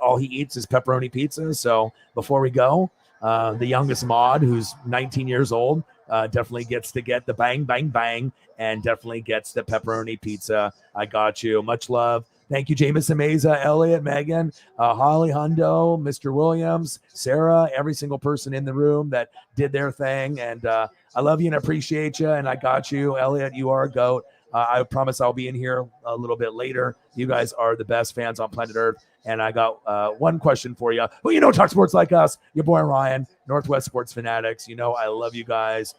All he eats is pepperoni pizza. So before we go, the youngest mod, who's 19 years old, definitely gets to get the bang, bang, bang, and definitely gets the pepperoni pizza. I got you. Much love. Thank you, Jameson Meza, Elliot, Megan, Holly Hundo, Mr. Williams, Sarah, every single person in the room that did their thing. And I love you and appreciate you. And I got you, Elliot. You are a GOAT. I promise I'll be in here a little bit later. You guys are the best fans on planet Earth. And I got one question for you. Well, talk sports like us. Your boy Ryan, Northwest Sports Fanatics. I love you guys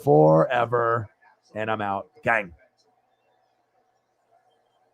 forever. And I'm out. Gang.